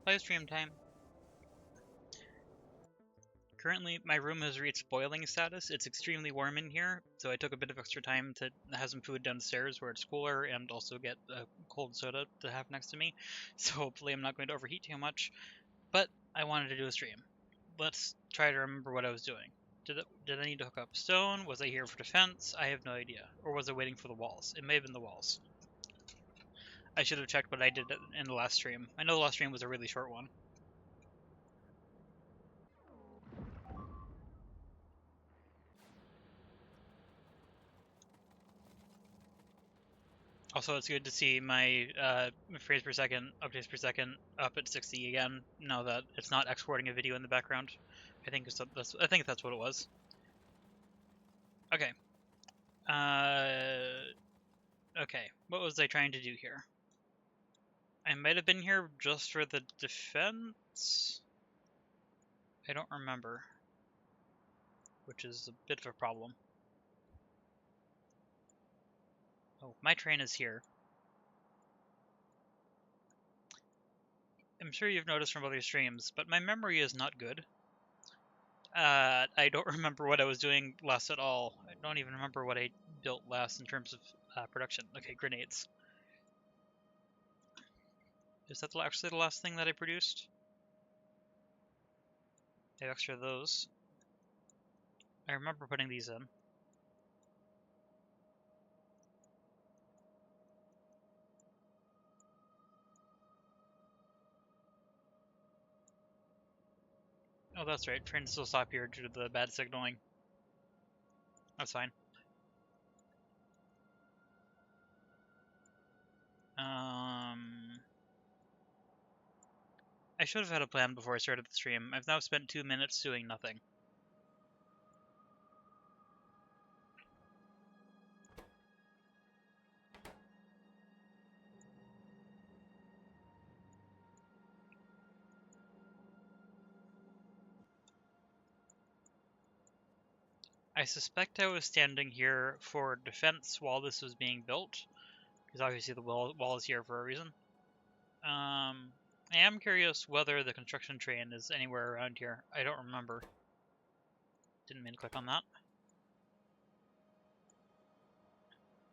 live stream time. Currently, my room has reached boiling status. It's extremely warm in here, so I took a bit of extra time to have some food downstairs where it's cooler and also get a cold soda to have next to me. So hopefully I'm not going to overheat too much. But I wanted to do a stream. Let's try to remember what I was doing. Did I need to hook up stone? Was I here for defense? I have no idea. Or was I waiting for the walls? It may have been the walls. I should have checked what I did in the last stream. I know the last stream was a really short one. Also, it's good to see my frames per second, updates per second up at 60 again, now that it's not exporting a video in the background. I think that's what it was. Okay. Okay, what was I trying to do here? I might have been here just for the defense? I don't remember, which is a bit of a problem. Oh, my train is here. I'm sure you've noticed from other streams, but my memory is not good. I don't remember what I was doing last at all. I don't even remember what I built last in terms of production. Okay, grenades. Is that actually the last thing that I produced? I have extra of those. I remember putting these in. Oh, that's right. Trains still stop here due to the bad signaling. That's fine. I should have had a plan before I started the stream. I've now spent 2 minutes doing nothing. I suspect I was standing here for defense while this was being built, because obviously the wall is here for a reason. I am curious whether the construction train is anywhere around here. I don't remember. Didn't mean to click on that.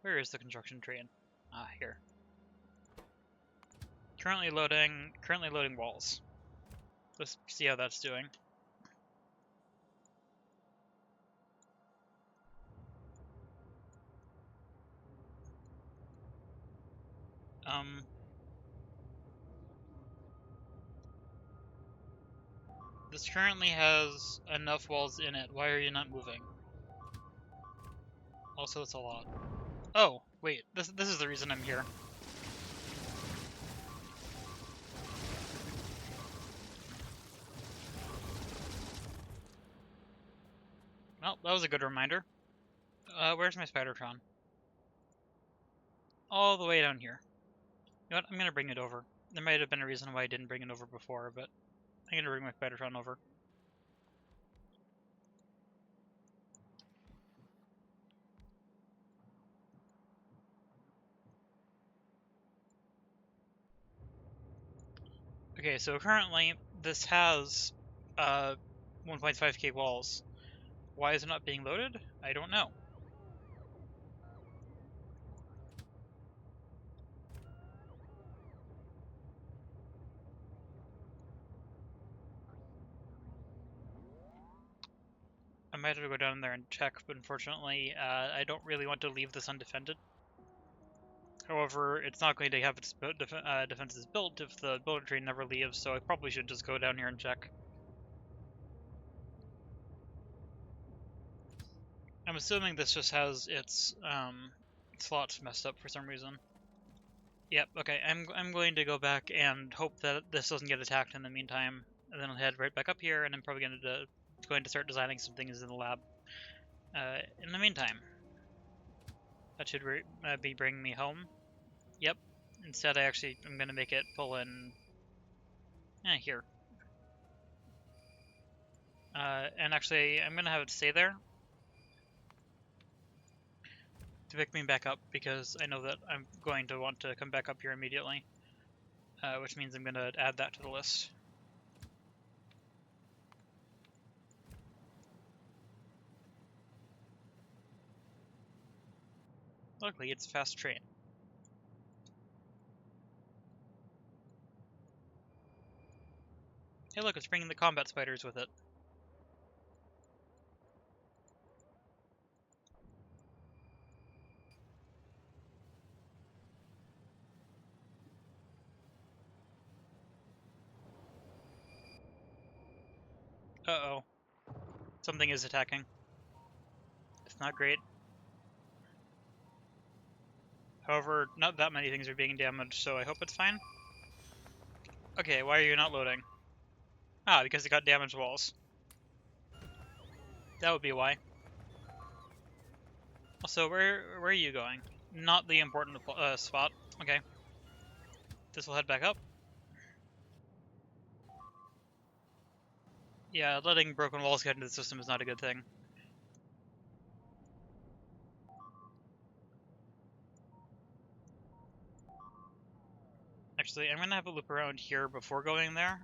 Where is the construction train? Ah, here. Currently loading walls. Let's see how that's doing. This currently has enough walls in it. Why are you not moving? Also, it's a lot. Oh, wait. This is the reason I'm here. Well, that was a good reminder. Where's my Spidertron? All the way down here. You know what? I'm gonna bring it over. There might have been a reason why I didn't bring it over before, but I'm gonna bring my Spidertron over. Okay, so currently this has 1.5k walls. Why is it not being loaded? I don't know. I might have to go down there and check, but unfortunately, I don't really want to leave this undefended. However, it's not going to have its defenses built if the builder train never leaves, so I probably should just go down here and check. I'm assuming this just has its slots messed up for some reason. Yep, okay, I'm going to go back and hope that this doesn't get attacked in the meantime, and then I'll head right back up here, and I'm probably going to start designing some things in the lab in the meantime. That should be bringing me home. Yep. Instead, I'm going to make it pull in here. And actually, I'm going to have it stay there to pick me back up, because I know that I'm going to want to come back up here immediately. which means I'm going to add that to the list. Luckily, it's a fast train. Hey look, it's bringing the combat spiders with it. Uh-oh. Something is attacking. It's not great. However, not that many things are being damaged, so I hope it's fine. Okay, why are you not loading? Ah, because it got damaged walls. That would be why. Also, where are you going? Not the important spot. Okay. This will head back up. Yeah, letting broken walls get into the system is not a good thing. Actually, I'm gonna have a loop around here before going there.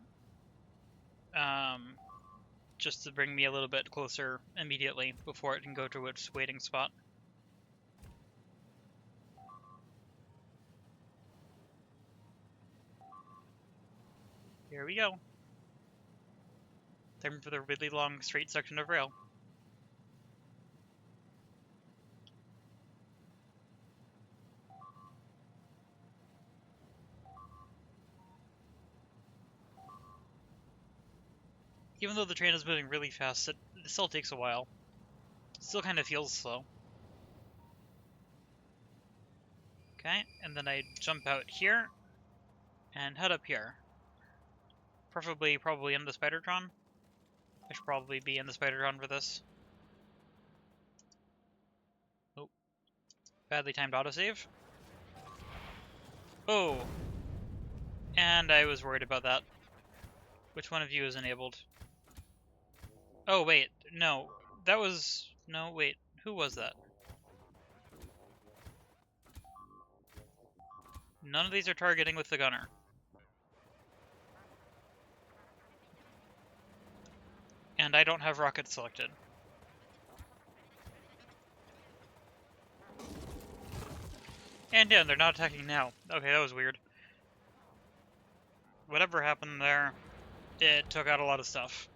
Just to bring me a little bit closer immediately before it can go to its waiting spot. Here we go. Time for the really long straight section of rail. Even though the train is moving really fast, it still takes a while. It still kind of feels slow. Okay, and then I jump out here and head up here. Probably in the Spidertron. I should probably be in the Spidertron for this. Oh, badly timed autosave. Oh, and I was worried about that. Which one of you is enabled? Oh, wait, no. That was... No, wait. Who was that? None of these are targeting with the gunner. And I don't have rockets selected. And yeah, they're not attacking now. Okay, that was weird. Whatever happened there, it took out a lot of stuff.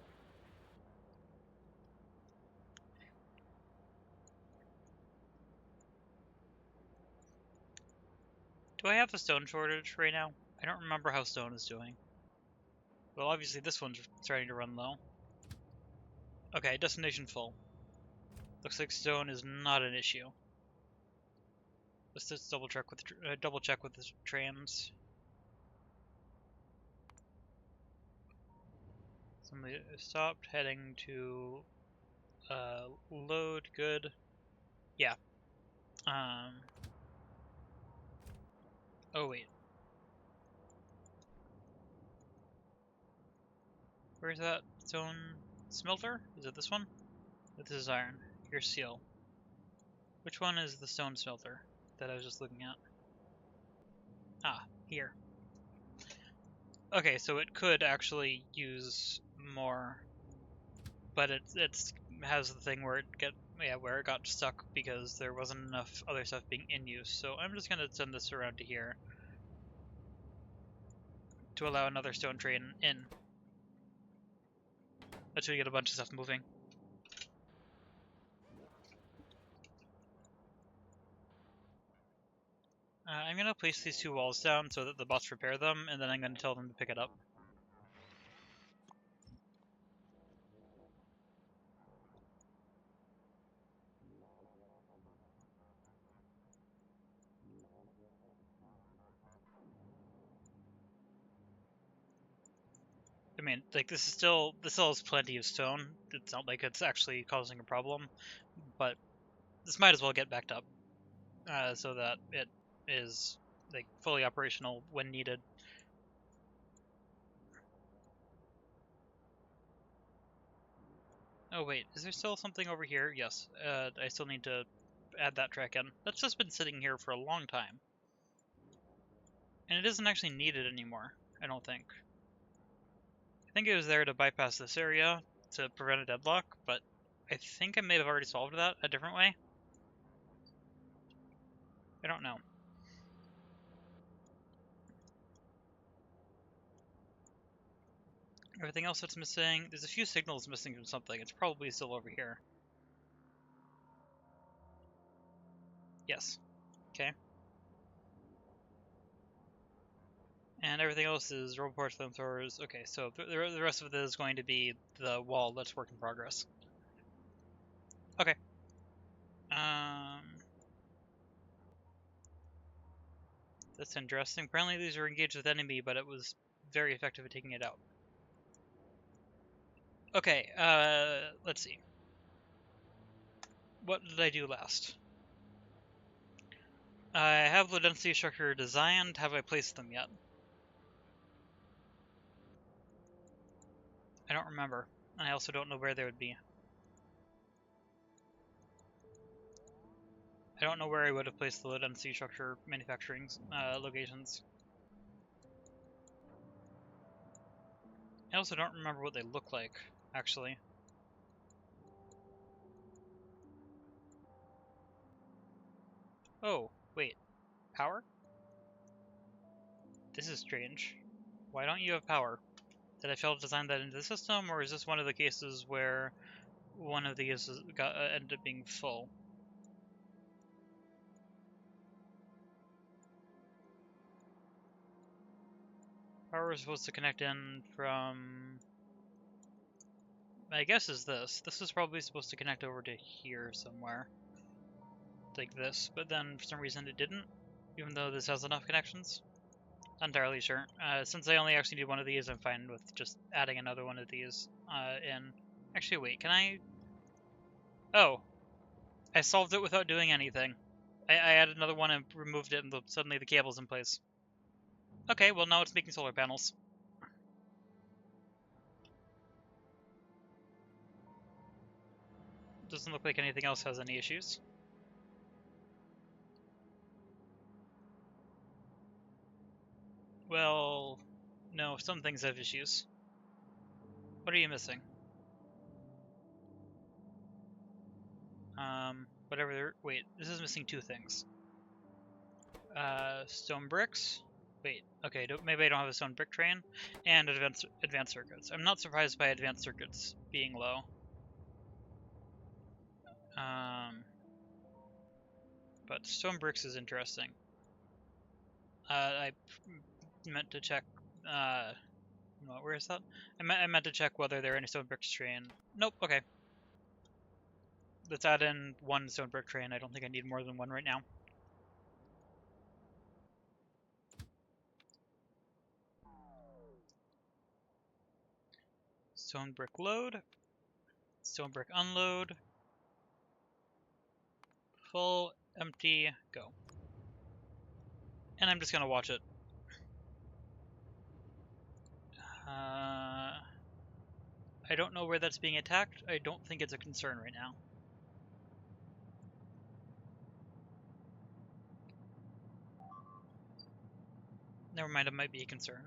Do I have a stone shortage right now? I don't remember how stone is doing. Well, obviously this one's starting to run low. Okay, destination full. Looks like stone is not an issue. Let's just double check with the trams. Somebody stopped, heading to load. Good. Yeah. Oh wait. Where's that stone smelter? Is it this one? This is iron. Here's steel. Which one is the stone smelter that I was just looking at? Ah, here. Okay, so it could actually use more, but it has the thing where where it got stuck because there wasn't enough other stuff being in use. So I'm just gonna send this around to here to allow another stone train in. That should get a bunch of stuff moving. I'm gonna place these two walls down so that the bots repair them, and then I'm gonna tell them to pick it up. I mean, like, this still has plenty of stone. It's not like it's actually causing a problem, but this might as well get backed up, so that it is, like, fully operational when needed. Oh wait, is there still something over here? Yes, I still need to add that track in. That's just been sitting here for a long time. And it isn't actually needed anymore, I don't think. I think it was there to bypass this area to prevent a deadlock, but I think I may have already solved that a different way. I don't know. Everything else that's missing, there's a few signals missing from something. It's probably still over here. Yes. Okay. And everything else is roboports, flamethrowers. Okay, so the rest of it is going to be the wall that's work in progress. Okay. That's interesting. Apparently these are engaged with enemy, but it was very effective at taking it out. Okay, let's see. What did I do last? I have low density structure designed. Have I placed them yet? I don't remember. I also don't know where they would be. I don't know where I would have placed the low density structure manufacturing locations. I also don't remember what they look like, actually. Oh, wait. Power? This is strange. Why don't you have power? Did I fail to design that into the system, or is this one of the cases where one of these ended up being full? Power is supposed to connect in from... My guess is this. This is probably supposed to connect over to here somewhere. Like this, but then for some reason it didn't, even though this has enough connections. Not entirely sure. Since I only actually need one of these, I'm fine with just adding another one of these in. Actually, wait, can I... Oh, I solved it without doing anything. I added another one and removed it, and suddenly the cable's in place. Okay, well now it's making solar panels. Doesn't look like anything else has any issues. Well, no, some things have issues. What are you missing? Whatever. Wait, this is missing two things. Stone bricks. Wait, okay, maybe I don't have a stone brick train, and advanced circuits. I'm not surprised by advanced circuits being low. But stone bricks is interesting. I meant to check. Where is that? I meant to check whether there are any stone bricks train. Nope. Okay. Let's add in one stone brick train. I don't think I need more than one right now. Stone brick load. Stone brick unload. Full, empty, go. And I'm just gonna watch it. I don't know where that's being attacked. I don't think it's a concern right now. Never mind, it might be a concern.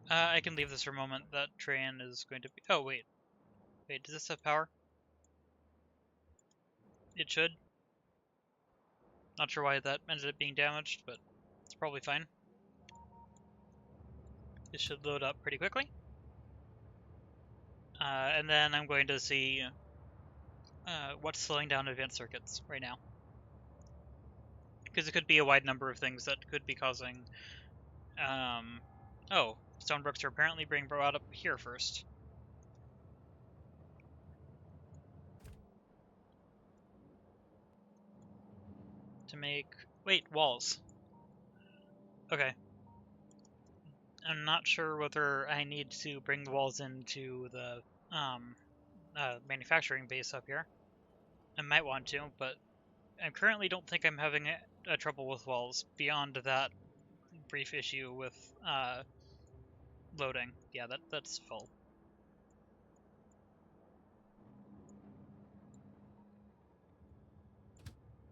I can leave this for a moment. That train is going to be... Oh, wait. Wait, does this have power? It should. Not sure why that ended up being damaged, but it's probably fine. It should load up pretty quickly. And then I'm going to see what's slowing down advanced circuits right now. Because it could be a wide number of things that could be causing... Oh, stone bricks are apparently being brought up here first. To make... Wait, walls. Okay. I'm not sure whether I need to bring the walls into the manufacturing base up here. I might want to, but I currently don't think I'm having a trouble with walls beyond that brief issue with loading. Yeah, that's full.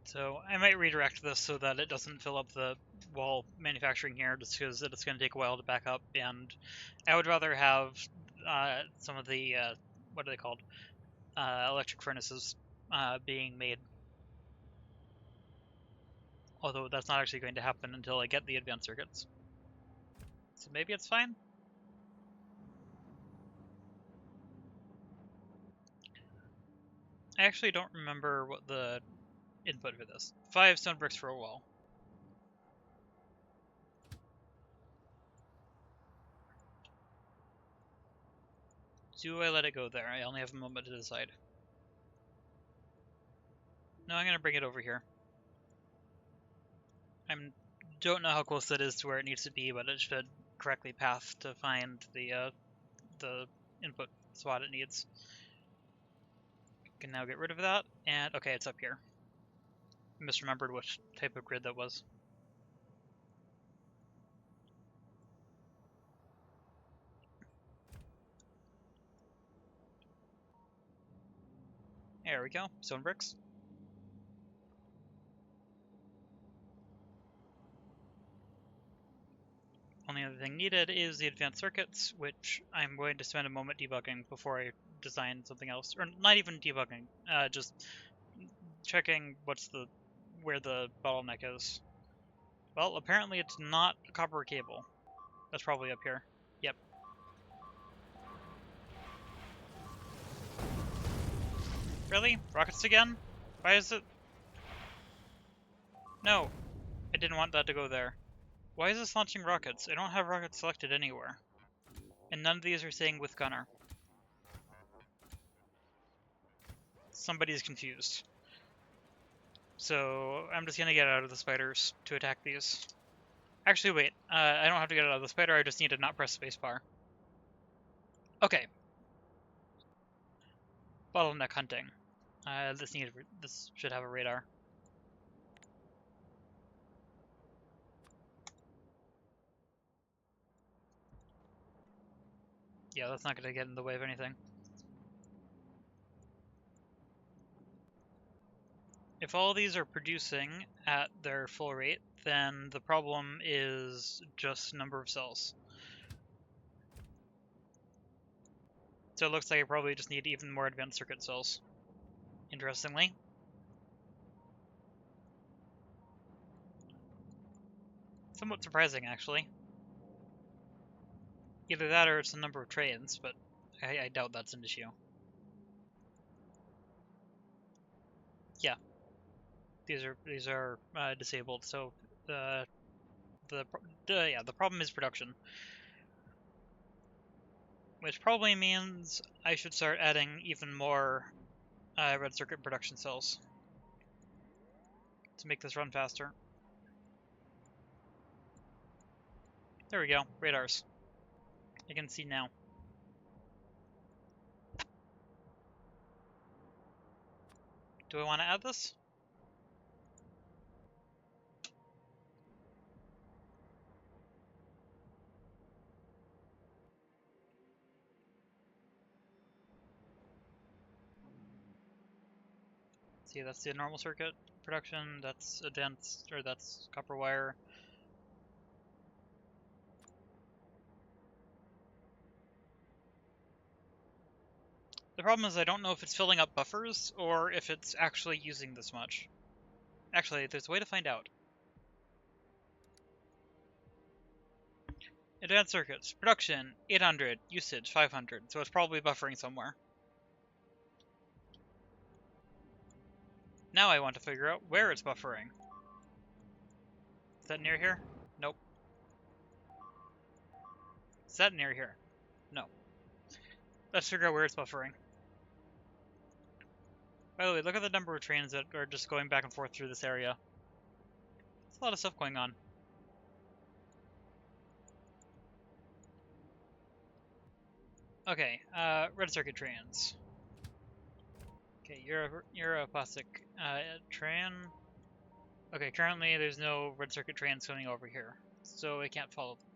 So I might redirect this so that it doesn't fill up the while manufacturing here, just because it's going to take a while to back up, and I would rather have some of the, what are they called, electric furnaces being made. Although that's not actually going to happen until I get the advanced circuits. So maybe it's fine? I actually don't remember what the input for this. 5 stone bricks for a wall. Do I let it go there? I only have a moment to decide. No, I'm going to bring it over here. I don't know how close that is to where it needs to be, but it should correctly path to find the input spot it needs. Can now get rid of that, and okay, it's up here. I misremembered which type of grid that was. There we go, stone bricks. Only other thing needed is the advanced circuits, which I'm going to spend a moment debugging before I design something else. Or not even debugging, just checking where the bottleneck is. Well, apparently it's not a copper cable. That's probably up here. Yep. Really? Rockets again? Why is it... No. I didn't want that to go there. Why is this launching rockets? I don't have rockets selected anywhere. And none of these are saying with gunner. Somebody's confused. So I'm just gonna get out of the spiders to attack these. Actually, wait. I don't have to get out of the spider. I just need to not press spacebar. Okay. Bottleneck hunting. This should have a radar. Yeah, that's not gonna get in the way of anything. If all these are producing at their full rate, then the problem is just number of cells. So it looks like I probably just need even more advanced circuit cells. Interestingly. Somewhat surprising, actually. Either that or it's the number of trains, but I doubt that's an issue. Yeah. These are disabled, so the problem is production. Which probably means I should start adding even more red circuit production cells to make this run faster. There we go, radars. I can see now. Do I want to add this? See, that's the normal circuit production, that's advanced, or that's copper wire. The problem is I don't know if it's filling up buffers or if it's actually using this much. Actually, there's a way to find out. Advanced circuits. Production, 800. Usage, 500. So it's probably buffering somewhere. Now I want to figure out where it's buffering. Is that near here? Nope. Is that near here? No. Let's figure out where it's buffering. By the way, look at the number of trains that are just going back and forth through this area. There's a lot of stuff going on. Okay, red circuit trains. Okay, you're a plastic train. Okay, currently there's no red circuit trains coming over here, so I can't follow them.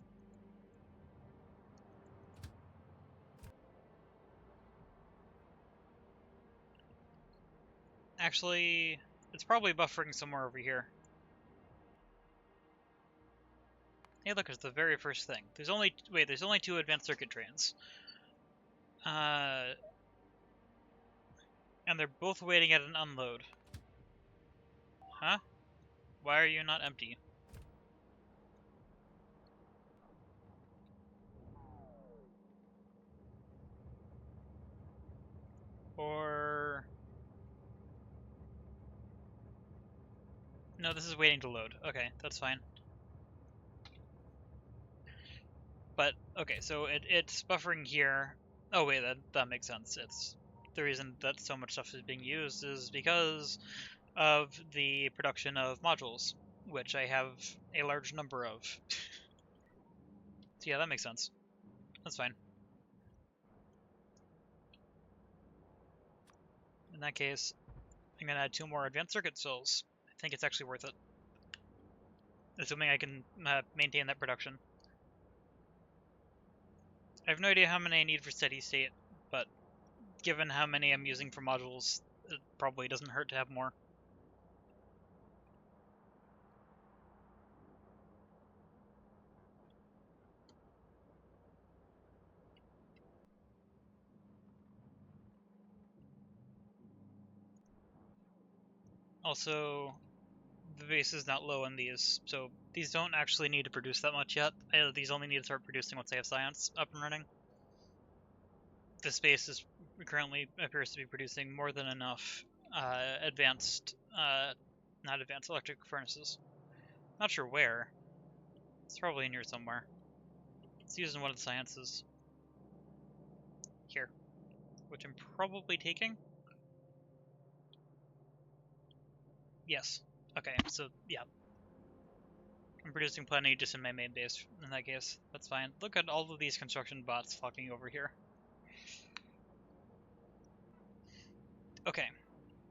Actually, it's probably buffering somewhere over here. Hey, look, it's the very first thing. There's only 2 advanced circuit trains. And they're both waiting at an unload. Huh? Why are you not empty? Or... No, this is waiting to load. Okay, that's fine. But, okay, so it's buffering here. Oh wait, that makes sense. It's the reason that so much stuff is being used is because of the production of modules, which I have a large number of. So yeah, that makes sense. That's fine. In that case, I'm gonna add 2 more advanced circuit cells. I think it's actually worth it. Assuming I can maintain that production. I have no idea how many I need for steady state, but given how many I'm using for modules, it probably doesn't hurt to have more. Also, the base is not low on these, so these don't actually need to produce that much yet. These only need to start producing once I have science up and running. This base is currently appears to be producing more than enough not advanced electric furnaces. Not sure where. It's probably in here somewhere. It's using one of the sciences. Here. Which I'm probably taking. Yes. Okay, so yeah. I'm producing plenty just in my main base in that case. That's fine. Look at all of these construction bots flocking over here. Okay.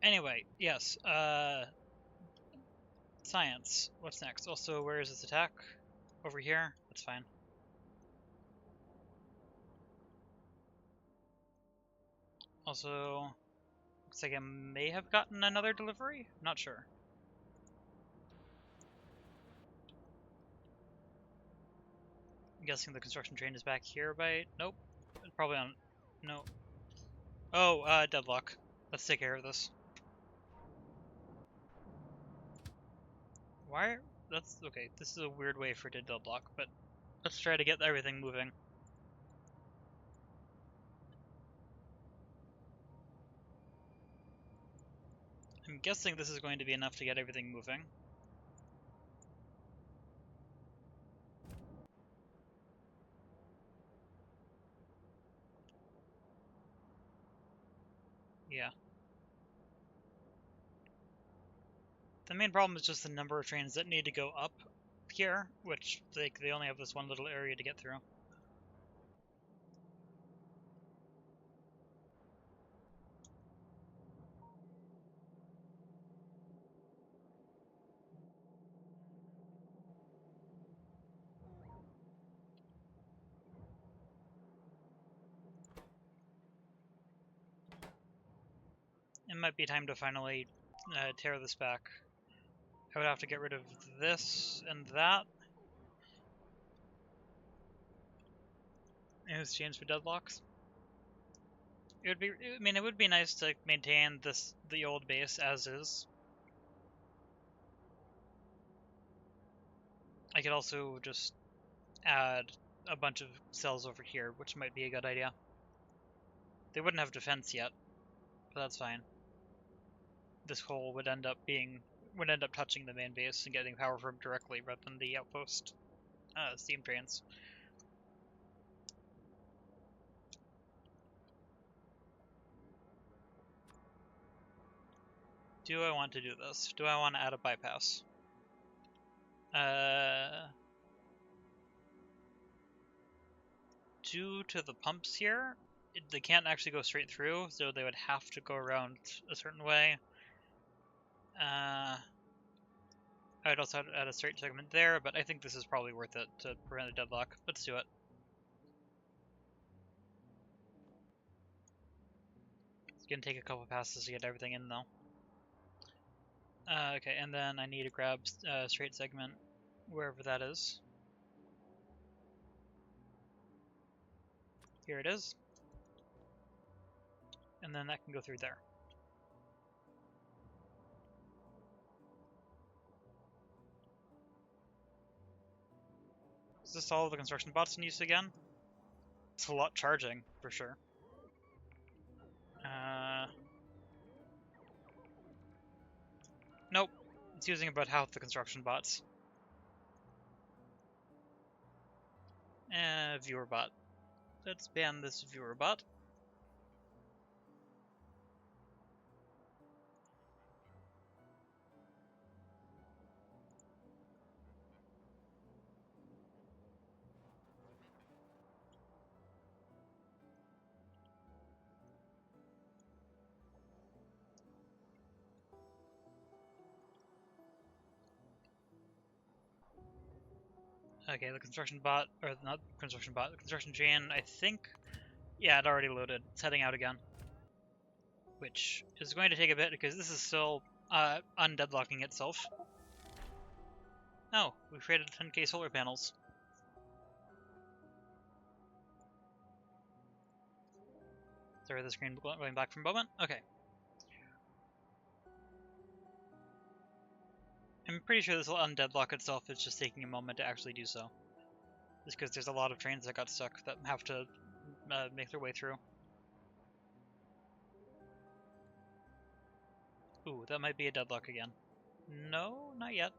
Anyway, yes. Science. What's next? Also, where is this attack? Over here? That's fine. Also, looks like I may have gotten another delivery? Not sure. I'm guessing the construction train is back here by... Nope. Probably on... No. Oh, deadlock. Let's take care of this. Why? That's... Okay, this is a weird way for it to deadlock, but let's try to get everything moving. I'm guessing this is going to be enough to get everything moving. Yeah. The main problem is just the number of trains that need to go up here, which they only have this one little area to get through. It might be time to finally tear this back. I would have to get rid of this and that in exchange for deadlocks. It would be, I mean, it would be nice to maintain the old base as is. I could also just add a bunch of cells over here, which might be a good idea. They wouldn't have defense yet, but that's fine. This hole would end up touching the main base and getting power from directly rather than the outpost steam trains. Do I want to do this? Do I want to add a bypass? Due to the pumps here, they can't actually go straight through, so they would have to go around a certain way. I would also add a straight segment there, but I think this is probably worth it to prevent a deadlock. Let's do it. It's gonna take a couple passes to get everything in, though. Okay, and then I need to grab a straight segment wherever that is. Here it is. And then that can go through there. Is this all of the construction bots in use again? It's a lot charging, for sure. Nope. It's using about half the construction bots. Viewer bot. Let's ban this viewer bot. Okay, the construction bot, or not construction bot, the construction chain, I think, yeah, it already loaded. It's heading out again. Which is going to take a bit because this is still undeadlocking itself. Oh, we created 10k solar panels. Sorry, the screen going back for a moment. Okay. I'm pretty sure this will undeadlock itself. It's just taking a moment to actually do so. Just because there's a lot of trains that got stuck that have to make their way through. Ooh, that might be a deadlock again. No, not yet.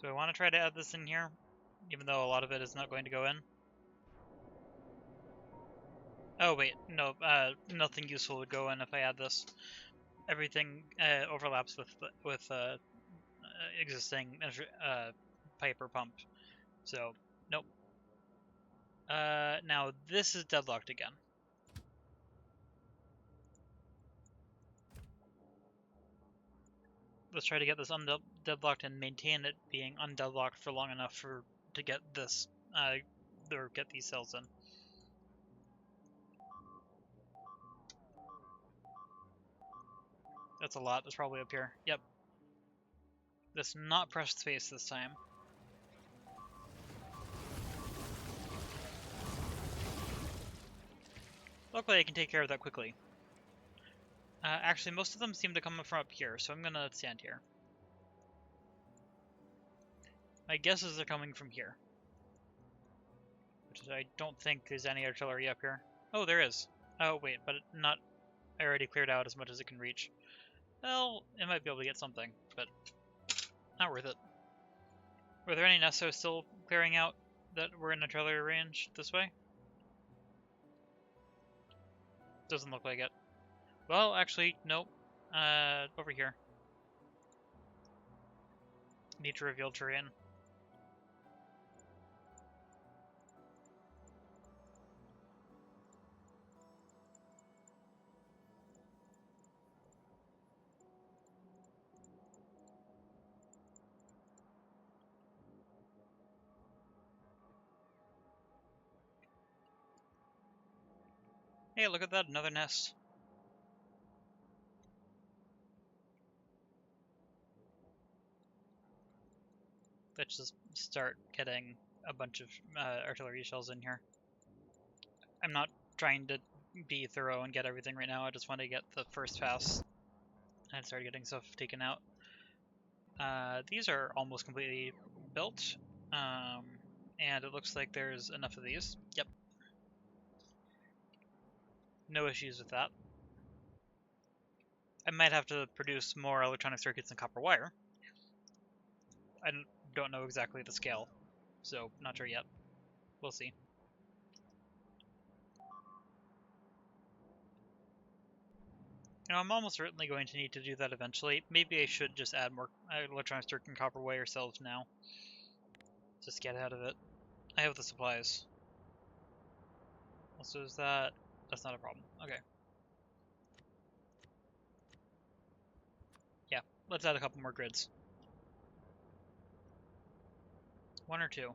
Do I want to try to add this in here? Even though a lot of it is not going to go in? Oh wait, no, nothing useful would go in if I add this. Everything overlaps with existing pipe or pump. So, nope. Now this is deadlocked again. Let's try to get this undeadlocked and maintain it being undeadlocked for long enough to get this or get these cells in. That's a lot. That's probably up here. Yep. Let's not press space this time. Luckily, I can take care of that quickly. Actually, most of them seem to come from up here, so I'm gonna stand here. My guess is they're coming from here. Which is, I don't think there's any artillery up here. Oh, there is. Oh, wait, but not... I already cleared out as much as it can reach. Well, it might be able to get something, but not worth it. Were there any Nessos still clearing out that were in artillery range this way? Doesn't look like it. Well, actually, nope. Over here. Need to reveal terrain. Hey, look at that, another nest. Let's just start getting a bunch of artillery shells in here. I'm not trying to be thorough and get everything right now, I just want to get the first pass and start getting stuff taken out. These are almost completely built, and it looks like there's enough of these. Yep. No issues with that. I might have to produce more electronic circuits and copper wire. I don't know exactly the scale, so not sure yet. We'll see. You know, I'm almost certainly going to need to do that eventually. Maybe I should just add more electronic circuit and copper wire cells now. Just get out of it. I have the supplies. Also, is that... That's not a problem. Okay. Yeah, let's add a couple more grids. 1 or 2.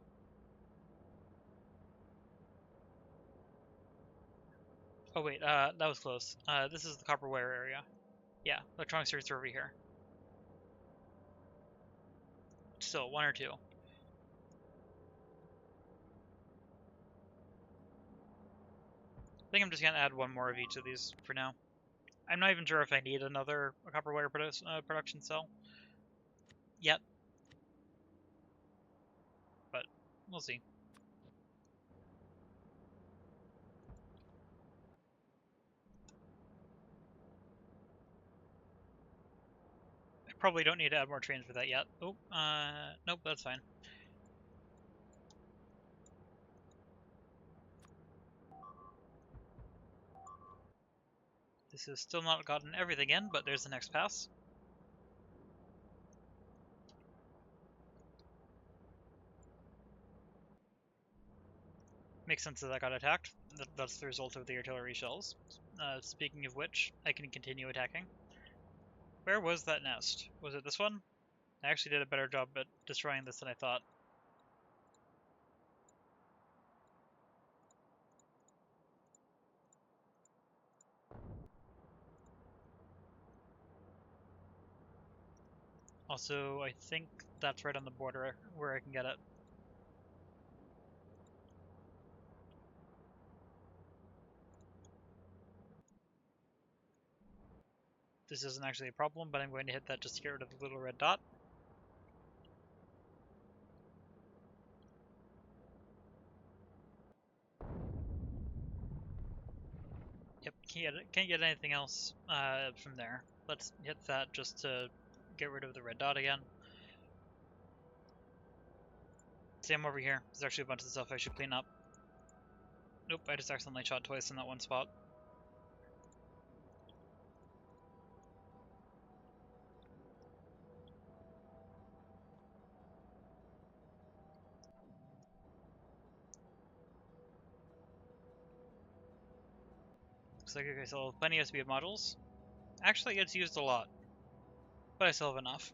Oh wait, that was close. This is the copper wire area. Yeah, electronic circuits are over here. Still, 1 or 2. I think I'm just gonna add 1 more of each of these for now. I'm not even sure if I need another copper wire production cell yet, but we'll see. I probably don't need to add more trains for that yet. Oh, nope, that's fine. This has still not gotten everything in, but there's the next pass. Makes sense that I got attacked. That's the result of the artillery shells. Speaking of which, I can continue attacking. Where was that nest? Was it this one? I actually did a better job at destroying this than I thought. Also, I think that's right on the border where I can get it. This isn't actually a problem, but I'm going to hit that just to get rid of the little red dot. Yep, can't get anything else from there. Let's hit that just to get rid of the red dot again. See, I'm over here. There's actually a bunch of stuff I should clean up. Nope, I just accidentally shot twice in that one spot. Looks like I still have plenty of speed modules. Actually, it's used a lot, but I still have enough.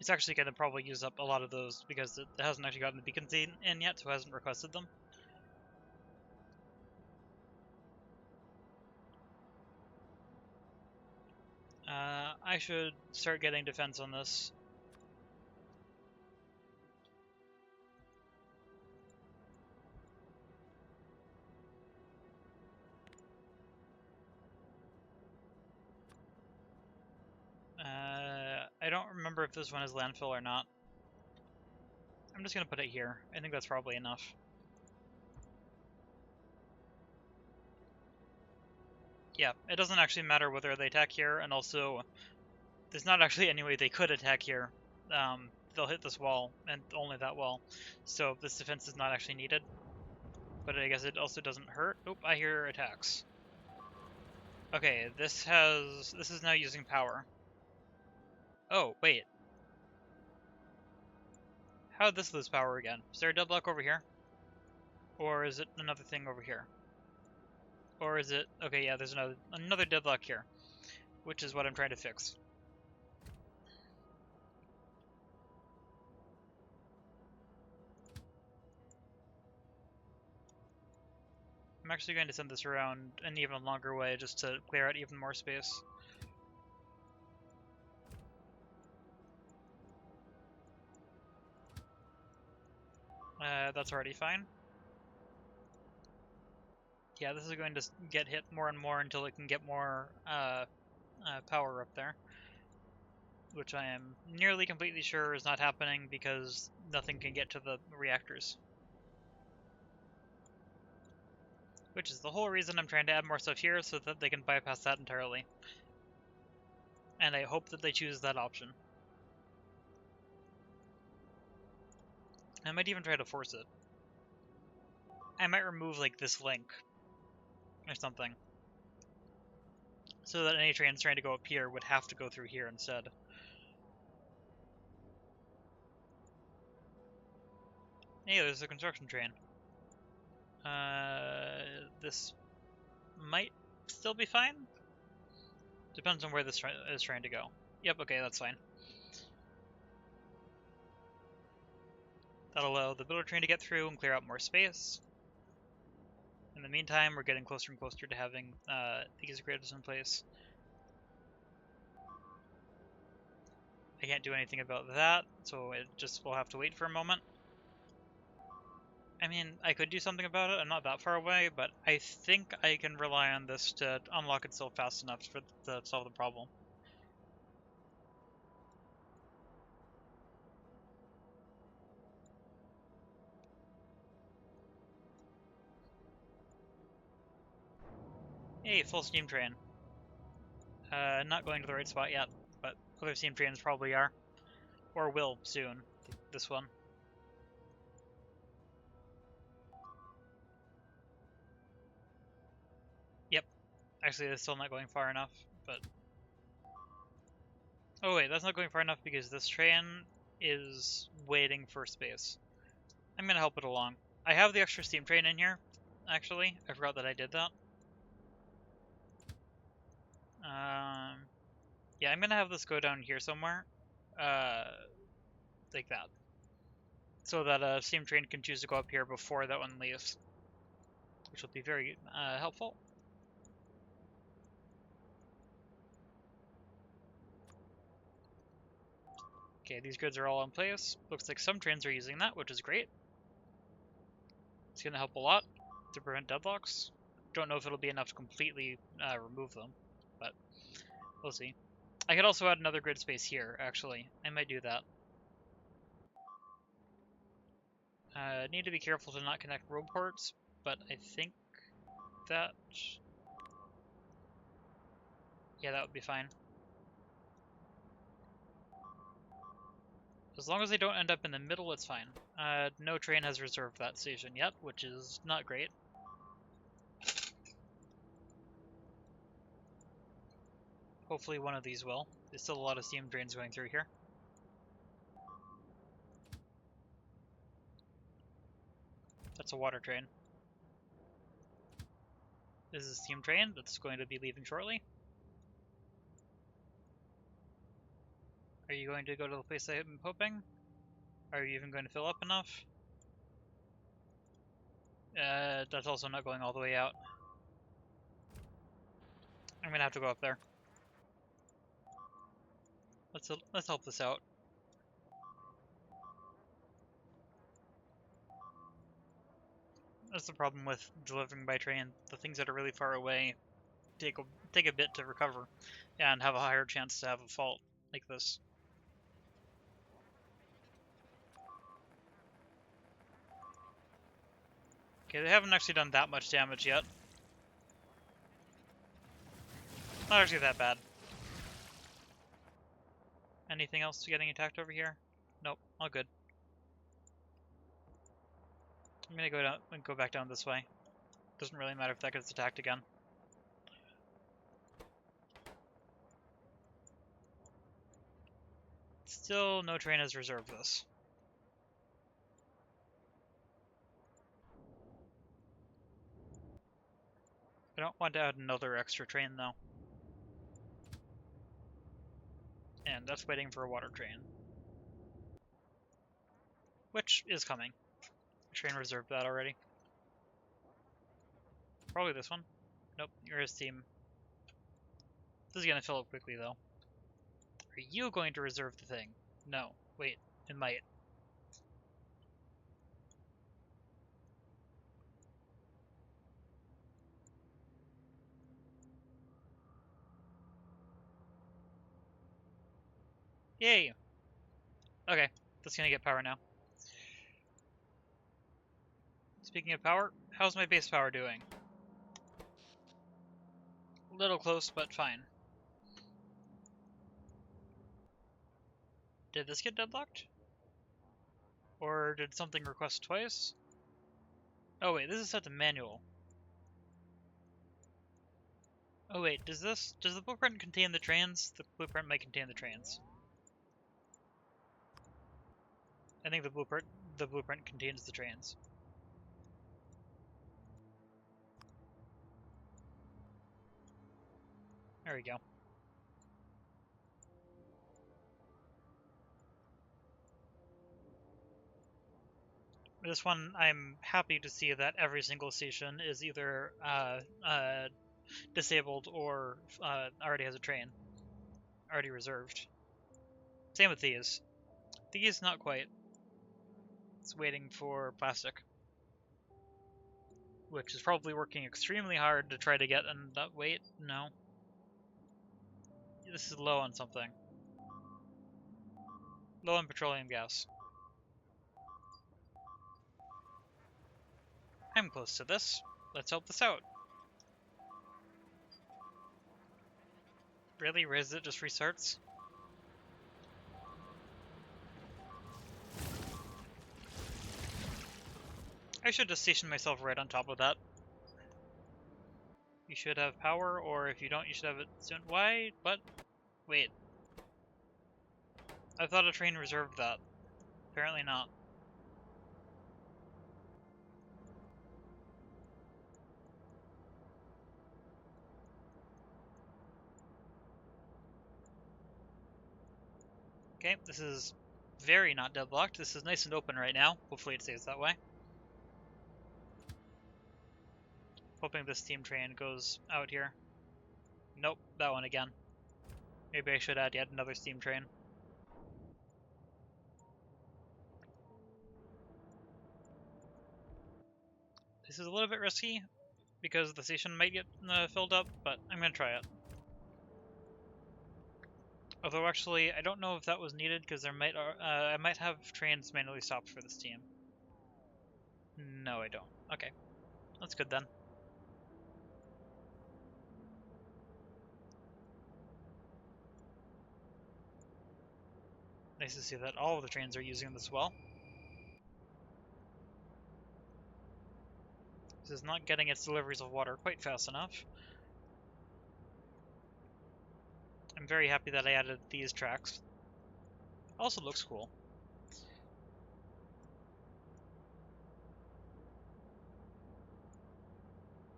It's actually going to probably use up a lot of those because it hasn't actually gotten the beacons in yet, so it hasn't requested them. I should start getting defense on this. I don't remember if this one is landfill or not. I'm just going to put it here. I think that's probably enough. Yeah, it doesn't actually matter whether they attack here, and also there's not actually any way they could attack here. They'll hit this wall, and only that wall. So this defense is not actually needed. But I guess it also doesn't hurt. Oop, I hear attacks. Okay, this is now using power. Oh, wait. How did this lose power again? Is there a deadlock over here? Or is it another thing over here? Or is it... Okay, yeah, there's another deadlock here, which is what I'm trying to fix. I'm actually going to send this around an even longer way just to clear out even more space. That's already fine. Yeah, this is going to get hit more and more until it can get more power up there. Which I am nearly completely sure is not happening because nothing can get to the reactors. Which is the whole reason I'm trying to add more stuff here so that they can bypass that entirely. And I hope that they choose that option. I might even try to force it. I might remove like this link or something. So that any trains trying to go up here would have to go through here instead. Hey, there's a construction train. This might still be fine? Depends on where this is trying to go. Yep, okay, that's fine. That'll allow the builder train to get through and clear out more space. In the meantime, we're getting closer and closer to having these grids in place. I can't do anything about that, so it just will have to wait for a moment. I mean, I could do something about it. I'm not that far away, but I think I can rely on this to unlock itself fast enough to solve the problem. Hey, full steam train. Not going to the right spot yet, but other steam trains probably are. Or will soon. This one. Yep. Actually, it's still not going far enough, but... Oh wait, that's not going far enough because this train is waiting for space. I'm gonna help it along. I have the extra steam train in here, actually. I forgot that I did that. Yeah, I'm gonna have this go down here somewhere. Like that. So that a steam train can choose to go up here before that one leaves. Which will be very helpful. Okay, these grids are all in place. Looks like some trains are using that, which is great. It's gonna help a lot to prevent deadlocks. Don't know if it'll be enough to completely remove them, but we'll see. I could also add another grid space here, actually. I might do that. Need to be careful to not connect road ports, but I think that... Yeah, that would be fine. As long as they don't end up in the middle, it's fine. No train has reserved that station yet, which is not great. Hopefully one of these will. There's still a lot of steam trains going through here. That's a water train. This is a steam train that's going to be leaving shortly. Are you going to go to the place I'm hoping? Are you even going to fill up enough? That's also not going all the way out. I'm gonna have to go up there. Let's help this out. That's the problem with delivering by train. The things that are really far away take a bit to recover and have a higher chance to have a fault like this. Okay, they haven't actually done that much damage yet. Not actually that bad. Anything else getting attacked over here? Nope, all good. I'm gonna go down and go back down this way. Doesn't really matter if that gets attacked again. Still, no train has reserved this. I don't want to add another extra train though. And that's waiting for a water train. Which is coming. The train reserved that already. Probably this one. Nope, you're his team. This is gonna fill up quickly though. Are you going to reserve the thing? No. Wait, it might. Yay! Okay, that's gonna get power now. Speaking of power, how's my base power doing? A little close, but fine. Did this get deadlocked? Or did something request twice? Oh wait, this is set to manual. Oh wait, does the blueprint contain the trains? The blueprint might contain the trains. I think the blueprint contains the trains. There we go. this one, I'm happy to see that every single station is either disabled or already has a train. Already reserved. Same with these. These, not quite. It's waiting for plastic. Which is probably working extremely hard to try to get in that weight. No. This is low on something. Low on petroleum gas. I'm close to this. Let's help this out. Really? It just restarts? I should just station myself right on top of that. You should have power, or if you don't, you should have it soon. Why? What? Wait. I thought a train reserved that. Apparently not. Okay, this is very not deadlocked. This is nice and open right now. Hopefully it stays that way. Hoping this steam train goes out here. Nope, that one again. Maybe I should add yet another steam train. This is a little bit risky, because the station might get filled up, but I'm going to try it. Although actually, I don't know if that was needed, because I might have trains manually stopped for this team. No, I don't. Okay, that's good then. Nice to see that all of the trains are using this well. This is not getting its deliveries of water quite fast enough. I'm very happy that I added these tracks. Also looks cool.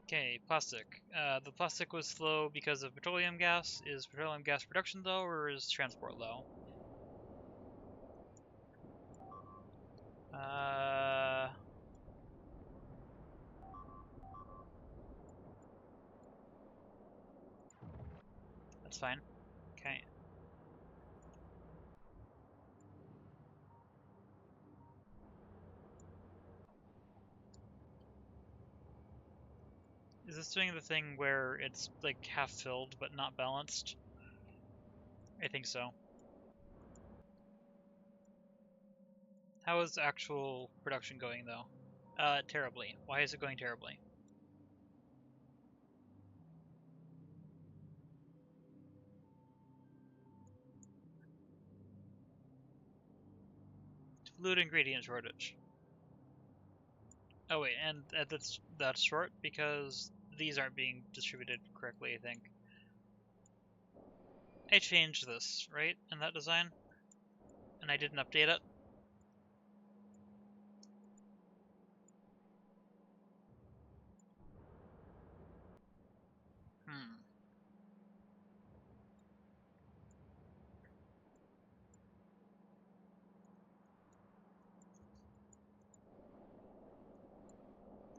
Okay, plastic. The plastic was slow because of petroleum gas. Is petroleum gas production low, or is transport low? That's fine. Okay. Is this doing the thing where it's like half filled but not balanced? I think so. How is actual production going though? Terribly. Why is it going terribly? Fluid ingredient shortage. Oh wait, and that's short because these aren't being distributed correctly, I think. I changed this, right, in that design? And I didn't update it?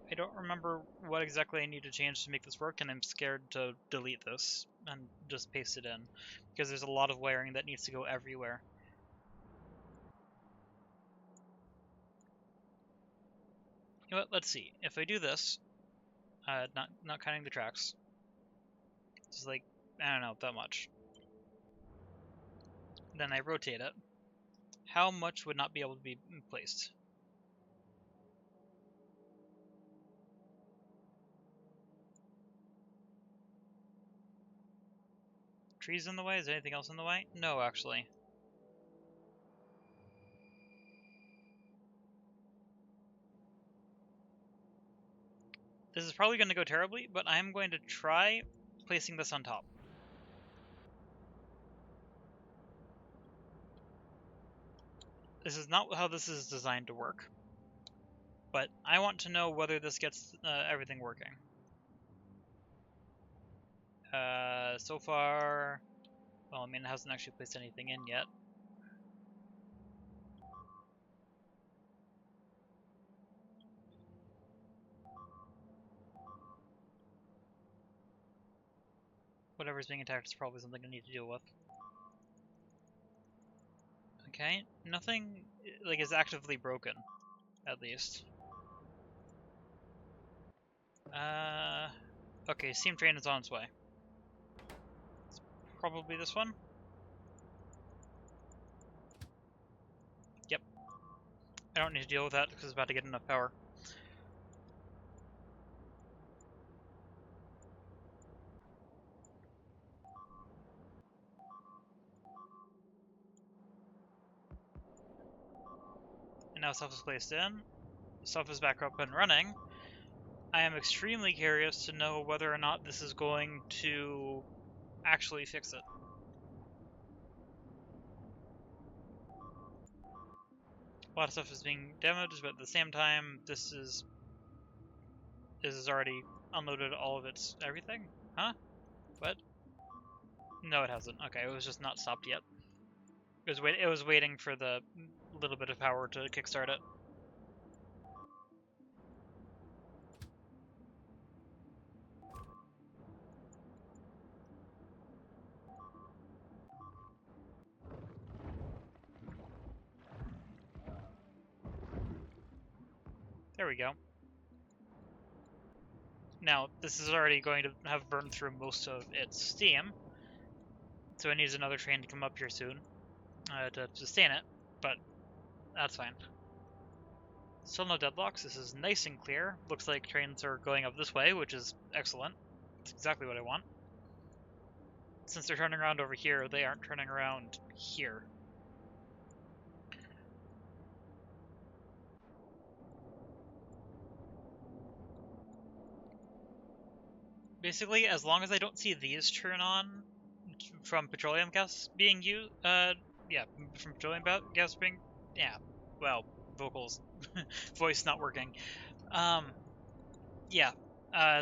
I don't remember what exactly I need to change to make this work, and I'm scared to delete this and just paste it in, because there's a lot of wiring that needs to go everywhere. You know what, let's see. If I do this, not counting the tracks, it's like, I don't know, that much. Then I rotate it. How much would not be able to be placed? Trees in the way? Is anything else in the way? No, actually. This is probably going to go terribly, but I'm going to try placing this on top. This is not how this is designed to work, but I want to know whether this gets everything working. So far, well, I mean, it hasn't actually placed anything in yet. Whatever's being attacked is probably something I need to deal with. Okay, nothing like is actively broken, at least. Okay, steam train is on its way. It's probably this one. Yep. I don't need to deal with that because it's about to get enough power. And now stuff is placed in. Stuff is back up and running. I am extremely curious to know whether or not this is going to actually fix it. A lot of stuff is being damaged, but at the same time, this is already unloaded all of its everything? Huh? What? No, it hasn't. Okay, it was just not stopped yet. It was waiting for the little bit of power to kickstart it. There we go. Now, this is already going to have burned through most of its steam, so it needs another train to come up here soon to sustain it, but that's fine. Still no deadlocks. This is nice and clear. Looks like trains are going up this way, which is excellent. It's exactly what I want. Since they're turning around over here, they aren't turning around here. Basically, as long as I don't see these turn on from petroleum gas being used, from petroleum gas being, well, vocals, voice not working. As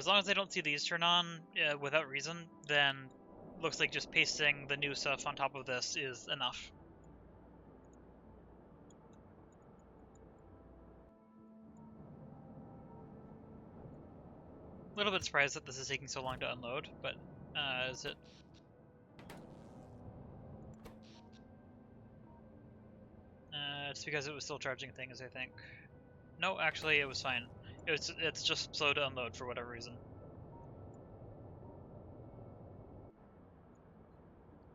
long as I don't see these turn on without reason, then looks like just pasting the new stuff on top of this is enough. A little bit surprised that this is taking so long to unload, but is it? It's because it was still charging things, I think. No, actually, it was fine. It's just slow to unload for whatever reason.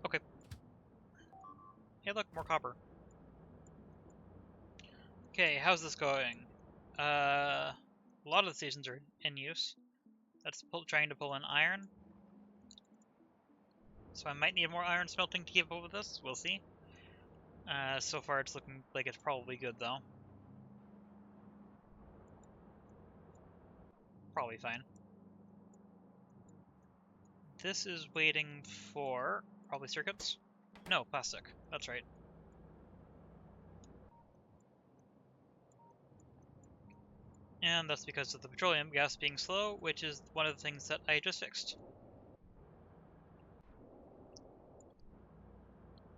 Okay. Hey, look, more copper. Okay, how's this going? A lot of the stations are in use. That's trying to pull in iron. So I might need more iron smelting to keep up with this. We'll see. So far it's looking like it's probably good, though. Probably fine. This is waiting for probably circuits. No, plastic. That's right. And that's because of the petroleum gas being slow, which is one of the things that I just fixed.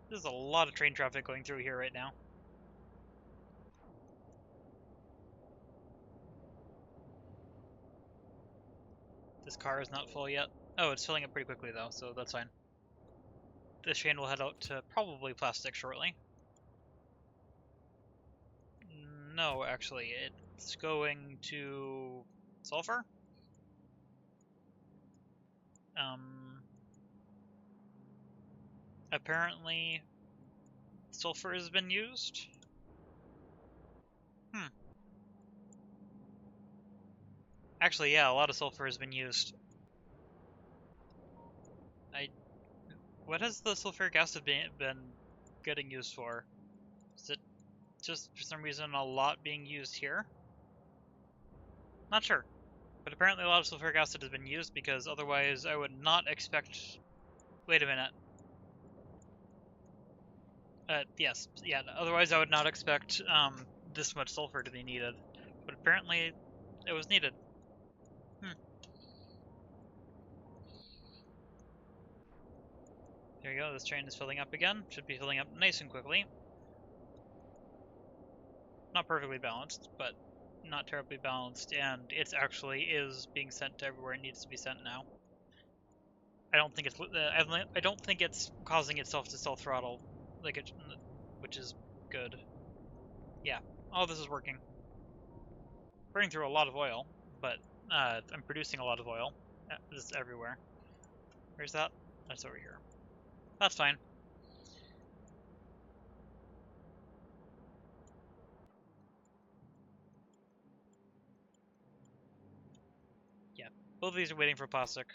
There's a lot of train traffic going through here right now. This car is not full yet. Oh, it's filling up pretty quickly though, so that's fine. This train will head out to probably plastic shortly. No, actually, it's going to sulfur. Apparently, sulfur has been used. Actually, yeah, a lot of sulfur has been used. What has the sulfuric acid been getting used for? Is it just for some reason a lot being used here? Not sure. But apparently a lot of sulfuric acid has been used because otherwise I would not expect... Wait a minute. Yes, yeah, otherwise I would not expect this much sulfur to be needed. But apparently it was needed. There you go, this train is filling up again. Should be filling up nice and quickly. Not perfectly balanced, but not terribly balanced, and it actually is being sent to everywhere it needs to be sent now. I don't think it's causing itself to self-throttle, like it, which is good. Yeah, all this is working. Burning through a lot of oil, but I'm producing a lot of oil. Just everywhere. Where's that? That's over here. That's fine. Yeah, both of these are waiting for plastic.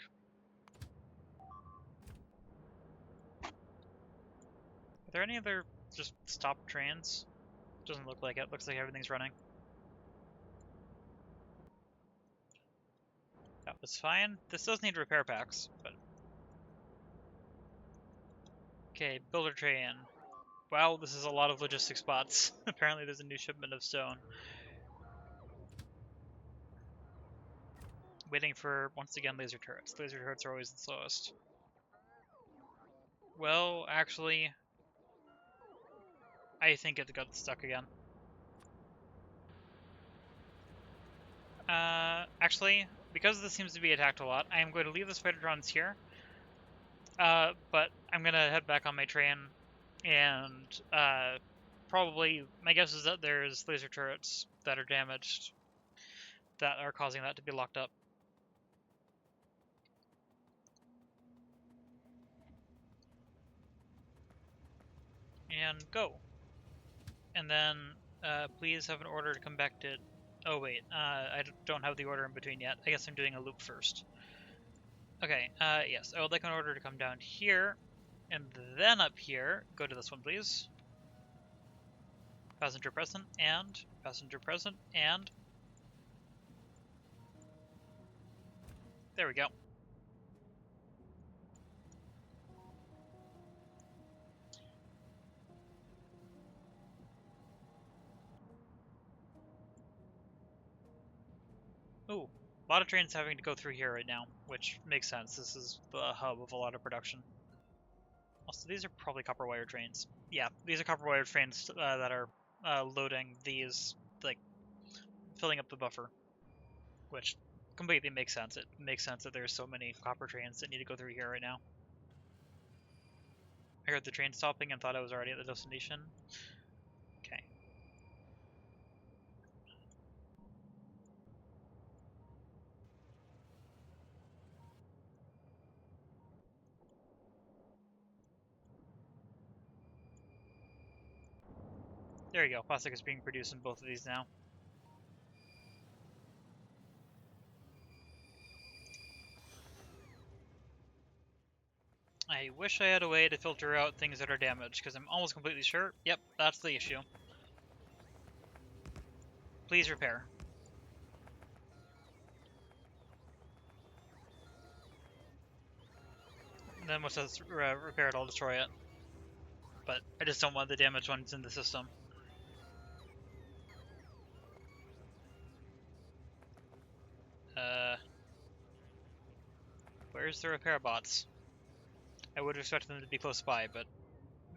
Are there any other just stopped trains? Doesn't look like it. Looks like everything's running. That was fine. This does need repair packs, but... Okay, builder train. Wow, this is a lot of logistic spots. Apparently there's a new shipment of stone. Waiting for, once again, laser turrets. Laser turrets are always the slowest. Well, actually, I think it got stuck again. Actually, because this seems to be attacked a lot, I am going to leave the Spider-Trons here. But I'm gonna head back on my train, and probably, my guess is that there's laser turrets that are damaged that are causing that to be locked up. And go. And then, please have an order to come back to... Oh wait, I don't have the order in between yet. I guess I'm doing a loop first. Okay, yes, I would like an order to come down here, and then up here, go to this one please. Passenger present, and passenger present, and... There we go. Ooh, a lot of trains having to go through here right now, which makes sense. This is the hub of a lot of production. Also, these are probably copper wire trains. Yeah, these are copper wire trains that are loading these, like, filling up the buffer, which completely makes sense. It makes sense that there's so many copper trains that need to go through here right now. I heard the train stopping and thought I was already at the destination. Okay. There you go. Plastic is being produced in both of these now. I wish I had a way to filter out things that are damaged, because I'm almost completely sure. Yep, that's the issue. Please repair. Then once it's repaired, I'll destroy it. But I just don't want the damaged ones in the system. Where's the repair bots? I would expect them to be close by, but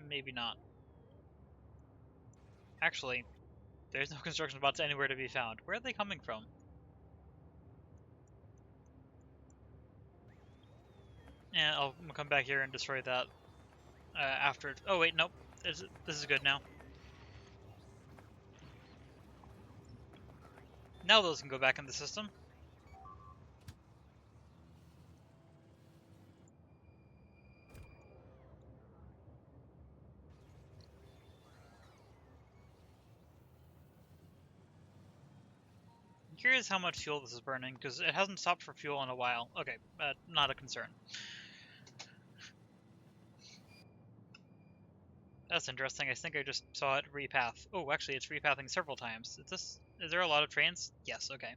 maybe not. Actually, there's no construction bots anywhere to be found. Where are they coming from? Yeah, I'll come back here and destroy that after. Oh wait, nope. This is good now. Now those can go back in the system. I'm curious how much fuel this is burning, because it hasn't stopped for fuel in a while. Okay, not a concern. That's interesting. I think I just saw it repath. Oh, actually, it's repathing several times. Is there a lot of trains? Yes, okay.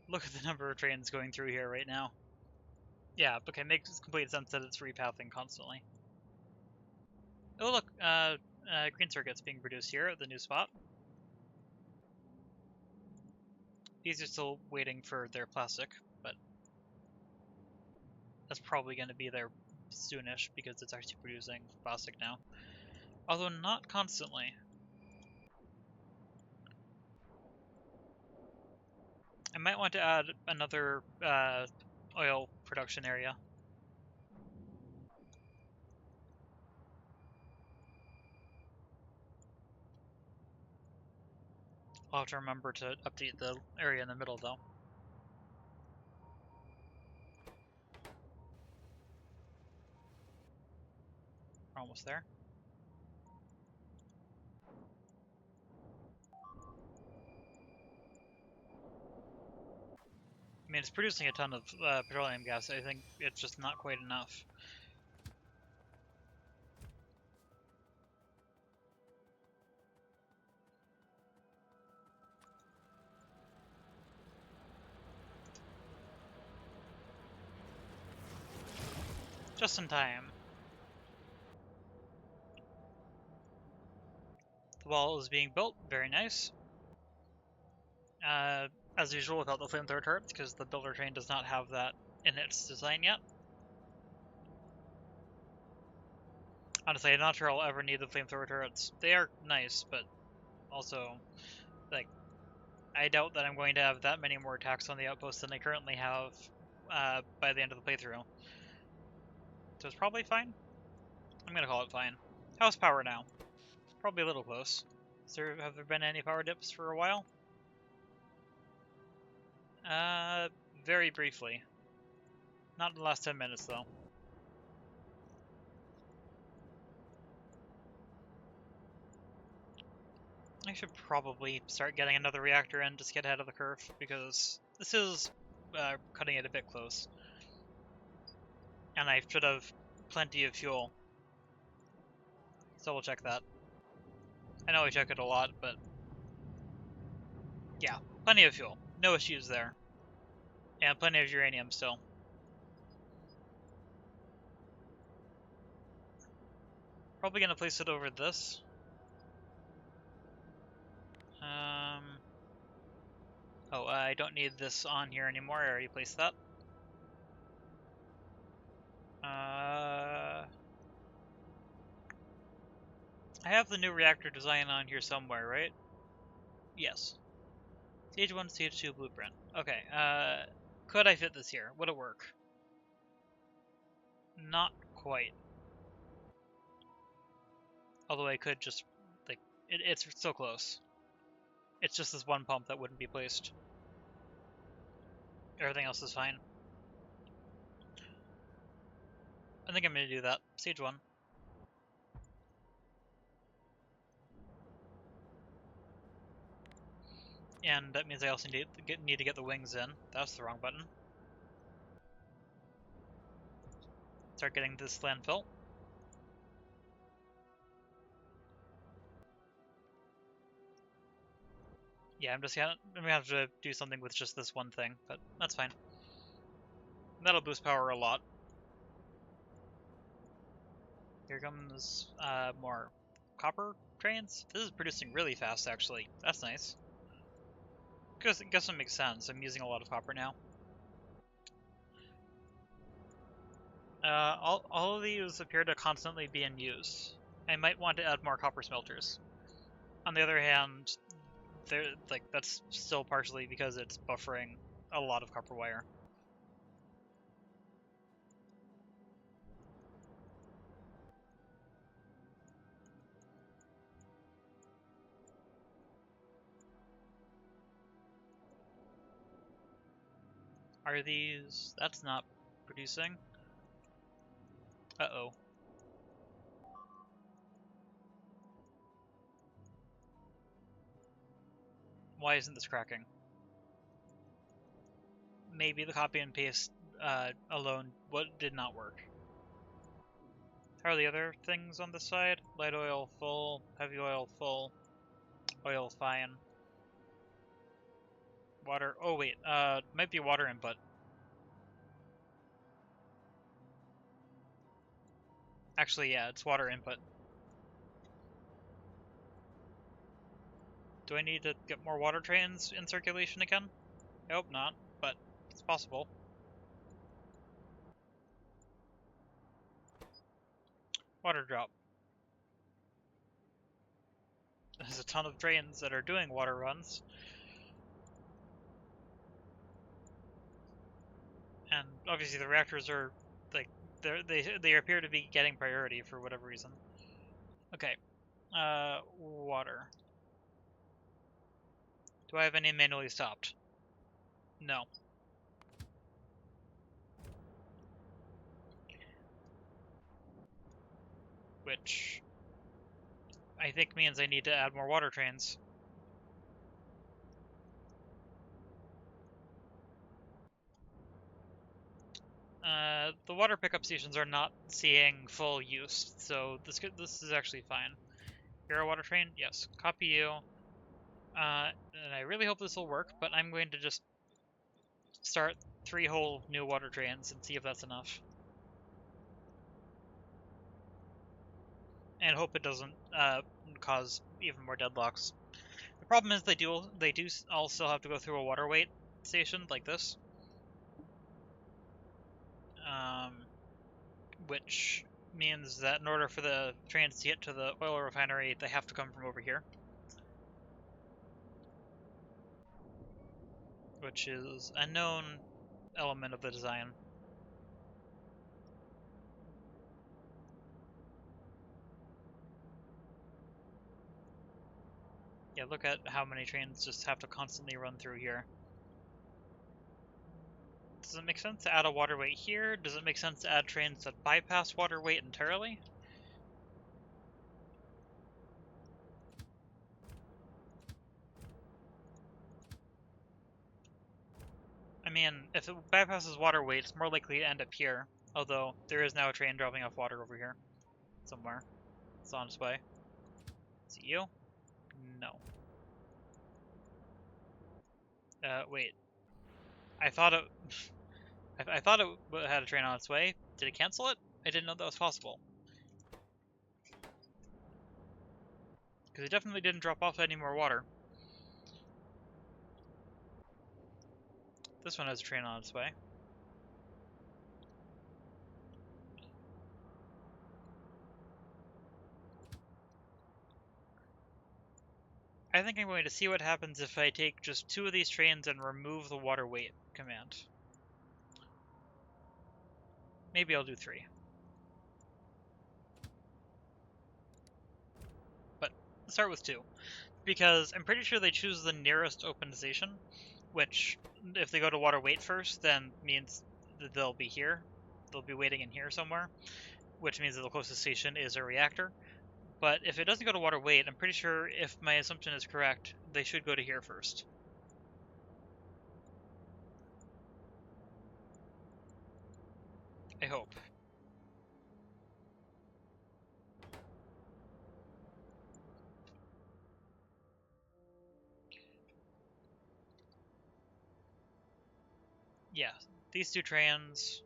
Look at the number of trains going through here right now. Yeah, okay, makes complete sense that it's repathing constantly. Oh look, green circuits being produced here at the new spot. These are still waiting for their plastic, but that's probably going to be there soonish because it's actually producing plastic now. Although not constantly. I might want to add another oil production area. I'll have to remember to update the area in the middle, though. We're almost there. I mean, it's producing a ton of petroleum gas. I think it's just not quite enough. Just in time. The wall is being built. Very nice. As usual, without the flamethrower turrets, because the builder train does not have that in its design yet. Honestly, I'm not sure I'll ever need the flamethrower turrets. They are nice, but also, like, I doubt that I'm going to have that many more attacks on the outpost than I currently have by the end of the playthrough. So it's probably fine. I'm gonna call it fine. How's power now? Probably a little close. Have there been any power dips for a while? Very briefly. Not in the last 10 minutes, though. I should probably start getting another reactor in, just get ahead of the curve, because this is cutting it a bit close. And I should have plenty of fuel. So we'll check that. I know I check it a lot, but yeah, plenty of fuel. No issues there. And plenty of uranium still. Probably gonna place it over this. Oh, I don't need this on here anymore. I already placed that. I have the new reactor design on here somewhere, right? Yes. Stage 1, Stage 2 blueprint. Okay, could I fit this here? Would it work? Not quite. Although I could just, like, it's so close. It's just this one pump that wouldn't be placed. Everything else is fine. I think I'm going to do that. Stage 1. And that means I also need to get the wings in. That's the wrong button. Start getting this landfill. Yeah, I'm gonna have to do something with just this one thing, but that's fine. That'll boost power a lot. Here comes more copper trains. This is producing really fast, actually. That's nice. Guess it makes sense. I'm using a lot of copper now. All of these appear to constantly be in use. I might want to add more copper smelters. On the other hand, that's still partially because it's buffering a lot of copper wire. Are these... That's not producing. Uh-oh. Why isn't this cracking? Maybe the copy and paste alone did not work. How are the other things on this side? Light oil full, heavy oil full, oil fine. Water, oh wait, might be water input. Actually, yeah, it's water input. Do I need to get more water trains in circulation again? I hope not, but it's possible. Water drop. There's a ton of trains that are doing water runs. And obviously the reactors are, like, they appear to be getting priority for whatever reason. Okay. Water. Do I have any manually stopped? No. Which I think means I need to add more water trains. The water pickup stations are not seeing full use, so this is actually fine. You're a water train? Yes. Copy you. And I really hope this will work, but I'm going to just start 3 whole new water trains and see if that's enough. And hope it doesn't cause even more deadlocks. The problem is they do all still have to go through a water weight station like this. Which means that in order for the trains to get to the oil refinery, they have to come from over here. Which is a known element of the design. Yeah, look at how many trains just have to constantly run through here. Does it make sense to add a water weight here? Does it make sense to add trains that bypass water weight entirely? I mean, if it bypasses water weight, it's more likely to end up here. Although, there is now a train dropping off water over here. Somewhere. It's on its way. Is it you? No. Wait. I thought it... I thought it had a train on its way. Did it cancel it? I didn't know that was possible. Because it definitely didn't drop off any more water. This one has a train on its way. I think I'm going to see what happens if I take just 2 of these trains and remove the water weight command. Maybe I'll do 3. But let's start with 2. Because I'm pretty sure they choose the nearest open station, which, if they go to water weight first, then means that they'll be here. They'll be waiting in here somewhere, which means that the closest station is a reactor. But if it doesn't go to water weight, I'm pretty sure, if my assumption is correct, they should go to here first. I hope. Yeah, these 2 trains.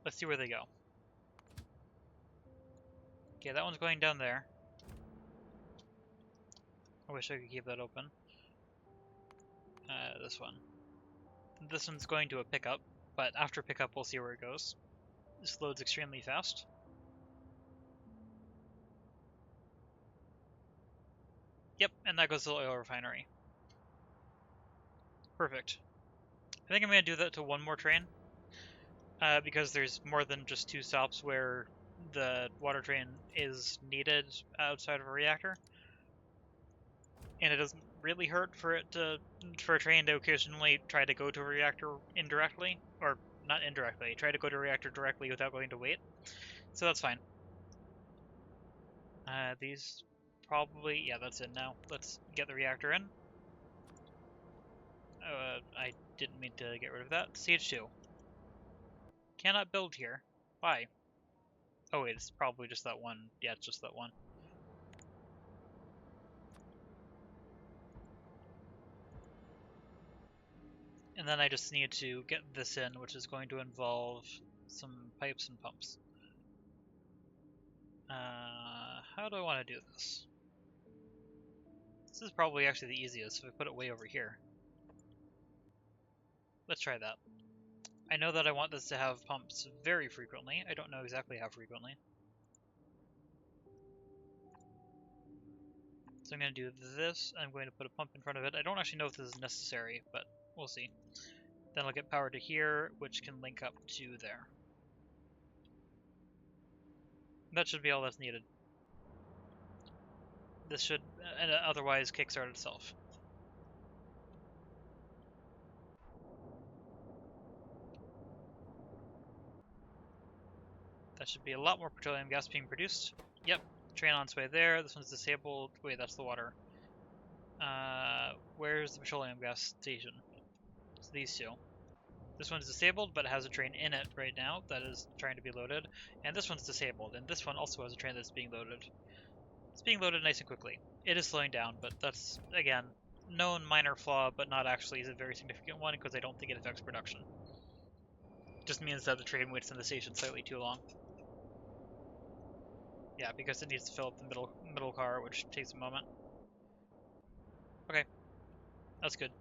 Let's see where they go. Okay, that one's going down there. I wish I could keep that open. This one. This one's going to a pickup, but after pickup we'll see where it goes. This loads extremely fast. Yep, and that goes to the oil refinery. Perfect. I think I'm going to do that to 1 more train, because there's more than just 2 stops where the water train is needed outside of a reactor. And it doesn't really hurt for a train to occasionally try to go to a reactor indirectly, or not indirectly, try to go to a reactor directly without going to wait. So that's fine. These probably, yeah, that's in now. Let's get the reactor in. I didn't mean to get rid of that. CH2. Cannot build here. Why? Oh wait, it's probably just that one. Yeah, it's just that one. And then I just need to get this in, which is going to involve some pipes and pumps. How do I want to do this? This is probably actually the easiest if I put it way over here. Let's try that. I know that I want this to have pumps very frequently. I don't know exactly how frequently. So I'm going to do this. I'm going to put a pump in front of it. I don't actually know if this is necessary, but we'll see. Then I'll get power to here, which can link up to there. That should be all that's needed. This should otherwise kickstart itself. That should be a lot more petroleum gas being produced. Yep, train on its way there. This one's disabled. Wait, that's the water. Where's the petroleum gas station? It's these two. This one's disabled, but it has a train in it right now that is trying to be loaded. And this one's disabled, and this one also has a train that's being loaded. It's being loaded nice and quickly. It is slowing down, but that's, again, known minor flaw, but not actually a very significant one, because I don't think it affects production. It just means that the train waits in the station slightly too long. Yeah, because it needs to fill up the middle car, which takes a moment. Okay, that's good.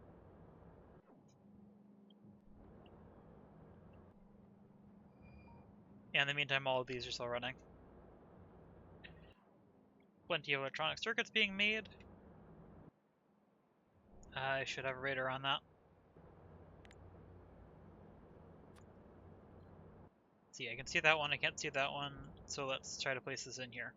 Yeah, in the meantime, all of these are still running. Plenty of electronic circuits being made. I should have a radar on that. See, I can see that one, I can't see that one, so let's try to place this in here.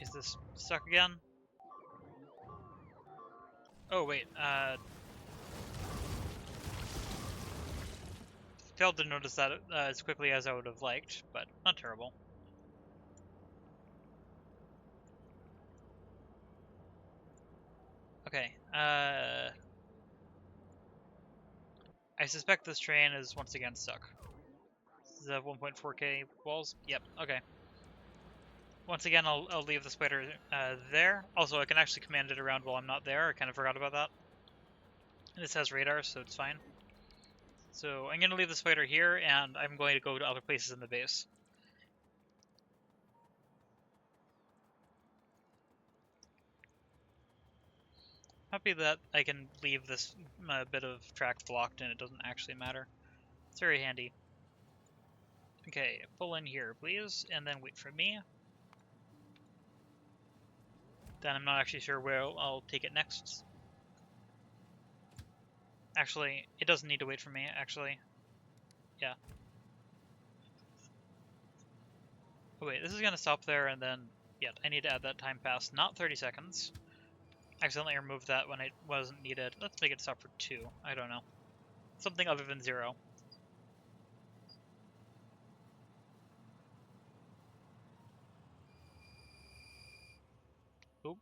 Is this stuck again? Oh wait, failed to notice that as quickly as I would have liked, but not terrible. Okay, I suspect this train is once again stuck. Does it have 1.4K walls? Yep, okay. Once again, I'll leave the spider there. Also, I can actually command it around while I'm not there. I kind of forgot about that. And this has radar, so it's fine. So I'm going to leave the spider here, and I'm going to go to other places in the base. Happy that I can leave this bit of track blocked and it doesn't actually matter. It's very handy. Okay, pull in here, please, and then wait for me. Then I'm not actually sure where I'll take it next. Actually, it doesn't need to wait for me, actually. Yeah. Oh wait, this is going to stop there, and then, yeah, I need to add that time pass, not 30 seconds. Accidentally removed that when it wasn't needed. Let's make it stop for 2. I don't know. Something other than 0. Oop.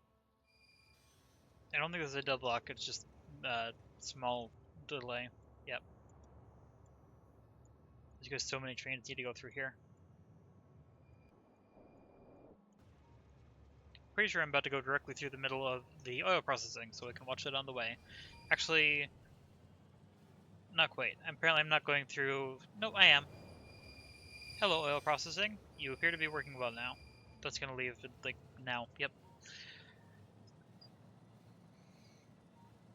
I don't think there's a deadlock, it's just small delay. Yep. Because so many trains need to go through here. Pretty sure I'm about to go directly through the middle of the oil processing, so I can watch it on the way. Actually, not quite. Apparently I'm not going through... No, I am. Hello, oil processing. You appear to be working well now. That's gonna leave, like, now. Yep.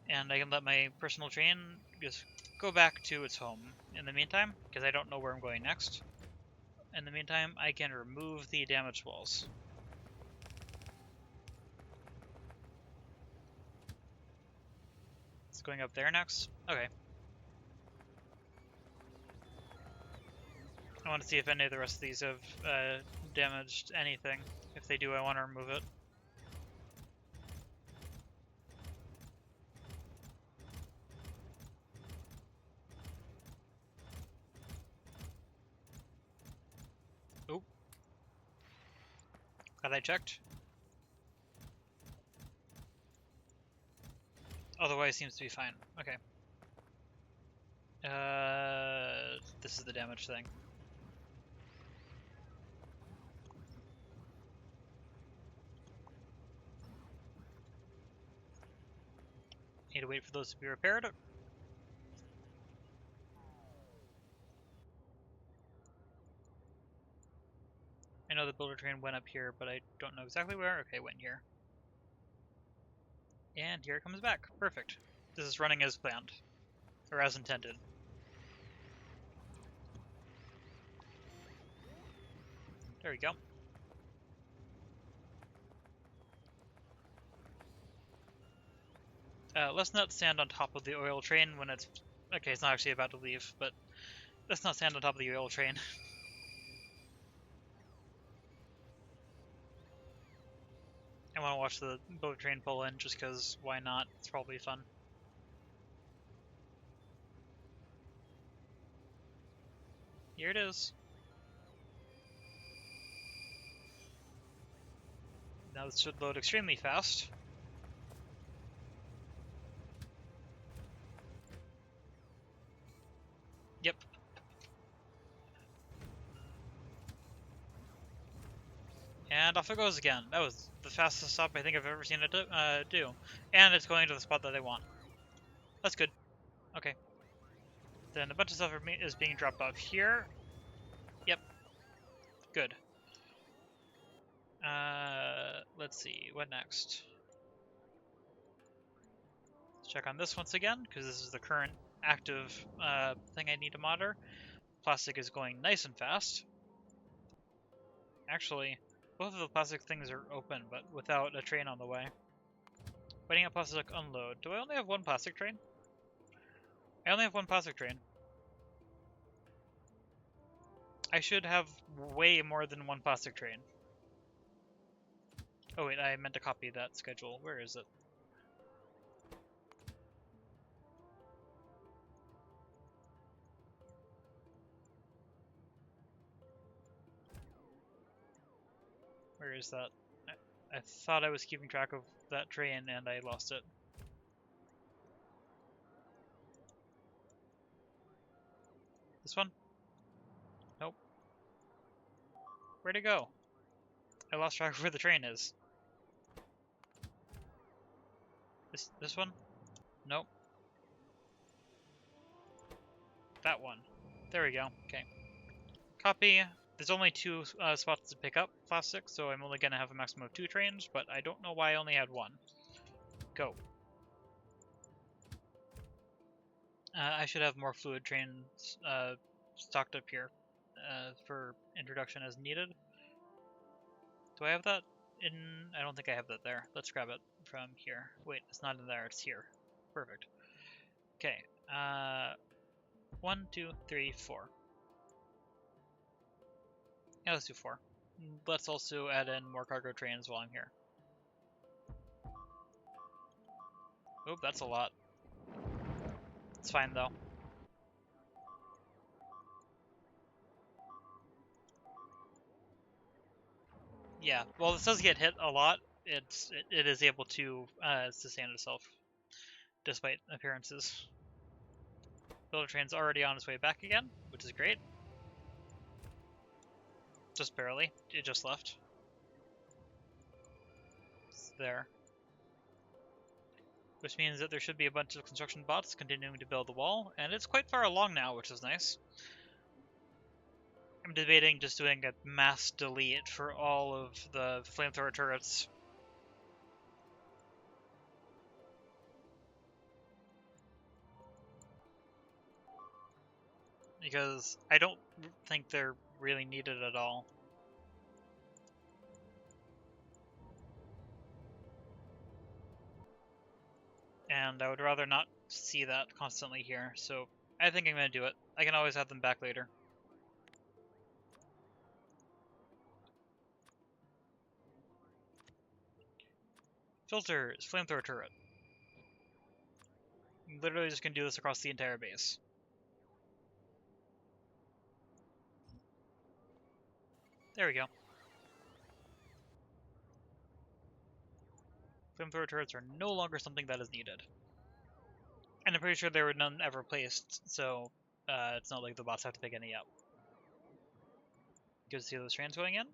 And I can let my personal train just go back to its home in the meantime, because I don't know where I'm going next. In the meantime, I can remove the damaged walls. It's going up there next? Okay. I want to see if any of the rest of these have damaged anything. If they do, I want to remove it. Oop. Glad I checked. Otherwise, seems to be fine. Okay. This is the damage thing. Need to wait for those to be repaired. I know the builder train went up here, but I don't know exactly where. Okay, it went here. And here it comes back. Perfect. This is running as planned. Or as intended. There we go. Let's not stand on top of the oil train when it's... Okay, it's not actually about to leave, but let's not stand on top of the oil train. I want to watch the boat train pull in just because why not? It's probably fun. Here it is. Now this should load extremely fast. Yep. And off it goes again. That was the fastest stop I think I've ever seen it do. And it's going to the spot that I want. That's good. Okay. Then a bunch of stuff is being dropped off here. Yep. Good. Let's see. What next? Let's check on this once again, because this is the current active thing I need to monitor. Plastic is going nice and fast. Actually, both of the plastic things are open, but without a train on the way. Waiting at plastic unload. Do I only have one plastic train? I only have one plastic train. I should have way more than one plastic train. Oh wait, I meant to copy that schedule. Where is it? Where is that? I thought I was keeping track of that train and I lost it. This one? Nope. Where'd it go? I lost track of where the train is. This one? Nope. That one. There we go. Okay. Copy. There's only two spots to pick up plastic, so I'm only going to have a maximum of 2 trains, but I don't know why I only had 1. Go. I should have more fluid trains stocked up here for introduction as needed. Do I have that in... I don't think I have that there. Let's grab it from here. Wait, it's not in there, it's here. Perfect. Okay. 1, 2, 3, 4. Yeah, let's do 4. Let's also add in more cargo trains while I'm here. Oop, that's a lot. It's fine though. Yeah, well, this does get hit a lot. It is able to sustain itself, despite appearances. Builder train's already on its way back again, which is great. Just barely. It just left. It's there. Which means that there should be a bunch of construction bots continuing to build the wall, and it's quite far along now, which is nice. I'm debating just doing a mass delete for all of the flamethrower turrets. Because I don't think they're really needed at all. And I would rather not see that constantly here, so I think I'm going to do it. I can always have them back later. Filters, flamethrower turret. I'm literally just going to do this across the entire base. There we go. Flamethrower turrets are no longer something that is needed. And I'm pretty sure there were none ever placed, so it's not like the bots have to pick any up. Good to see those trains going in.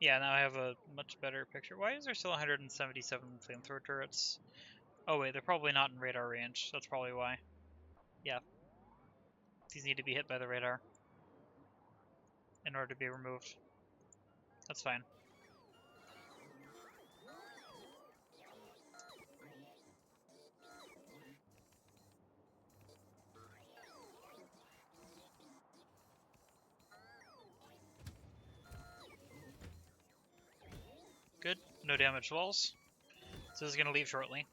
Yeah, now I have a much better picture. Why is there still 177 flamethrower turrets? Oh wait, they're probably not in radar range. That's probably why. Yeah. These need to be hit by the radar in order to be removed. That's fine. Good. No damage walls. So this is going to leave shortly.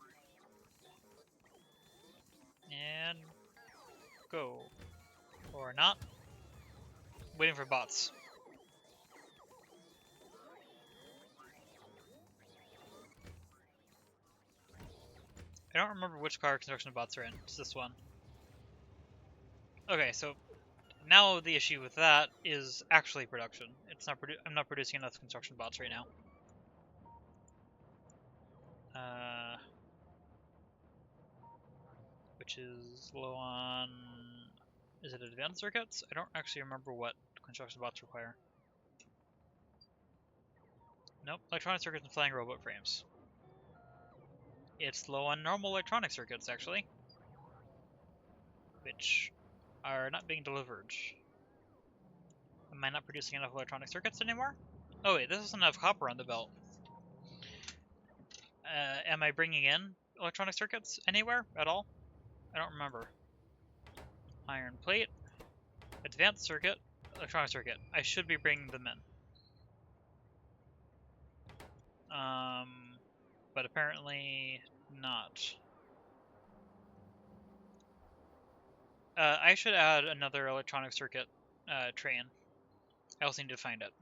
Go. Or not. Waiting for bots. I don't remember which car construction bots are in. It's this one. Okay, so now the issue with that is actually production. It's not I'm not producing enough construction bots right now. Which is low on... Is it advanced circuits? I don't actually remember what construction bots require. Nope, electronic circuits and flying robot frames. It's low on normal electronic circuits, actually. Which are not being delivered. Am I not producing enough electronic circuits anymore? Oh wait, this doesn't have copper on the belt. Am I bringing in electronic circuits anywhere at all? I don't remember. Iron plate, advanced circuit, electronic circuit. I should be bringing them in. But apparently not. I should add another electronic circuit train. I also need to find it.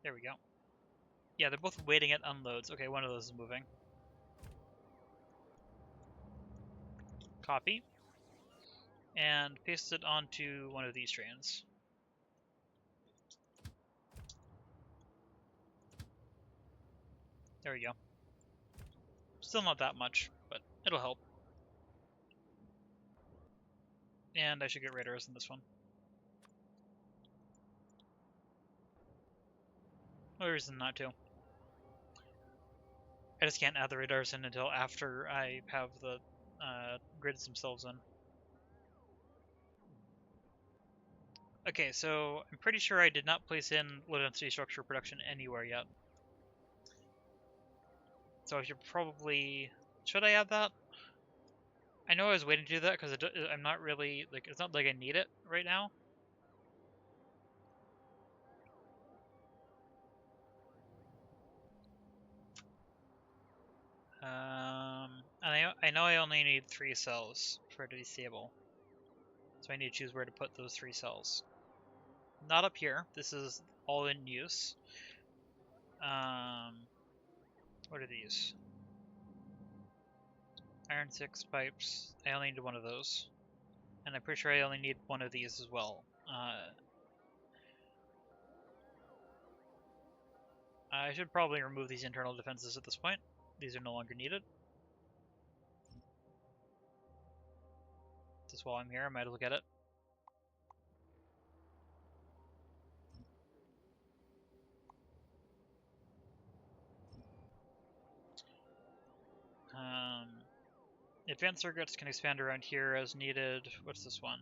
There we go. Yeah, they're both waiting at unloads. Okay, one of those is moving. Copy. And paste it onto one of these trains. There we go. Still not that much, but it'll help. And I should get radars in this one. No reason not to. I just can't add the radars in until after I have the grids themselves in. Okay, so I'm pretty sure I did not place in low-density structure production anywhere yet. So I should probably... Should I add that? I know I was waiting to do that because I'm not really... like, it's not like I need it right now. And I know I only need 3 cells for it to disable. So I need to choose where to put those 3 cells. Not up here. This is all in use. What are these? Iron 6 pipes. I only need one of those. And I'm pretty sure I only need one of these as well. I should probably remove these internal defenses at this point. These are no longer needed. Just while I'm here, I might look at it. Advanced circuits can expand around here as needed. What's this one?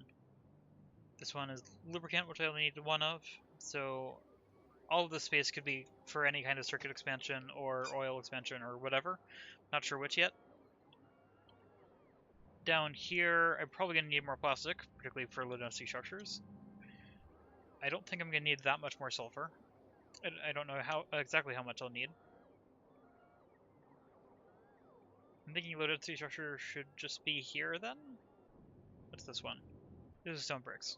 This one is lubricant, which I only need 1 of. So all of this space could be for any kind of circuit expansion or oil expansion or whatever. Not sure which yet. Down here, I'm probably going to need more plastic, particularly for low-density structures. I don't think I'm going to need that much more sulfur. I don't know exactly how much I'll need. I'm thinking low-density structure should just be here then? What's this one? This is stone bricks.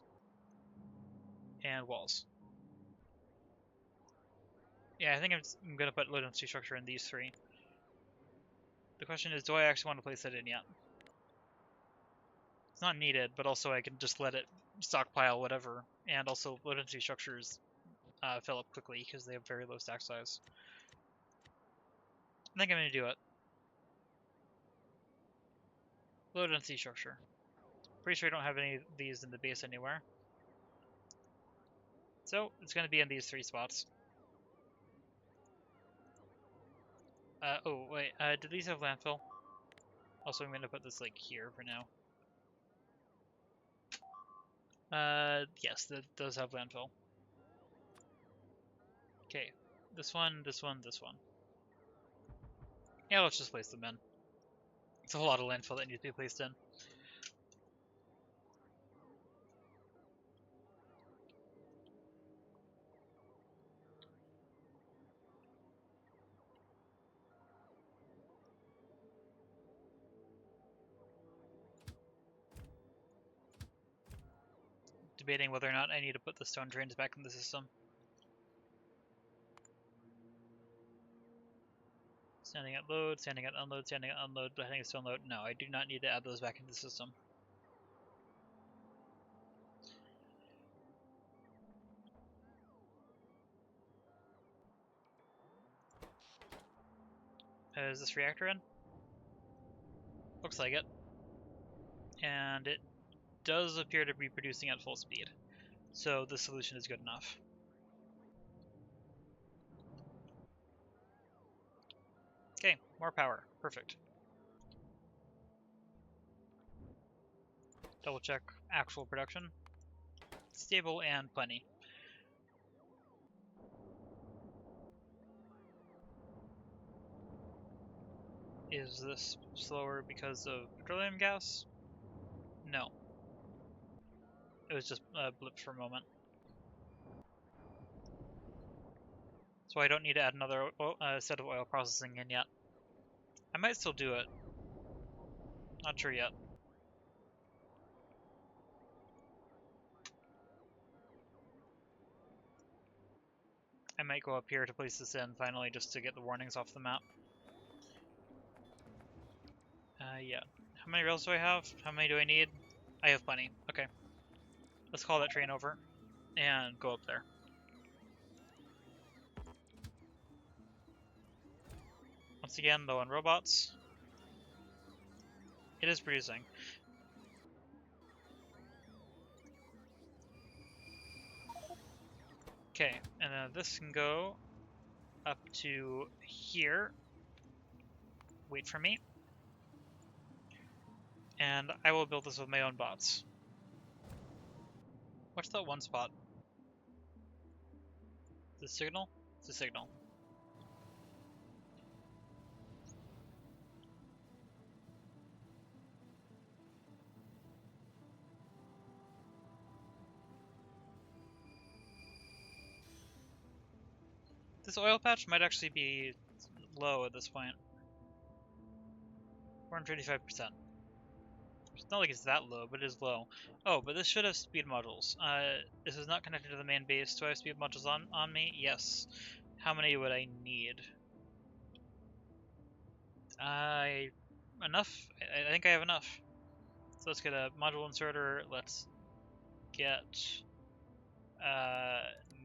And walls. Yeah, I think I'm going to put low-density structure in these 3. The question is, do I actually want to place it in yet? It's not needed, but also I can just let it stockpile whatever. And also, low-density structures fill up quickly because they have very low stack size. I think I'm going to do it. Low-density structure. Pretty sure I don't have any of these in the base anywhere. So, it's going to be in these 3 spots. Oh, wait, do these have landfill? Also, I'm going to put this, like, here for now. Yes, those have landfill. Okay, this one, this one, this one. Yeah, let's just place them in. It's a whole lot of landfill that needs to be placed in. debating whether or not I need to put the stone trains back in the system. Standing at load, standing at unload, standing at unload, heading to unload. No, I do not need to add those back into the system. Is this reactor in? Looks like it. And it does appear to be producing at full speed. So the solution is good enough. Okay, more power. Perfect. Double check actual production. Stable and plenty. Is this slower because of petroleum gas? No. It was just a blip for a moment. So I don't need to add another set of oil processing in yet. I might still do it. Not sure yet. I might go up here to place this in finally just to get the warnings off the map. Yeah. How many rails do I have? How many do I need? I have plenty. Okay. Let's call that train over and go up there. Once again, low on robots. It is producing. Okay, and then this can go up to here. Wait for me. And I will build this with my own bots. What's that one spot? The signal? It's a signal. This oil patch might actually be low at this point. 435%. It's not like it's that low, but it is low. Oh, but this should have speed modules. This is not connected to the main base. Do I have speed modules on me? Yes. How many would I need? Enough? I think I have enough. So let's get a module inserter. Let's get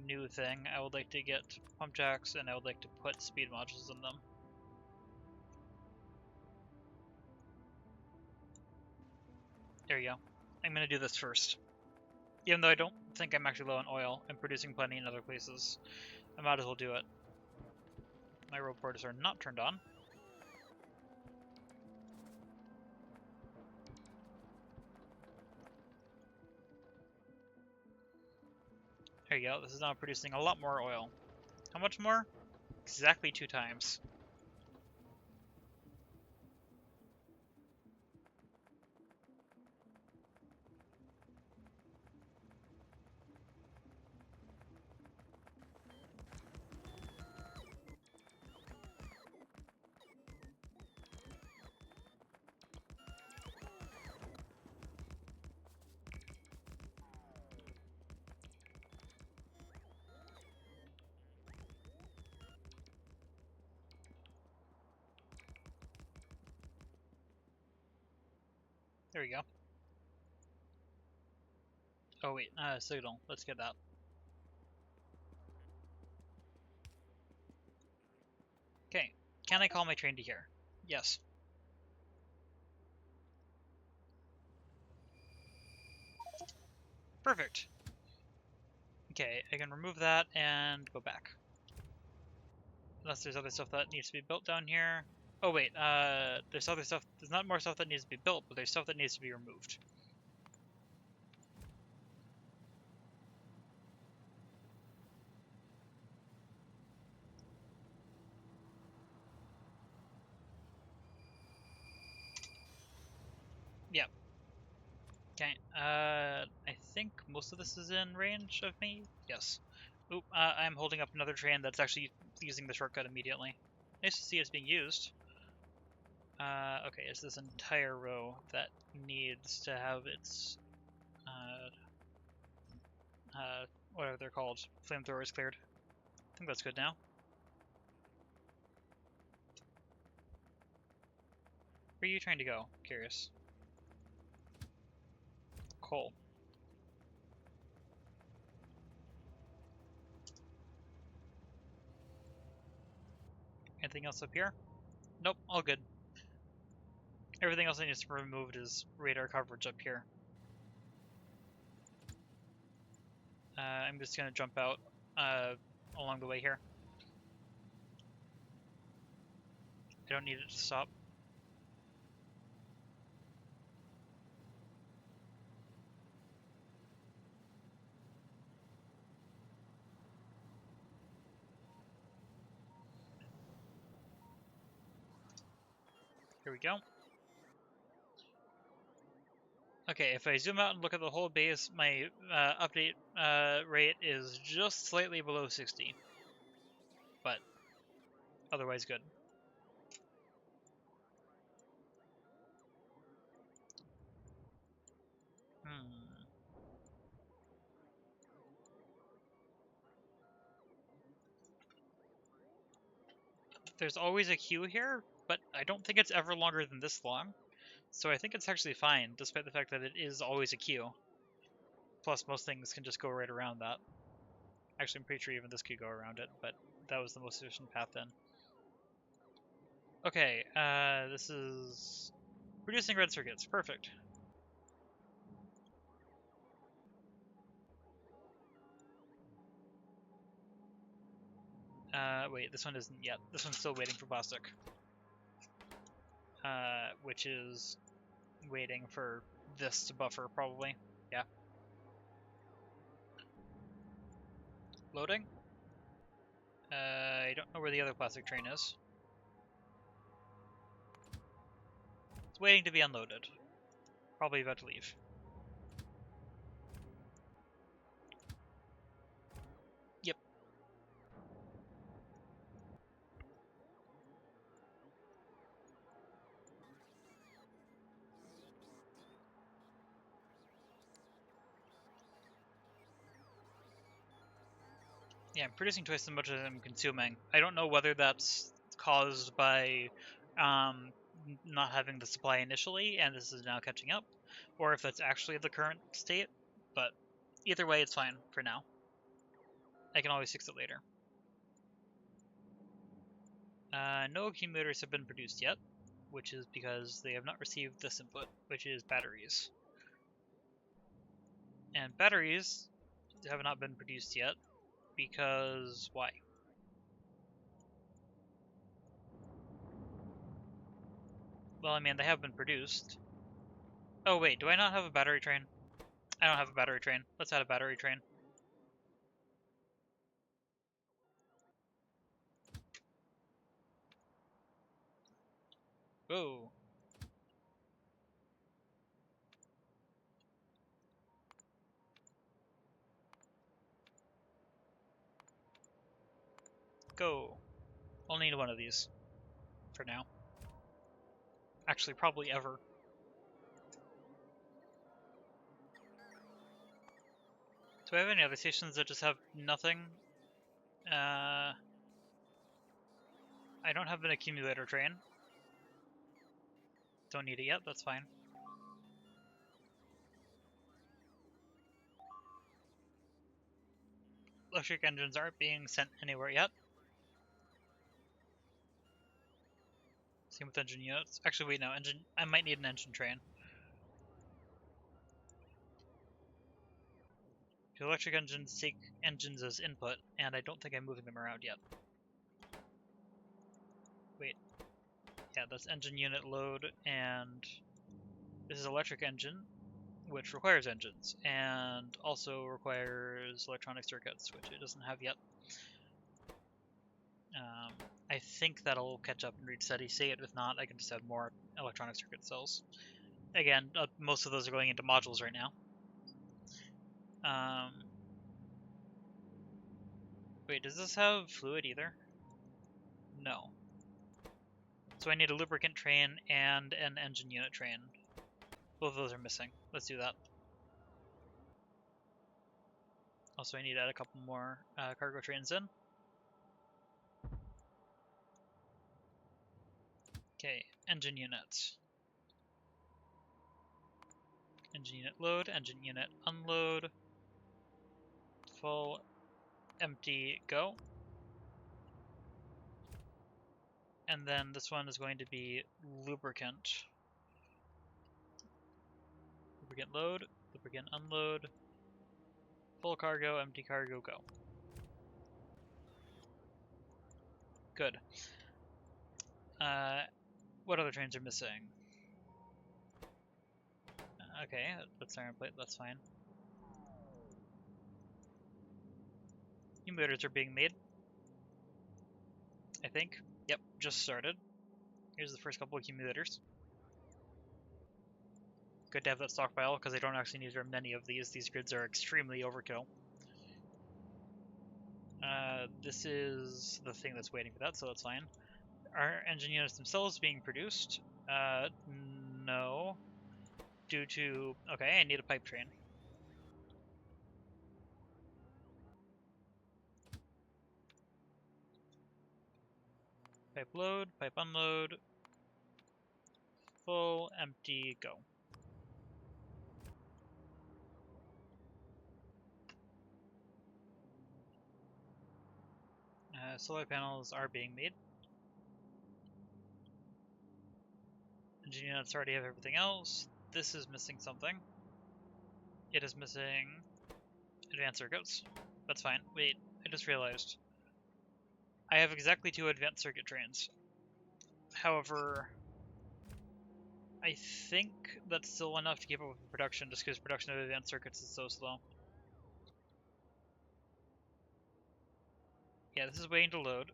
new thing. I would like to get pump jacks, and I would like to put speed modules in them. There you go. I'm going to do this first. Even though I don't think I'm actually low on oil, I'm producing plenty in other places. I might as well do it. My road porters are not turned on. There you go. This is now producing a lot more oil. How much more? Exactly 2 times. There we go. Oh wait, signal. Let's get that. Okay, can I call my train to here? Yes. Perfect. Okay, I can remove that and go back. Unless there's other stuff that needs to be built down here. Oh wait, there's other stuff. There's not more stuff that needs to be built, but there's stuff that needs to be removed. Yep. Okay, I think most of this is in range of me. Yes. Oop, I'm holding up another train that's actually using the shortcut immediately. Nice to see it's being used. Okay, it's this entire row that needs to have its whatever they're called, flamethrowers cleared. I think that's good now. Where are you trying to go? Curious. Coal. Anything else up here? Nope, all good. Everything else that needs to be removed is radar coverage up here. I'm just gonna jump out along the way here. I don't need it to stop. Here we go. Okay, if I zoom out and look at the whole base, my update rate is just slightly below 60. But otherwise good. There's always a queue here, but I don't think it's ever longer than this long. So I think it's actually fine, despite the fact that it is always a queue. Plus, most things can just go right around that. Actually, I'm pretty sure even this could go around it, but that was the most efficient path then. Okay, this is producing red circuits. Perfect. Wait, this one isn't yet. This one's still waiting for plastic. Which is waiting for this to buffer, probably. Yeah. Loading. I don't know where the other plastic train is. It's waiting to be unloaded. Probably about to leave. Yep. Yeah, I'm producing twice as much as I'm consuming. I don't know whether that's caused by not having the supply initially, and this is now catching up, or if that's actually the current state, but either way, it's fine for now. I can always fix it later. No accumulators have been produced yet, which is because they have not received this input, which is batteries. And batteries have not been produced yet, because why? Well, I mean, they have been produced. Oh wait, do I not have a battery train? I don't have a battery train. Let's add a battery train. Whoa. Go. I'll need one of these. For now. Actually, probably ever. Do I have any other stations that just have nothing? I don't have an accumulator train. Don't need it yet, that's fine. Electric engines aren't being sent anywhere yet. Same with engine units. Actually, wait, no, engine. I might need an engine train. The electric engines take engines as input, and I don't think I'm moving them around yet. Wait. Yeah, that's engine unit load, and this is electric engine, which requires engines, and also requires electronic circuits, which it doesn't have yet. I think that'll catch up and reach steady state. If not, I can just add more electronic circuit cells. Again, most of those are going into modules right now. Wait, does this have fluid either? No. So I need a lubricant train and an engine unit train. Both of those are missing. Let's do that. Also, I need to add a couple more cargo trains in. Okay, engine unit. Engine unit load, engine unit unload. Full, empty, go. And then this one is going to be lubricant. Lubricant load, lubricant unload. Full cargo, empty cargo, go. Good. What other trains are missing? Okay, that's iron plate, that's fine. New motors are being made. I think. Yep, just started. Here's the first couple of accumulators. Good to have that stockpile, because I don't actually need very many of these. These grids are extremely overkill. This is the thing that's waiting for that, so that's fine. Are engine units themselves being produced? No. Due to... Okay, I need a pipe train. Pipe load, pipe unload. Full, empty, go. Solar panels are being made. Engine units already have everything else. This is missing something. It is missing advanced circuits. That's fine. Wait, I just realized. I have exactly 2 advanced circuit trains. However, I think that's still enough to keep up with production, just because production of advanced circuits is so slow. Yeah, this is waiting to load.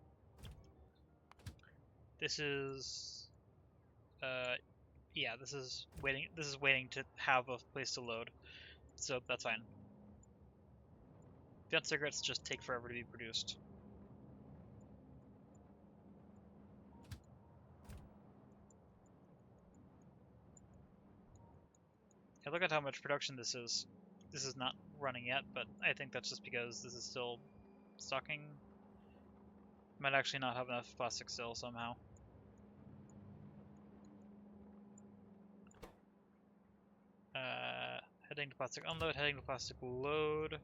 This is... yeah, this is waiting to have a place to load. So that's fine. Advanced circuits just take forever to be produced. Yeah, look at how much production this is. This is not running yet, but I think that's just because this is still stocking. Might actually not have enough plastic still somehow. Heading to plastic unload, heading to plastic load.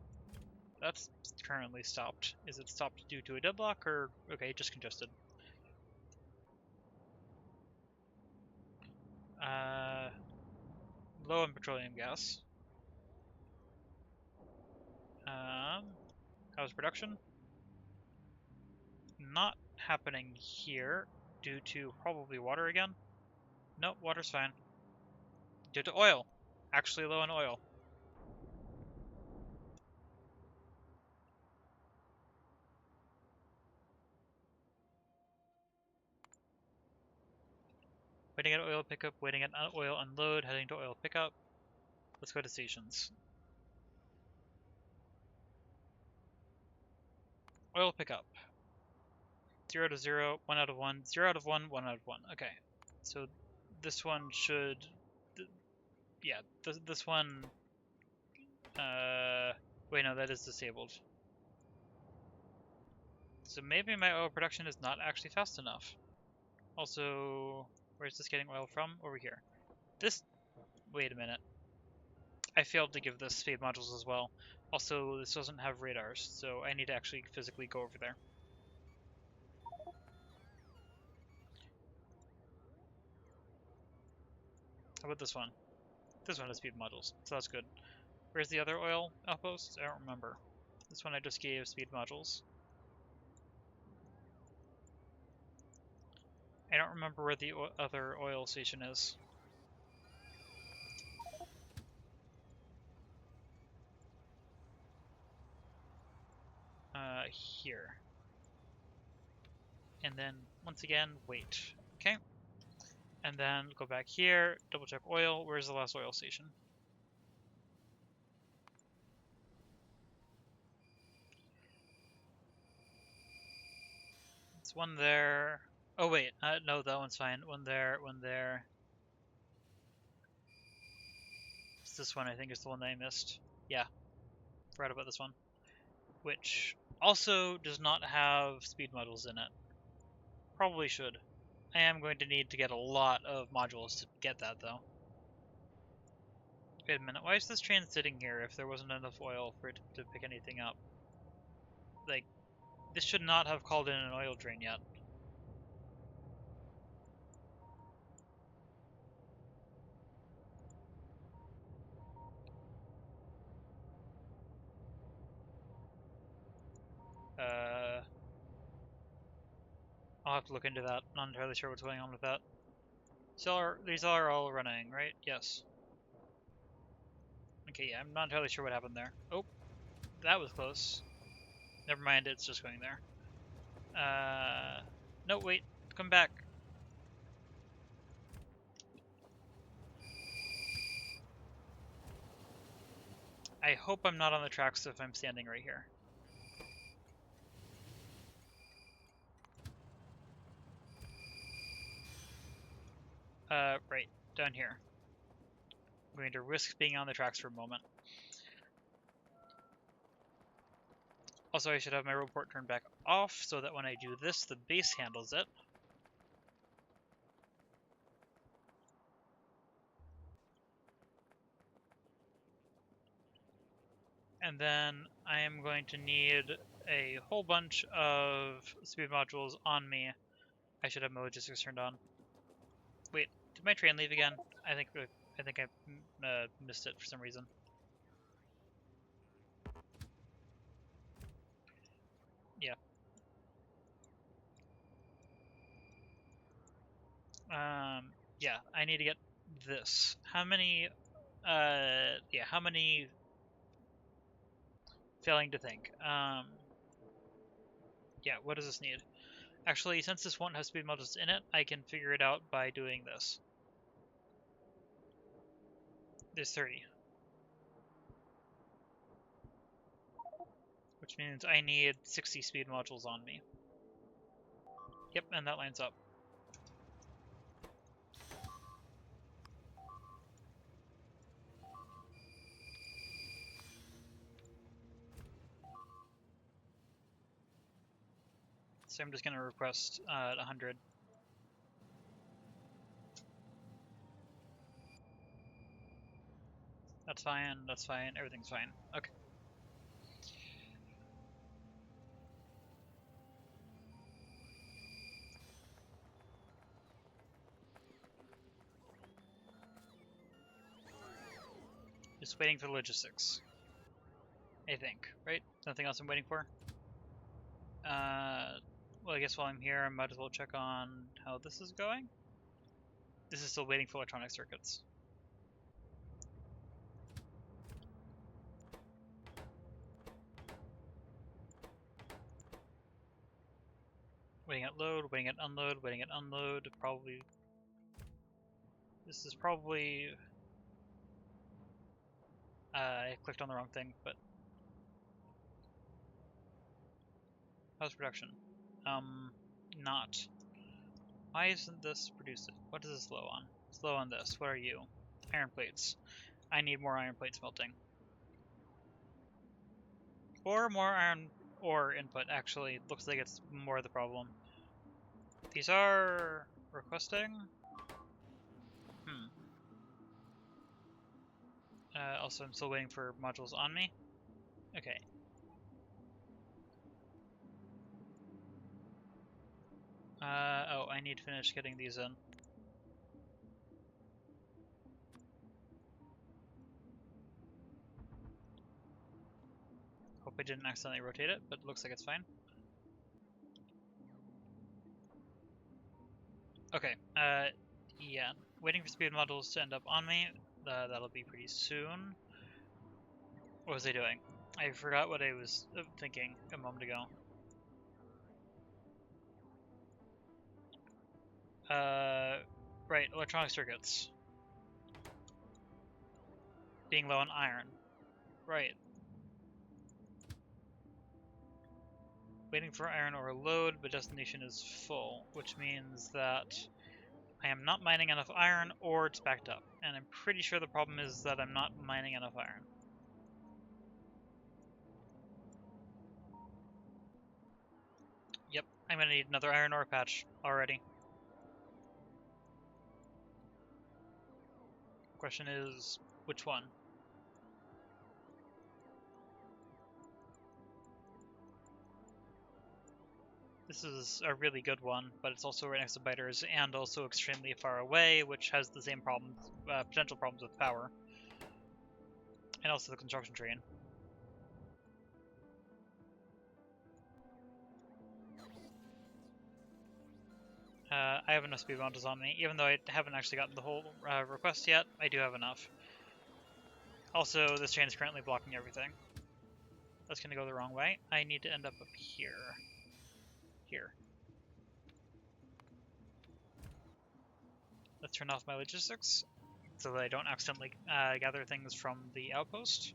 That's currently stopped. Is it stopped due to a deadlock or... Okay, just congested. Low on petroleum gas. How's production? Not happening here due to probably water again. Nope, water's fine. Due to oil. Actually low on oil. Waiting at oil pickup, waiting at oil unload, heading to oil pickup. Let's go to stations. Oil pickup. 0 to 0, 1 out of 1, 0 out of 1, 1 out of 1. Okay. So this one should... yeah, this one... wait, no, that is disabled. So maybe my oil production is not actually fast enough. Also, where's this getting oil from? Over here. This... Wait a minute. I failed to give this speed modules as well. Also, this doesn't have radars, so I need to actually physically go over there. How about this one? This one has speed modules, so that's good. Where's the other oil outpost? I don't remember. This one I just gave speed modules. I don't remember where the other oil station is. Here. And then, once again, wait. Okay. And then go back here, double check oil. Where's the last oil station? It's one there. Oh wait, no, that one's fine. One there, one there. It's this one, I think, is the one that I missed. Yeah, forgot about this one. which also does not have speed modules in it. Probably should. I am going to need to get a lot of modules to get that, though. Wait a minute, why is this train sitting here if there wasn't enough oil for it to pick anything up? Like, this should not have called in an oil drain yet. I'll have to look into that. Not entirely sure what's going on with that. So these are all running, right? Yes. Okay, yeah, I'm not entirely sure what happened there. Oh, that was close. Never mind, it's just going there. No, wait, come back. I hope I'm not on the tracks if I'm standing right here. Right, down here. I'm going to risk being on the tracks for a moment. Also, I should have my rope port turned back off so that when I do this, the base handles it. And then I am going to need a whole bunch of speed modules on me. I should have my logistics turned on. Wait, did my train leave again? I think I missed it for some reason. Yeah. Yeah, I need to get this. How many, yeah, how many, failing to think. Yeah, what does this need? Actually, since this won't have speed modules in it, I can figure it out by doing this. There's 30. Which means I need 60 speed modules on me. Yep, and that lines up. So I'm just going to request 100. That's fine, everything's fine. Okay. Just waiting for the logistics. I think, right? Nothing else I'm waiting for? Well, I guess while I'm here, I might as well check on how this is going. This is still waiting for electronic circuits. Waiting at load, waiting at unload, waiting at unload. Probably. This is probably. I clicked on the wrong thing, but. How's production? Not. Why isn't this produced? What is this low on? It's low on this. What are you? Iron plates. I need more iron plates melting. Or more iron ore input, actually. Looks like it's more the problem. These are requesting? Also, I'm still waiting for modules on me. Okay. Oh, I need to finish getting these in. Hope I didn't accidentally rotate it, but it looks like it's fine. Okay, yeah. Waiting for speed modules to end up on me. That'll be pretty soon. What was I doing? I forgot what I was thinking a moment ago. Right, electronic circuits. Being low on iron. Right. Waiting for iron ore load, but destination is full, which means that I am not mining enough iron or it's backed up. And I'm pretty sure the problem is that I'm not mining enough iron. I'm gonna need another iron ore patch already. Question is, which one? This is a really good one, but it's also right next to biters and also extremely far away, which has the same problems, potential problems with power. And also the construction train. I have enough speed bounties on me. Even though I haven't actually gotten the whole request yet, I do have enough. Also, this train is currently blocking everything. That's going to go the wrong way. I need to end up here. Here. Let's turn off my logistics so that I don't accidentally gather things from the outpost.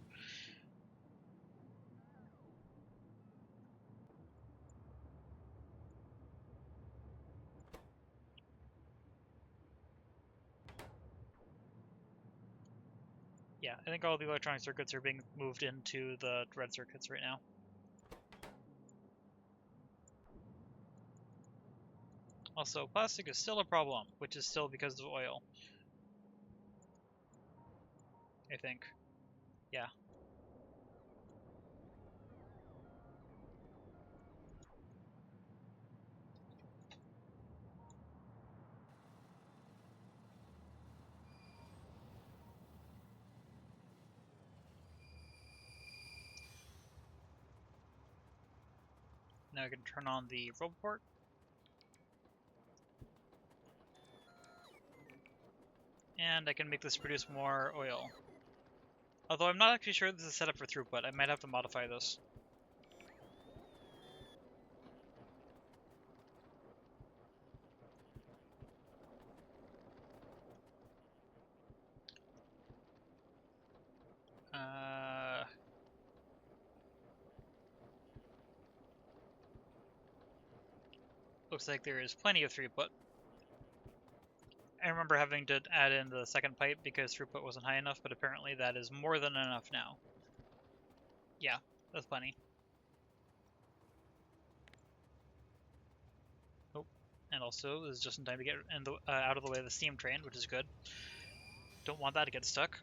Yeah, I think all the electronic circuits are being moved into the red circuits right now. Also, plastic is still a problem, which is still because of oil. I think. Yeah. Now I can turn on the roboport. And I can make this produce more oil. Although I'm not actually sure this is set up for throughput. I might have to modify this. Looks like there is plenty of throughput. I remember having to add in the second pipe because throughput wasn't high enough, but apparently that is more than enough now. Yeah, that's plenty. Oh, and also this is just in time to get in the, out of the way of the steam train, which is good. Don't want that to get stuck.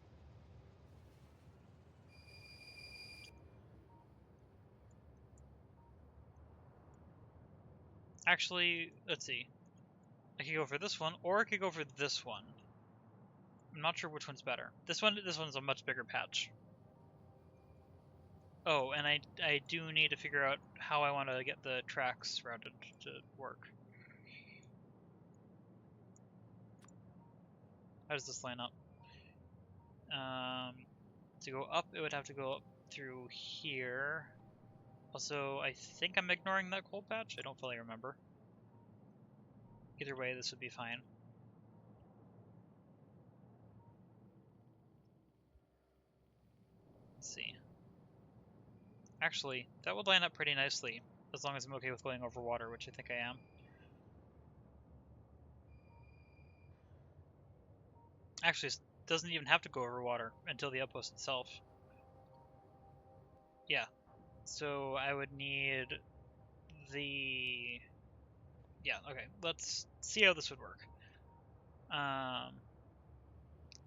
Actually, let's see. I could go for this one, or I could go for this one. I'm not sure which one's better. This one's a much bigger patch. Oh, and I do need to figure out how I want to get the tracks routed to work. How does this line up? To go up, it would have to go up through here. Also, I think I'm ignoring that coal patch. I don't fully remember. Either way, this would be fine. Let's see. Actually, that would line up pretty nicely, as long as I'm okay with going over water, which I think I am. Actually, it doesn't even have to go over water until the outpost itself. Yeah. So I would need the... Yeah, okay. Let's see how this would work.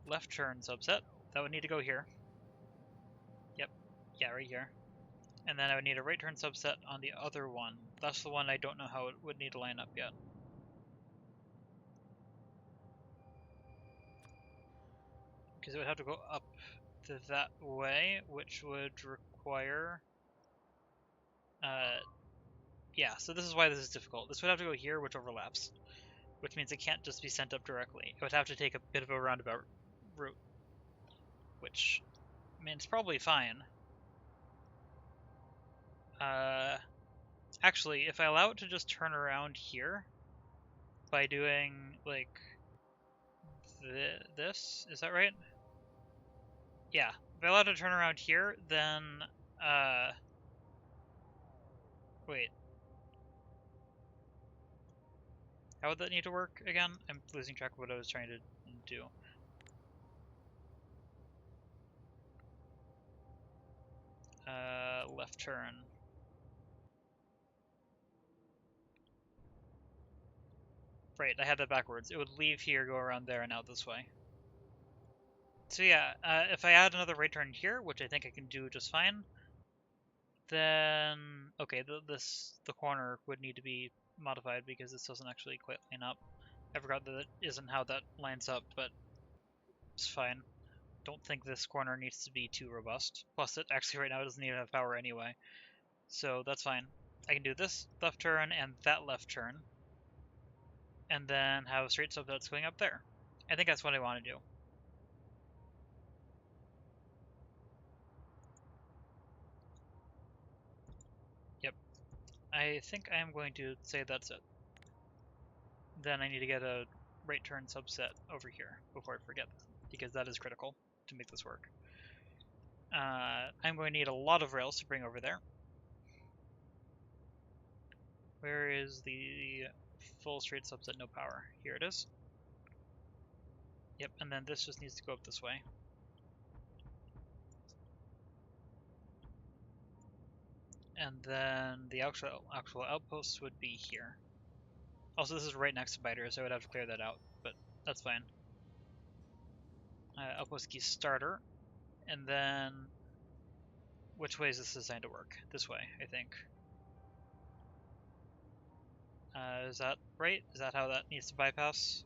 Left turn subset. That would need to go here. Yep. Yeah, right here. And then I would need a right turn subset on the other one. That's the one I don't know how it would need to line up yet. Because it would have to go up that way, which would require... yeah, so this is why this is difficult. This would have to go here, which overlaps. Which means it can't just be sent up directly. It would have to take a bit of a roundabout route. Which, I mean, it's probably fine. Actually, if I allow it to just turn around here by doing, like, this, is that right? Yeah, if I allow it to turn around here, then, wait. How would that need to work again? I'm losing track of what I was trying to do. Left turn. Right, I had that backwards. It would leave here, go around there, and out this way. So yeah, if I add another right turn here, which I think I can do just fine, then okay, the corner would need to be modified because this doesn't actually quite line up. I forgot that it isn't how that lines up, but it's fine. Don't think this corner needs to be too robust. Plus, it actually right now doesn't even have power anyway, so that's fine. I can do this left turn and that left turn, and then have a straight sub that's going up there. I think that's what I want to do. Yep. I think I am going to say that's it. Then I need to get a right turn subset over here before I forget, because that is critical to make this work. I'm going to need a lot of rails to bring over there. Where is the full straight subset no power? Here it is. Yep, and then this just needs to go up this way. And then the actual outpost would be here. Also, this is right next to Biter, so I would have to clear that out, but that's fine. Outpost key starter, and then which way is this designed to work? This way, I think. Is that right? Is that how that needs to bypass?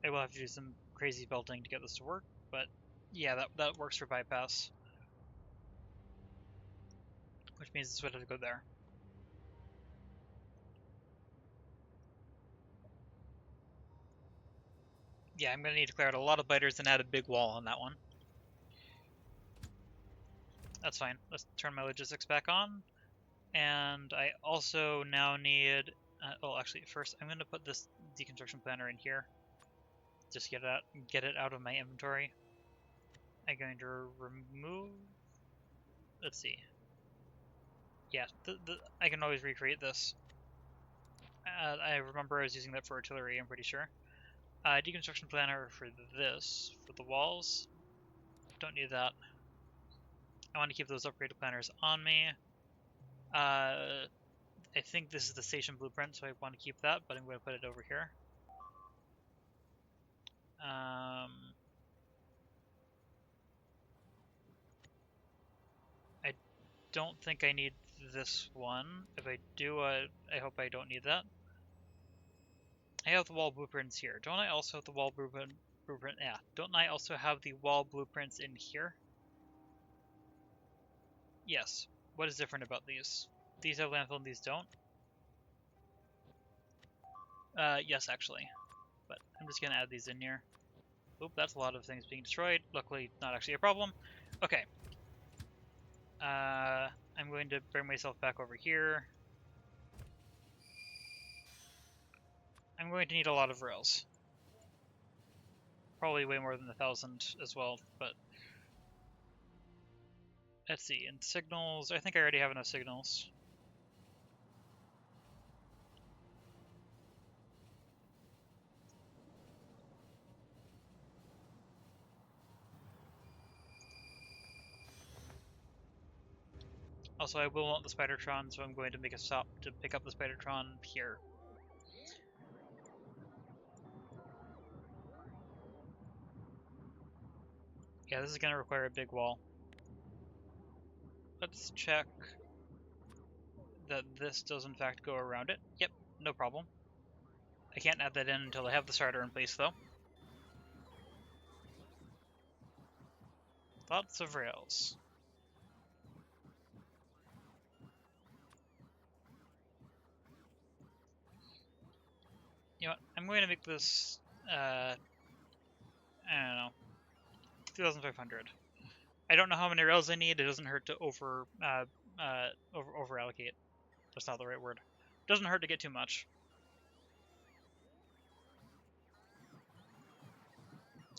I will have to do some crazy building to get this to work, but yeah, that works for bypass. Which means this would have to go there. Yeah, I'm going to need to clear out a lot of biters and add a big wall on that one. That's fine. Let's turn my logistics back on. And I also now need... well, actually, first I'm going to put this deconstruction planner in here. Just get it out of my inventory. I'm going to remove... Let's see. Yeah, I can always recreate this. I remember I was using that for artillery, I'm pretty sure. Deconstruction planner for this, for the walls. Don't need that. I want to keep those upgraded planners on me. I think this is the station blueprint, so I want to keep that, but I'm going to put it over here. I don't think I need this one. If I do, I hope I don't need that. I have the wall blueprints here. Don't I also have the wall blueprint? Yeah. Don't I also have the wall blueprints in here? Yes. What is different about these? These have landfill and these don't? Yes, actually. But I'm just gonna add these in here. Oop, that's a lot of things being destroyed. Luckily, not actually a problem. Okay. I'm going to bring myself back over here. I'm going to need a lot of rails. Probably way more than 1,000 as well, but... Let's see, and signals, I think I already have enough signals. Also, I will want the Spidertron, so I'm going to make a stop to pick up the Spidertron here. Yeah, this is going to require a big wall. Let's check that this does in fact go around it. Yep, no problem. I can't add that in until I have the starter in place, though. Lots of rails. You know what? I'm going to make this, I don't know, 2,500. I don't know how many rails I need. It doesn't hurt to over allocate. That's not the right word. It doesn't hurt to get too much.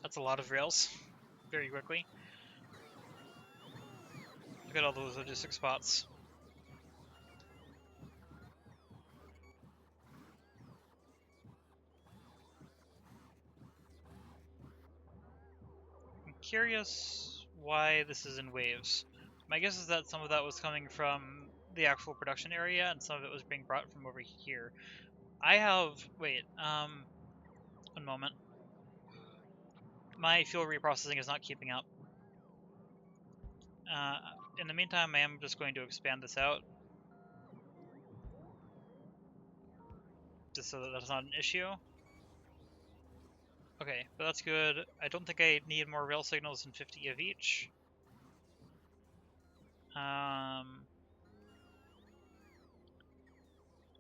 That's a lot of rails. Very quickly. Look at all those logistic spots. I'm curious why this is in waves. My guess is that some of that was coming from the actual production area and some of it was being brought from over here. I have... Wait, one moment. My fuel reprocessing is not keeping up. In the meantime, I am just going to expand this out. Just so that that's not an issue. Okay, but that's good. I don't think I need more rail signals than 50 of each. I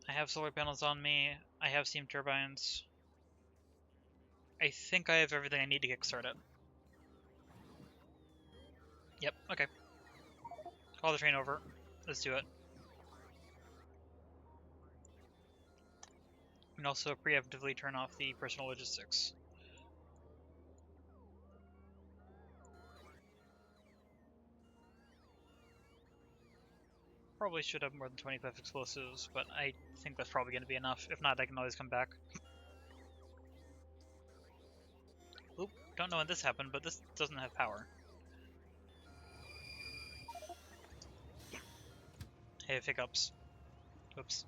have solar panels on me. I have steam turbines. I think I have everything I need to kickstart it. Yep, okay. Call the train over. Let's do it. And also preemptively turn off the personal logistics. Probably should have more than 25 explosives, but I think that's probably going to be enough. If not, I can always come back. Oop, don't know when this happened, but this doesn't have power. I have hiccups. Oops.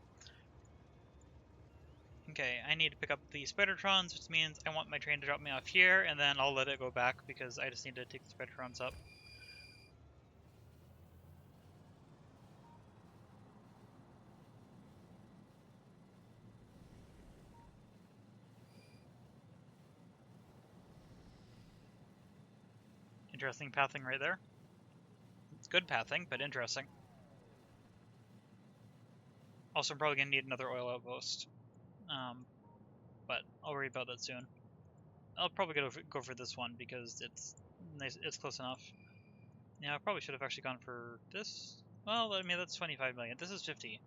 Okay, I need to pick up the Spidertrons, which means I want my train to drop me off here, and then I'll let it go back because I just need to take the Spidertrons up. Interesting pathing right there. It's good pathing, but interesting. Also, I'm probably going to need another oil outpost. But I'll worry about that soon. I'll probably go for this one because it's nice, it's close enough. Yeah, I probably should have actually gone for this. Well, I mean, that's 25 million. This is 50.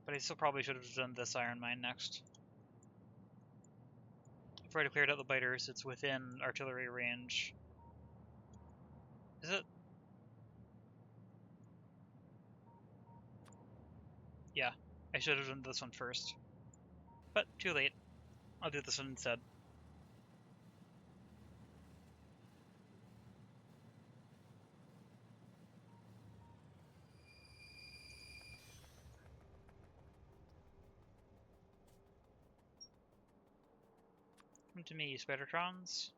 But I still probably should have done this iron mine next. I've already cleared out the biters. It's within artillery range. Is it? Yeah, I should have done this one first. But too late. I'll do this one instead. Come to me, Spidertrons.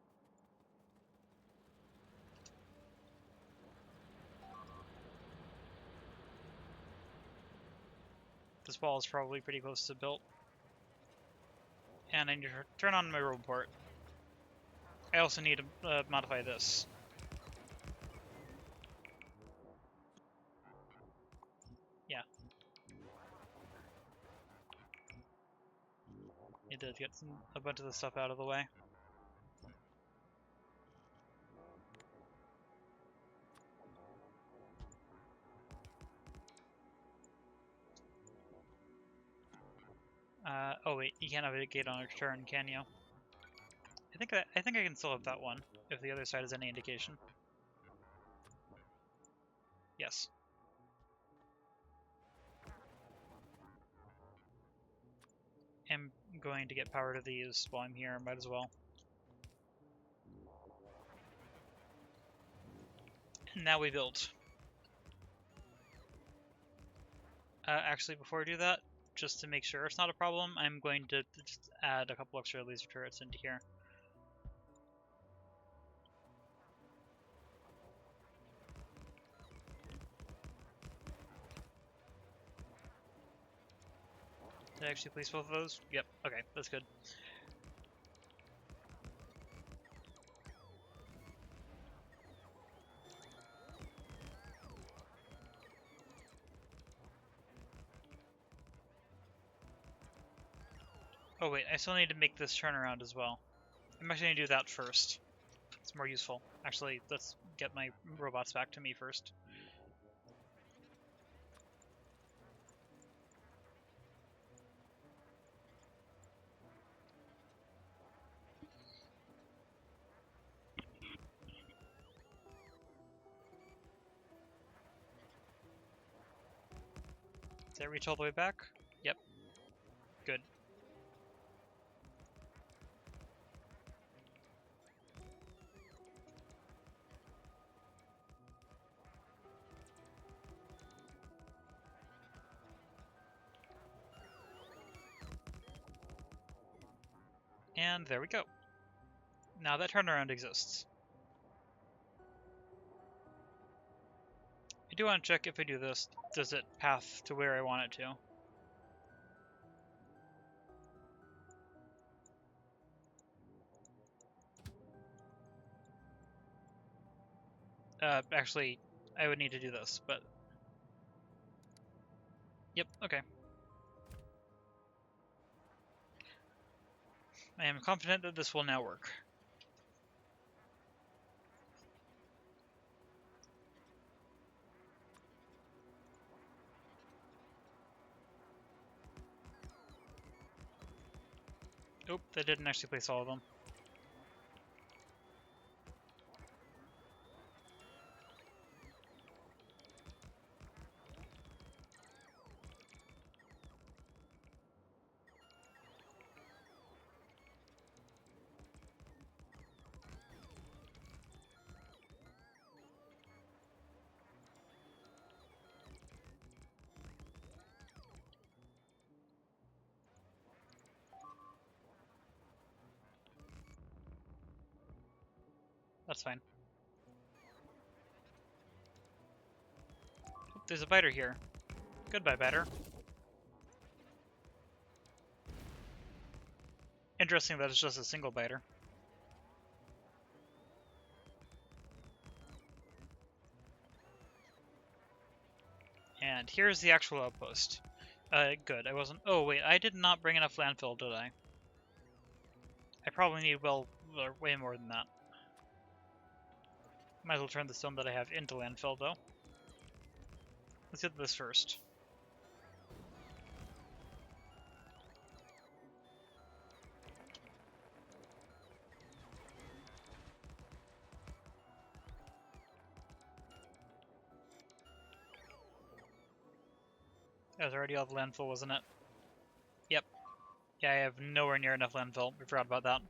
This wall is probably pretty close to built. And I need to turn on my road port. I also need to modify this. Yeah. Need to get a bunch of this stuff out of the way. Oh wait, you can't have a gate on a turn, can you? I think I can still have that one, if the other side is any indication. Yes. I'm going to get power to these while I'm here, might as well. And now we build. Actually, before I do that, just to make sure it's not a problem, I'm going to just add a couple extra laser turrets into here. Did I actually place both of those? Yep, okay, that's good. Oh wait, I still need to make this turnaround as well. I'm actually going to do that first. It's more useful. Actually, let's get my robots back to me first. Does that reach all the way back? Yep. Good. And there we go. Now that turnaround exists. I do want to check if I do this, does it path to where I want it to? Actually, I would need to do this, but... Yep, okay. I am confident that this will now work. Oop, that didn't actually place all of them. That's fine. Oop, there's a biter here. Goodbye, biter. Interesting that it's just a single biter. And here's the actual outpost. Good. I wasn't... Oh, wait. I did not bring enough landfill, did I? I probably need, well, way more than that. Might as well turn the stone that I have into landfill, though. Let's get this first. That was already all the landfill, wasn't it? Yep. Yeah, I have nowhere near enough landfill. We forgot about that.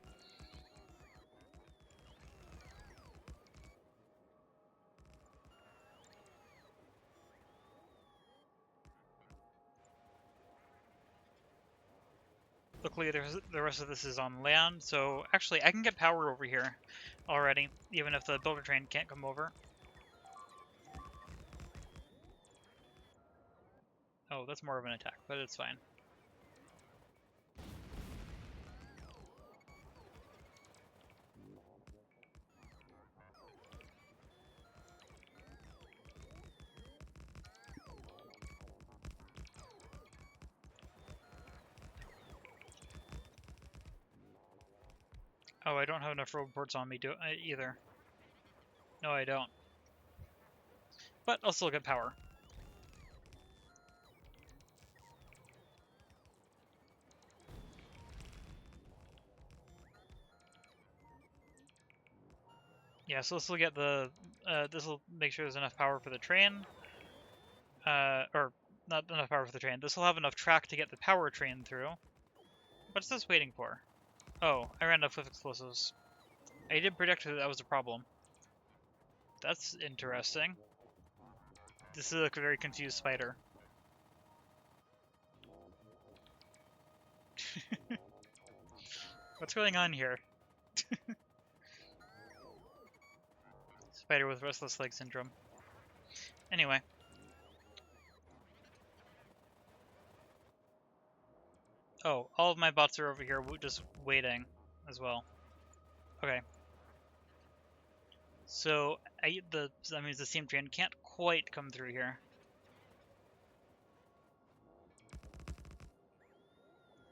Luckily, the rest of this is on land, so actually I can get power over here already, even if the builder train can't come over. Oh, that's more of an attack, but it's fine. Oh, I don't have enough roboports on me either. No, I don't. But I'll still get power. Yeah, so this will get the... this will make sure there's enough power for the train. Or, not enough power for the train. This will have enough track to get the power train through. What's this waiting for? Oh, I ran out of explosives. I did predict that was a problem. That's interesting. This is like a very confused spider. What's going on here? Spider with restless leg syndrome. Anyway. Oh, all of my bots are over here just waiting as well. Okay. So that means the steam train can't quite come through here.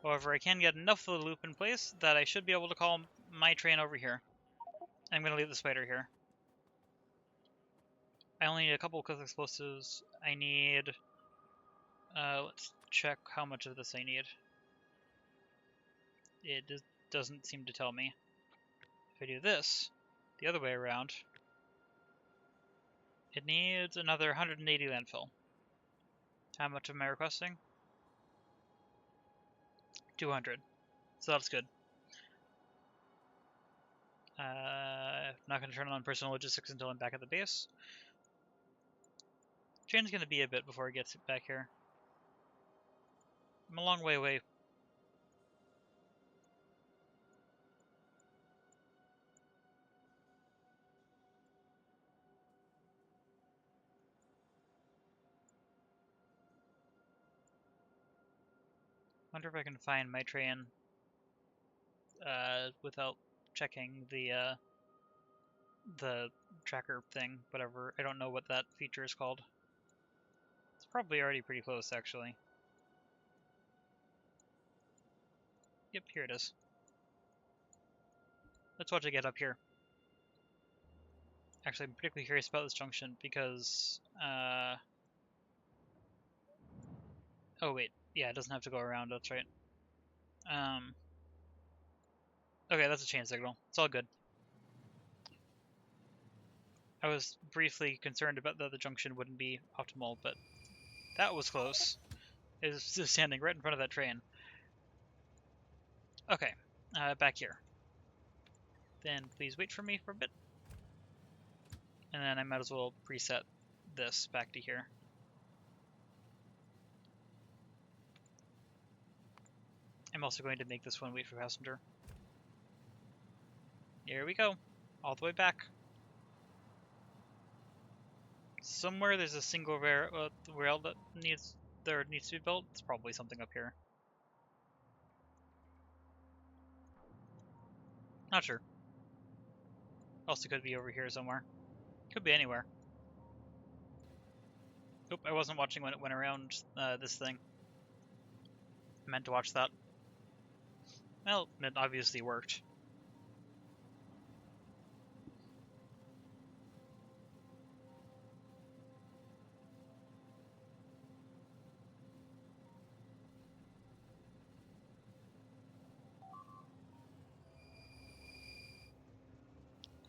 However, I can get enough of the loop in place that I should be able to call my train over here. I'm going to leave the spider here. I only need a couple of explosives. I need... let's check how much of this I need. It doesn't seem to tell me. If I do this, the other way around, it needs another 180 landfill. How much am I requesting? 200. So that's good. Not going to turn on personal logistics until I'm back at the base. Train's going to be a bit before it gets back here. I'm a long way away. Wonder if I can find my train without checking the tracker thing, whatever. I don't know what that feature is called. It's probably already pretty close, actually. Yep, here it is. Let's watch it get up here. Actually, I'm particularly curious about this junction because, oh wait, yeah, it doesn't have to go around, that's right. Okay, that's a chain signal. It's all good. I was briefly concerned about that the junction wouldn't be optimal, but that was close. It was just standing right in front of that train. Okay, back here. Then please wait for me for a bit. And then I might as well preset this back to here. I'm also going to make this one wait for passenger. Here we go. All the way back. Somewhere there's a single rail that needs to be built. It's probably something up here. Not sure. Also could be over here somewhere. Could be anywhere. Oop, I wasn't watching when it went around this thing. I meant to watch that. Well, it obviously worked.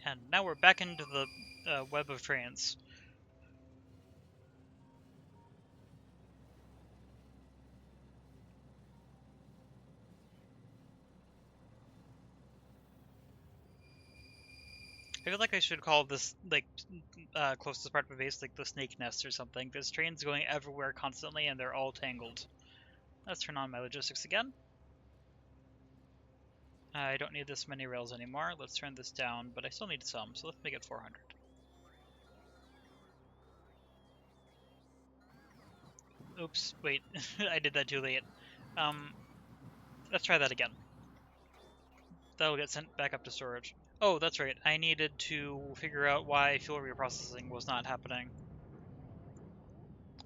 And now we're back into the web of trains. I feel like I should call this, like, closest part of the base, like, the snake nest or something. There's trains going everywhere constantly, and they're all tangled. Let's turn on my logistics again. I don't need this many rails anymore. Let's turn this down, but I still need some, so let's make it 400. Oops, wait, I did that too late. Let's try that again. That'll get sent back up to storage. Oh, that's right, I needed to figure out why fuel reprocessing was not happening.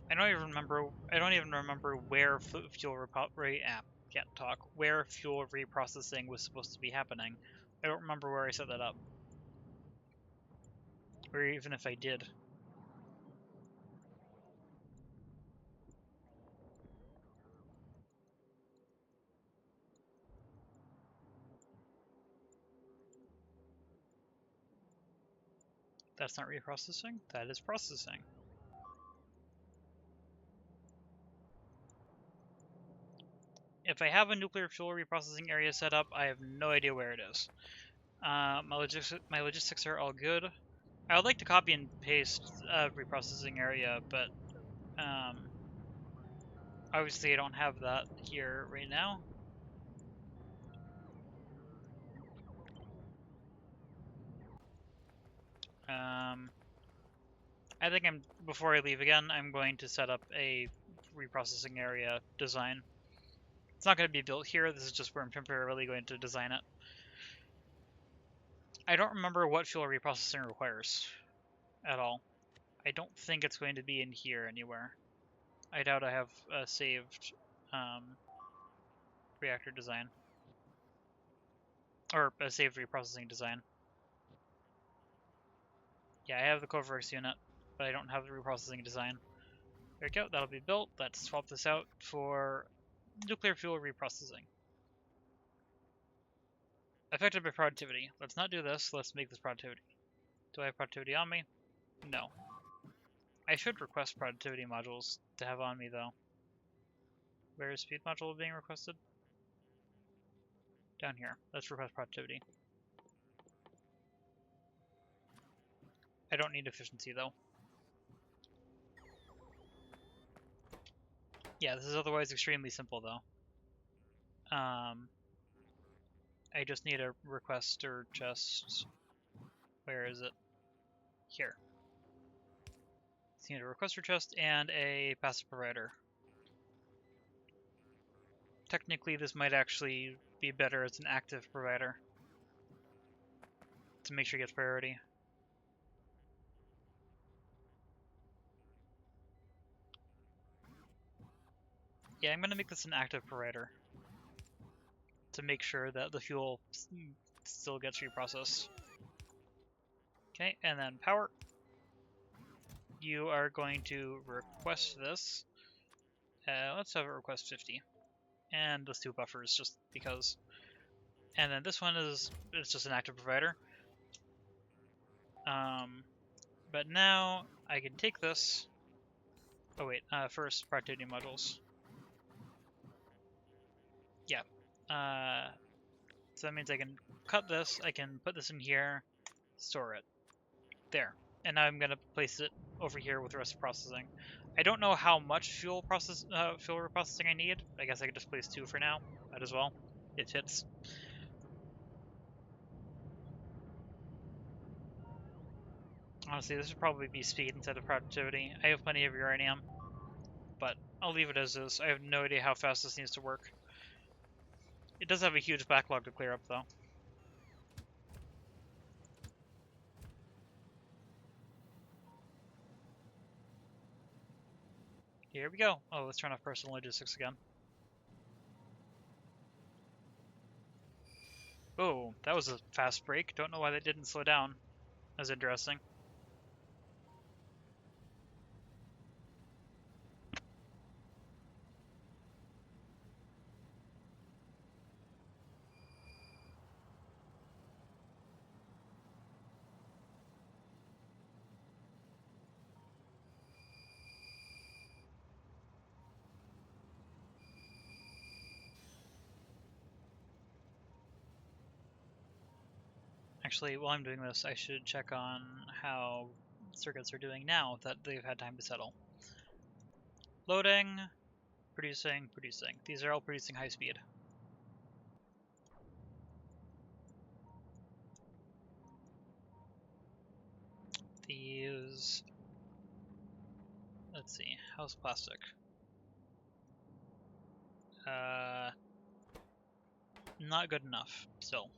I don't even remember where where fuel reprocessing was supposed to be happening. I don't remember where I set that up. Or even if I did. That's not reprocessing, that is processing. If I have a nuclear fuel reprocessing area set up, I have no idea where it is. My logistics are all good. I would like to copy and paste a reprocessing area, but obviously I don't have that here right now. I think before I leave again, I'm going to set up a reprocessing area design. It's not going to be built here, this is just where I'm temporarily going to design it. I don't remember what fuel reprocessing requires at all. I don't think it's going to be in here anywhere. I doubt I have a saved reactor design. Or a saved reprocessing design. Yeah, I have the Coverworks unit, but I don't have the reprocessing design. There we go, that'll be built. Let's swap this out for nuclear fuel reprocessing. Affected by productivity. Let's not do this, let's make this productivity. Do I have productivity on me? No. I should request productivity modules to have on me, though. Where is speed module being requested? Down here. Let's request productivity. I don't need efficiency, though. Yeah, this is otherwise extremely simple, though. I just need a requester just... Where is it? Here. Need a requester chest and a passive provider. Technically, this might actually be better as an active provider to make sure it gets priority. Yeah, I'm going to make this an active provider to make sure that the fuel still gets reprocessed. Okay, and then power. You are going to request this. Let's have it request 50. And let's do buffers just because. And then this one it's just an active provider. But now I can take this. Oh wait, first productivity modules. Yeah. So that means I can cut this, I can put this in here, store it. There. And now I'm going to place it over here with reciprocessing. I don't know how much fuel reprocessing I need. I guess I could just place 2 for now. Might as well. It fits. Honestly, this would probably be speed instead of productivity. I have plenty of uranium, but I'll leave it as is. I have no idea how fast this needs to work. It does have a huge backlog to clear up, though. Here we go. Oh, let's turn off personal logistics again. Oh, that was a fast break. Don't know why that didn't slow down. That's interesting. Actually, while I'm doing this, I should check on how circuits are doing now that they've had time to settle. Loading, producing, producing. These are all producing high speed. These, let's see, how's plastic? Not good enough, still.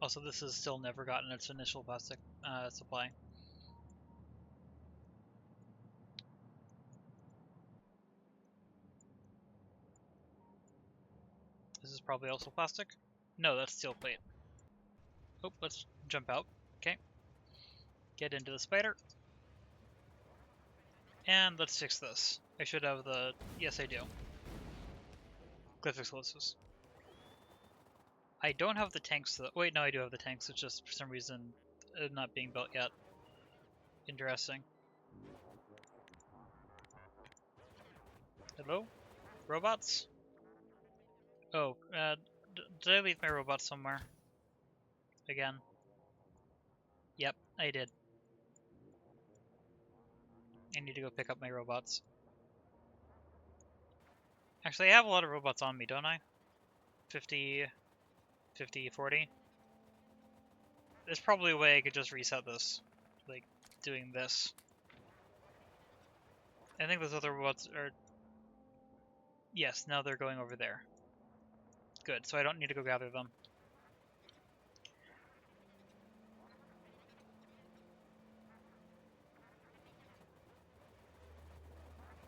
Also, this has still never gotten its initial plastic supply. This is probably also plastic. No, that's steel plate. Oh, let's jump out. Okay. Get into the spider. And let's fix this. I should have the... Yes, I do. Glyph explosives. I don't have the tanks. Wait, no, I do have the tanks. It's just, for some reason, not being built yet. Interesting. Hello? Robots? Oh, did I leave my robots somewhere? Again. Yep, I did. I need to go pick up my robots. Actually, I have a lot of robots on me, don't I? 50, 50, 40. There's probably a way I could just reset this. Like, doing this. I think those other robots are... Yes, now they're going over there. Good, so I don't need to go gather them.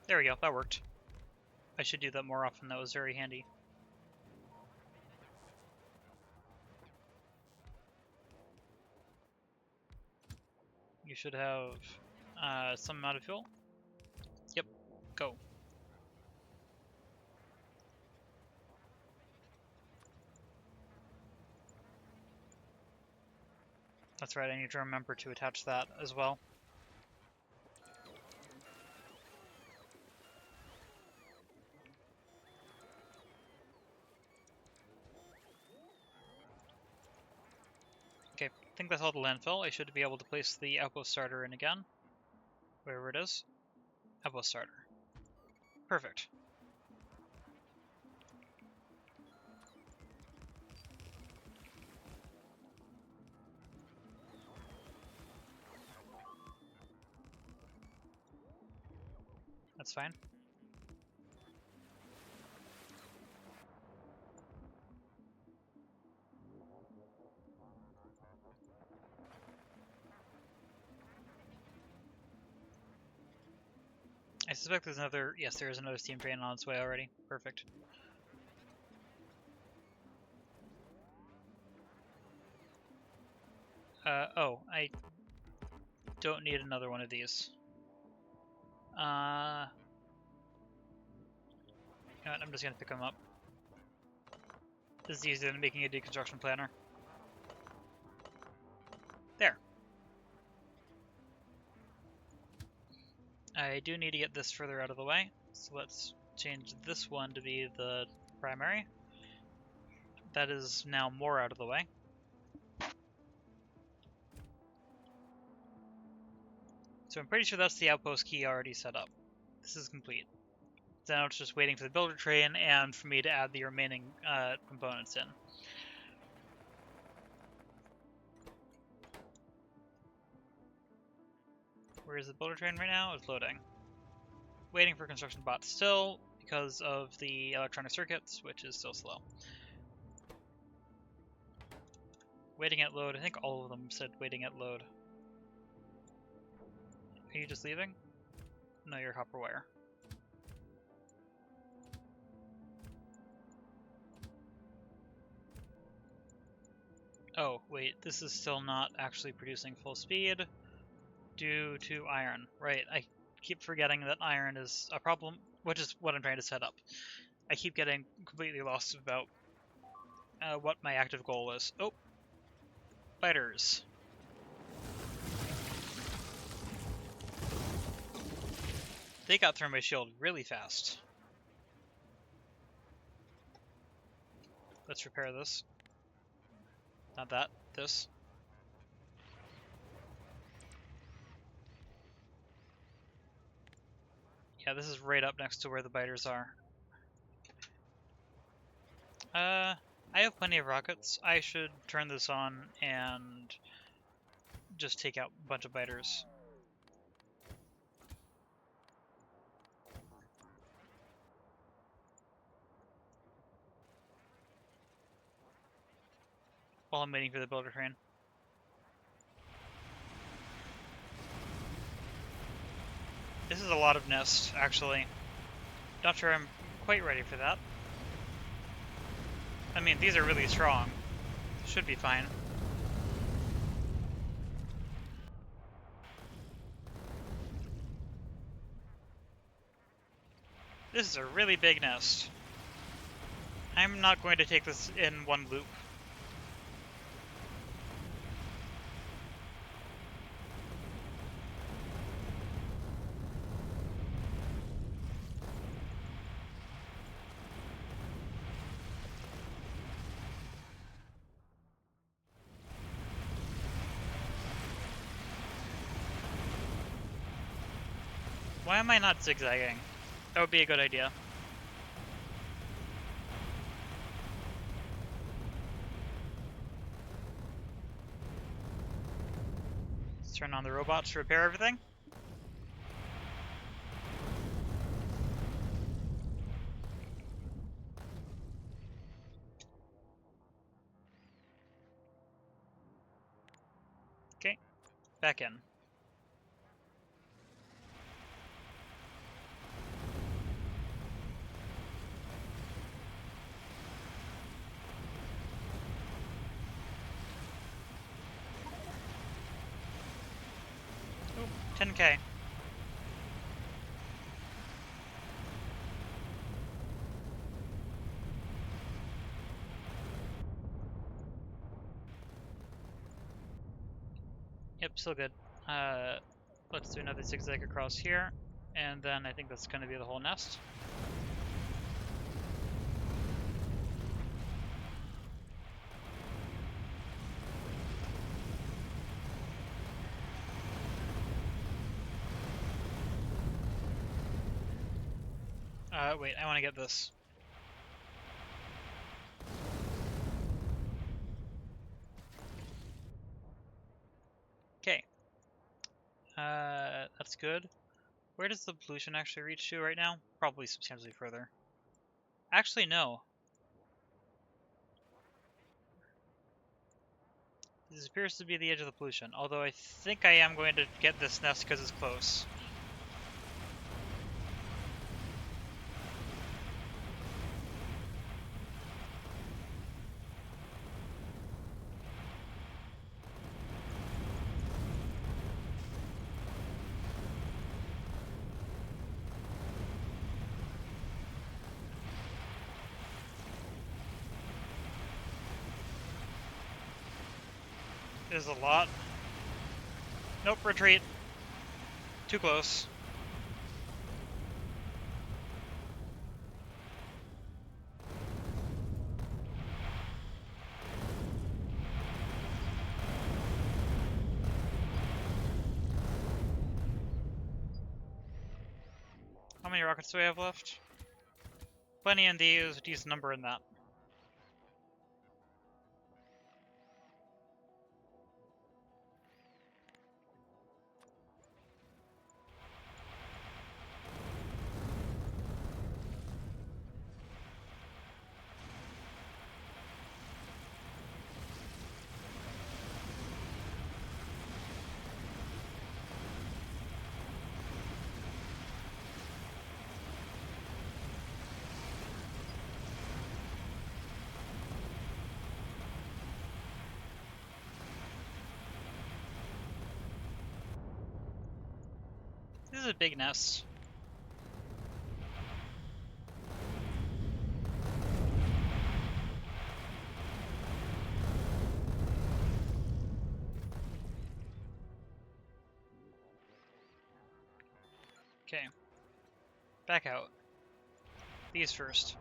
There we go, that worked. I should do that more often, that was very handy. You should have some amount of fuel. Yep, go. That's right, I need to remember to attach that as well. Okay, I think that's all the landfill. I should be able to place the outpost starter in again. Wherever it is. Outpost starter. Perfect. That's fine. suspect there's another... Yes, there is another steam train on its way already. Perfect. Oh, I don't need another one of these. You know what, I'm just gonna pick them up. This is easier than making a deconstruction planner. There. I do need to get this further out of the way, so let's change this one to be the primary. That is now more out of the way. So I'm pretty sure that's the outpost key already set up. This is complete. So now it's just waiting for the builder train and for me to add the remaining components in. Where is the builder train right now? It's loading. Waiting for construction bots still because of the electronic circuits, which is still slow. Waiting at load. I think all of them said waiting at load. Are you just leaving? No, you're copper wire. Oh, wait, this is still not actually producing full speed due to iron. Right, I keep forgetting that iron is a problem, which is what I'm trying to set up. I keep getting completely lost about what my active goal is. Oh, fighters. They got through my shield really fast. Let's repair this. Not that, this. Yeah, this is right up next to where the biters are. I have plenty of rockets. I should turn this on and just take out a bunch of biters. While I'm waiting for the builder train. This is a lot of nest, actually. Not sure I'm quite ready for that. I mean, these are really strong. Should be fine. This is a really big nest. I'm not going to take this in one loop. Why am I not zigzagging? That would be a good idea. Let's turn on the robots to repair everything. Okay, back in. Oh, 10K. Yep, still good. Let's do another zigzag across here, and then I think that's going to be the whole nest. Wait, I want to get this. Okay. That's good. Where does the pollution actually reach to right now? Probably substantially further. Actually, no. This appears to be the edge of the pollution, although I think I am going to get this nest because it's close. is a lot. Nope, retreat. Too close. How many rockets do we have left? Plenty in these, a decent number in that. This is a big nest. Okay. Back out. These first.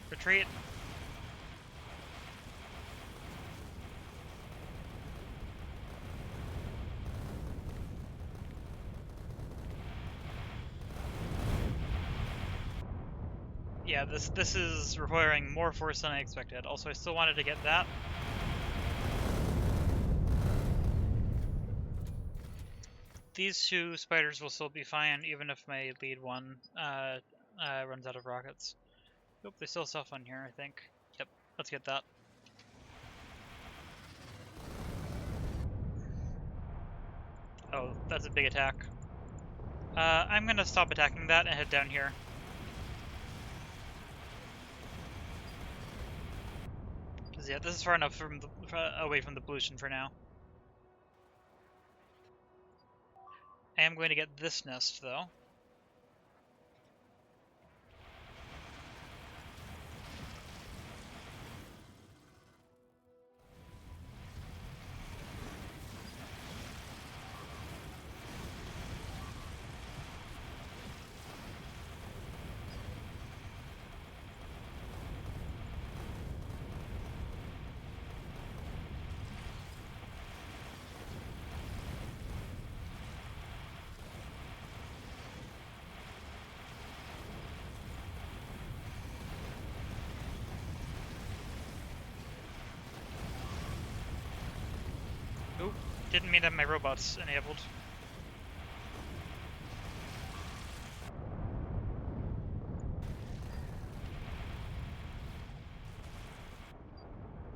Retreat. Yeah, this is requiring more force than I expected. Also, I still wanted to get that. These two spiders will still be fine, even if my lead one runs out of rockets. Nope, there's still stuff on here, I think. Yep, let's get that. Oh, that's a big attack. I'm gonna stop attacking that and head down here. Cause yeah, this is far enough from away from the pollution for now. I am going to get this nest though. Oop, didn't mean to have my robots enabled.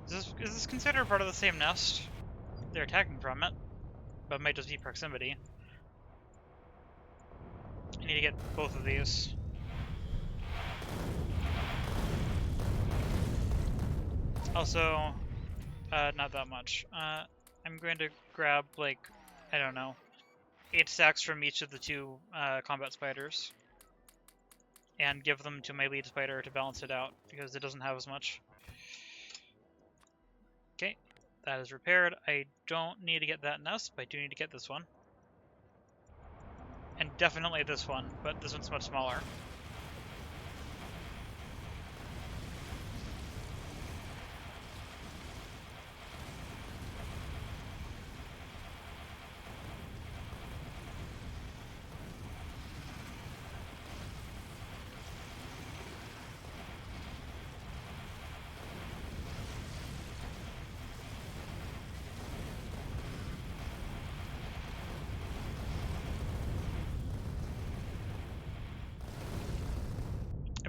Is this considered part of the same nest? They're attacking from it, but it might just be proximity. I need to get both of these. Also, not that much. I'm going to grab, like, I don't know, 8 stacks from each of the two combat spiders. And give them to my lead spider to balance it out, because it doesn't have as much. Okay, that is repaired. I don't need to get that nest, but I do need to get this one. And definitely this one, but this one's much smaller.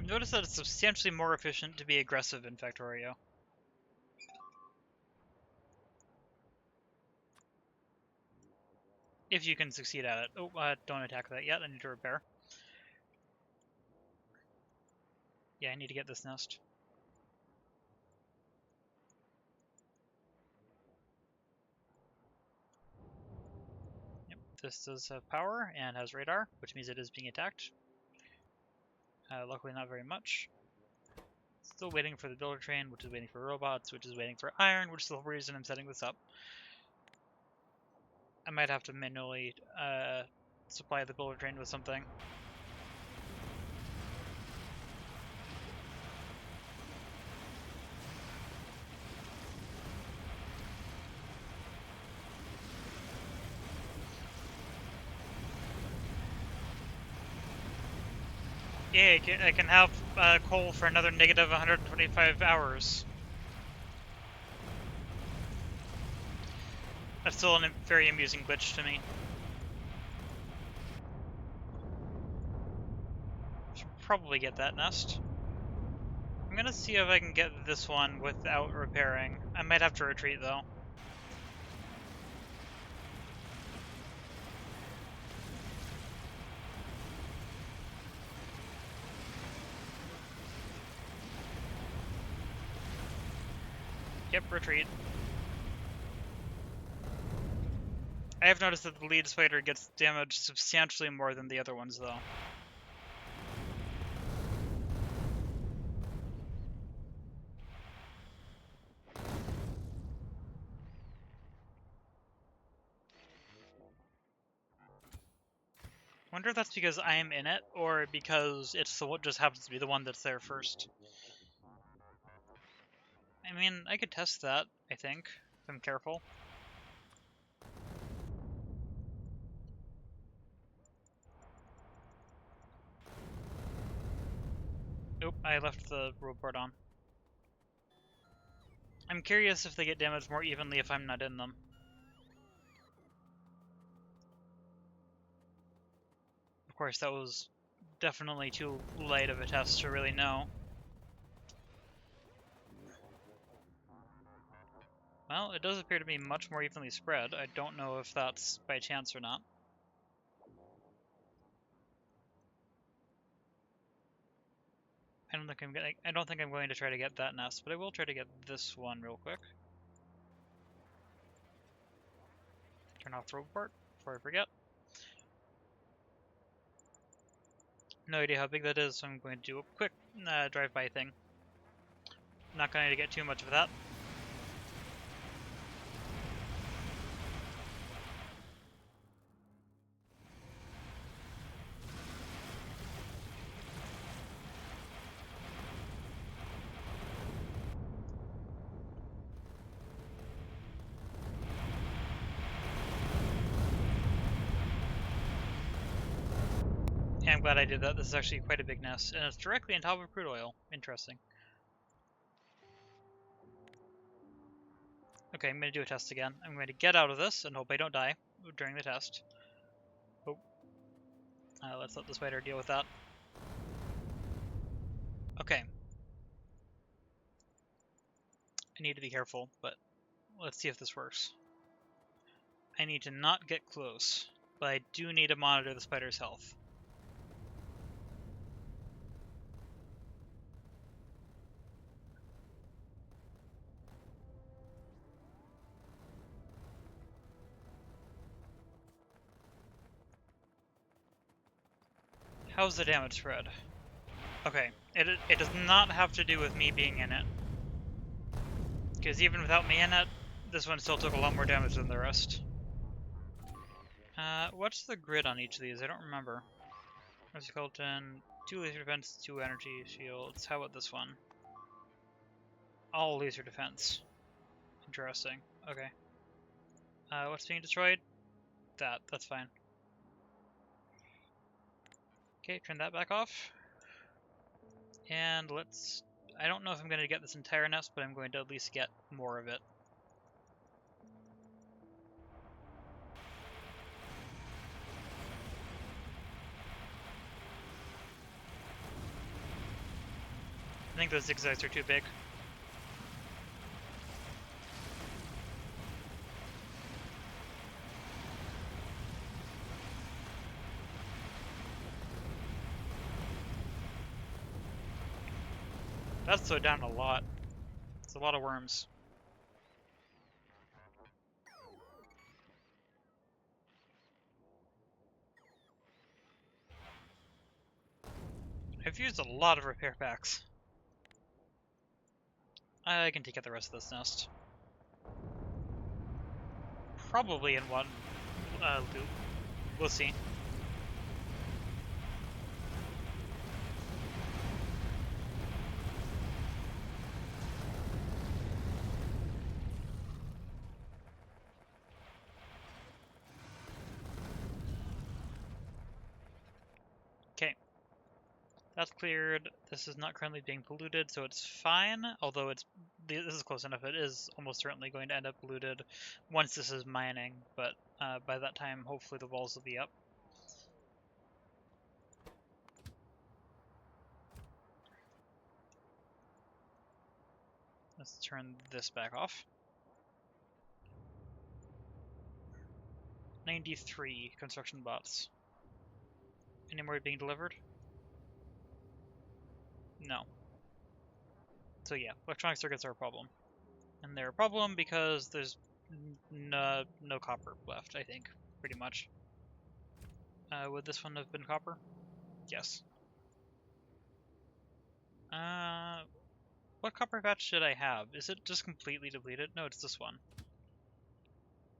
Notice that it's substantially more efficient to be aggressive in Factorio. If you can succeed at it. Oh, don't attack that yet, I need to repair. Yeah, I need to get this nest. Yep, this does have power and has radar, which means it is being attacked. Luckily not very much. Still waiting for the builder train, which is waiting for robots, which is waiting for iron, which is the whole reason I'm setting this up. I might have to manually supply the builder train with something. Yeah, I can have coal for another negative 125 hours. That's still a very amusing glitch to me. Should probably get that nest. I'm gonna see if I can get this one without repairing. I might have to retreat though. Yep, retreat. I have noticed that the lead spider gets damaged substantially more than the other ones though. I wonder if that's because I am in it, or because it's the what just happens to be the one that's there first. I mean, I could test that, I think, if I'm careful. Nope, I left the roadboard on. I'm curious if they get damaged more evenly if I'm not in them. Of course, that was definitely too light of a test to really know. Well, it does appear to be much more evenly spread. I don't know if that's by chance or not. I don't think I'm going to try to get that nest, but I will try to get this one real quick. Turn off the roadboard before I forget. No idea how big that is, so I'm going to do a quick drive-by thing. Not going to get too much of that. Yeah, I'm glad I did that. This is actually quite a big nest, and it's directly on top of crude oil. Interesting. Okay, I'm going to do a test again. I'm going to get out of this and hope I don't die during the test. Oh. Let's let the spider deal with that. Okay. I need to be careful, but let's see if this works. I need to not get close, but I do need to monitor the spider's health. How's the damage spread? Okay, it does not have to do with me being in it. Because even without me in it, this one still took a lot more damage than the rest. What's the grid on each of these? I don't remember. Skeleton, 2 laser defense, 2 energy shields. How about this one? All laser defense. Interesting. Okay. What's being destroyed? That's fine. Okay, turn that back off. And let's... I don't know if I'm going to get this entire nest, but I'm going to at least get more of it. I think those zigzags are too big. That's slowed down a lot. It's a lot of worms. I've used a lot of repair packs. I can take out the rest of this nest. Probably in one loop. We'll see. Okay. That's cleared. This is not currently being polluted, so it's fine. Although this is close enough, it is almost certainly going to end up polluted once this is mining. But by that time, hopefully the walls will be up. Let's turn this back off. 93 construction bots. Any more being delivered? No. So yeah, electronic circuits are a problem. And they're a problem because there's no copper left, I think, pretty much. Would this one have been copper? Yes. What copper patch should I have? Is it just completely depleted? No, it's this one.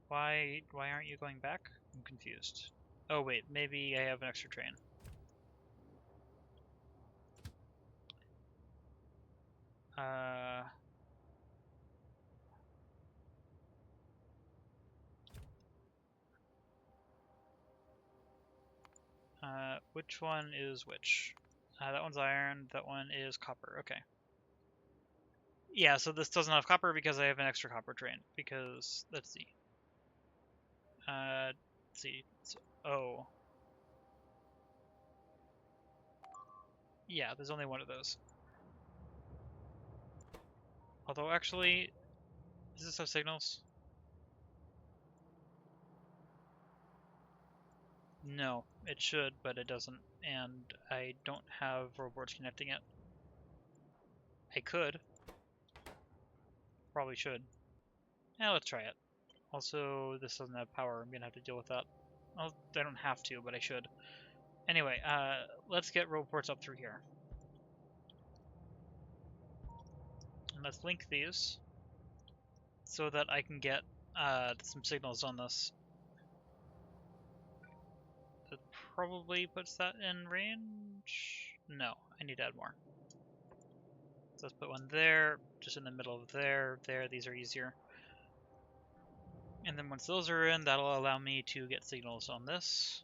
Why aren't you going back? I'm confused. Oh wait, maybe I have an extra train. Which one is which? That one's iron, that one is copper, okay. Yeah, so this doesn't have copper because I have an extra copper train, because, let's see. Let's see, oh. Yeah, there's only one of those. Although, actually, does this have signals? No, it should, but it doesn't, and I don't have robots connecting it. I could. Probably should. Yeah, let's try it. Also, this doesn't have power. I'm gonna have to deal with that. Well, I don't have to, but I should. Anyway, let's get robots up through here. And let's link these so that I can get some signals on this. That probably puts that in range. No, I need to add more. So let's put one there, just in the middle of there. These are easier. And then once those are in, that'll allow me to get signals on this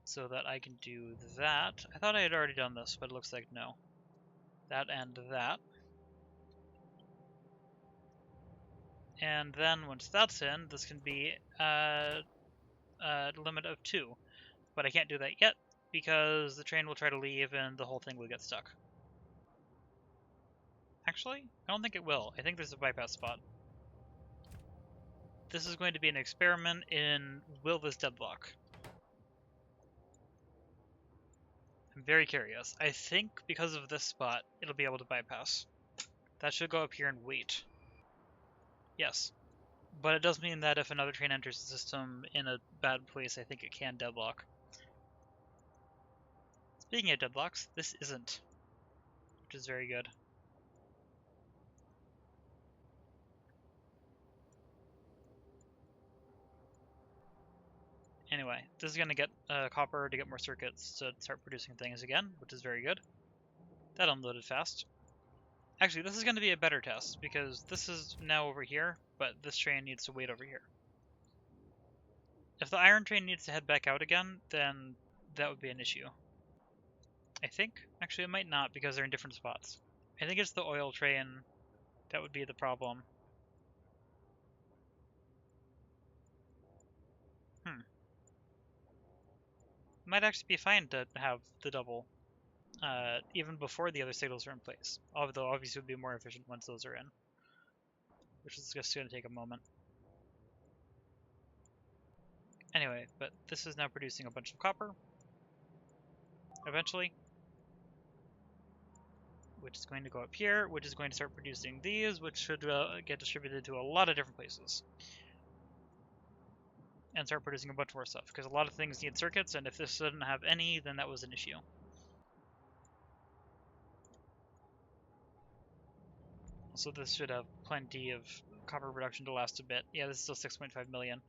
so that I can do that. I thought I had already done this, but it looks like no. That and that. And then once that's in, this can be a limit of 2. But I can't do that yet because the train will try to leave and the whole thing will get stuck. Actually, I don't think it will. I think there's a bypass spot. This is going to be an experiment in will this deadlock. I'm very curious. I think because of this spot, it'll be able to bypass. That should go up here and wait. Yes. But it does mean that if another train enters the system in a bad place, I think it can deadlock. Speaking of deadlocks, this isn't, which is very good. Anyway, this is going to get copper to get more circuits to start producing things again, which is very good. That unloaded fast. Actually, this is going to be a better test, because this is now over here, but this train needs to wait over here. If the iron train needs to head back out again, then that would be an issue. I think. Actually, it might not, because they're in different spots. I think it's the oil train that would be the problem. Might actually be fine to have the double, even before the other signals are in place. Although, obviously, it would be more efficient once those are in. Which is just going to take a moment. Anyway, but this is now producing a bunch of copper. Eventually. which is going to go up here, which is going to start producing these, which should get distributed to a lot of different places. And start producing a bunch more stuff, because a lot of things need circuits, and if this didn't have any, then that was an issue. So this should have plenty of copper production to last a bit. Yeah, this is still 6.5 million.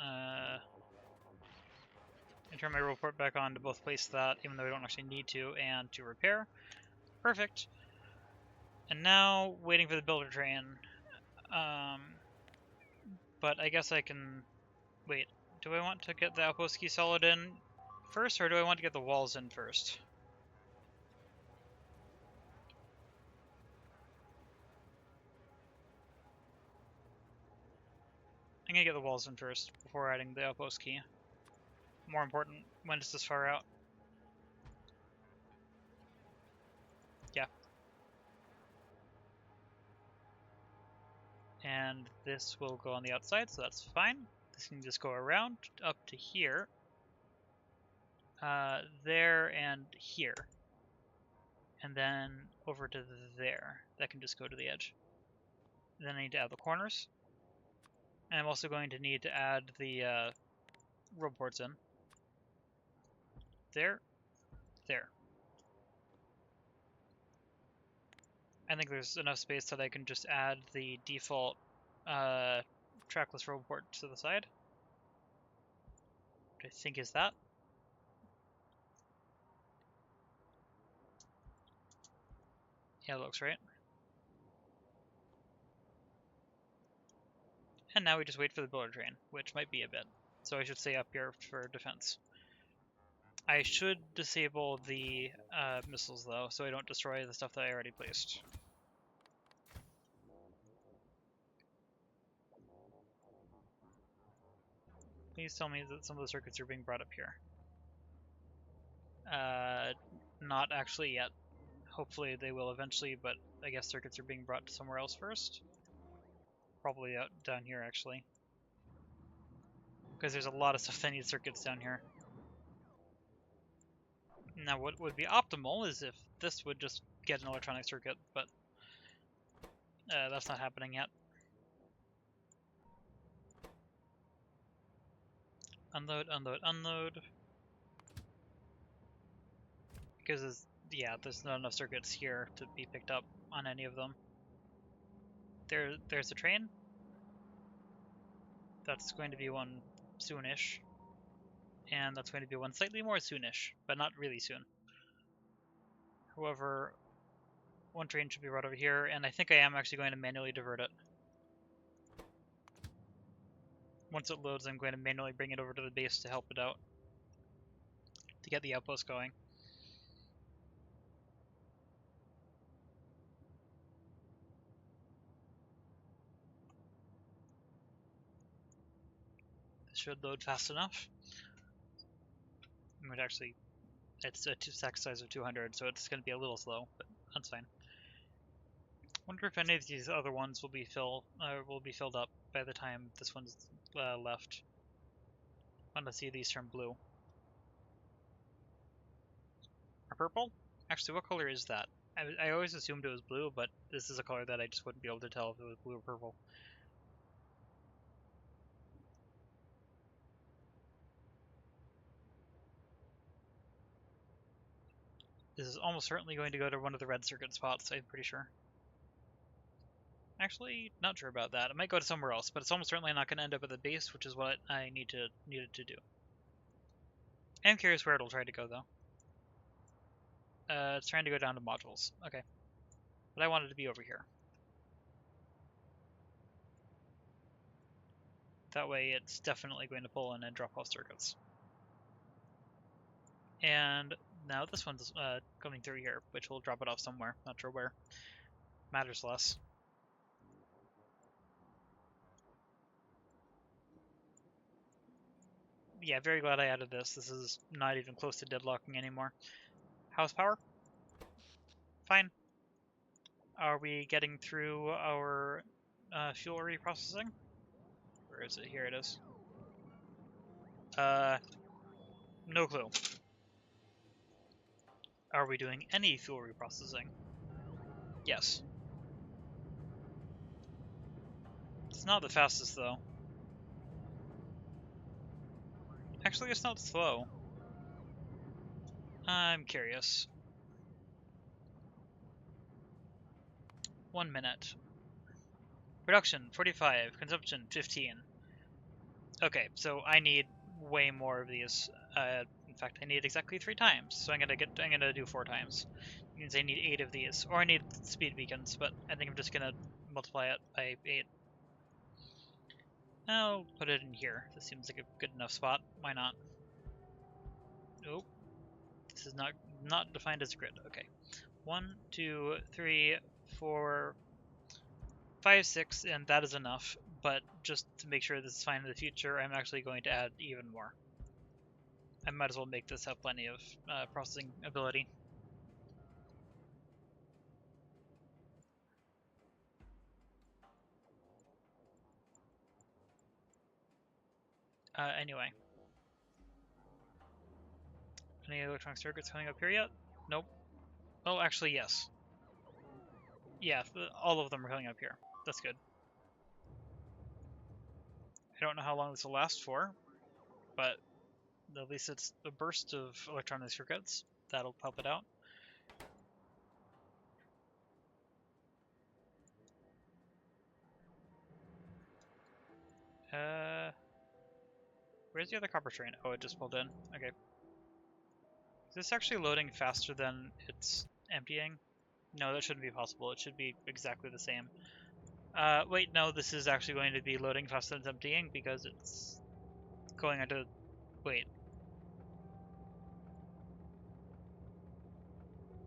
I turn my report back on to both place that, even though I don't actually need to, and to repair. Perfect. And now, waiting for the builder train. But I guess I can... Wait, do I want to get the outpost key solid in first, or do I want to get the walls in first? I'm gonna get the walls in first, before adding the outpost key. More important, when is this far out? Yeah. And this will go on the outside, so that's fine. This can just go around up to here. There and here. And then over to there. That can just go to the edge. And then I need to add the corners. And I'm also going to need to add the rope ports in. There. There. I think there's enough space that I can just add the default trackless rope port to the side. Which I think is that. Yeah, it looks right. And now we just wait for the builder train, which might be a bit. So I should stay up here for defense. I should disable the missiles, though, so I don't destroy the stuff that I already placed. Please tell me that some of the circuits are being brought up here. Not actually yet. Hopefully they will eventually, but I guess circuits are being brought to somewhere else first. Probably out down here, actually. Because there's a lot of stuff that needs circuits down here. Now, what would be optimal is if this would just get an electronic circuit, but that's not happening yet. Unload, unload, unload. Because, yeah, there's not enough circuits here to be picked up on any of them. There's a train. That's going to be one soonish. And that's going to be one slightly more soonish, but not really soon. However, one train should be right over here, and I think I am actually going to manually divert it. Once it loads, I'm going to manually bring it over to the base to help it out, to get the outpost going. This should load fast enough. Which actually, it's a stack size of 200, so it's going to be a little slow, but that's fine. Wonder if any of these other ones will be filled up by the time this one's left. I want to see these turn blue. Or purple? Actually, what color is that? I always assumed it was blue, but this is a color that I just wouldn't be able to tell if it was blue or purple. This is almost certainly going to go to one of the red circuit spots, I'm pretty sure. Actually, not sure about that. It might go to somewhere else, but it's almost certainly not going to end up at the base, which is what I needed to do. I'm curious where it'll try to go, though. It's trying to go down to modules. Okay. But I wanted to be over here. That way it's definitely going to pull in and drop off circuits. And now this one's coming through here, which will drop it off somewhere. Not sure where. Matters less. Yeah, very glad I added this. This is not even close to deadlocking anymore. How's power? Fine. Are we getting through our fuel reprocessing? Where is it? Here it is. No clue. Are we doing any fuel reprocessing? Yes. It's not the fastest, though. Actually, it's not slow. I'm curious. 1 minute. Production, 45. Consumption, 15. Okay, so I need way more of these. In fact, I need exactly 3 times. So I'm gonna do 4 times. It means I need 8 of these, or I need speed beacons. But I think I'm just gonna multiply it by 8. I'll put it in here. This seems like a good enough spot. Why not? Nope. This is not defined as a grid. Okay. 1, 2, 3, 4, 5, 6, and that is enough. But just to make sure this is fine in the future, I'm actually going to add even more. I might as well make this have plenty of processing ability. Anyway. Any electronic circuits coming up here yet? Nope. Oh, actually, yes. Yeah, all of them are coming up here. That's good. I don't know how long this will last for, but at least it's a burst of electronic circuits. That'll help it out. Where's the other copper train? Oh, it just pulled in. Okay. Is this actually loading faster than it's emptying? No, that shouldn't be possible. It should be exactly the same. Wait, no, this is actually going to be loading faster than it's emptying because it's going into... Wait.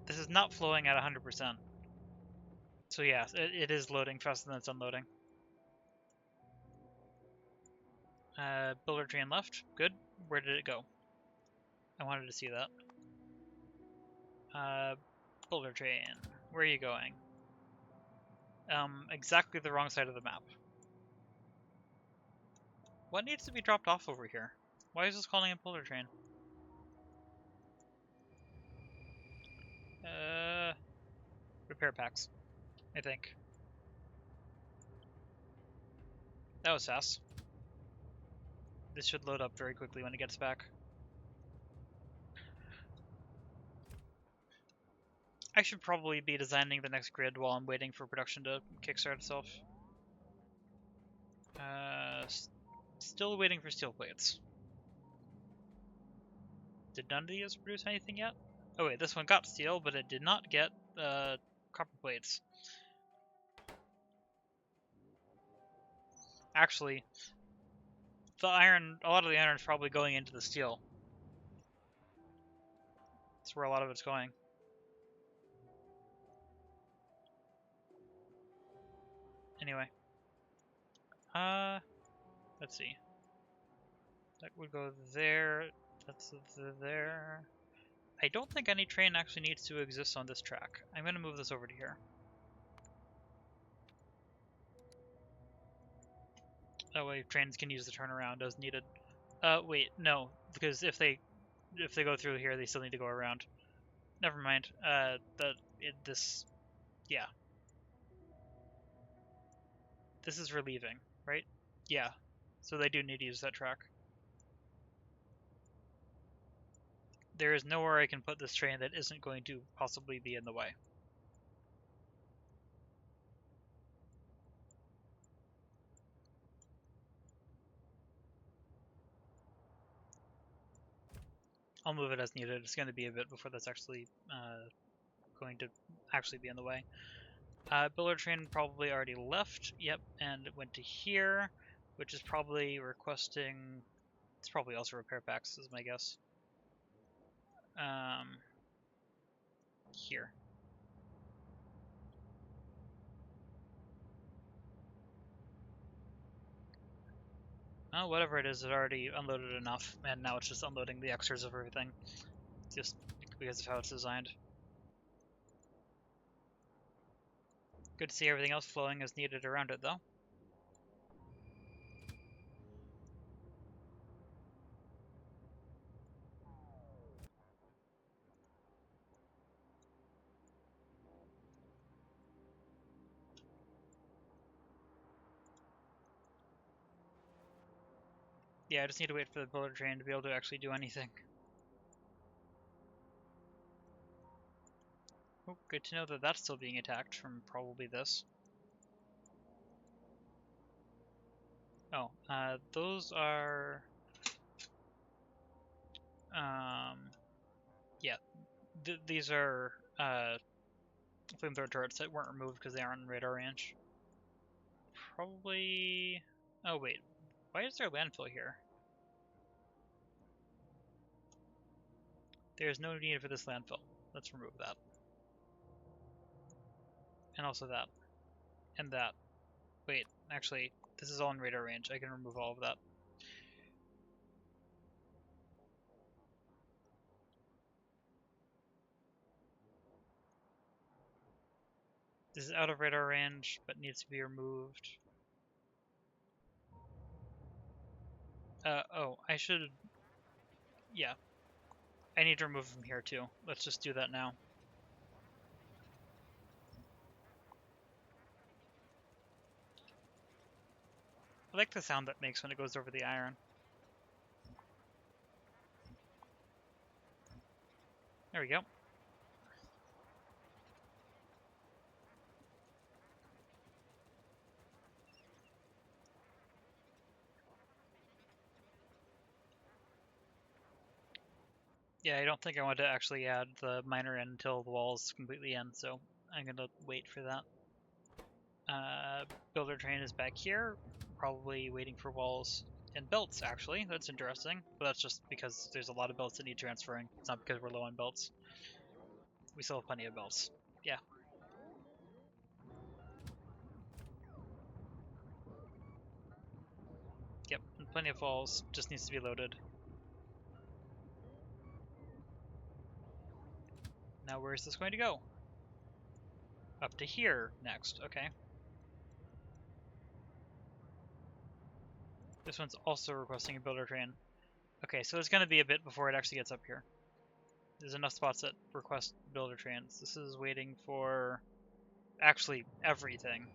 This is not flowing at 100%. So yeah, it is loading faster than it's unloading. Builder train left. Good. Where did it go? I wanted to see that. Builder train. Where are you going? Exactly the wrong side of the map. What needs to be dropped off over here? Why is this calling a builder train? Repair packs, I think. That was fast. This should load up very quickly when it gets back. I should probably be designing the next grid while I'm waiting for production to kickstart itself. Still waiting for steel plates. Did none of these produce anything yet? Oh wait, this one got steel, but it did not get copper plates. Actually, the iron, a lot of the iron is probably going into the steel. That's where a lot of it's going. Anyway. Let's see. That would go there. That's there. I don't think any train actually needs to exist on this track. I'm going to move this over to here. That way trains can use the turnaround as needed. Wait, no, because if they go through here, they still need to go around. Never mind. Yeah. This is relieving, right? Yeah. So they do need to use that track. There is nowhere I can put this train that isn't going to possibly be in the way. I'll move it as needed. It's going to be a bit before that's actually going to actually be in the way. Builder train probably already left. Yep, and it went to here, which is probably requesting... It's probably also repair packs, is my guess. Here. Oh, whatever it is, it already unloaded enough, and now it's just unloading the extras of everything, just because of how it's designed. Good to see everything else flowing as needed around it, though. Yeah, I just need to wait for the builder train to be able to actually do anything. Oh, good to know that that's still being attacked from probably this. Oh, those are... yeah, these are flamethrower turrets that weren't removed because they aren't in radar range. Probably... oh wait, why is there landfill here? There's no need for this landfill. Let's remove that. And also that. And that. Wait, actually, this is all in radar range. I can remove all of that. This is out of radar range, but needs to be removed. Oh, I should... yeah. I need to remove them here too. Let's just do that now. I like the sound that makes when it goes over the iron. There we go. Yeah, I don't think I want to actually add the miner in until the wall's completely in, so I'm gonna wait for that. Builder train is back here, probably waiting for walls and belts, actually. That's interesting, but that's just because there's a lot of belts that need transferring. It's not because we're low on belts. We still have plenty of belts. Yeah. Yep, and plenty of walls, just needs to be loaded. Now where is this going to go? Up to here next, okay. This one's also requesting a builder train. Okay, so it's going to be a bit before it actually gets up here. There's enough spots that request builder trains. This is waiting for actually everything.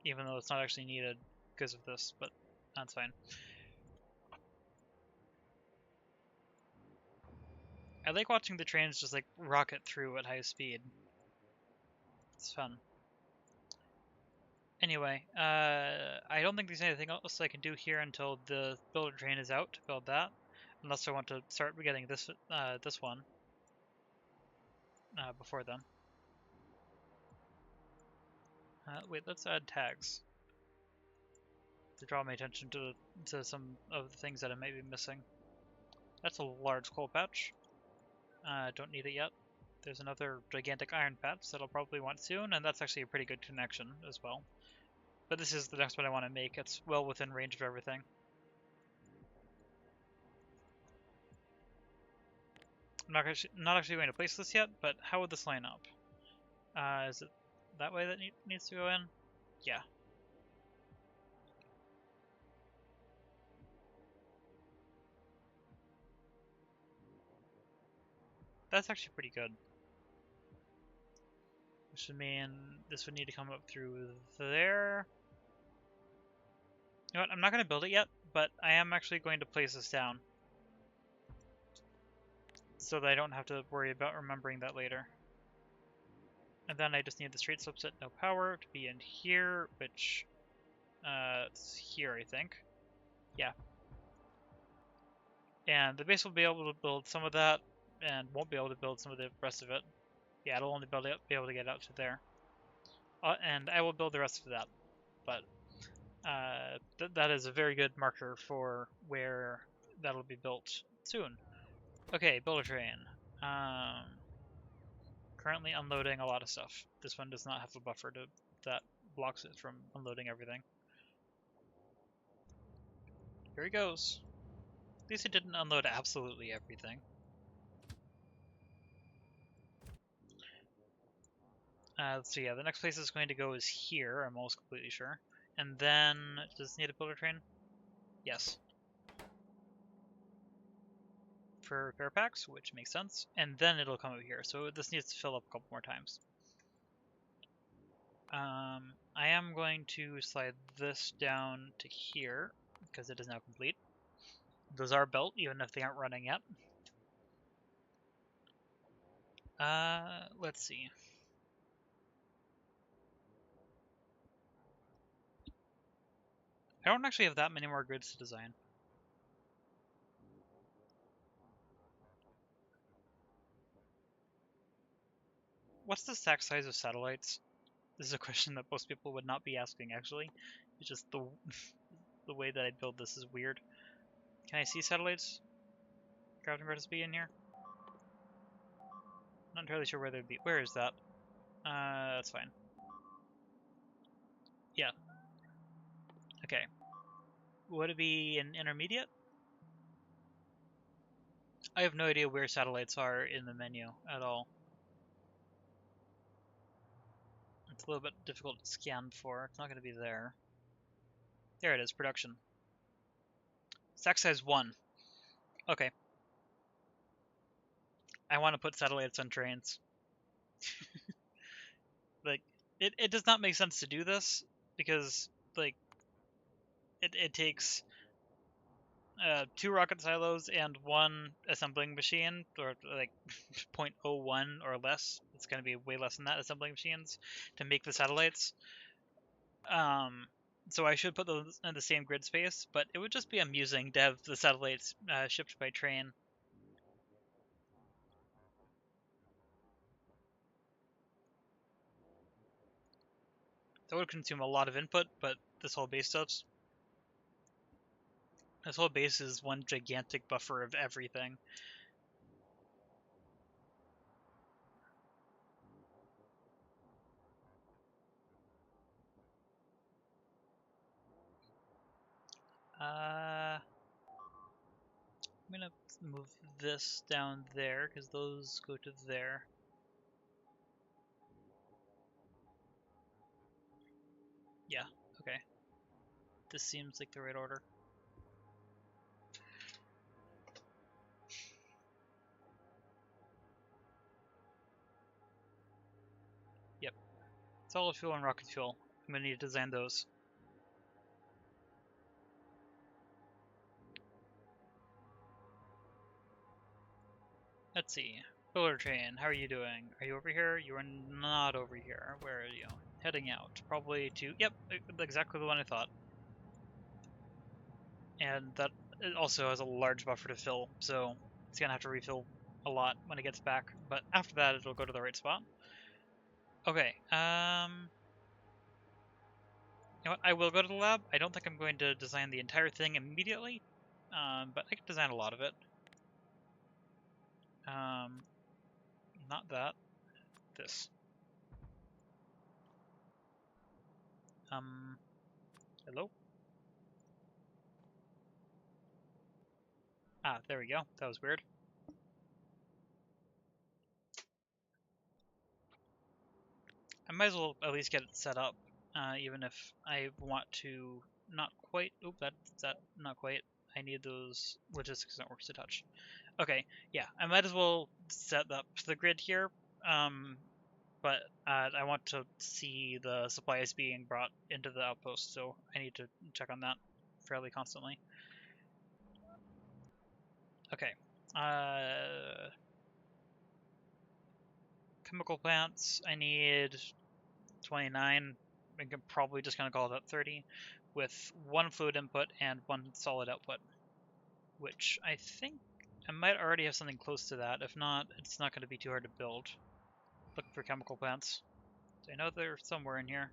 Even though it's not actually needed because of this, but that's fine. I like watching the trains just like rocket through at high speed. It's fun. Anyway, I don't think there's anything else I can do here until the builder train is out to build that. Unless I want to start getting this this one before then. Wait, let's add tags to draw my attention to some of the things that I might be missing. That's a large coal patch. Don't need it yet. There's another gigantic iron patch that I'll probably want soon, and that's actually a pretty good connection as well. But this is the next one I want to make. It's well within range of everything. I'm not actually going to place this yet, but how would this line up? Is it that way that needs to go in? Yeah. That's actually pretty good. Which would mean this would need to come up through there. You know what, I'm not going to build it yet, but I am actually going to place this down. So that I don't have to worry about remembering that later. And then I just need the straight subset no power to be in here, which it's here, I think. Yeah. And the base will be able to build some of that, and won't be able to build some of the rest of it. Yeah, it'll only be able to get out to there. And I will build the rest of that, but that is a very good marker for where that'll be built soon. Okay, builder train. Currently unloading a lot of stuff. This one does not have a buffer that blocks it from unloading everything. Here he goes. At least it didn't unload absolutely everything. So yeah, the next place it's going to go is here, I'm almost completely sure. And then, does it need a builder train? Yes. For repair packs, which makes sense. And then it'll come over here, so this needs to fill up a couple more times. I am going to slide this down to here, because it is now complete. Those are built, even if they aren't running yet. Let's see. I don't actually have that many more grids to design. What's the stack size of satellites? This is a question that most people would not be asking, actually. It's just the way that I build this is weird. Can I see satellites? Gravity recipe in here? Not entirely sure where they'd be. Where is that? That's fine. Yeah. Okay. Would it be an intermediate? I have no idea where satellites are in the menu at all. It's a little bit difficult to scan for. It's not going to be there. There it is, production. Stack size 1. Okay. I want to put satellites on trains. Like, it does not make sense to do this, because, like, it takes 2 rocket silos and 1 assembling machine, or like 0.01 or less. It's going to be way less than that, assembling machines, to make the satellites. So I should put those in the same grid space, but it would just be amusing to have the satellites shipped by train. That would consume a lot of input, but this whole base does. This whole base is one gigantic buffer of everything. I'm gonna move this down there, because those go to there. Yeah, okay. This seems like the right order. Yep. Solid fuel and rocket fuel. I'm gonna need to design those. Let's see. Builder train, how are you doing? Are you over here? You are not over here. Where are you? Heading out. Probably to... Yep, exactly the one I thought. And that it also has a large buffer to fill, so it's gonna have to refill a lot when it gets back. But after that, it'll go to the right spot. Okay, you know what? I will go to the lab. I don't think I'm going to design the entire thing immediately, but I can design a lot of it. Not that. This. Hello? Ah, there we go. That was weird. I might as well at least get it set up, even if I want to not quite... Oop, that's not quite. I need those logistics networks to touch. Okay, yeah, I might as well set up the grid here, but I want to see the supplies being brought into the outpost, so I need to check on that fairly constantly. Okay, chemical plants, I need 29. I'm probably just going to call that 30, with 1 fluid input and 1 solid output, which I think I might already have something close to that. If not, it's not going to be too hard to build. Look for chemical plants. I know they're somewhere in here.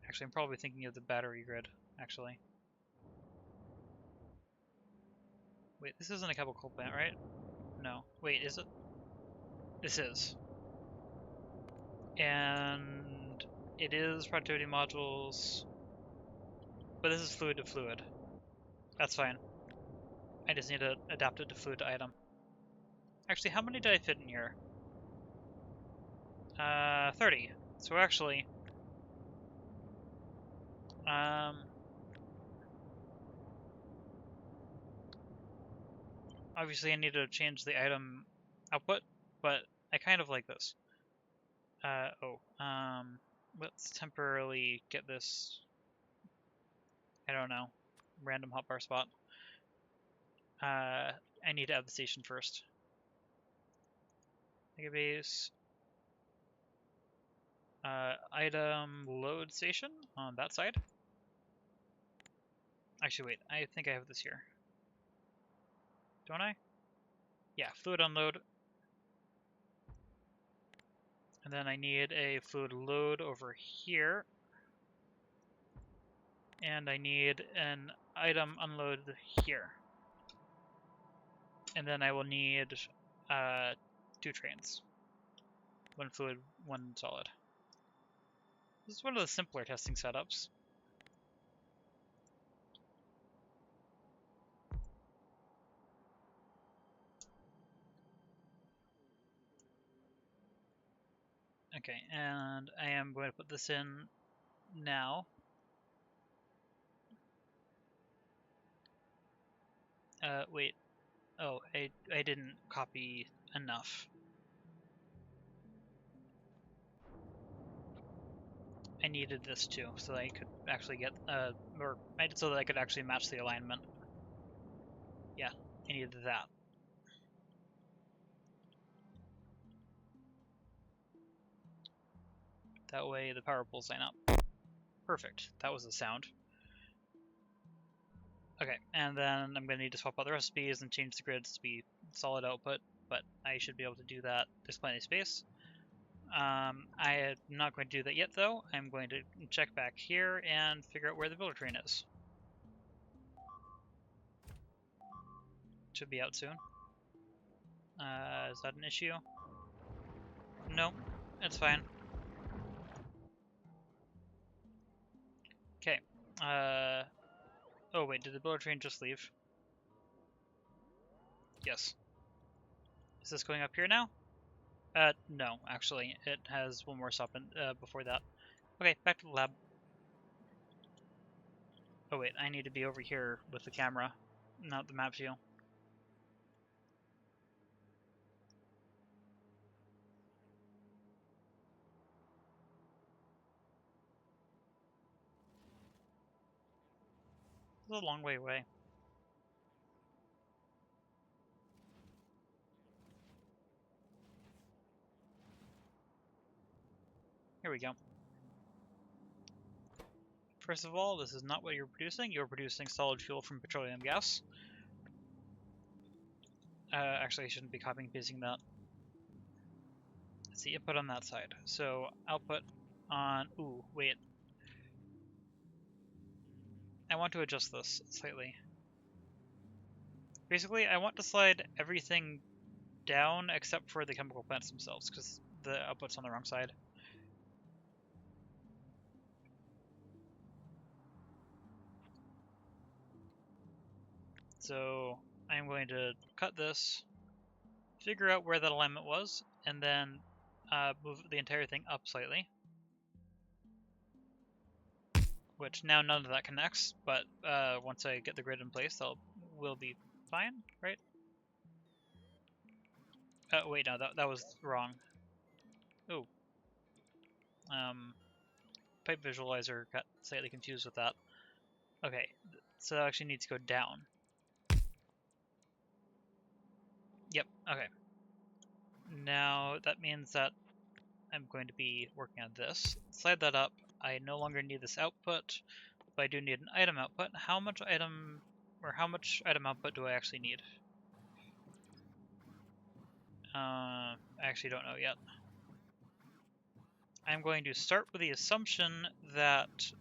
Actually, I'm probably thinking of the battery grid, actually. Wait, this isn't a chemical plant, right? No. Wait, is it? This is. And it is productivity modules, but this is fluid to fluid. That's fine. I just need to adapt it to fluid to item. Actually, how many did I fit in here? 30. So actually, obviously I need to change the item output, but I kind of like this. Let's temporarily get this, I don't know, random hotbar spot. I need to add the station first. Megabase, item load station on that side. Actually, wait, I think I have this here. Don't I? Yeah, fluid unload. And then I need a fluid load over here. And I need an item unload here. And then I will need 2 trains. 1 fluid, 1 solid. This is one of the simpler testing setups. Okay, and I am going to put this in now. Wait. Oh, I didn't copy enough. I needed this too, so that I could actually get, so that I could actually match the alignment. Yeah, I needed that. That way the power poles line up. Perfect, that was the sound. Okay, and then I'm going to need to swap out the recipes and change the grids to be solid output, but I should be able to do that. There's plenty of space. I am not going to do that yet, though. I'm going to check back here and figure out where the builder train is. Should be out soon. Is that an issue? No, it's fine. Okay. Oh wait, did the builder train just leave? Yes. Is this going up here now? No, actually. It has one more stop in, before that. Okay, back to the lab. Oh wait, I need to be over here with the camera, not the map view. It's a long way away. Here we go. First of all, this is not what you're producing. You're producing solid fuel from petroleum gas. Actually, I shouldn't be copying and pasting that. Let's see, input on that side. So, output on... Ooh, wait. I want to adjust this slightly. Basically, I want to slide everything down except for the chemical plants themselves, because the output's on the wrong side. So I'm going to cut this, figure out where that alignment was, and then move the entire thing up slightly. Which now none of that connects, but once I get the grid in place, will be fine, right? Wait, no, that was wrong. Ooh. PipeVisualizer got slightly confused with that. Okay, so that actually needs to go down. Yep, okay. Now that means that I'm going to be working on this. Slide that up. I no longer need this output, but I do need an item output. How much item output do I actually need? I actually don't know yet. I'm going to start with the assumption that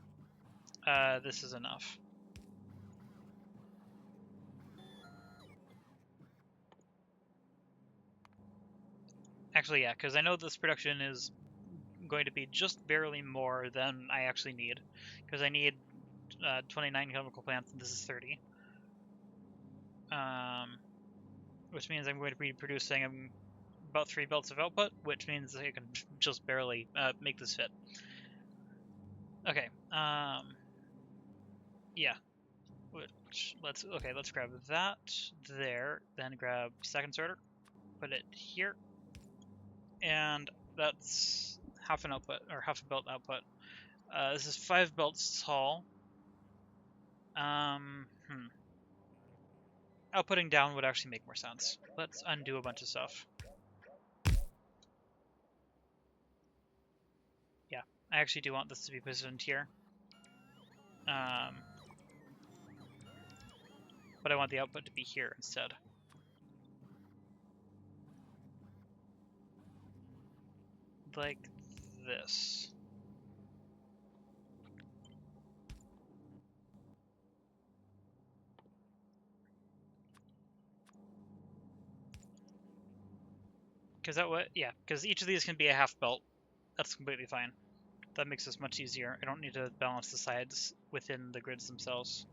this is enough. Actually, yeah, because I know this production is going to be just barely more than I actually need, because I need 29 chemical plants and this is 30. Which means I'm going to be producing about 3 belts of output, which means I can just barely make this fit. Okay, yeah. Let's grab that there, then grab second sorter, put it here, and that's half an output, or half a belt output. This is 5 belts tall. Outputting down would actually make more sense. Let's undo a bunch of stuff. Yeah, I actually do want this to be positioned here. But I want the output to be here instead. Like this. Because that what? Yeah, because each of these can be a half belt. That's completely fine. That makes this much easier. I don't need to balance the sides within the grids themselves.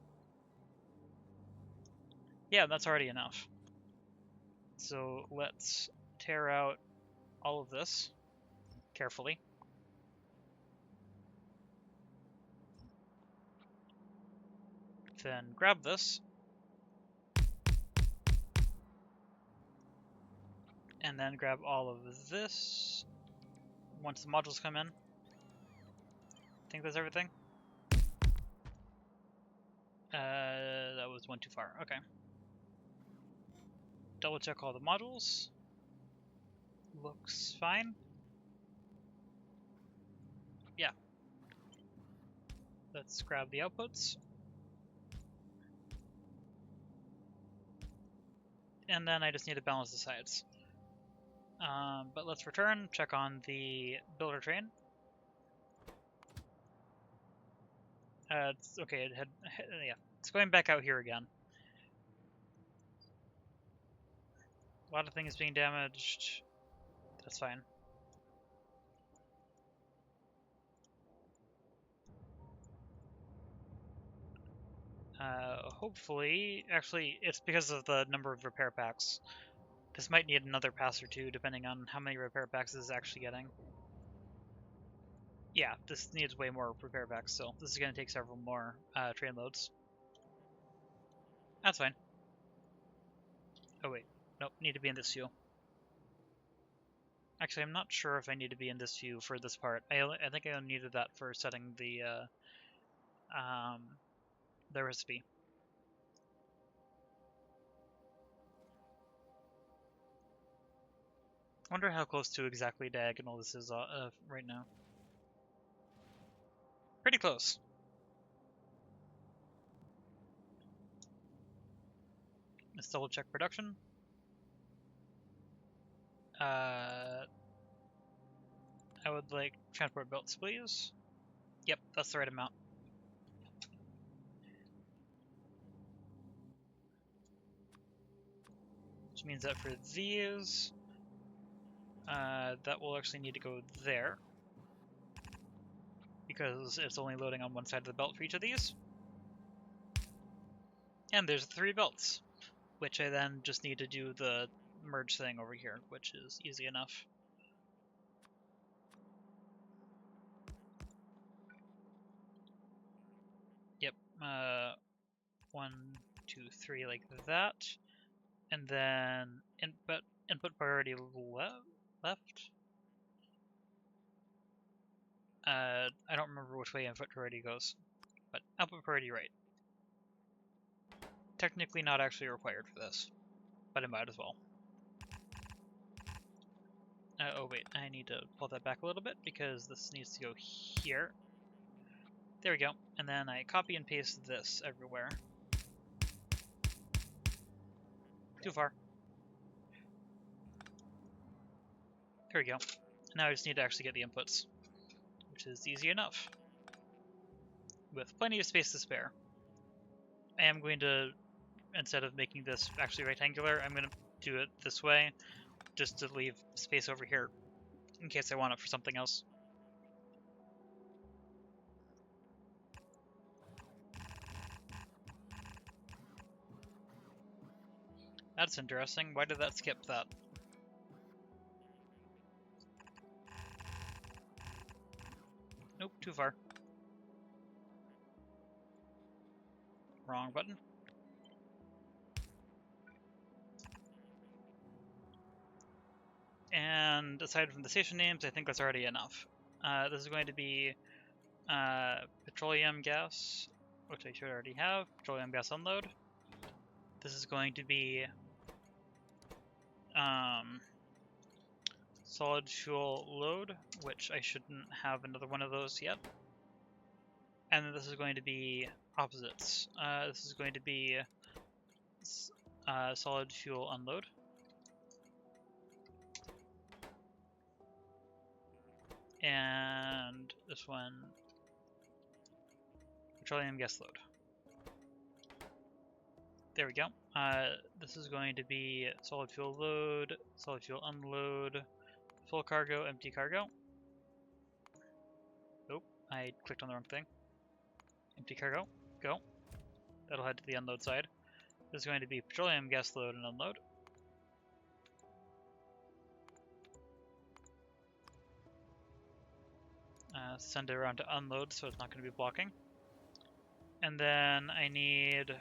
Yeah, that's already enough. So let's tear out all of this carefully. Then grab this. And then grab all of this once the modules come in. I think that's everything. That was one too far. Okay. Double check all the modules. Looks fine. Yeah. Let's grab the outputs. And then I just need to balance the sides. But let's return, check on the builder train. It's okay, yeah. It's going back out here again. A lot of things being damaged. That's fine. Hopefully, actually, it's because of the number of repair packs. This might need another pass or two, depending on how many repair packs this is actually getting. Yeah, this needs way more repair packs still. This is going to take several more train loads. That's fine. Oh wait, nope, need to be in this view. Actually, I'm not sure if I need to be in this view for this part. I think I only needed that for setting the recipe. I wonder how close to exactly diagonal this is right now. Pretty close. Let's double check production. I would like transport belts, please. Yep, that's the right amount. Which means that for these, that will actually need to go there. Because it's only loading on one side of the belt for each of these. And there's 3 belts, which I then just need to do the merge thing over here, which is easy enough. Yep, 1, 2, 3 like that. And then input priority left. I don't remember which way input priority goes, but output priority right. Technically not actually required for this, but it might as well. Oh wait, I need to pull that back a little bit because this needs to go here. There we go. And then I copy and paste this everywhere. Too far. There we go. Now I just need to actually get the inputs, which is easy enough. With plenty of space to spare. I am going to, instead of making this actually rectangular, I'm going to do it this way, just to leave space over here in case I want it for something else. That's interesting. Why did that skip that? Nope, too far. Wrong button. And aside from the station names, I think that's already enough. This is going to be petroleum gas, which I should already have, petroleum gas unload. This is going to be solid fuel load, which I shouldn't have another one of those yet. And then this is going to be opposites. This is going to be solid fuel unload. And this one, petroleum gas load. There we go. This is going to be solid fuel load, solid fuel unload, full cargo, empty cargo. Oh, I clicked on the wrong thing. Empty cargo, go. That'll head to the unload side. This is going to be petroleum gas load and unload. Send it around to unload so it's not going to be blocking. And then I need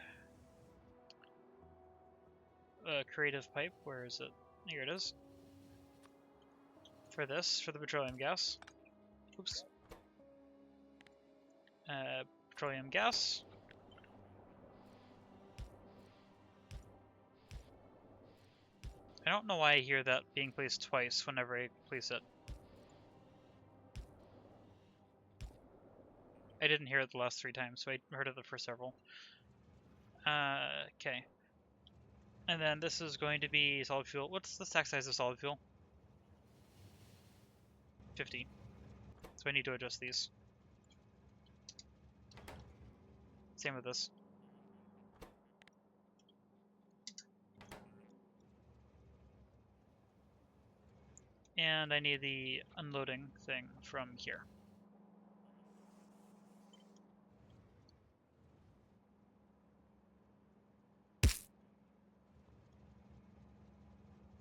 a creative pipe. Where is it? Here it is. For this, for the petroleum gas. Oops. Petroleum gas. I don't know why I hear that being placed twice whenever I place it. I didn't hear it the last 3 times, so I heard it the first several. Okay. And then this is going to be solid fuel. What's the stack size of solid fuel? 50. So I need to adjust these. Same with this. And I need the unloading thing from here.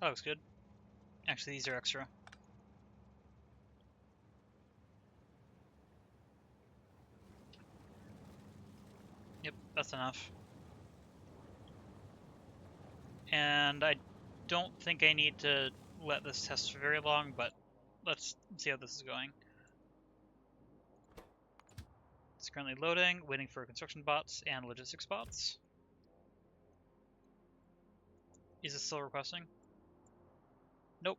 That looks good. Actually, these are extra. Yep, that's enough. And I don't think I need to let this test for very long, but let's see how this is going. It's currently loading, waiting for construction bots and logistics bots. Is it still requesting? Nope.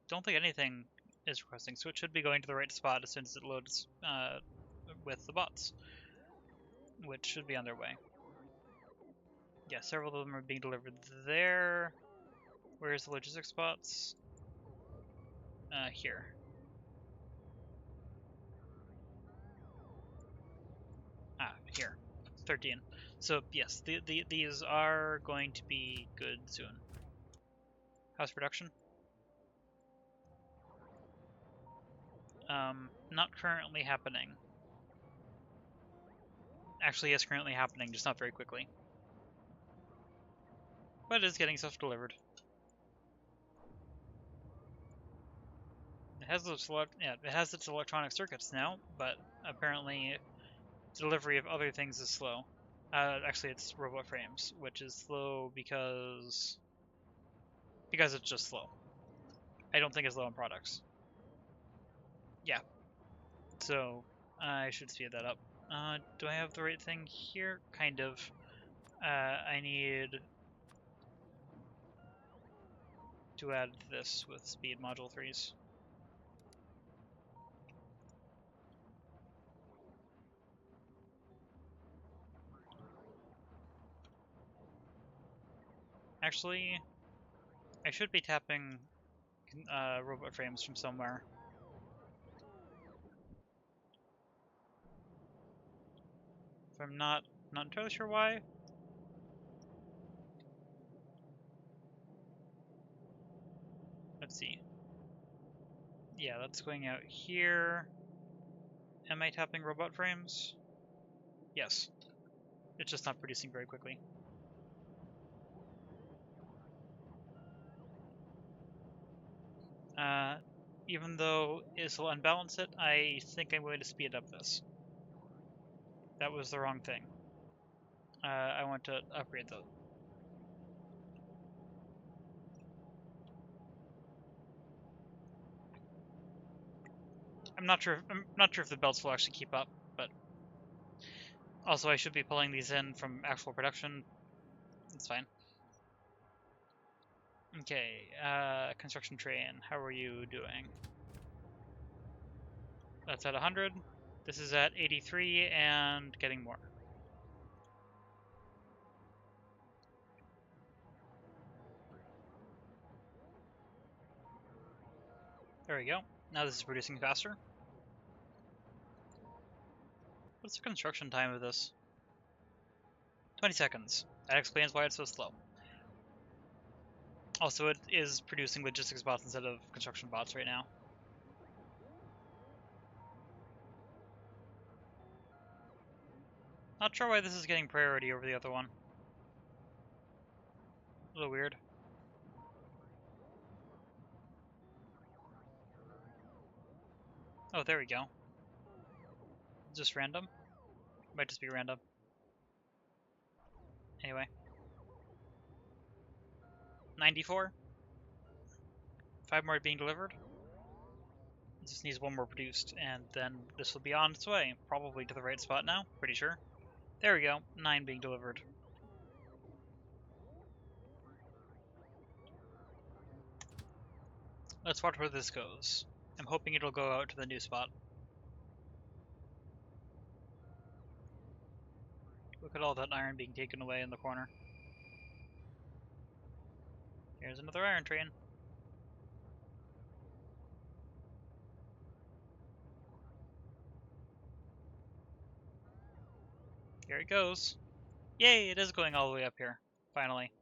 Don't think anything is requesting, so it should be going to the right spot as soon as it loads with the bots, which should be on their way. Yeah, several of them are being delivered there. Where's the logistics bots? Here. Here. 13. So yes, these are going to be good soon. How's production? Not currently happening. Actually, yes, currently happening, just not very quickly. But it is getting stuff delivered. It has its electronic circuits now, but apparently delivery of other things is slow. Actually, it's robot frames, which is slow because it's just slow. I don't think it's slow on products. Yeah. So I should speed that up. Do I have the right thing here? Kind of. I need to add this with speed module 3s. Actually, I should be tapping robot frames from somewhere. If I'm not entirely sure why. Let's see. Yeah, that's going out here. Am I tapping robot frames? Yes. It's just not producing very quickly. Even though this will unbalance it, I think I'm going to speed up this. That was the wrong thing. I want to upgrade the... I'm not sure if the belts will actually keep up, but also I should be pulling these in from actual production. It's fine. Okay, construction train, how are you doing? That's at 100. This is at 83 and getting more. There we go. Now this is producing faster. What's the construction time of this? 20 seconds. That explains why it's so slow. Also, it is producing logistics bots instead of construction bots right now. Not sure why this is getting priority over the other one. A little weird. Oh, there we go. Just random? Might just be random. Anyway. 94. 5 more being delivered. It just needs 1 more produced, and then this will be on its way. Probably to the right spot now, pretty sure. There we go, 9 being delivered. Let's watch where this goes. I'm hoping it'll go out to the new spot. Look at all that iron being taken away in the corner. Here's another iron train. Here it goes. Yay, it is going all the way up here. Finally.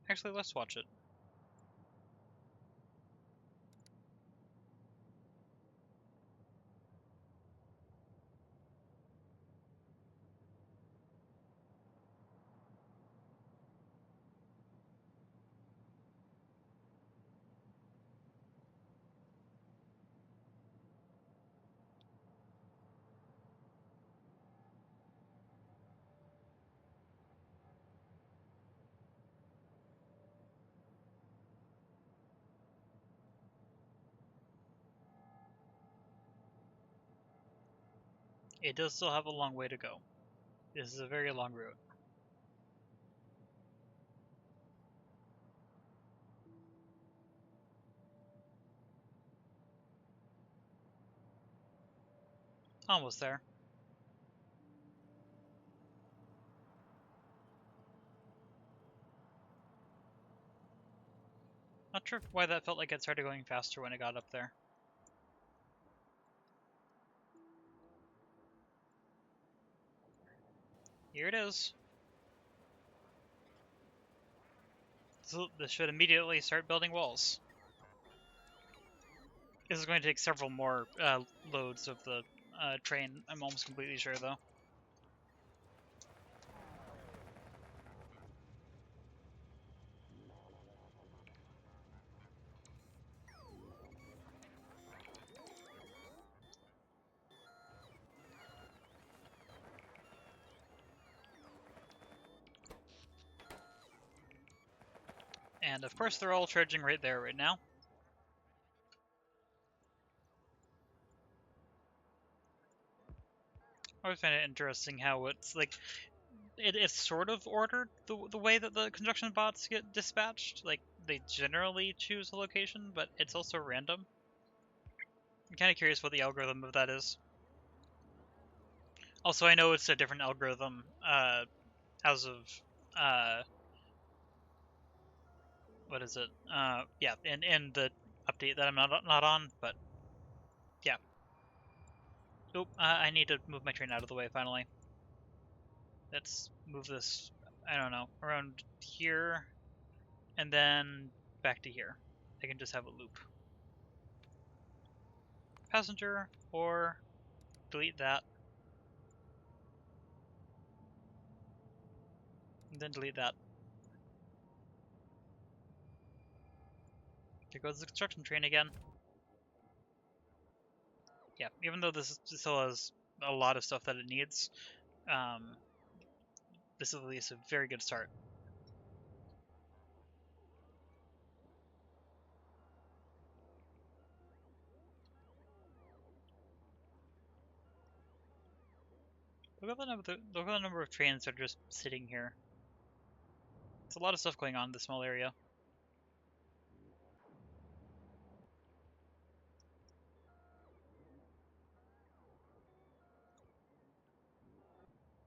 Actually, let's watch it. It does still have a long way to go. This is a very long route. Almost there. Not sure why that felt like it started going faster when it got up there. Here it is. So this should immediately start building walls. This is going to take several more loads of the train, I'm almost completely sure though. And of course they're all charging right there right now. I always find it interesting how it's like, it's sort of ordered the way that the construction bots get dispatched. Like, they generally choose a location, but it's also random. I'm kind of curious what the algorithm of that is. Also, I know it's a different algorithm as of, what is it? Yeah, in the update that I'm not on, but yeah. Oop, I need to move my train out of the way finally. Let's move this, I don't know, around here, and then back to here. I can just have a loop. Passenger, or delete that. And then delete that. Here goes the construction train again. Yeah, even though this still has a lot of stuff that it needs, this is at least a very good start. Look at the number of trains that are just sitting here. It's a lot of stuff going on in this small area.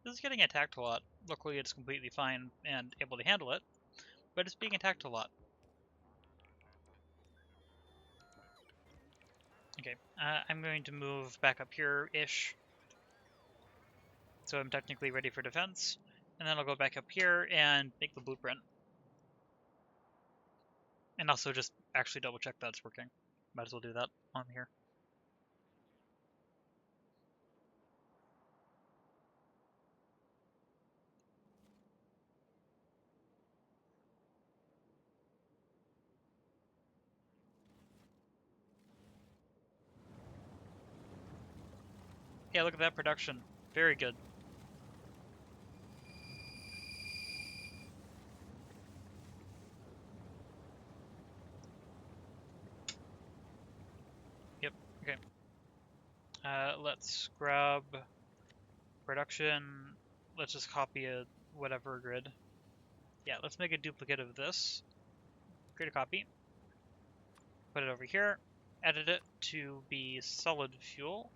This is getting attacked a lot. Luckily, it's completely fine and able to handle it, but it's being attacked a lot. Okay, I'm going to move back up here-ish. So I'm technically ready for defense. And then I'll go back up here and make the blueprint. And also just actually double check that it's working. Might as well do that on here. Yeah, look at that production. Very good. Yep, okay. Let's grab production. Let's just copy a whatever grid. Yeah, let's make a duplicate of this. Create a copy. Put it over here. Edit it to be solid fuel.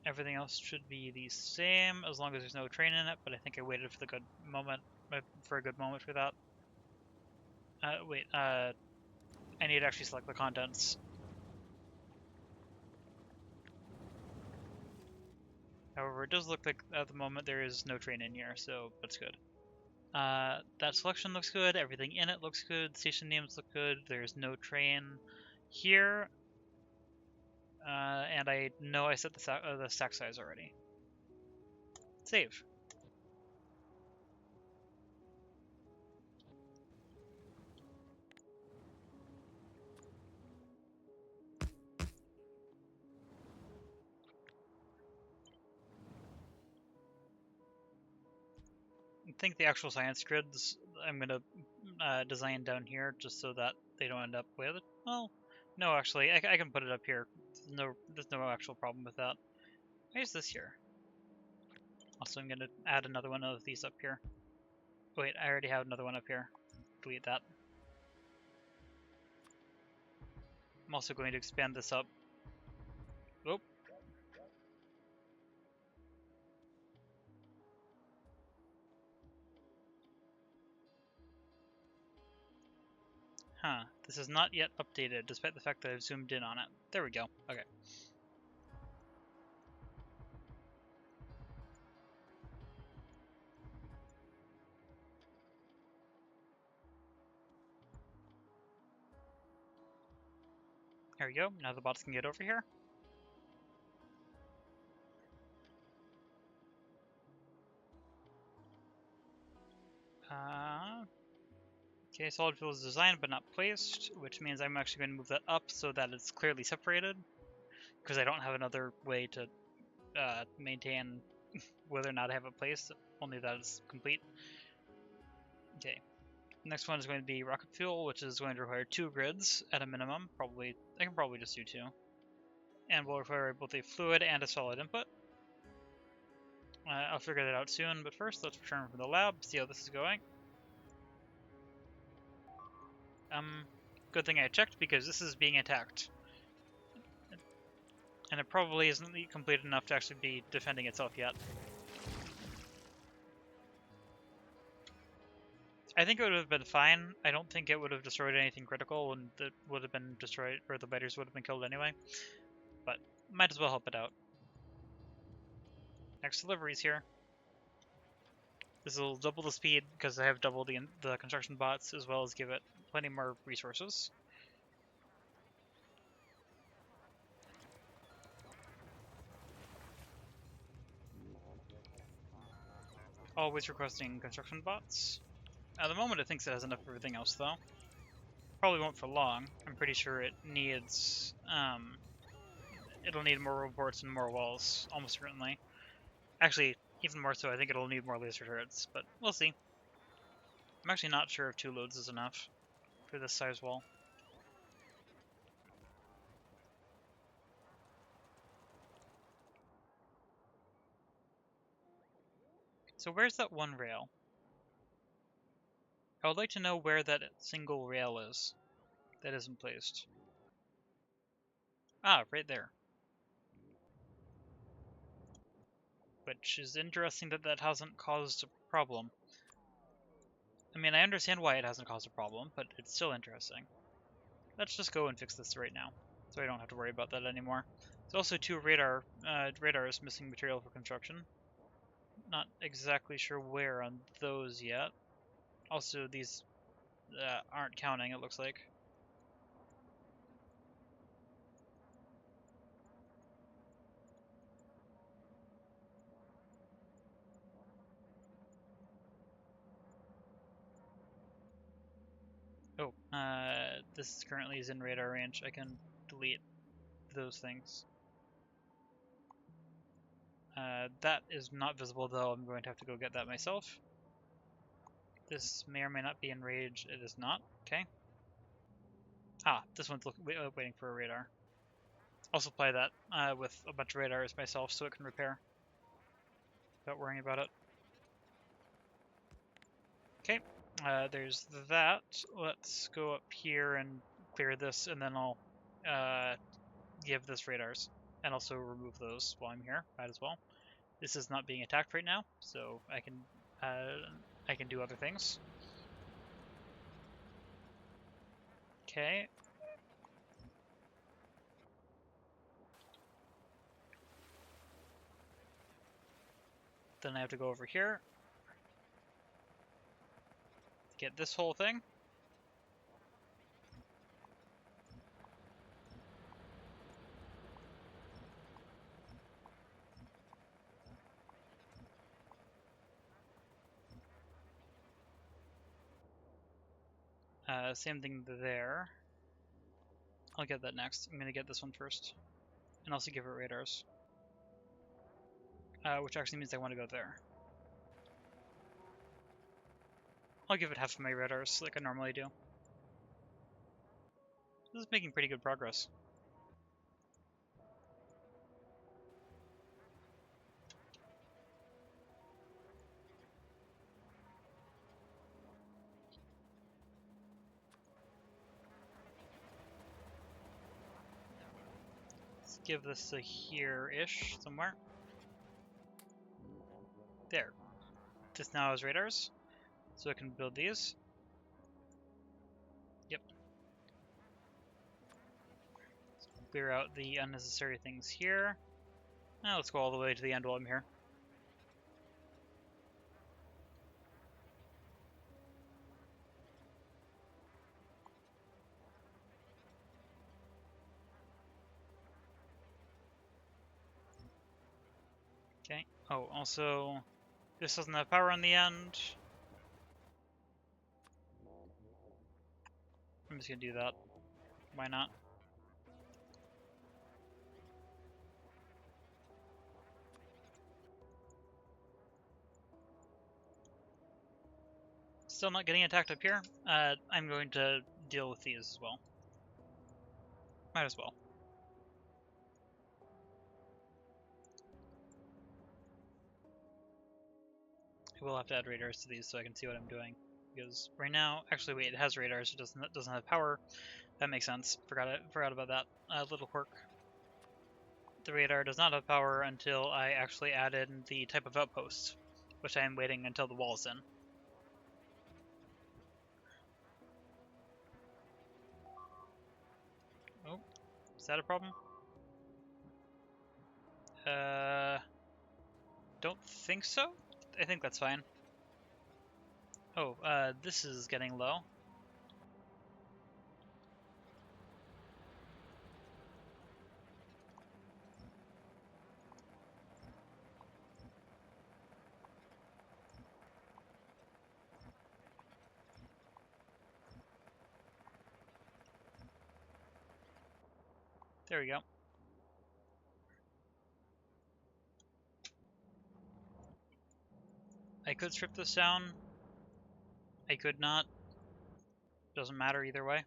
Everything else should be the same as long as there's no train in it, but I think I waited for the good moment, for a good moment for that. Wait, I need to actually select the contents. However, it does look like at the moment there is no train in here, so that's good. That selection looks good, everything in it looks good, station names look good, there's no train here. And I know I set the stack size already. Save. I think the actual science grids I'm going to design down here just so that they don't end up with it. Well, no, actually, I can put it up here. There's no actual problem with that. Why is this here? Also, I'm going to add another one of these up here. Wait, I already have another one up here. Delete that. I'm also going to expand this up. Oh. Huh, this is not yet updated, despite the fact that I've zoomed in on it. There we go. Okay. There we go. Now the bots can get over here. Okay, solid fuel is designed but not placed, which means I'm actually going to move that up so that it's clearly separated, because I don't have another way to maintain whether or not I have it placed, only that it's complete. Okay, next one is going to be rocket fuel, which is going to require 2 grids at a minimum. I can probably just do 2. And will require both a fluid and a solid input. I'll figure that out soon, but first let's return from the lab, see how this is going. Good thing I checked, because this is being attacked. And it probably isn't complete enough to actually be defending itself yet. I think it would have been fine. I don't think it would have destroyed anything critical, and it would have been destroyed, or the biters would have been killed anyway. But might as well help it out. Next delivery's here. This will double the speed because I have double the construction bots, as well as give it plenty more resources. Always requesting construction bots. At the moment it thinks it has enough of everything else though. Probably won't for long. I'm pretty sure it needs, it'll need more reports and more walls, almost certainly. Actually, even more so, I think it'll need more laser turrets, but we'll see. I'm actually not sure if 2 loads is enough for this size wall. So where's that one rail? I would like to know where that single rail is that isn't placed. Ah, right there. Which is interesting that that hasn't caused a problem. I mean, I understand why it hasn't caused a problem, but it's still interesting. Let's just go and fix this right now, so I don't have to worry about that anymore. There's also 2 radars missing material for construction. Not exactly sure where on those yet. Also, these aren't counting, it looks like. Oh, this currently is in radar range. I can delete those things. That is not visible though. I'm going to have to go get that myself. This may or may not be in range. It is not. Okay. Ah, this one's waiting for a radar. I'll supply that with a bunch of radars myself so it can repair without worrying about it. Okay, there's that. Let's go up here and clear this, and then I'll give this radars, and also remove those while I'm here. Might as well. This is not being attacked right now, so I can do other things. Okay. Then I have to go over here, get this whole thing. Same thing there. I'll get that next. I'm going to get this one first. And also give it radars. Which actually means I want to go there. I'll give it half of my radars like I normally do. This is making pretty good progress. Let's give this a here-ish somewhere. There. This now has radars, so I can build these. Yep. Let's clear out the unnecessary things here. Now let's go all the way to the end while I'm here. Okay. Oh, also, this doesn't have power on the end. I'm just gonna do that. Why not? Still not getting attacked up here. I'm going to deal with these as well. Might as well. I will have to add radars to these so I can see what I'm doing. Because right now, actually wait, it has radars, it doesn't have power. That makes sense. Forgot about that little quirk. The radar does not have power until I actually add in the type of outpost, which I am waiting until the wall's in. Oh, is that a problem? Don't think so. I think that's fine. Oh, this is getting low. There we go. I could strip this down. I could not. Doesn't matter either way.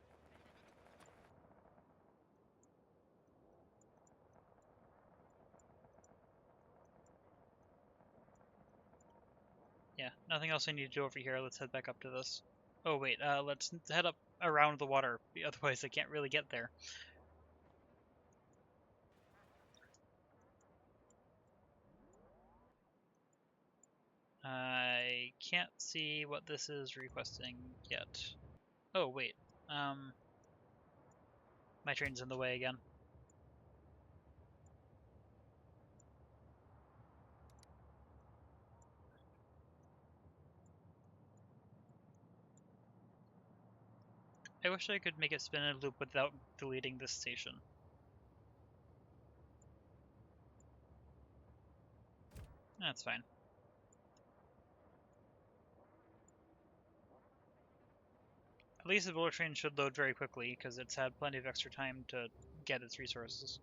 Yeah, nothing else I need to do over here. Let's head back up to this. Oh wait, let's head up around the water. Otherwise I can't really get there. I can't see what this is requesting yet. Oh wait, my train's in the way again. I wish I could make it spin in a loop without deleting this station. That's fine. At least the bullet train should load very quickly, because it's had plenty of extra time to get its resources.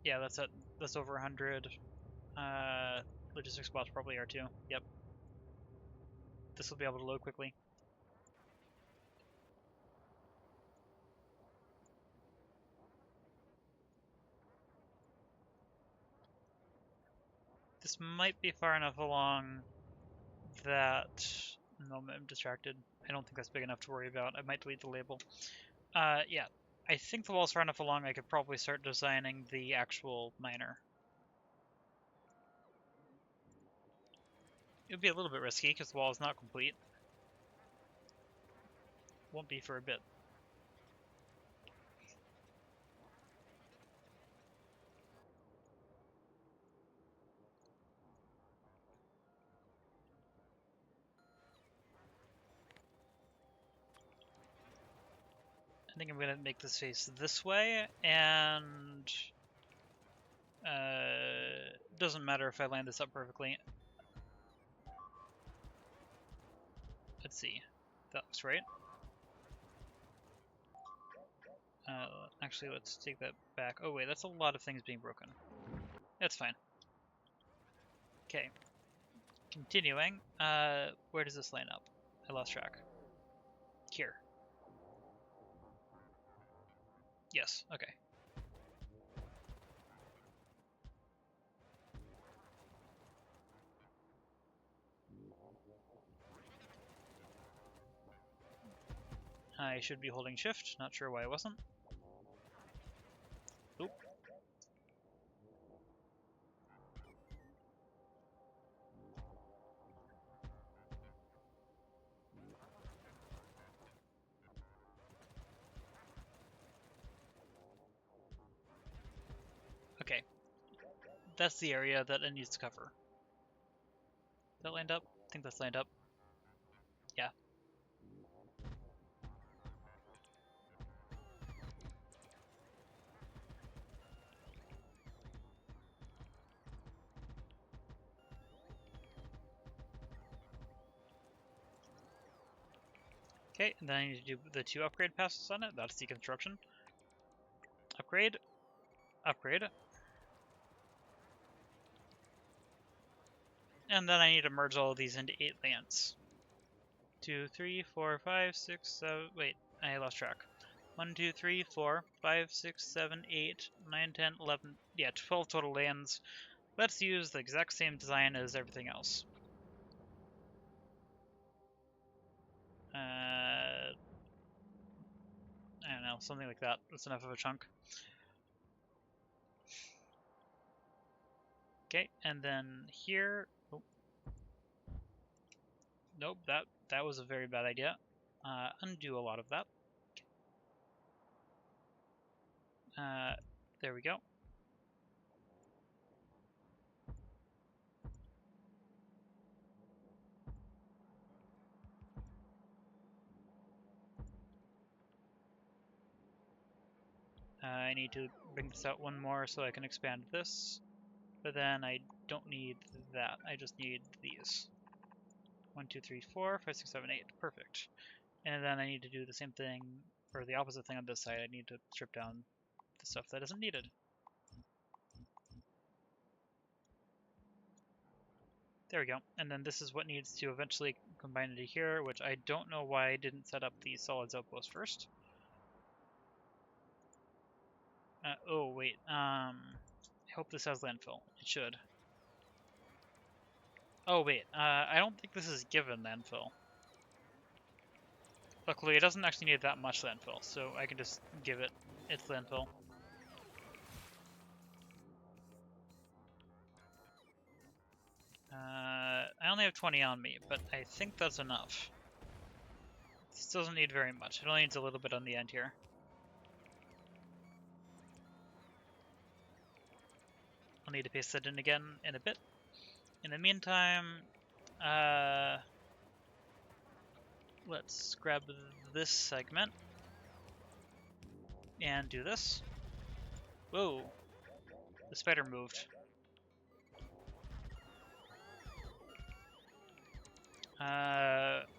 Yeah, that's over 100. Logistics spots probably are too. Yep. This will be able to load quickly. This might be far enough along that... No, I'm distracted. I don't think that's big enough to worry about. I might delete the label. Yeah. I think the wall's far enough along I could probably start designing the actual miner. It would be a little bit risky because the wall is not complete. Won't be for a bit. I think I'm going to make this face this way, and doesn't matter if I land this up perfectly. Let's see. That looks right. Actually, let's take that back. Oh wait, that's a lot of things being broken. That's fine. Okay. Continuing. Where does this line up? I lost track. Here. Yes, okay. I should be holding shift, not sure why I wasn't. Oop. Okay. That's the area that it needs to cover. Is that lined up? I think that's lined up. Yeah. Okay, and then I need to do the 2 upgrade passes on it. That's deconstruction. Upgrade. Upgrade. And then I need to merge all of these into 8 lands. 2, 3, 4, 5, 6, 7... Wait, I lost track. 1, 2, 3, 4, 5, 6, 7, 8, 9, 10, 11... Yeah, 12 total lands. Let's use the exact same design as everything else. I don't know, something like that. That's enough of a chunk. Okay, and then here... Oh. Nope, that was a very bad idea. Undo a lot of that. There we go. I need to bring this out one more so I can expand this, but then I don't need that. I just need these. 1, 2, 3, 4, 5, 6, 7, 8. Perfect. And then I need to do the same thing, or the opposite thing on this side. I need to strip down the stuff that isn't needed. There we go. And then this is what needs to eventually combine into here, which I don't know why I didn't set up the solids outpost first. Oh, wait. I hope this has landfill. It should. Oh, wait. I don't think this is given landfill. Luckily, it doesn't actually need that much landfill, so I can just give it its landfill. I only have 20 on me, but I think that's enough. This doesn't need very much. It only needs a little bit on the end here. I'll need to paste that in again in a bit. In the meantime, let's grab this segment and do this. Whoa, the spider moved.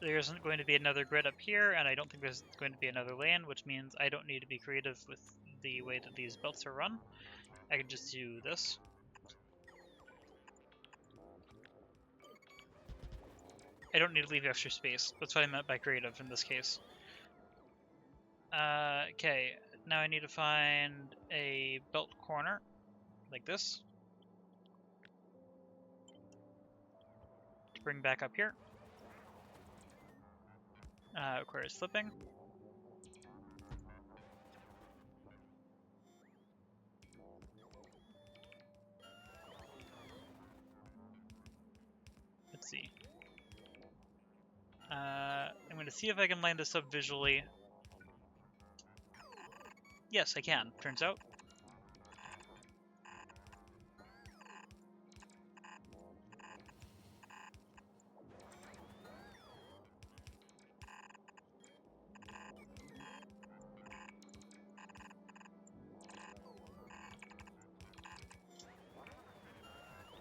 There isn't going to be another grid up here, and I don't think there's going to be another lane, which means I don't need to be creative with the way that these belts are run. I can just do this. I don't need to leave extra space. That's what I meant by creative in this case. Okay, now I need to find a belt corner, like this, to bring back up here. Requires flipping. Let's see. I'm going to see if I can line this up visually. Yes, I can, turns out.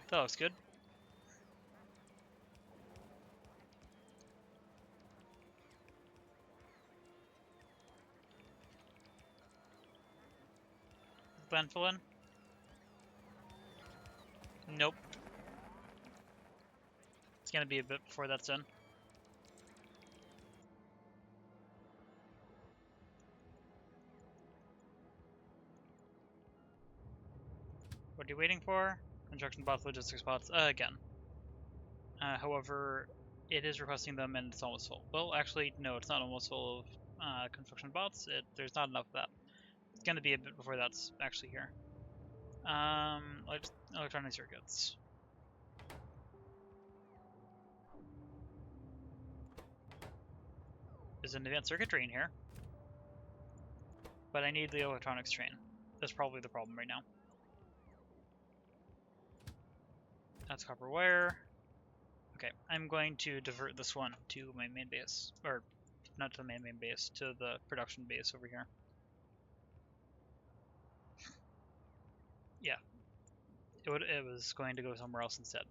That looks good. Landfill in? Nope. It's gonna be a bit before that's in. What are you waiting for? Construction bots, logistics bots, again. However, it is requesting them and it's almost full. Well, actually, no, it's not almost full of construction bots. There's not enough of that. It's gonna be a bit before that's actually here. Electronic circuits. There's an advanced circuit train here. But I need the electronics train. That's probably the problem right now. That's copper wire. Okay, I'm going to divert this one to my main base. Or, not to the main base, to the production base over here. Yeah. It was going to go somewhere else instead.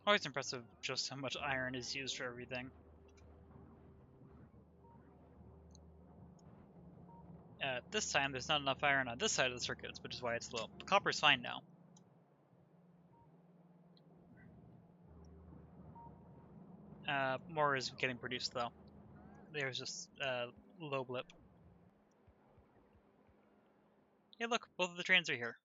Always impressive just how much iron is used for everything. This time there's not enough iron on this side of the circuits, which is why it's low. The copper's fine now. More is getting produced though. There's just a low blip. Hey look, both of the trains are here.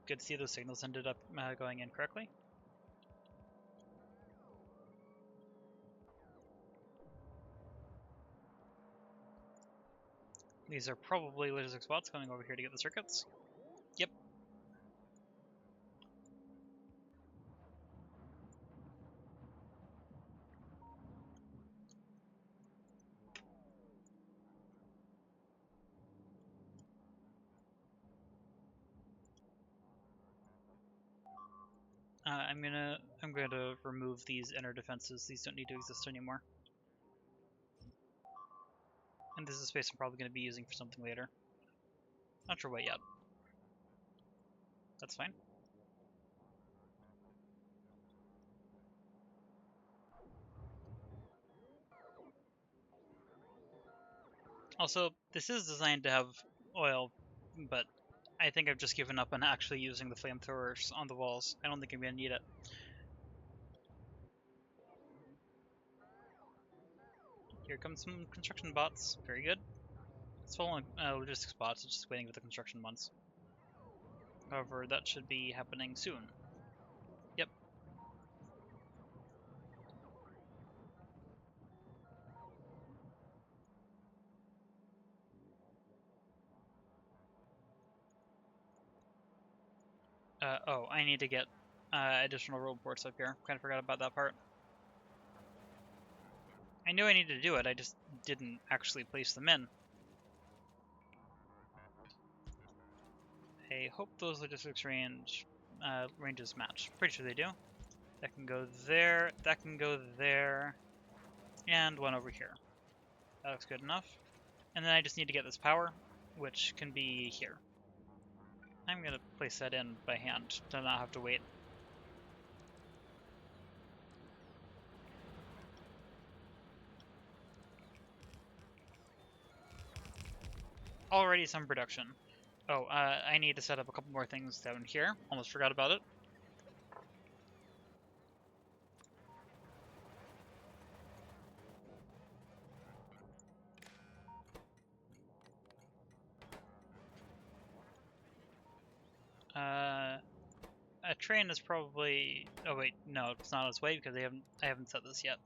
Good to see those signals ended up going in correctly. These are probably logistics bots coming over here to get the circuits. Yep. I'm going to remove these inner defenses. These don't need to exist anymore. And this is space I'm probably going to be using for something later. Not sure what yet. That's fine. Also, this is designed to have oil, but I think I've just given up on actually using the flamethrowers on the walls. I don't think I'm going to need it. Here comes some construction bots. Very good. It's following logistics bots, it's just waiting for the construction ones. However, that should be happening soon. Yep. Oh, I need to get additional road ports up here. Kind of forgot about that part. I knew I needed to do it, I just didn't actually place them in. I hope those logistics ranges match. Pretty sure they do. That can go there, that can go there, and one over here. That looks good enough. And then I just need to get this power, which can be here. I'm going to place that in by hand to not have to wait. Already some production. Oh, I need to set up a couple more things down here. Almost forgot about it. A train is probably... Oh wait, no, it's not on its way because I haven't set this yet.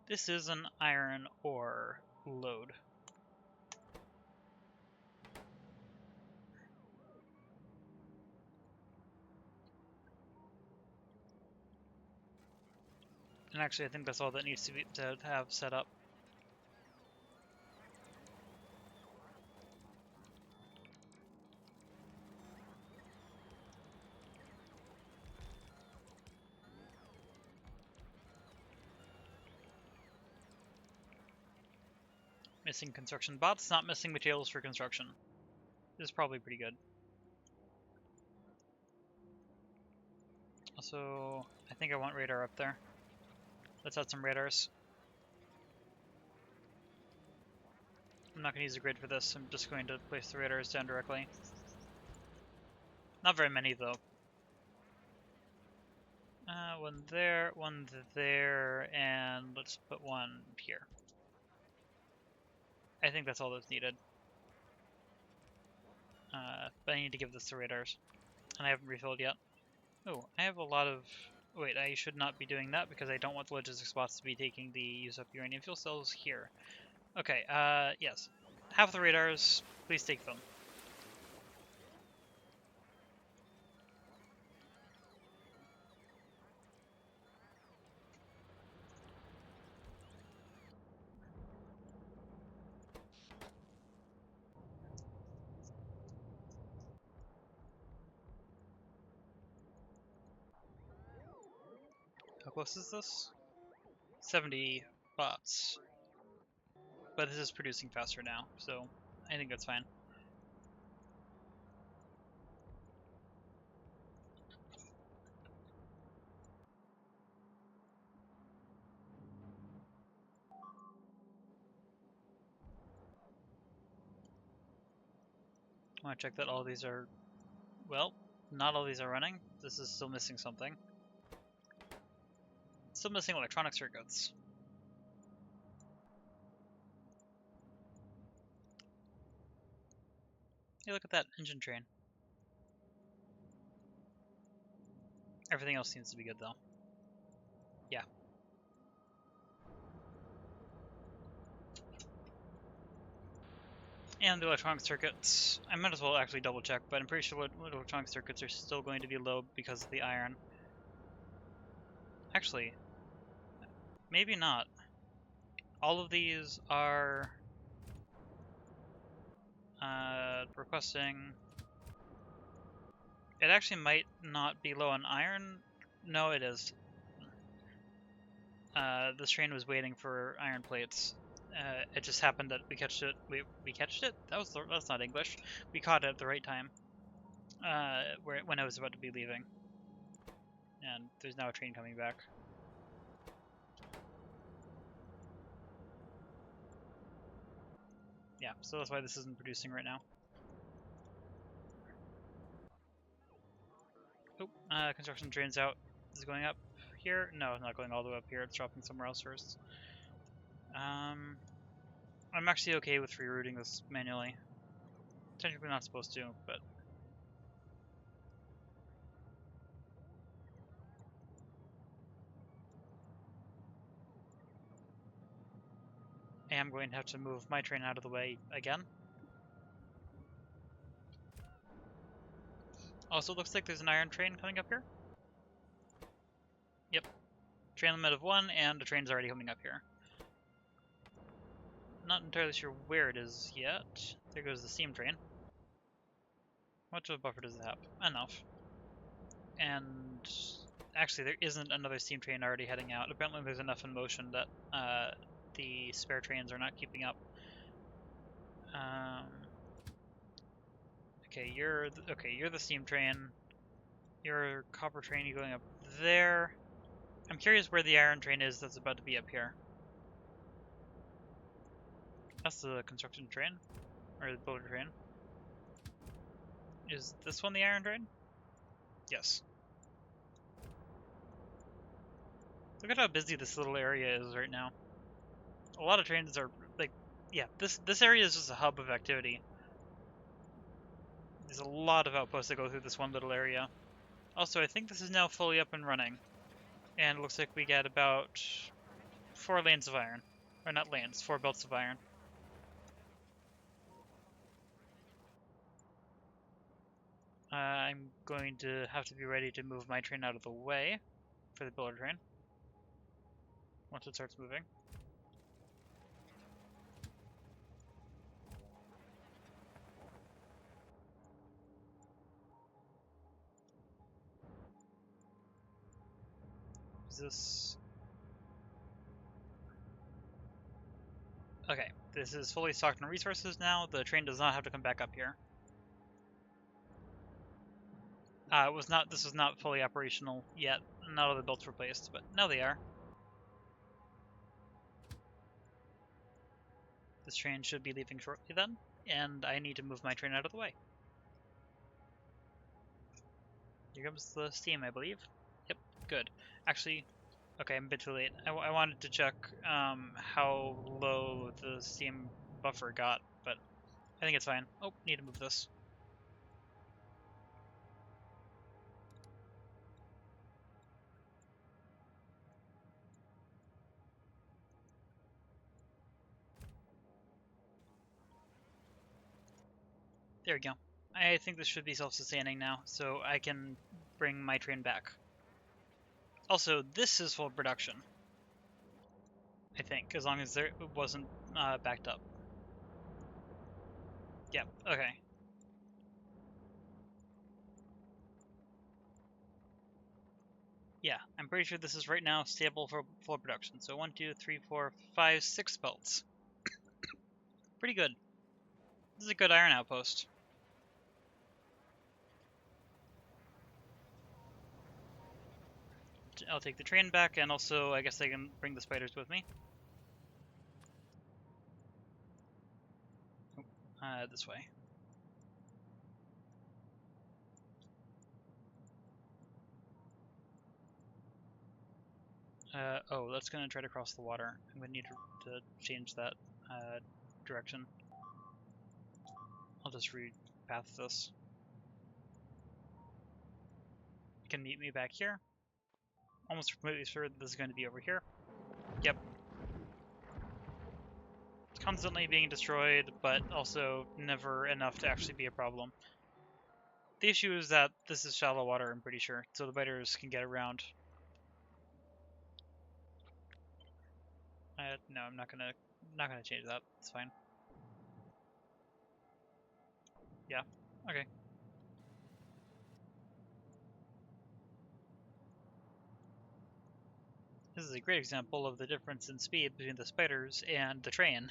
This is an iron ore load. And actually, I think that's all that needs to have set up. Missing construction bots, not missing materials for construction. This is probably pretty good. Also, I think I want radar up there. Let's add some radars. I'm not going to use a grid for this, I'm just going to place the radars down directly. Not very many though. One there, and let's put one here. I think that's all that's needed. But I need to give this to radars. And I haven't refilled yet. Oh, I have a lot of... Wait, I should not be doing that because I don't want the logistics bots to be taking the use up uranium fuel cells here. Okay, yes. Half the radars, please take them. How close is this? 70 bots. But this is producing faster now, so I think that's fine. I want to check that all these are... Well, not all these are running. This is still missing something. Still missing electronic circuits. Hey, look at that engine train. Everything else seems to be good though. Yeah. And the electronic circuits, I might as well actually double check, but I'm pretty sure electronic circuits are still going to be low because of the iron. Actually, maybe not. All of these are requesting... It actually might not be low on iron. No, it is. This train was waiting for iron plates. It just happened that we catched it. We catched it? That's not English. We caught it at the right time. When I was about to be leaving. And there's now a train coming back. Yeah, so that's why this isn't producing right now. Oh, construction drains out. Is it going up here? No, not going all the way up here. It's dropping somewhere else first. I'm actually okay with rerouting this manually. Technically not supposed to, but... I am going to have to move my train out of the way again. Also, looks like there's an iron train coming up here. Yep. Train limit of 1, and the train's already coming up here. Not entirely sure where it is yet. There goes the steam train. How much of a buffer does it have? Enough. And actually, there isn't another steam train already heading out. Apparently, there's enough in motion that the spare trains are not keeping up. Okay, you're the steam train. Your copper train, you going up there. I'm curious where the iron train is that's about to be up here. That's the construction train, or the builder train. Is this one the iron train? Yes. Look at how busy this little area is right now. A lot of trains are, like, yeah, this area is just a hub of activity. There's a lot of outposts that go through this one little area. Also, I think this is now fully up and running. And it looks like we get about 4 lanes of iron. Or not lanes, 4 belts of iron. I'm going to have to be ready to move my train out of the way for the builder train once it starts moving. Is this... Okay, this is fully stocked on resources now. The train does not have to come back up here. This was not fully operational yet. None of the belts were placed, but now they are. This train should be leaving shortly then, and I need to move my train out of the way. Here comes the steam, I believe. Yep, good. Actually, okay, I'm a bit too late. I wanted to check how low the steam buffer got, but I think it's fine. Oh, need to move this. There we go. I think this should be self-sustaining now, so I can bring my train back. Also, this is full production. I think, as long as it wasn't backed up. Yep, okay. Yeah, I'm pretty sure this is right now stable for full production. So 1, 2, 3, 4, 5, 6 belts. Pretty good. This is a good iron outpost. I'll take the train back, and also I guess I can bring the spiders with me. This way. Oh, that's gonna try to cross the water. I'm gonna need to change that direction. I'll just repath this. You can meet me back here. Almost completely sure that this is going to be over here. Yep. It's constantly being destroyed, but also never enough to actually be a problem. The issue is that this is shallow water, I'm pretty sure, so the biters can get around. No, I'm not gonna change that. It's fine. Yeah. Okay. This is a great example of the difference in speed between the spiders and the train.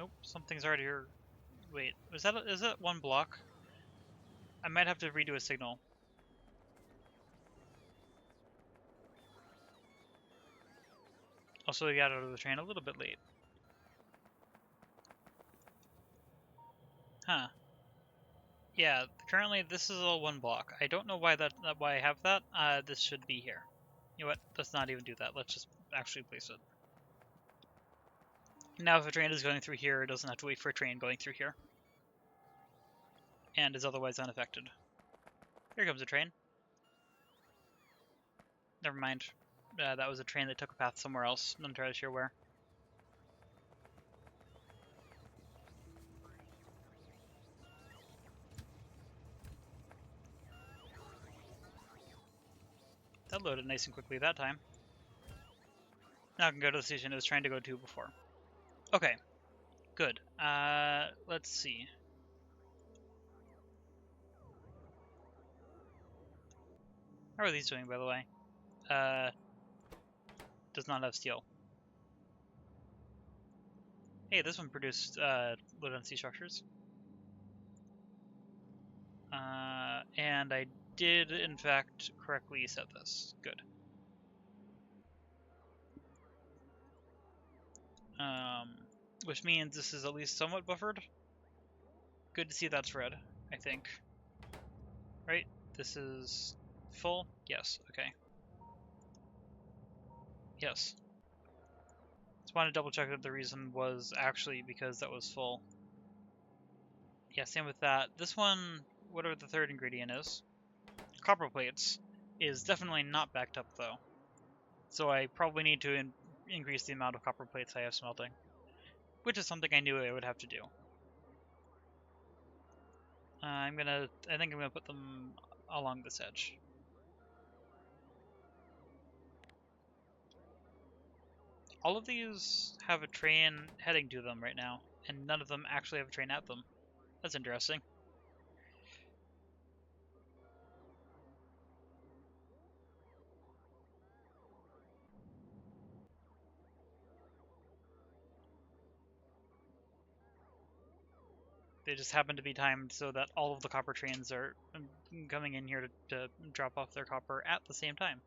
Nope, something's already here. Wait, is that one block? I might have to redo a signal. Also, we got out of the train a little bit late. Huh. Yeah, currently this is all one block. I don't know why why I have that. This should be here. You know what? Let's not even do that. Let's just actually place it. Now if a train is going through here, it doesn't have to wait for a train going through here. And is otherwise unaffected. Here comes a train. Never mind. That was a train that took a path somewhere else. Not entirely sure where. That loaded nice and quickly that time. Now I can go to the station I was trying to go to before. Okay. Good. Let's see. How are these doing, by the way? Does not have steel. Hey, this one produced low density structures. And I did, in fact, correctly set this. Good. Which means this is at least somewhat buffered. Good to see that's red, I think. Right? This is full? Yes, okay. Yes. Just wanted to double check that the reason was actually because that was full. Yeah, same with that. This one, whatever the third ingredient is, copper plates, is definitely not backed up though. So I probably need to increase the amount of copper plates I have smelting. Which is something I knew I would have to do. I think I'm gonna put them along this edge. All of these have a train heading to them right now, and none of them actually have a train at them. That's interesting. They just happen to be timed so that all of the copper trains are coming in here to drop off their copper at the same time.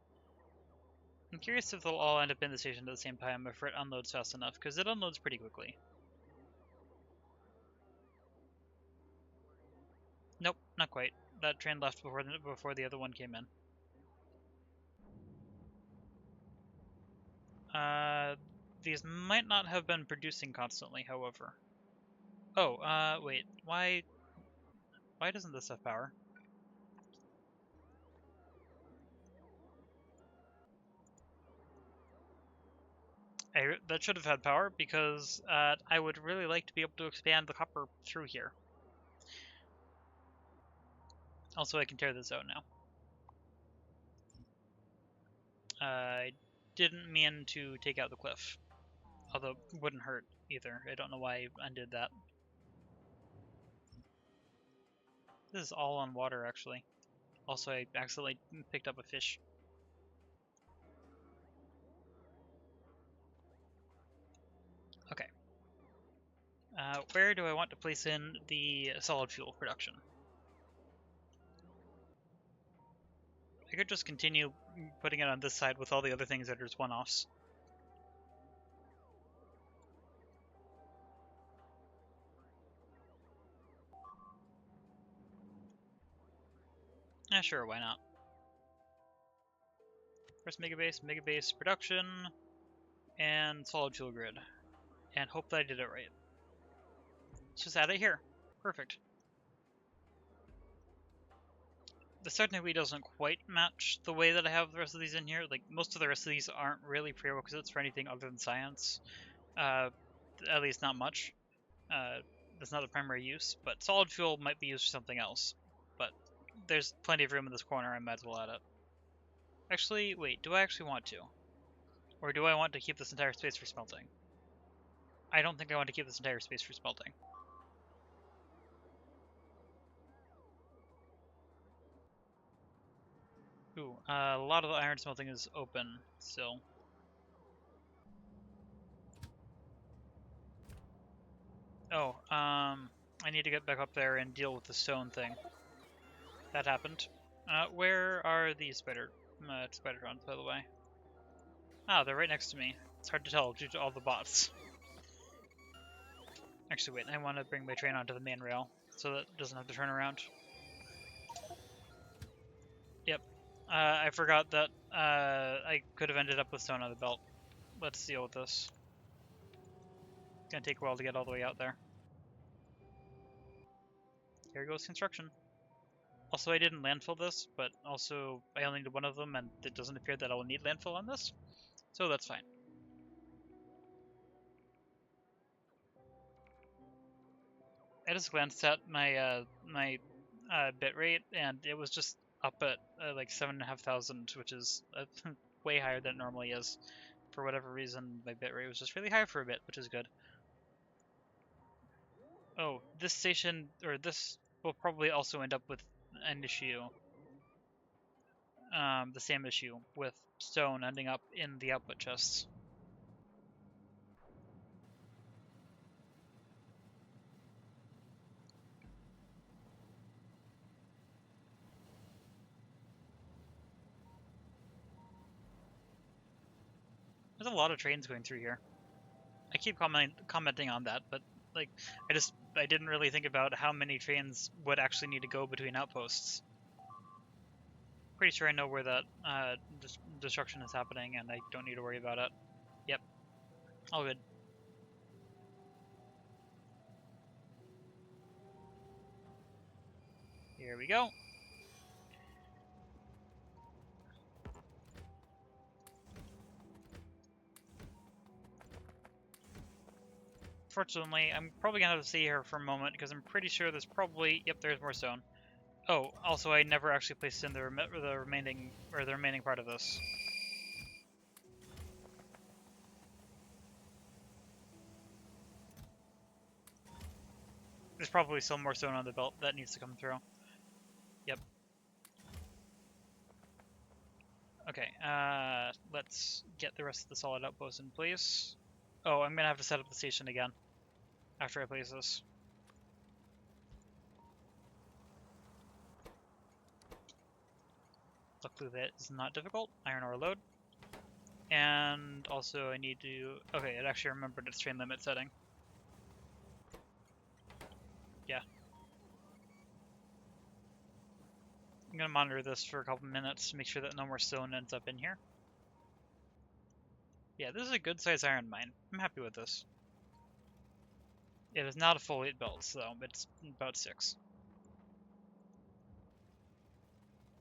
I'm curious if they'll all end up in the station at the same time if it unloads fast enough, because it unloads pretty quickly. Nope, not quite. That train left before the other one came in. These might not have been producing constantly, however. Oh, wait. Why doesn't this have power? That should have had power, because I would really like to be able to expand the copper through here. Also, I can tear this out now. I didn't mean to take out the cliff. Although, it wouldn't hurt either. I don't know why I undid that. This is all on water, actually. Also, I accidentally picked up a fish. Okay. Where do I want to place in the solid fuel production? I could just continue putting it on this side with all the other things that are just one-offs. Yeah, sure, why not? First Megabase production, and solid fuel grid. And hope that I did it right. Let's just add it here. Perfect. The technically doesn't quite match the way that I have the rest of these in here. Like, most of the rest of these aren't really prerequisites for anything other than science. At least not much. That's not the primary use, but solid fuel might be used for something else. But there's plenty of room in this corner, I might as well add it. Actually, wait, do I actually want to? Or do I want to keep this entire space for smelting? I don't think I want to keep this entire space for smelting. Ooh, a lot of the iron smelting is open still. Oh, I need to get back up there and deal with the stone thing. That happened. Where are these spider-trons, by the way? Ah, they're right next to me. It's hard to tell due to all the bots. Actually, wait, I want to bring my train onto the main rail so that it doesn't have to turn around. Yep. I forgot that I could have ended up with stone on the belt. Let's deal with this. It's gonna take a while to get all the way out there. Here goes construction. Also, I didn't landfill this, but also I only need one of them, and it doesn't appear that I will need landfill on this, so that's fine. I just glanced at my bit rate, and it was just up at like 7,500, which is way higher than it normally is. For whatever reason, my bit rate was just really high for a bit, which is good. Oh, this station, or this will probably also end up with an issue. The same issue with stone ending up in the output chests. There's a lot of trains going through here. I keep commenting on that, but like, I didn't really think about how many trains would actually need to go between outposts. Pretty sure I know where that destruction is happening, and I don't need to worry about it. Yep, all good. Here we go. Fortunately, I'm probably gonna have to stay here for a moment because I'm pretty sure there's probably, yep, there's more stone. Oh, also I never actually placed in the remaining part of this. There's probably still more stone on the belt that needs to come through. Yep. Okay, let's get the rest of the solid outpost in place. Oh, I'm gonna have to set up the station again after I place this. Luckily that is not difficult. Iron ore load. And also I need to... Okay, it actually remembered its train limit setting. Yeah. I'm gonna monitor this for a couple minutes to make sure that no more stone ends up in here. Yeah, this is a good size iron mine. I'm happy with this. It is not a full 8 belts though, it's about 6.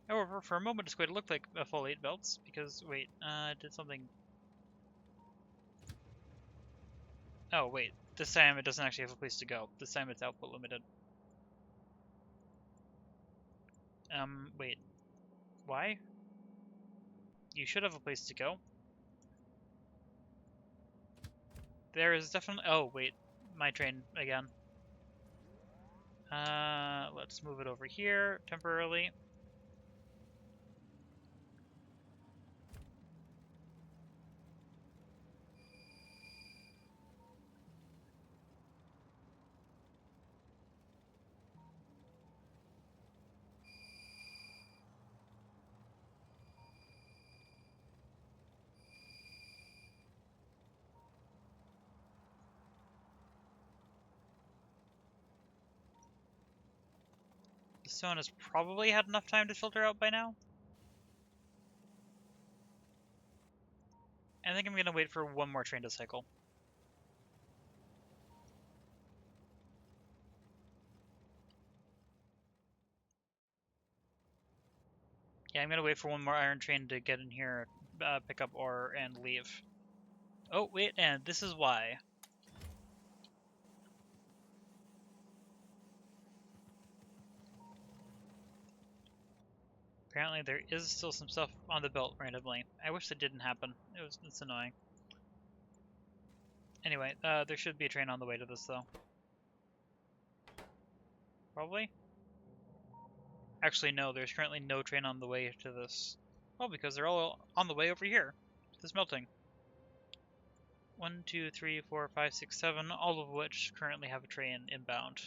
However, for a moment it's going to look like a full 8 belts, because, wait, did something... Oh, wait, this time it doesn't actually have a place to go. This time it's output limited. Wait. Why? You should have a place to go. There is definitely... Oh, wait, my train again. Let's move it over here temporarily. The stone has probably had enough time to filter out by now. I think I'm gonna wait for one more train to cycle. Yeah, I'm gonna wait for one more iron train to get in here, pick up ore, and leave. Oh, wait, and this is why. Apparently there is still some stuff on the belt randomly. I wish that didn't happen. It's annoying. Anyway, there should be a train on the way to this, though. Probably? Actually, no, there's currently no train on the way to this. Well, because they're all on the way over here. To this melting. 1, 2, 3, 4, 5, 6, 7, all of which currently have a train inbound.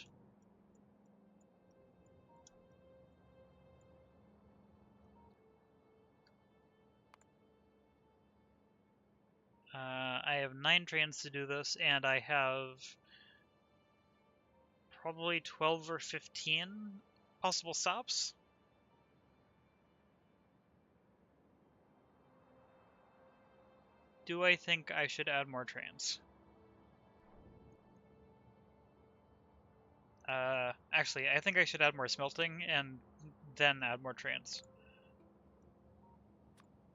I have 9 trains to do this, and I have probably 12 or 15 possible stops. Do I think I should add more trains? Actually, I think I should add more smelting and then add more trains.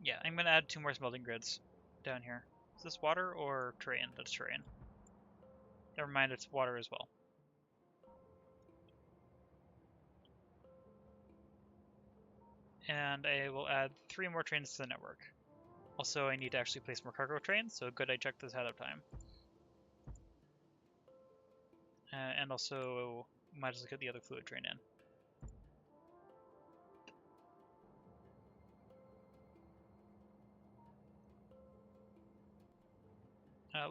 Yeah, I'm gonna add 2 more smelting grids down here. Is this water or terrain? That's terrain. Never mind, it's water as well. And I will add 3 more trains to the network. Also, I need to actually place more cargo trains, so good I checked this ahead of time. And also, might as well get the other fluid train in.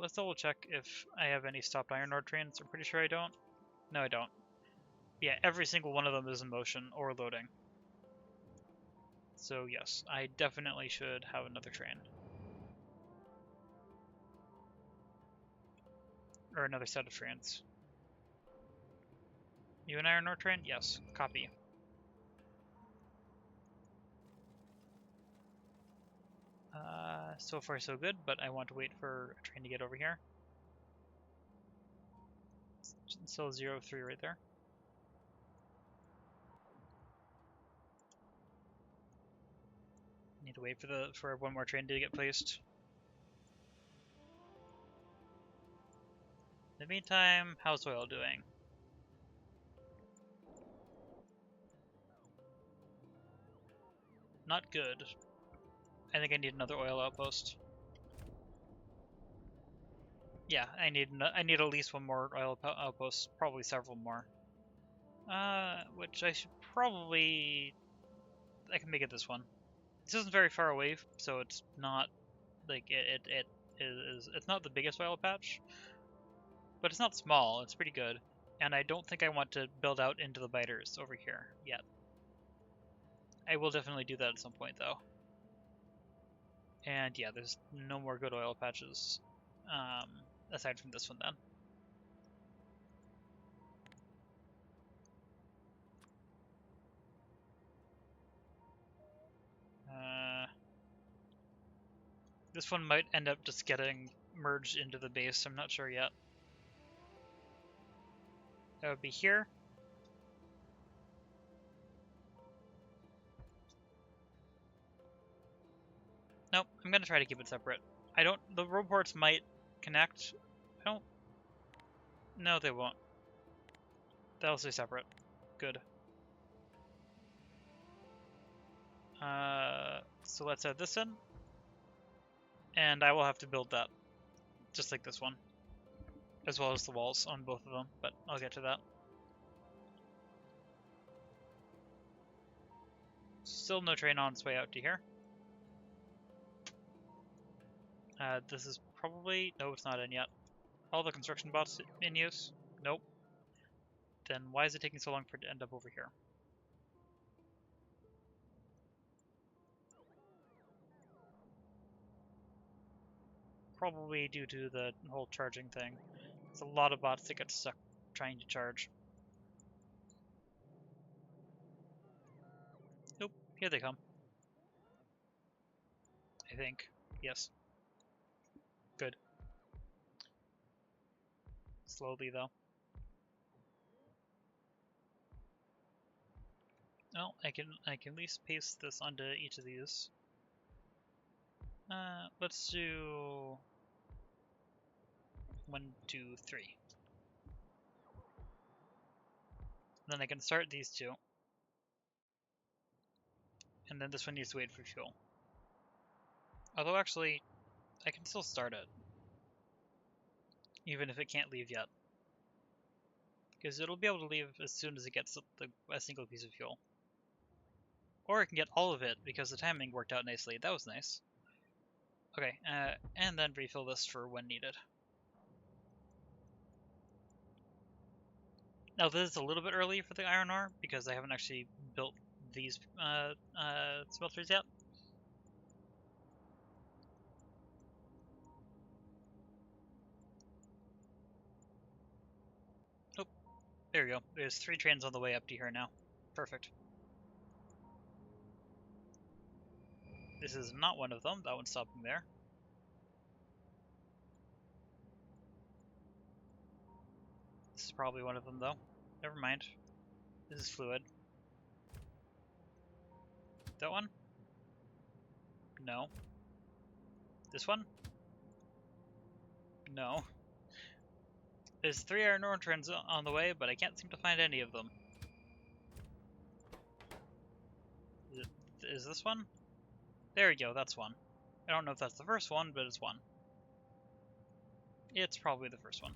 Let's double check if I have any stopped iron ore trains. I'm pretty sure I don't. No, I don't. Yeah, every single one of them is in motion or loading. So yes, I definitely should have another train. Or another set of trains. You an iron ore train? Yes. Copy. So far so good, but I want to wait for a train to get over here. Still 0-3 right there. Need to wait for one more train to get placed. In the meantime, how's oil doing? Not good. I think I need another oil outpost. Yeah, I need at least one more oil outpost, probably several more. Which I should probably... I can make it this one. This isn't very far away, so it's not like it's not the biggest oil patch, but it's not small. It's pretty good, and I don't think I want to build out into the biters over here yet. I will definitely do that at some point though. And yeah, there's no more good oil patches aside from this one then. This one might end up just getting merged into the base, I'm not sure yet. That would be here. Nope, I'm gonna try to keep it separate. The road ports might connect. No, they won't. They'll stay separate. Good. So let's add this in. And I will have to build that. Just like this one. As well as the walls on both of them, but I'll get to that. Still no train on its way out to here. This is probably... No, it's not in yet. All the construction bots in use? Nope. Then why is it taking so long for it to end up over here? Probably due to the whole charging thing. There's a lot of bots that get stuck trying to charge. Nope, here they come. I think. Yes. Good. Slowly though. Well, I can at least paste this onto each of these. Let's do 1, 2, 3. Then I can start these two. And then this one needs to wait for fuel. Although actually, I can still start it. Even if it can't leave yet. Because it'll be able to leave as soon as it gets a single piece of fuel. Or it can get all of it because the timing worked out nicely. That was nice. Okay, and then refill this for when needed. Now this is a little bit early for the iron ore because I haven't actually built these smelters yet. Oh, there we go. There's 3 trains on the way up to here now. Perfect. This is not one of them. That one's stopping there. This is probably one of them, though. Never mind. This is fluid. That one? No. This one? No. There's 3 iron ore trains on the way, but I can't seem to find any of them. Is this one? There we go, that's one. I don't know if that's the first one, but it's one. It's probably the first one.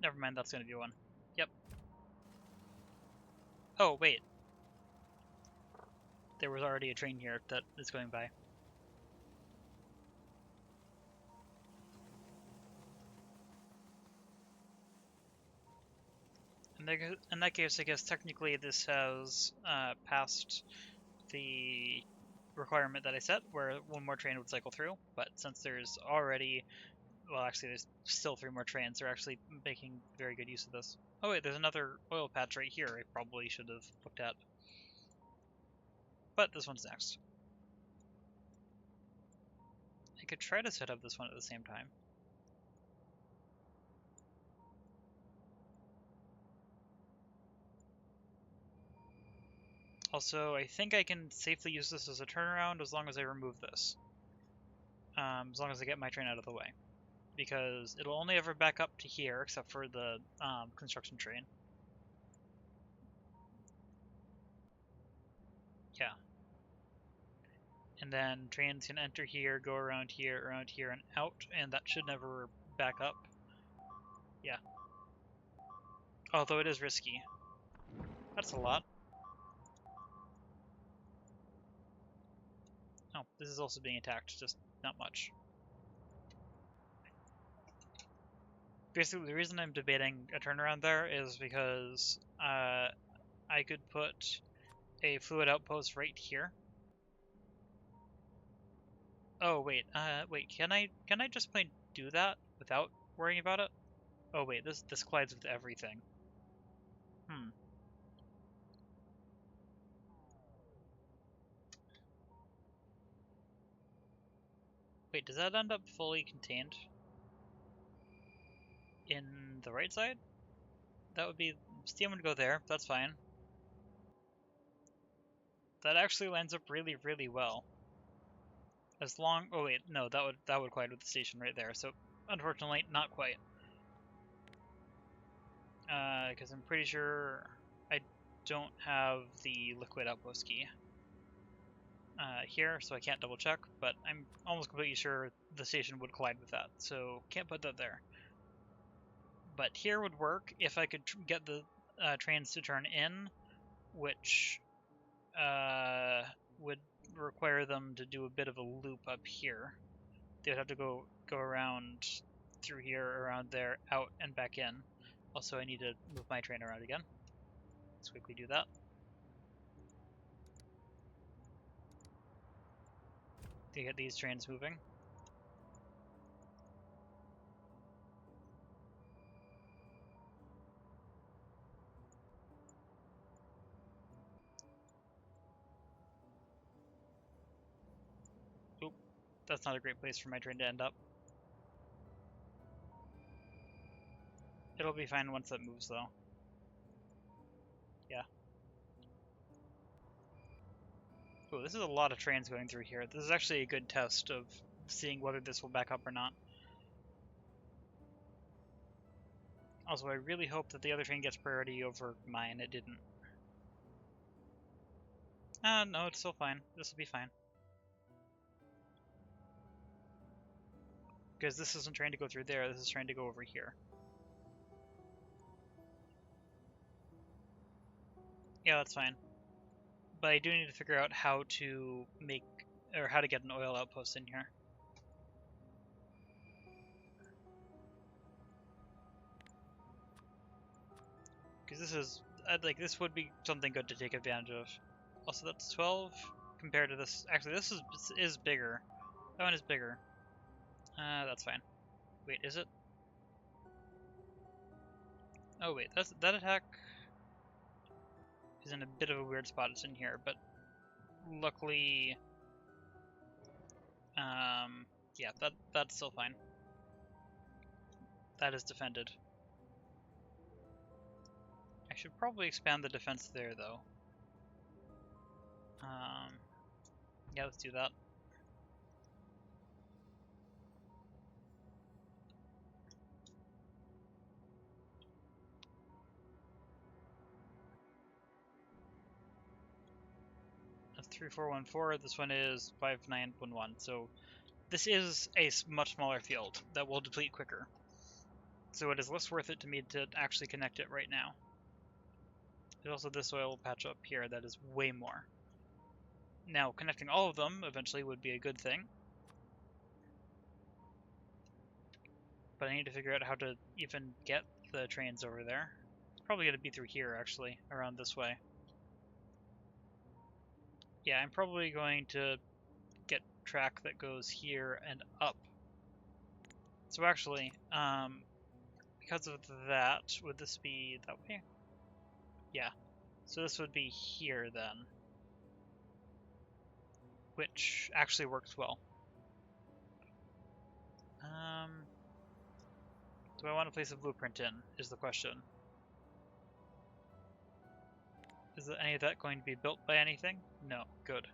Never mind, that's gonna be one. Yep. Oh, wait. There was already a train here that is going by. In that case, I guess technically this has passed the requirement that I set, where 1 more train would cycle through, but since there's already, well, actually there's still 3 more trains, they're actually making very good use of this. Oh wait, there's another oil patch right here I probably should have looked at. But this one's next. I could try to set up this one at the same time. Also, I think I can safely use this as a turnaround as long as I remove this. As long as I get my train out of the way. Because it'll only ever back up to here, except for the construction train. Yeah. And then trains can enter here, go around here, and out, and that should never back up. Yeah. Although it is risky. That's a lot. Oh, this is also being attacked, just not much. Basically, the reason I'm debating a turnaround there is because I could put a fluid outpost right here. Oh wait, can I just plain do that without worrying about it? Oh wait, this collides with everything. Wait, does that end up fully contained in the right side? That would be, steam would go there, that's fine. That actually lines up really, really well. As long, oh wait, no, that would collide with the station right there, so unfortunately, not quite. Because I'm pretty sure I don't have the liquid outpost key here, so I can't double check, but I'm almost completely sure the station would collide with that, so can't put that there. But here would work if I could get the trains to turn in, which would require them to do a bit of a loop up here. They would have to go around through here, around there, out, and back in. Also, I need to move my train around again. Let's quickly do that. To get these trains moving. Oop, that's not a great place for my train to end up. It'll be fine once it moves, though. Yeah. Oh, this is a lot of trains going through here. This is actually a good test of seeing whether this will back up or not. Also, I really hope that the other train gets priority over mine. It didn't. No, it's still fine. This will be fine. Because this isn't trying to go through there, this is trying to go over here. Yeah, that's fine. But I do need to figure out how to make or how to get an oil outpost in here. Because this is, like, this would be something good to take advantage of. Also, that's 12 compared to this. Actually, this is bigger. That one is bigger. That's fine. Wait, is it? Oh wait, that attack is in a bit of a weird spot. It's in here, but luckily, yeah, that's still fine. That is defended. I should probably expand the defense there, though. Yeah, let's do that. That's 3414. This one is 5911. So this is a much smaller field that will deplete quicker. So it is less worth it to me to actually connect it right now. There's also this oil patch up here that is way more. Now, connecting all of them eventually would be a good thing. But I need to figure out how to even get the trains over there. It's probably going to be through here, actually, around this way. Yeah, I'm probably going to get track that goes here and up. So actually, because of that, would this be that way? Yeah. So this would be here then. Which actually works well. Do I want to place a blueprint in, is the question. Is any of that going to be built by anything? No. Good.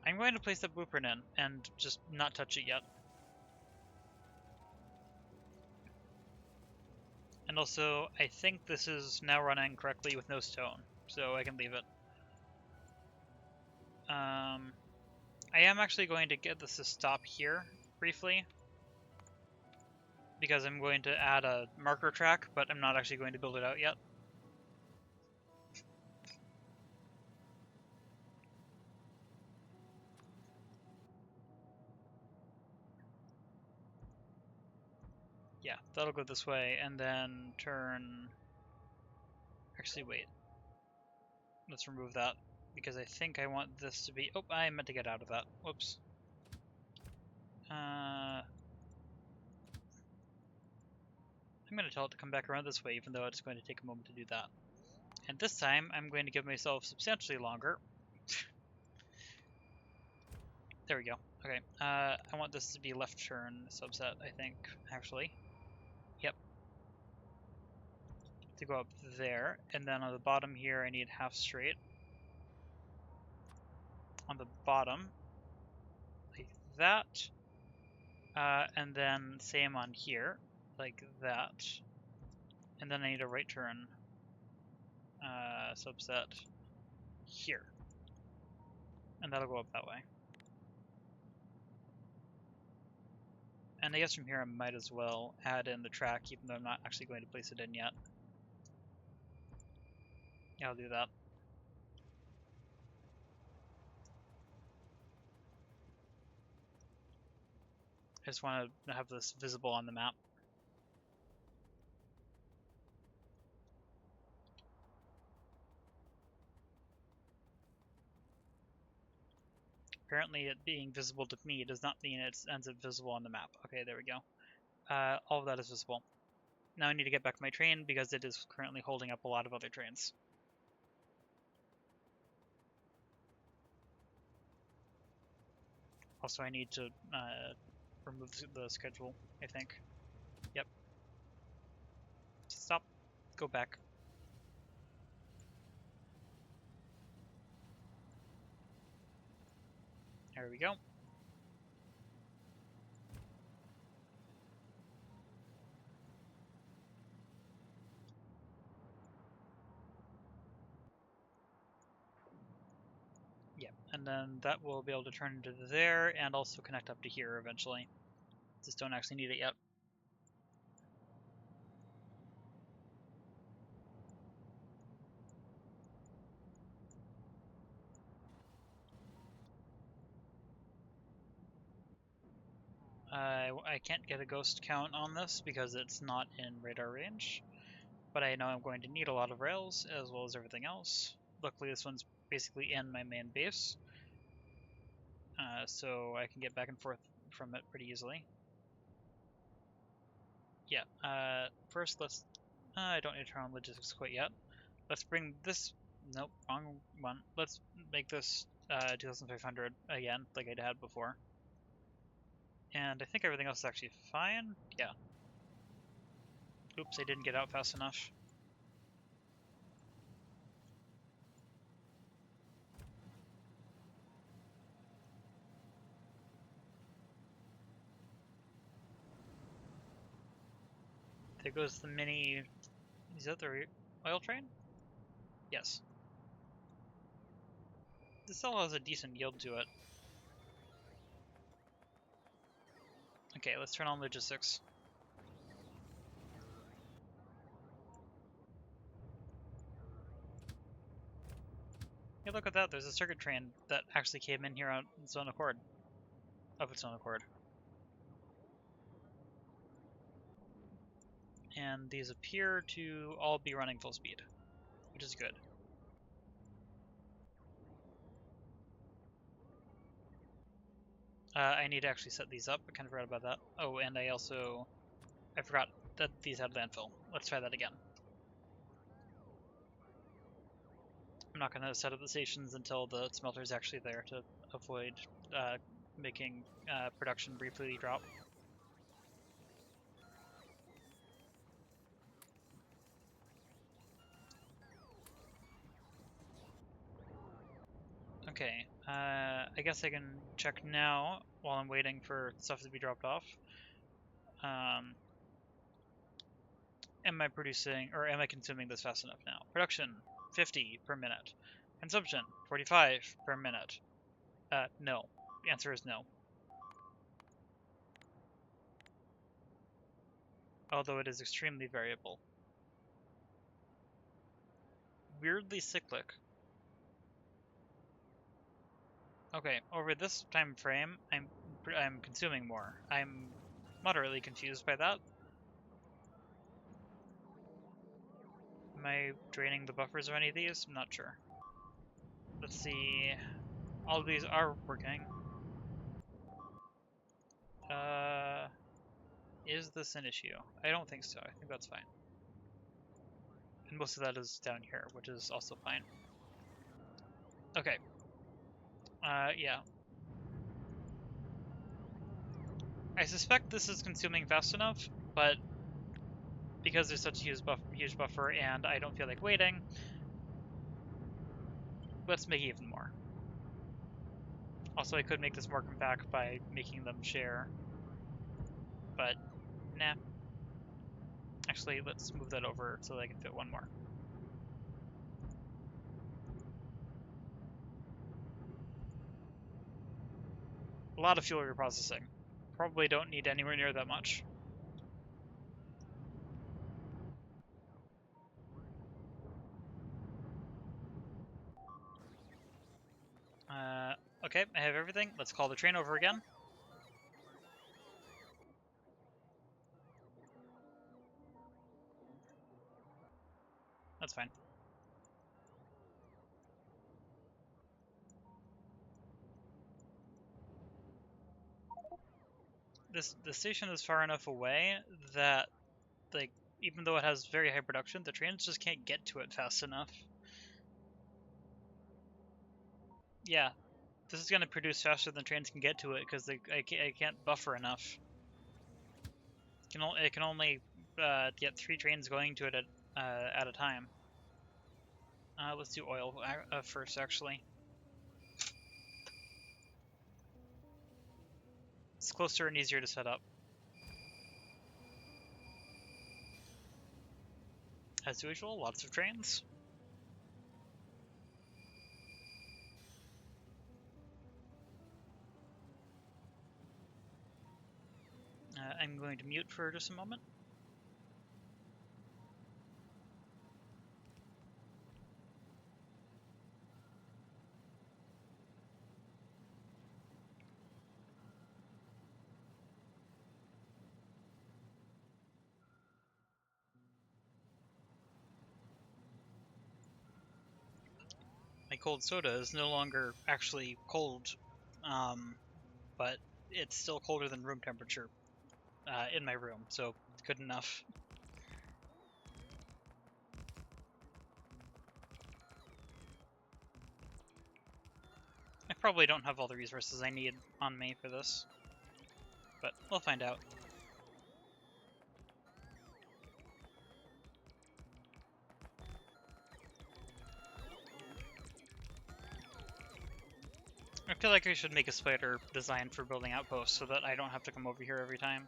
I'm going to place the blueprint in and just not touch it yet. And also, I think this is now running correctly with no stone, so I can leave it. I am actually going to get this to stop here briefly, because I'm going to add a marker track, but I'm not actually going to build it out yet. Yeah, that'll go this way, and then turn... Actually, wait. Let's remove that, because I think I want this to be... Oh, I meant to get out of that. Whoops. I'm going to tell it to come back around this way, even though it's going to take a moment to do that. And this time, I'm going to give myself substantially longer. There we go. Okay, I want this to be left turn subset, I think, actually. Yep. To go up there, and then on the bottom here, I need half straight. On the bottom, like that. And then same on here, like that. And then I need a right turn subset here. And that'll go up that way. And I guess from here I might as well add in the track, even though I'm not actually going to place it in yet. Yeah, I'll do that. I just want to have this visible on the map. Apparently it being visible to me does not mean it ends up visible on the map. Okay, there we go. All of that is visible. Now I need to get back my train because it is currently holding up a lot of other trains. Also, I need to remove the schedule, I think. Yep. Stop. Go back. There we go. Yep, and then that will be able to turn into there and also connect up to here eventually. Just don't actually need it yet. I can't get a ghost count on this because it's not in radar range, but I know I'm going to need a lot of rails as well as everything else. Luckily this one's basically in my main base, so I can get back and forth from it pretty easily. Yeah, first let's... I don't need to turn on logistics quite yet. Let's bring this... Nope, wrong one. Let's make this 2500 again, like I had before. And I think everything else is actually fine. Yeah. Oops, I didn't get out fast enough. There goes the mini... Is that the oil train? Yes. This still has a decent yield to it. Okay, let's turn on logistics. Hey, look at that, there's a circuit train that actually came in here on its own accord. Of its own accord. And these appear to all be running full speed, which is good. I need to actually set these up. I kind of forgot about that. Oh, and I forgot that these had landfill. Let's try that again. I'm not going to set up the stations until the smelter is actually there to avoid making production briefly drop. Okay, I guess I can check now while I'm waiting for stuff to be dropped off. Am I producing, or am I consuming this fast enough now? Production, 50 per minute. Consumption, 45 per minute. No. The answer is no. Although it is extremely variable. Weirdly cyclic. Okay, over this time frame, I'm consuming more. I'm moderately confused by that. Am I draining the buffers of any of these? I'm not sure. Let's see. All of these are working. Is this an issue? I don't think so. I think that's fine. And most of that is down here, which is also fine. Okay. Yeah. I suspect this is consuming fast enough, but because there's such a huge buffer and I don't feel like waiting, let's make even more. Also, I could make this more compact by making them share, but nah. Actually, let's move that over so that I can fit one more. A lot of fuel reprocessing. Probably don't need anywhere near that much. Okay, I have everything. Let's call the train over again. That's fine. The station is far enough away that, like, even though it has very high production, the trains just can't get to it fast enough. Yeah, this is going to produce faster than trains can get to it because I can't buffer enough. It can only get 3 trains going to it at a time. Let's do oil first, actually. It's closer and easier to set up. As usual, lots of trains. I'm going to mute for just a moment. my cold soda is no longer actually cold, but it's still colder than room temperature in my room, so it's good enough. I probably don't have all the resources I need on me for this, but we'll find out. I feel like I should make a spider design for building outposts so that I don't have to come over here every time.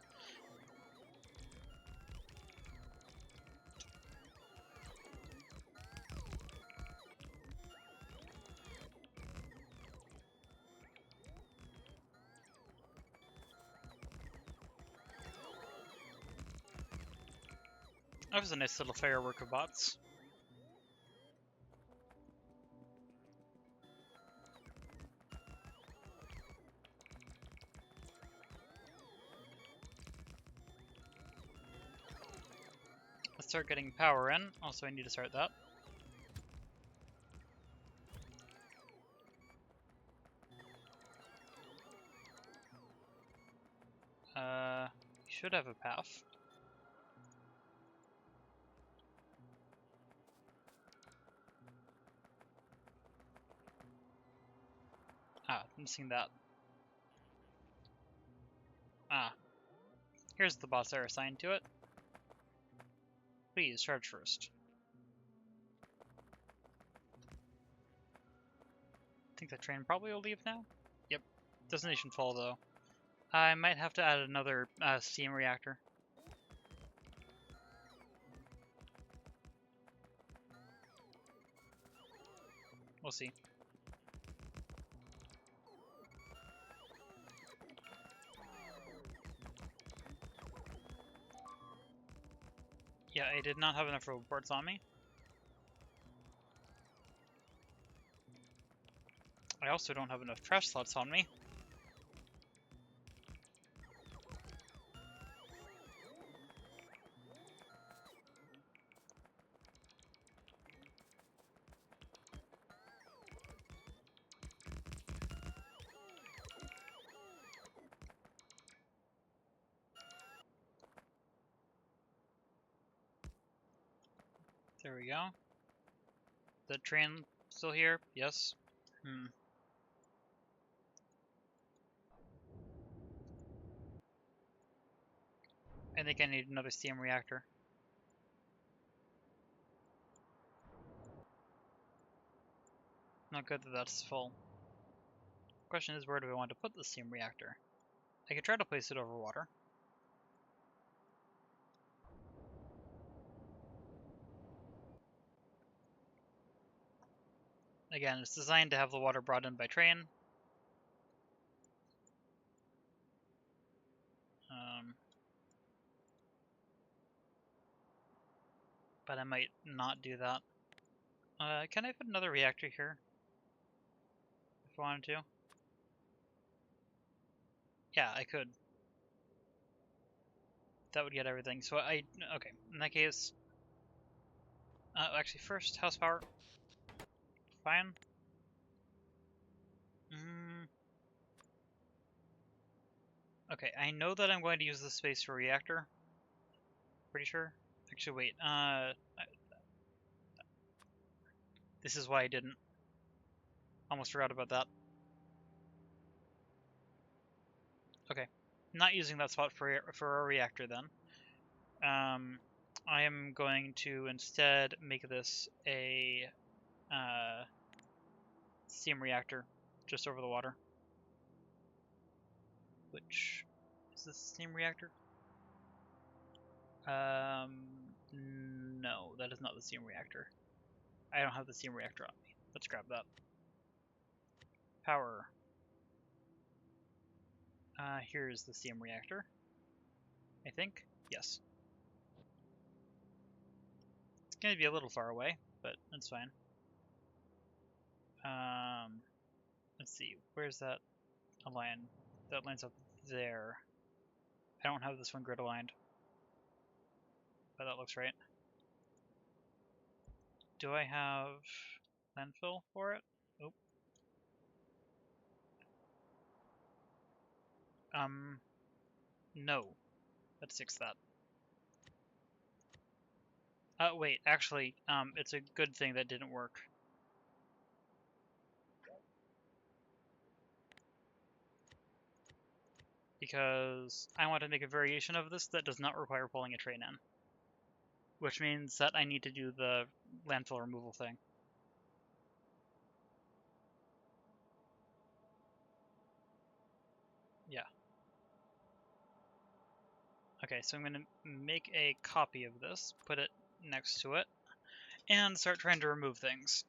That was a nice little firework of bots. Let's start getting power in. Also, I need to start that. Should have a path. Ah, missing that. Ah. Here's the bots that are assigned to it. Please, charge first. I think the train probably will leave now. Yep. Destination fall, though. I might have to add another steam reactor. We'll see. Yeah, I did not have enough roboports on me. I also don't have enough trash slots on me. There we go. The train still here? Yes. I think I need another steam reactor. Not good that that's full. Question is, where do I want to put the steam reactor? I could try to place it over water. Again, it's designed to have the water brought in by train. But I might not do that. Can I put another reactor here? If I wanted to? Yeah, I could. That would get everything. So okay, in that case... actually, first, house power. Fine. Okay, I know that I'm going to use this space for a reactor. Pretty sure. Actually, wait. This is why I didn't. Almost forgot about that. Okay, not using that spot for a reactor then. I am going to instead make this a steam reactor just over the water. Which is this steam reactor? No, that is not the steam reactor. I don't have the steam reactor on me. Let's grab that. Power. Here's the steam reactor. I think. Yes. It's going to be a little far away, but that's fine. Let's see. Where's that align? That lines up there. I don't have this one grid aligned, but that looks right. Do I have landfill for it? No. Let's fix that. Wait, actually, it's a good thing that didn't work. Because I want to make a variation of this that does not require pulling a train in. Which means that I need to do the landfill removal thing. Yeah. Okay, so I'm going to make a copy of this, put it next to it, and start trying to remove things.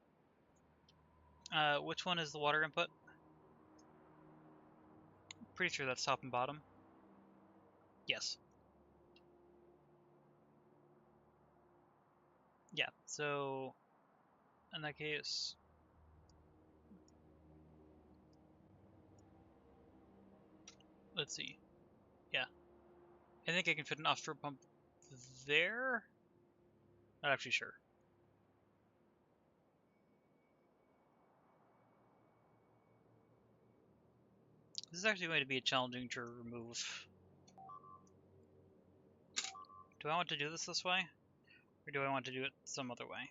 Which one is the water input? Pretty sure that's top and bottom. Yes. Yeah, so in that case, let's see. Yeah, I think I can fit an offshore pump there. Not actually sure. This is actually going to be challenging to remove. Do I want to do this way? Or do I want to do it some other way?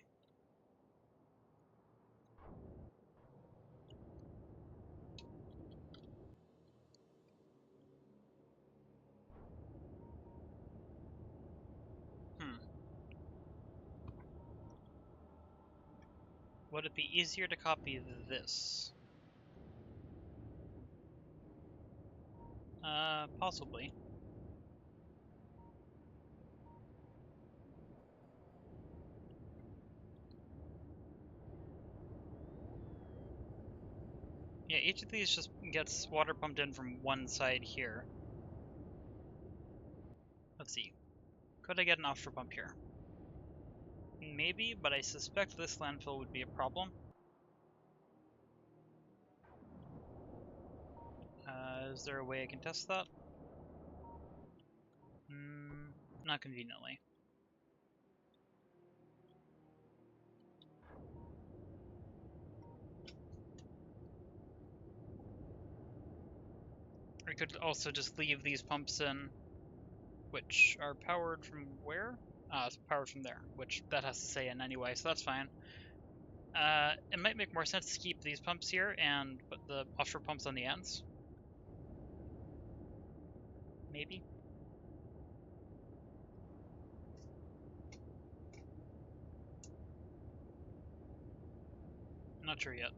Would it be easier to copy this? Possibly. Yeah, each of these just gets water pumped in from one side here. Let's see. Could I get an offshore pump here? Maybe, but I suspect this landfill would be a problem. Is there a way I can test that? Not conveniently. I could also just leave these pumps in, which are powered from where? It's powered from there, which that has to say in anyway, so that's fine. It might make more sense to keep these pumps here and put the offshore pumps on the ends. Maybe. I'm not sure yet.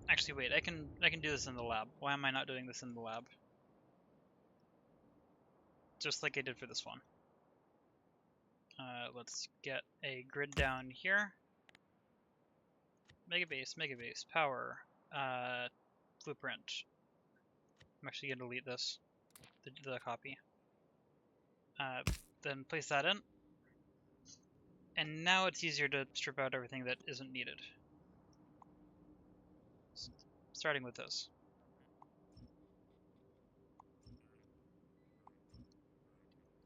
Actually, wait. I can do this in the lab. Why am I not doing this in the lab? Just like I did for this one. Let's get a grid down here. Megabase, power, blueprint. I'm actually going to delete this, the copy. Then place that in. And now it's easier to strip out everything that isn't needed. Starting with this.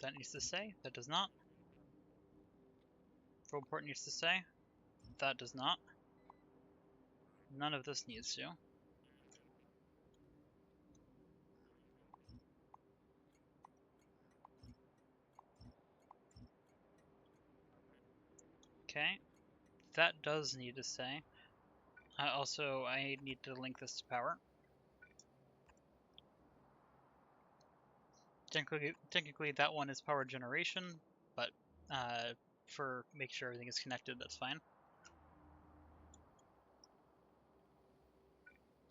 That needs to stay. That does not. Probe port needs to stay. That does not. None of this needs to. Okay. That does need to stay. Also, I need to link this to power. Technically that one is power generation, but for make sure everything is connected, that's fine.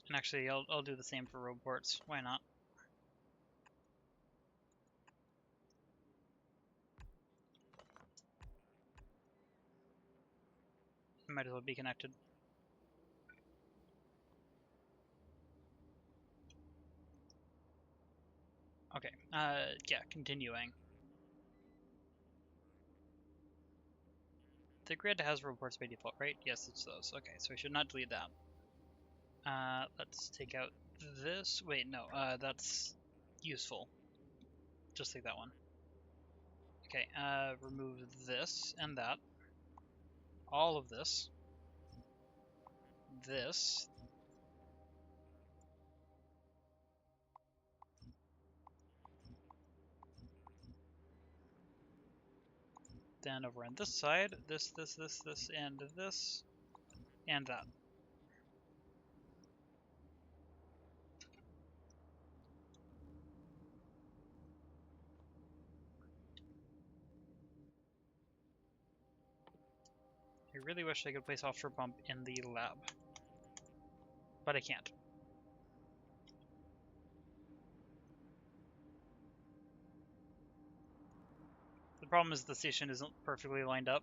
And actually, I'll do the same for road ports. Why not? Might as well be connected. Okay. Yeah. Continuing. The grid has road ports by default, right? Yes, it's those. Okay, so I should not delete that. Let's take out this. Wait, no. That's useful. Just like that one. Okay. Remove this and that. All of this. This. Then over on this side, this, and that. I really wish I could place offshore pump in the lab, but I can't. The problem is the station isn't perfectly lined up,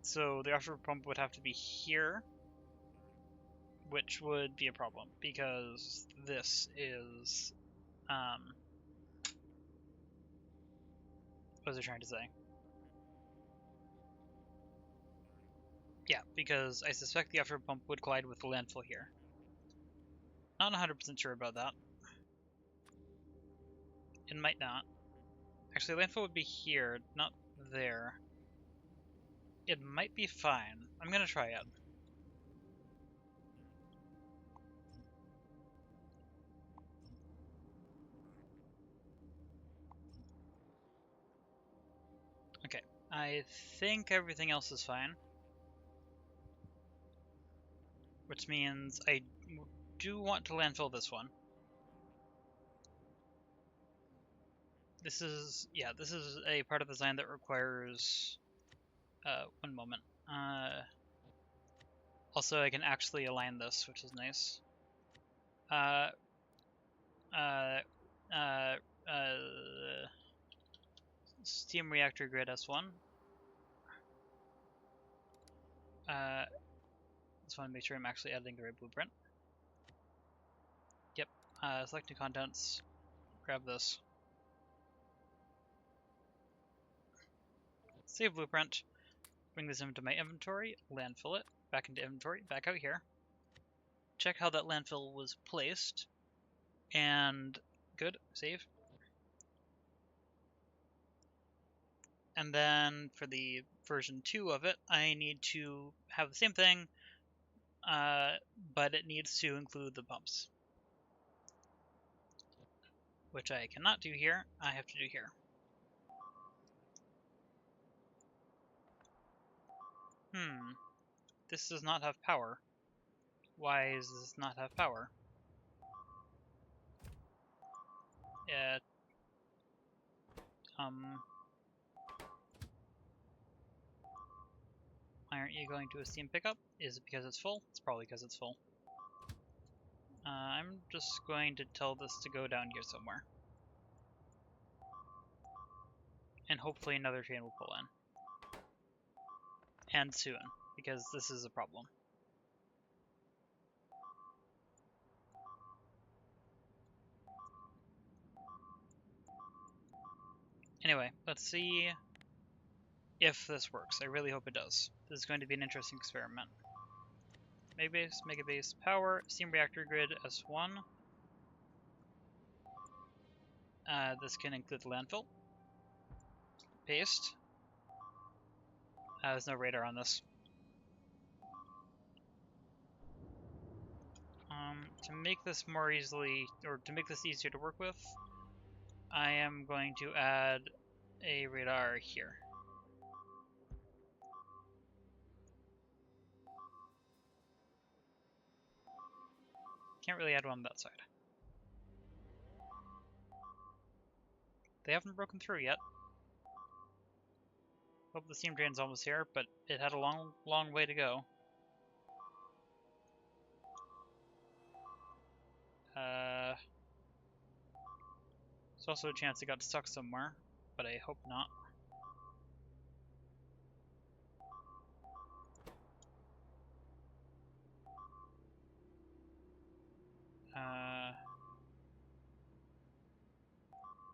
so the offshore pump would have to be here, which would be a problem because this is, what was I trying to say? Yeah, because I suspect the offshore pump would collide with the landfill here. Not 100% sure about that. It might not. Actually, landfill would be here, not there. It might be fine. I'm gonna try it. Okay, I think everything else is fine. Which means I do want to landfill this one. This is, yeah, this is a part of the design that requires, one moment. Also, I can actually align this, which is nice. Steam reactor grid S1. Just want to make sure I'm actually editing the right blueprint. Yep. Selecting contents. Grab this. Save blueprint. Bring this into my inventory. Landfill it. Back into inventory. Back out here. Check how that landfill was placed. And good. Save. And then for the version 2 of it, I need to have the same thing, but it needs to include the pumps. Which I cannot do here. I have to do here. This does not have power. Why does this not have power? Why aren't you going to a Steam pickup? Is it because it's full? It's probably because it's full. I'm just going to tell this to go down here somewhere. And hopefully another train will pull in. And soon, because this is a problem. Anyway, let's see if this works. I really hope it does. This is going to be an interesting experiment. Megabase, power, steam reactor grid S1. This can include the landfill. Paste. There's no radar on this. To make this more easily, or to make this easier to work with, I am going to add a radar here. Can't really add one on that side. They haven't broken through yet. Hope the steam drain's almost here, but it had a long way to go. There's also a chance it got stuck somewhere, but I hope not.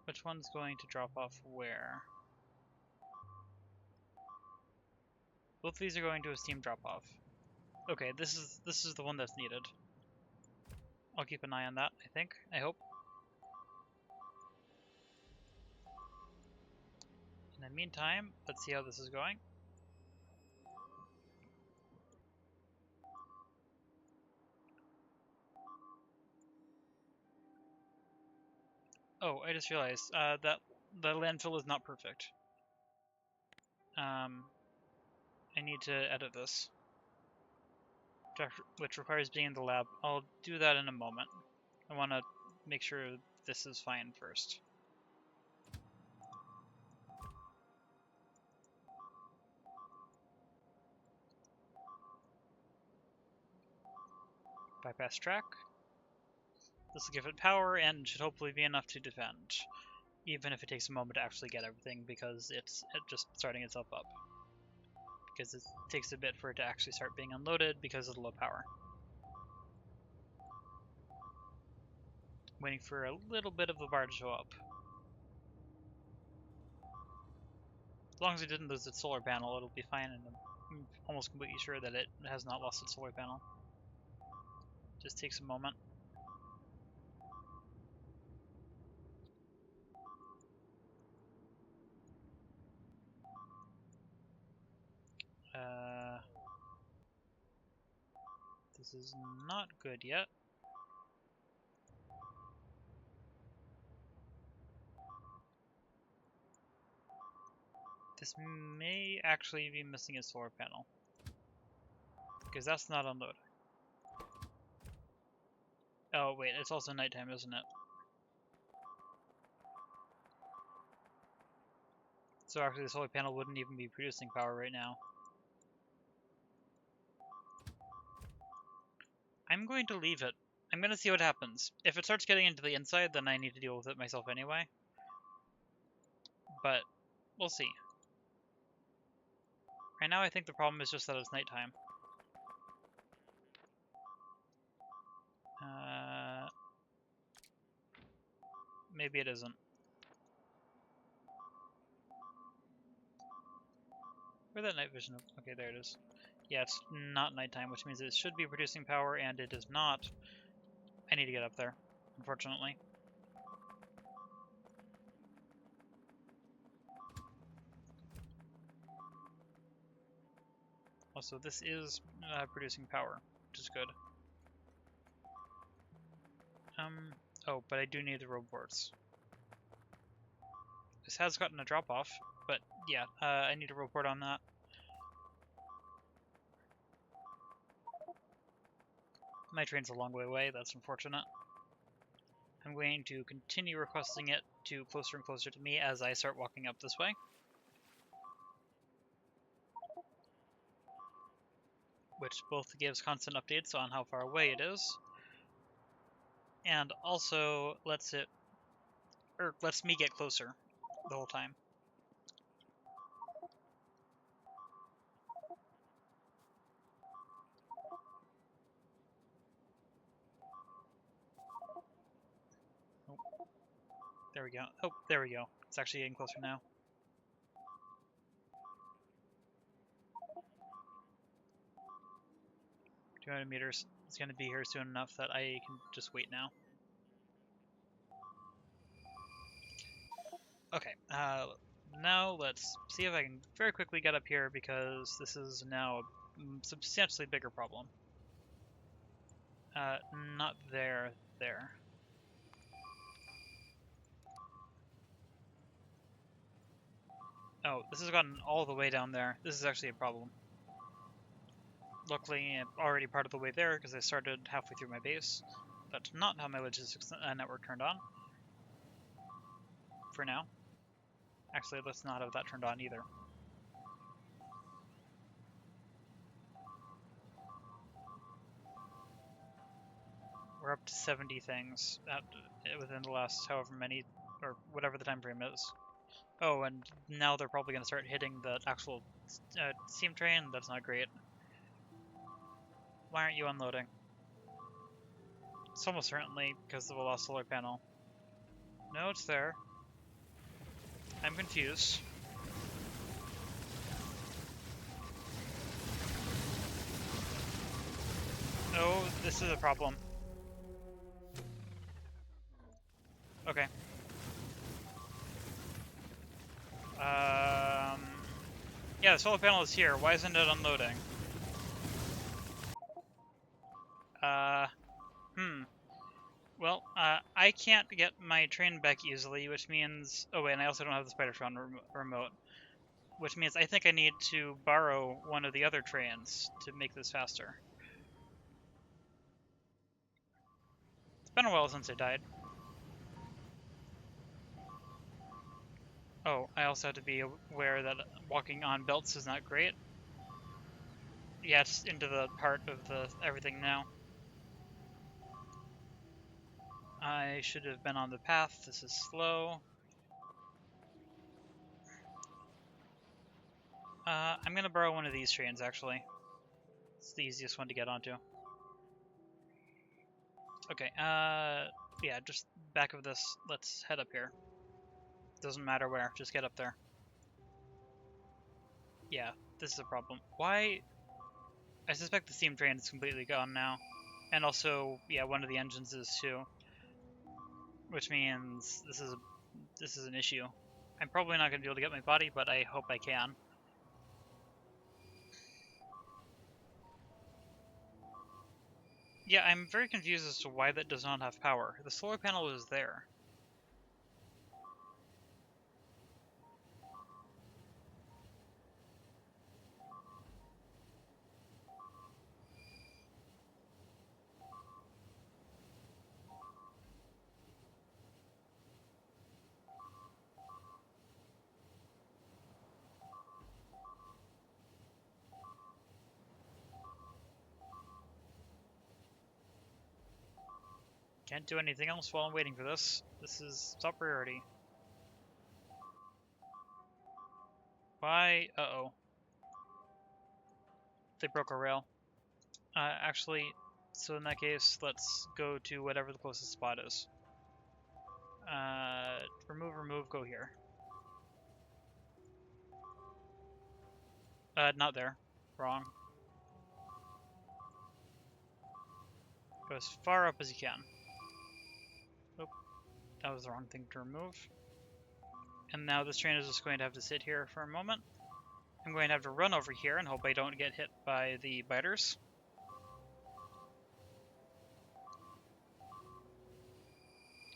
Which one's going to drop off where? Both of these are going to a steam drop-off. Okay, this is the one that's needed. I'll keep an eye on that, I think. I hope. In the meantime, let's see how this is going. Oh, I just realized that the landfill is not perfect. I need to edit this, which requires being in the lab. I'll do that in a moment. I want to make sure this is fine first. Bypass track. This will give it power and should hopefully be enough to defend, even if it takes a moment to actually get everything because it's just starting itself up. Because it takes a bit for it to actually start being unloaded because of the low power. Waiting for a little bit of the bar to show up. As long as it didn't lose its solar panel, it'll be fine, and I'm almost completely sure that it has not lost its solar panel. Just takes a moment. This is not good yet. This may actually be missing a solar panel, because that's not unloading. Oh wait, it's also nighttime, isn't it? So actually the solar panel wouldn't even be producing power right now. I'm going to leave it. I'm going to see what happens. If it starts getting into the inside, then I need to deal with it myself anyway. But we'll see. Right now I think the problem is just that it's nighttime. Maybe it isn't. Where'd that night vision? Okay, there it is. Yeah, it's not nighttime, which means it should be producing power, and it is not. I need to get up there, unfortunately. Also, this is producing power, which is good. Oh, but I do need the robots. This has gotten a drop-off, but yeah, I need a report on that. My train's a long way away, that's unfortunate. I'm going to continue requesting it to closer and closer to me as I start walking up this way. Which both gives constant updates on how far away it is, and also lets me get closer the whole time. Oh, there we go. Oh, there we go. It's actually getting closer now. 200 meters. It's going to be here soon enough that I can just wait now. Okay, now let's see if I can very quickly get up here because this is now a substantially bigger problem. Not there, there. Oh, this has gotten all the way down there. This is actually a problem. Luckily, I'm already part of the way there because I started halfway through my base. That's not how my logistics network turned on. For now. Actually, let's not have that turned on either. We're up to 70 things within the last however many, or whatever the time frame is. Oh, and now they're probably going to start hitting the actual steam train. That's not great. Why aren't you unloading? It's almost certainly because of a lost solar panel. No, it's there. I'm confused. Oh, this is a problem. Okay. Yeah, the solar panel is here. Why isn't it unloading? Well, I can't get my train back easily, which means... Oh wait, and I also don't have the Spidertron remote. which means I think I need to borrow one of the other trains to make this faster. It's been a while since I died. Oh, I also have to be aware that walking on belts is not great. Yeah, it's into the heart of the everything now. I should have been on the path. This is slow. I'm gonna borrow one of these trains, actually. It's the easiest one to get onto. Okay, yeah, just back of this. Let's head up here. Doesn't matter where, just get up there. Yeah, this is a problem. Why? I suspect the steam train is completely gone now. And also, yeah, one of the engines is too. Which means this is an issue. I'm probably not going to be able to get my body, but I hope I can. Yeah, I'm very confused as to why that does not have power. The solar panel is there. Can't do anything else while I'm waiting for this. This is top priority. Why? Uh-oh. They broke a rail. Actually, so in that case, let's go to whatever the closest spot is. Remove, go here. Not there. Wrong. Go as far up as you can. Oop, that was the wrong thing to remove. And now this train is just going to have to sit here for a moment. I'm going to have to run over here and hope I don't get hit by the biters.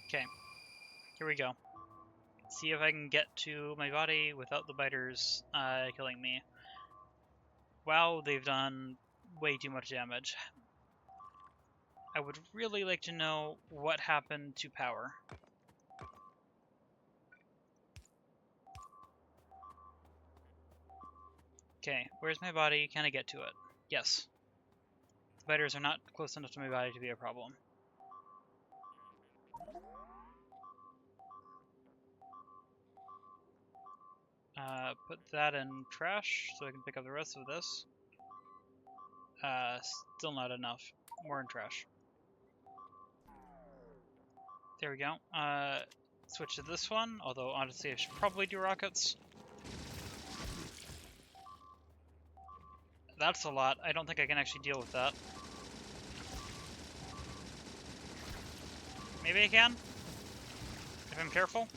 Okay, here we go. See if I can get to my body without the biters killing me. Wow, they've done way too much damage. I would really like to know what happened to power. Okay, where's my body? Can I get to it? Yes. The biters are not close enough to my body to be a problem. Put that in trash so I can pick up the rest of this. Still not enough. More in trash. There we go. Switch to this one, although honestly I should probably do rockets. That's a lot. I don't think I can actually deal with that. Maybe I can? If I'm careful?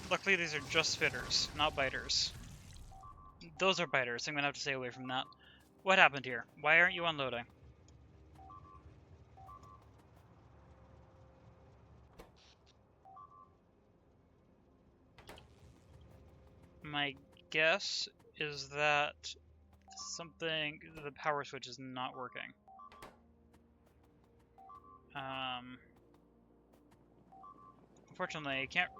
Luckily these are just fitters, not biters. Those are biters, I'm gonna have to stay away from that. What happened here? Why aren't you unloading? My guess is that the power switch is not working. Unfortunately, I can't,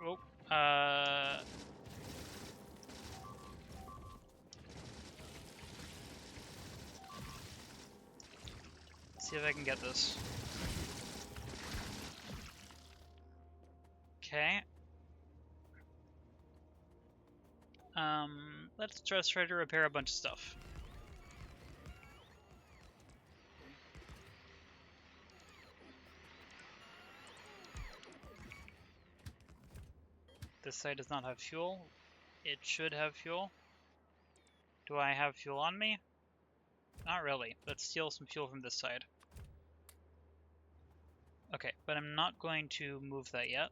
see if I can get this. Okay. Let's just try to repair a bunch of stuff. This side does not have fuel. It should have fuel. Do I have fuel on me? Not really. Let's steal some fuel from this side. Okay, but I'm not going to move that yet.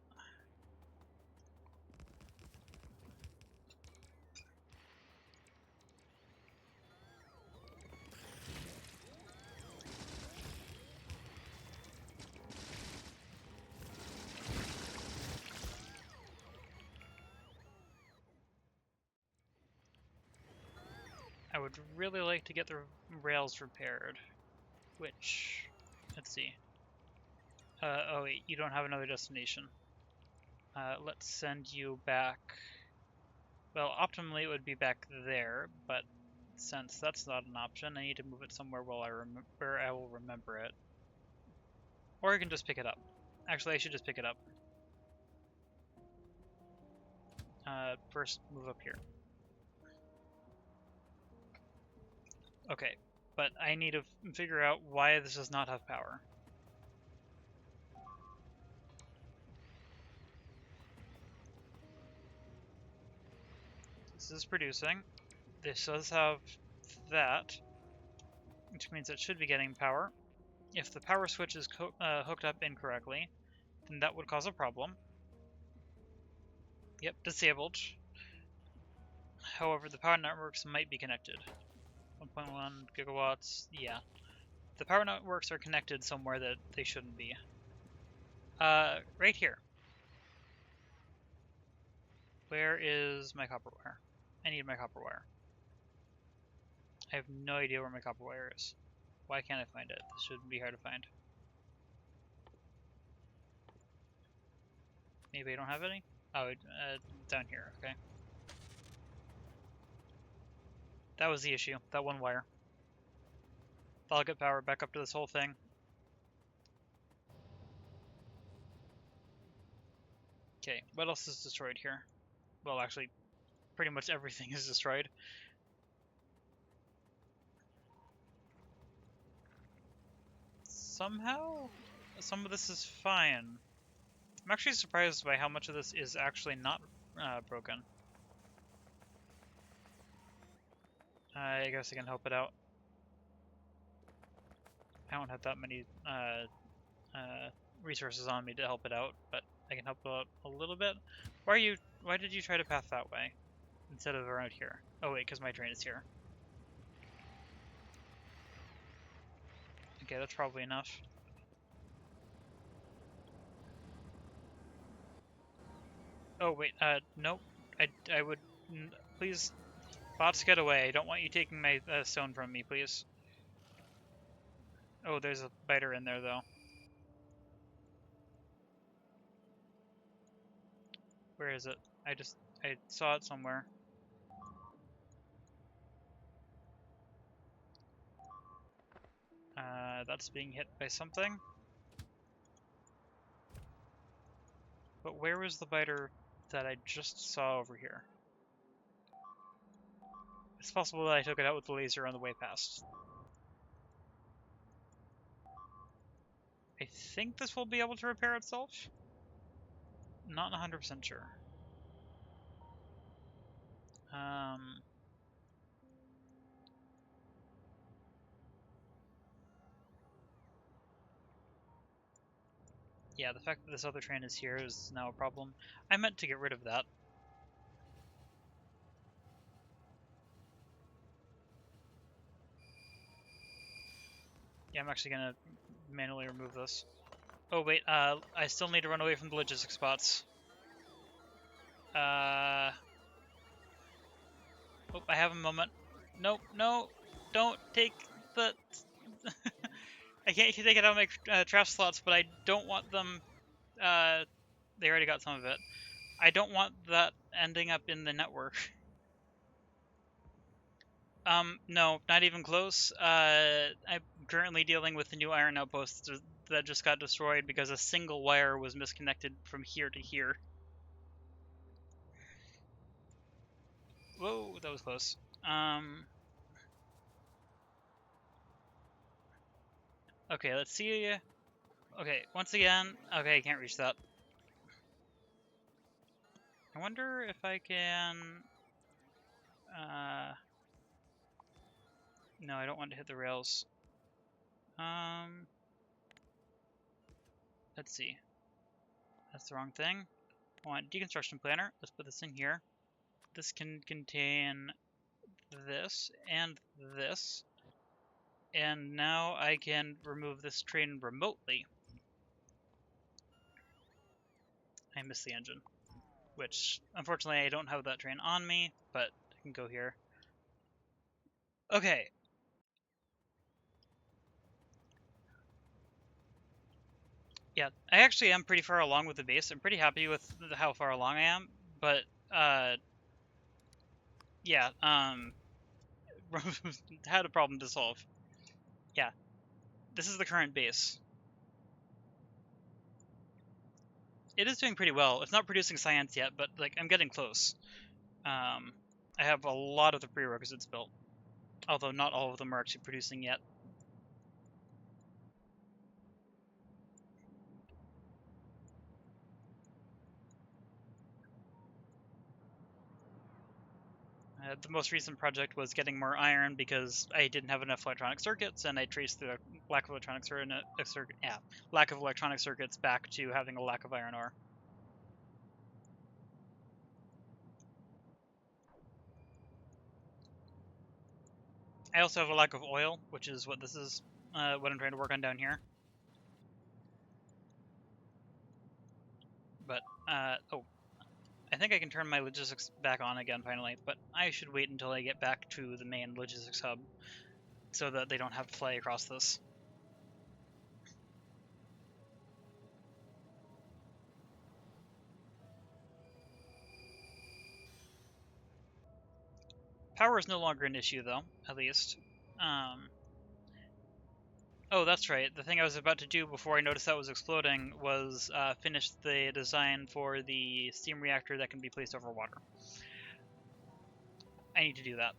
would really like to get the rails repaired, which, let's see. Oh wait, you don't have another destination. Let's send you back. Well, optimally it would be back there, but since that's not an option, I need to move it somewhere where I will remember it. Or I can just pick it up. Actually, I should just pick it up. First, move up here. Okay, but I need to figure out why this does not have power. This is producing. This does have that, which means it should be getting power. If the power switch is hooked up incorrectly, then that would cause a problem. Yep, disabled. However, the power networks might be connected. 1.1 gigawatts, yeah. The power networks are connected somewhere that they shouldn't be. Right here. Where is my copper wire? I need my copper wire. I have no idea where my copper wire is. Why can't I find it? This shouldn't be hard to find. Maybe I don't have any? Oh, down here, okay. That was the issue, that one wire. I'll get power back up to this whole thing. Okay, what else is destroyed here? Well, actually, pretty much everything is destroyed. Somehow, some of this is fine. I'm actually surprised by how much of this is actually not broken. I guess I can help it out. I don't have that many resources on me to help it out, but I can help it out a little bit. Why did you try to path that way instead of around here? Oh wait, because my train is here. Okay, that's probably enough. Oh wait, nope. I would please, bots, get away. I don't want you taking my stone from me, please. Oh, there's a biter in there though. Where is it? I saw it somewhere. That's being hit by something. But where was the biter that I just saw over here? It's possible that I took it out with the laser on the way past. I think this will be able to repair itself. Not 100% sure. Yeah, the fact that this other train is here is now a problem. I meant to get rid of that. Yeah, I'm actually gonna manually remove this. Oh wait, I still need to run away from the logistic spots. Oh, I have a moment. Nope, no, don't take the... I can't take it out of my trash slots, but I don't want them... they already got some of it. I don't want that ending up in the network. No, not even close. I'm currently dealing with the new iron outpost that just got destroyed because a single wire was misconnected from here to here. Whoa, that was close. Okay, let's see. Okay, once again, okay, I can't reach that. I wonder if I can... No, I don't want to hit the rails. Let's see. That's the wrong thing. I want deconstruction planner. Let's put this in here. This can contain this and this. And now I can remove this train remotely. I missed the engine, which unfortunately I don't have that train on me, but I can go here. Okay. Yeah, I actually am pretty far along with the base. I'm pretty happy with how far along I am, but yeah, had a problem to solve. Yeah, this is the current base. It is doing pretty well. It's not producing science yet, but like I'm getting close. I have a lot of the prerequisites built, although not all of them are actually producing yet. The most recent project was getting more iron because I didn't have enough electronic circuits, and I traced the lack of lack of electronic circuits back to having a lack of iron ore. I also have a lack of oil, which is what this is, what I'm trying to work on down here. But, oh, I think I can turn my logistics back on again finally, but I should wait until I get back to the main logistics hub so that they don't have to fly across this. Power is no longer an issue, though, at least. Oh, that's right. The thing I was about to do before I noticed that was exploding was finish the design for the steam reactor that can be placed over water. I need to do that.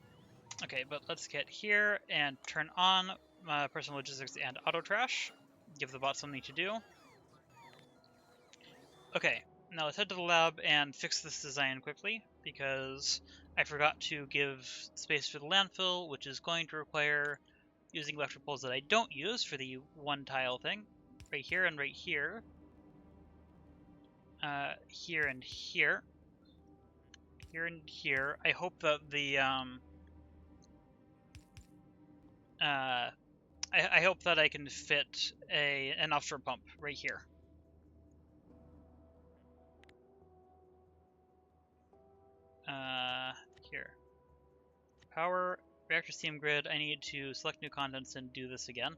Okay, but let's get here and turn on personal logistics and auto trash. Give the bot something to do. Okay, now let's head to the lab and fix this design quickly because I forgot to give space for the landfill, which is going to require using electric poles that I don't use for the one tile thing. Right here and right here. Here and here. Here and here. I hope that the I hope that I can fit an offshore pump right here. Here. Power, reactor steam grid. I need to select new contents and do this again.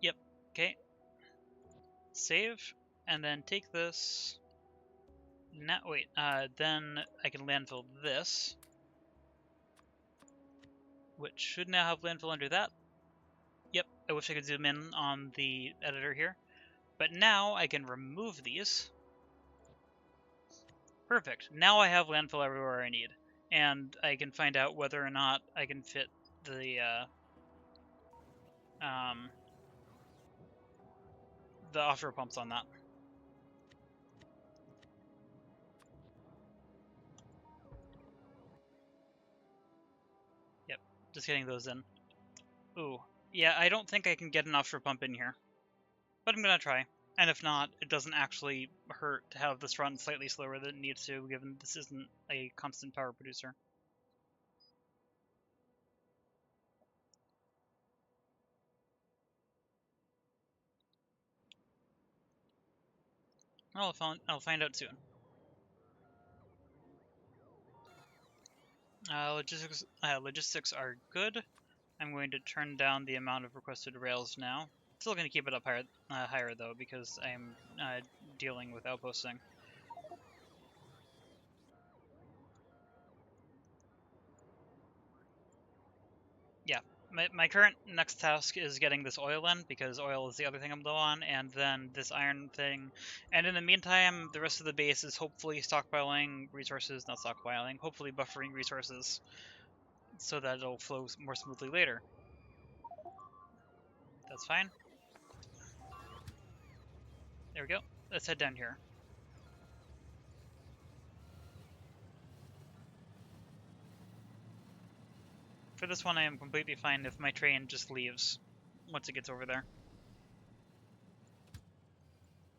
Yep, okay. Save, and then take this. Now, wait, then I can landfill this, which should now have landfill under that. Yep, I wish I could zoom in on the editor here. But now I can remove these. Perfect. Now I have landfill everywhere I need. And I can find out whether or not I can fit the offshore pumps on that. Yep, just getting those in. Ooh, yeah, I don't think I can get an offshore pump in here. But I'm gonna try. And if not, it doesn't actually hurt to have this run slightly slower than it needs to, given this isn't a constant power producer. Well, I'll find out soon. Logistics are good. I'm going to turn down the amount of requested rails now. Still going to keep it up higher though, because I'm dealing with outposting. Yeah, my current next task is getting this oil in, because oil is the other thing I'm low on, and then this iron thing. And in the meantime, the rest of the base is hopefully stockpiling resources, not stockpiling, hopefully buffering resources, so that it'll flow more smoothly later. That's fine. There we go. Let's head down here. For this one, I am completely fine if my train just leaves once it gets over there.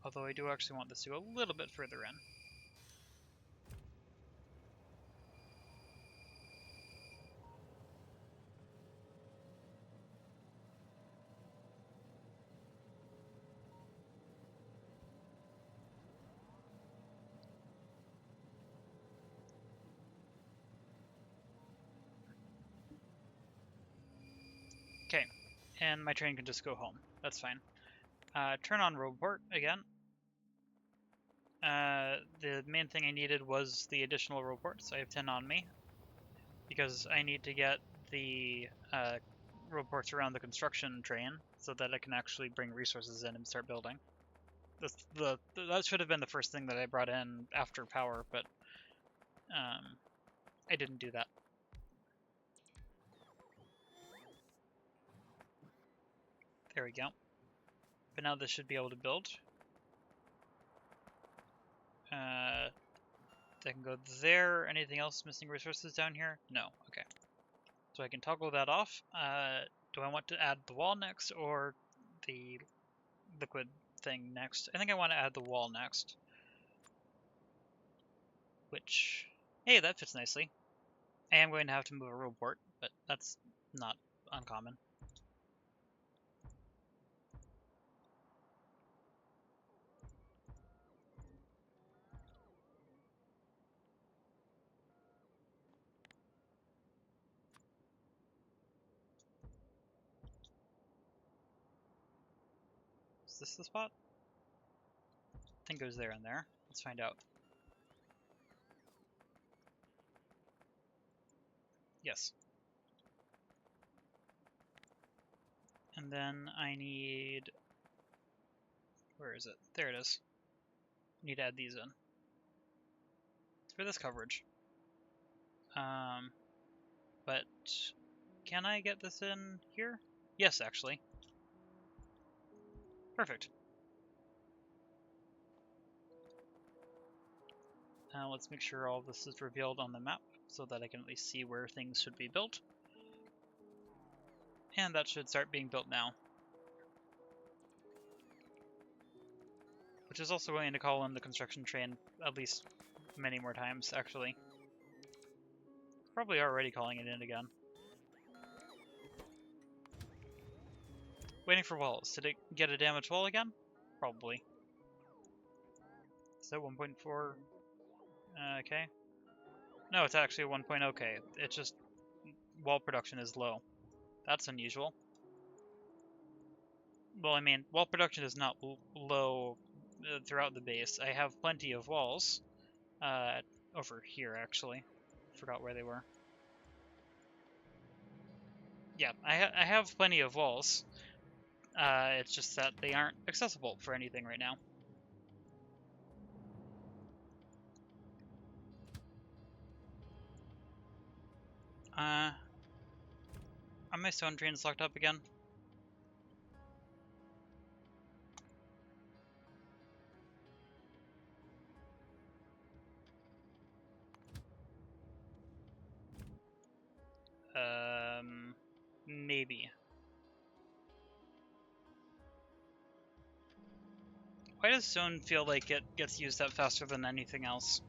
Although I do actually want this to go a little bit further in. Okay, and my train can just go home. That's fine. Turn on report again. The main thing I needed was the additional reports. I have 10 on me because I need to get the reports around the construction train so that I can actually bring resources in and start building. That should have been the first thing that I brought in after power, but I didn't do that. There we go. But now this should be able to build. I can go there. Anything else missing resources down here? No. Okay. So I can toggle that off. Do I want to add the wall next or the liquid thing next? I think I want to add the wall next. Which, hey, that fits nicely. I am going to have to move a report, but that's not uncommon. Is this the spot? I think it goes there and there. Let's find out. Yes. And then I need... Where is it? There it is. I need to add these in. It's for this coverage. But can I get this in here? Yes, actually. Perfect. Now let's make sure all this is revealed on the map so that I can at least see where things should be built. And that should start being built now. Which is also going to call in the construction train at least many more times, actually. Probably already calling it in again. Waiting for walls. Did it get a damaged wall again? Probably. Is that 1.4? Okay. No, it's actually 1.0K. It's just wall production is low. That's unusual. Well, I mean, wall production is not low throughout the base. I have plenty of walls. Over here, actually. Forgot where they were. Yeah, I have plenty of walls. It's just that they aren't accessible for anything right now. Are my stone trains locked up again? Maybe. Why does stone feel like it gets used up faster than anything else?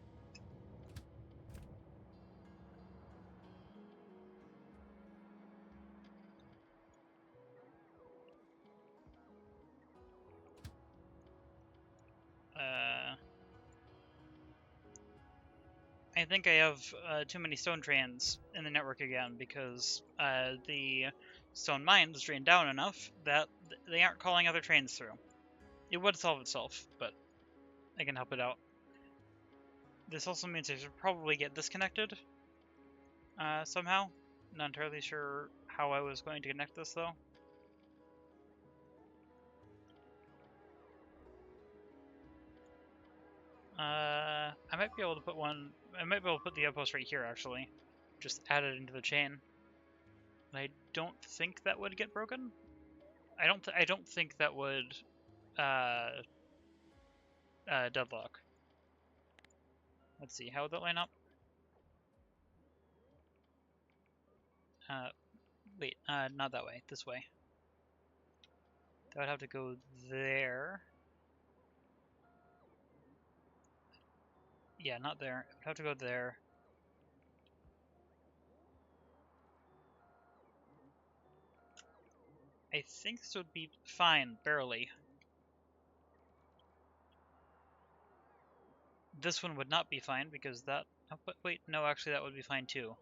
I think I have too many stone trains in the network again because the stone mines drain down enough that they aren't calling other trains through. It would solve itself, but I can help it out. This also means I should probably get disconnected somehow. Not entirely sure how I was going to connect this though. I might be able to put one. I might be able to put the outpost right here actually. Just add it into the chain. I don't think that would get broken. I don't think that would deadlock. Let's see, how would that line up? Wait, not that way, this way. That would have to go there. Yeah, not there. It would have to go there. I think this would be fine, barely. This one would not be fine because that... Oh, but wait, no, actually that would be fine too.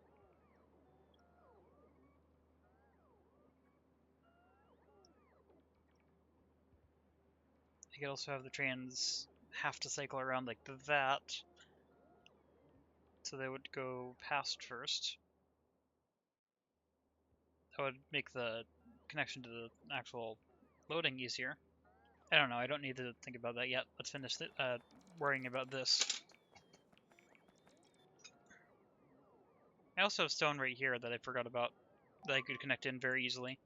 I could also have the trains have to cycle around like that, so they would go past first. That would make the connection to the actual loading easier. I don't know, I don't need to think about that yet. Let's finish worrying about this. I also have stone right here that I forgot about, that I could connect in very easily.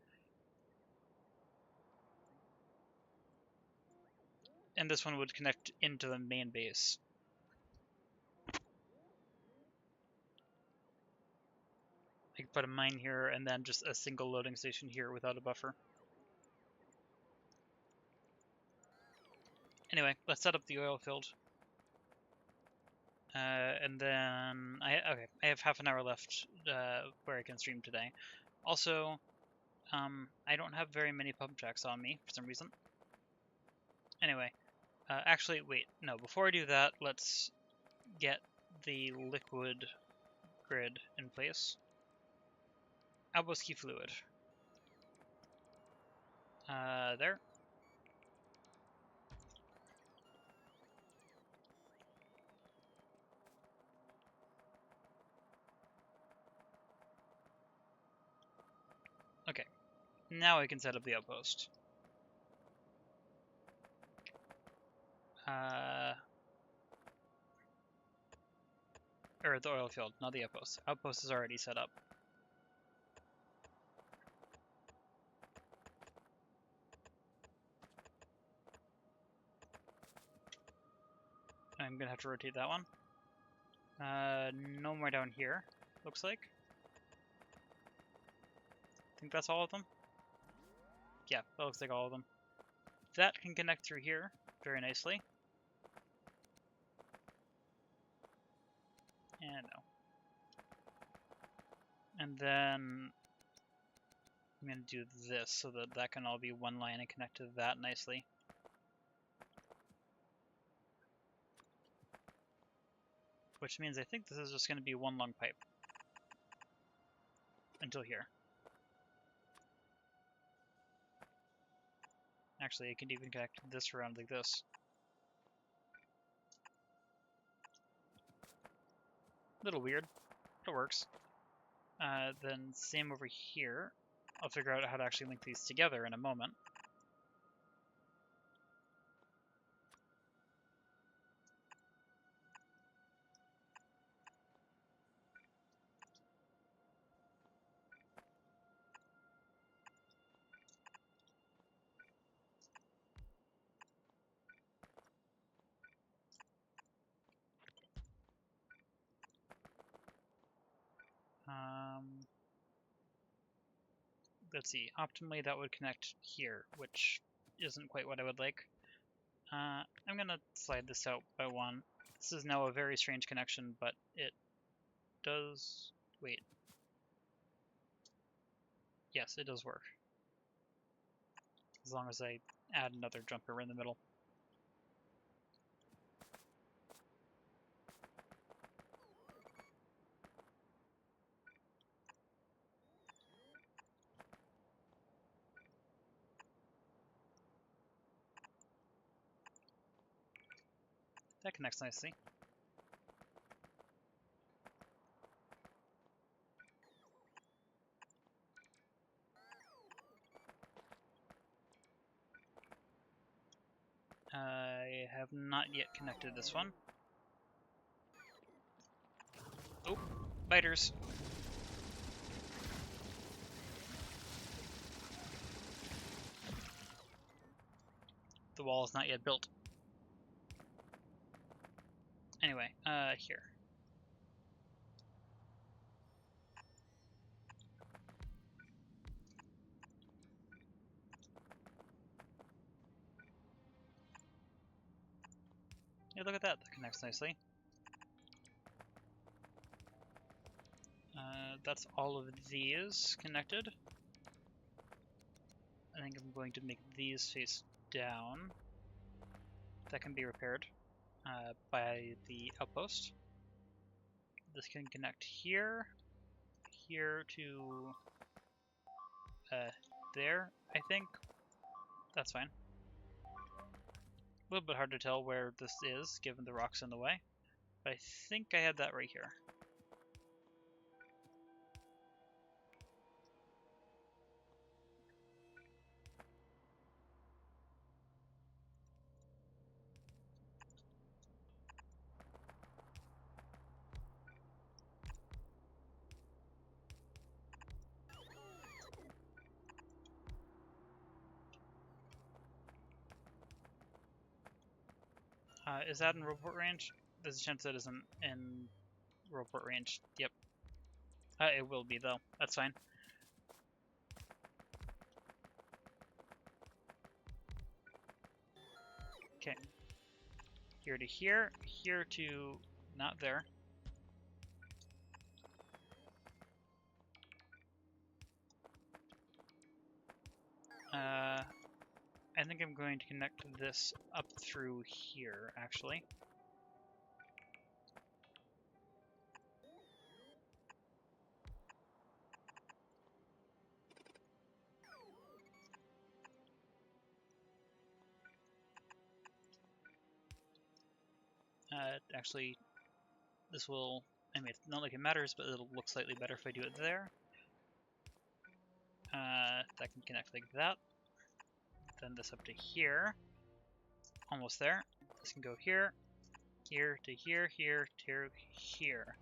And this one would connect into the main base. I could put a mine here and then just a single loading station here without a buffer. Anyway, let's set up the oil field. And then, I have half an hour left where I can stream today. Also, I don't have very many pump jacks on me for some reason. Anyway, actually, wait, no, before I do that, let's get the liquid grid in place. Alboski fluid. There. Okay, now I can set up the outpost. Or the oil field, not the outpost. Outpost is already set up. I'm gonna have to rotate that one. No more down here, looks like. I think that's all of them. Yeah, that looks like all of them. That can connect through here very nicely. And no. And then I'm going to do this so that that can all be one line and connect to that nicely. Which means I think this is just going to be one long pipe. Until here. Actually, I can even connect this around like this. A little weird, but it works. Then same over here. I'll figure out how to actually link these together in a moment. Let's see, optimally that would connect here, which isn't quite what I would like. I'm gonna slide this out by one. This is now a very strange connection, but it does... wait. Yes, it does work. As long as I add another jumper in the middle. That connects nicely. I have not yet connected this one. Oh, biters. The wall is not yet built. Anyway, here. Yeah, look at that. That connects nicely. That's all of these connected. I think I'm going to make these face down. That can be repaired by the outpost. This can connect here, here to there, I think. That's fine. A little bit hard to tell where this is, given the rocks in the way. But I think I had that right here. Is that in report range? There's a chance that isn't in report range. Yep. It will be, though. That's fine. Okay. Here to here. Here to... not there. I think I'm going to connect this up through here, actually. Actually, this will... I mean, it's not like it matters, but it'll look slightly better if I do it there. That can connect like that. Then this up to here. Almost there. This can go here, here to here, here to here.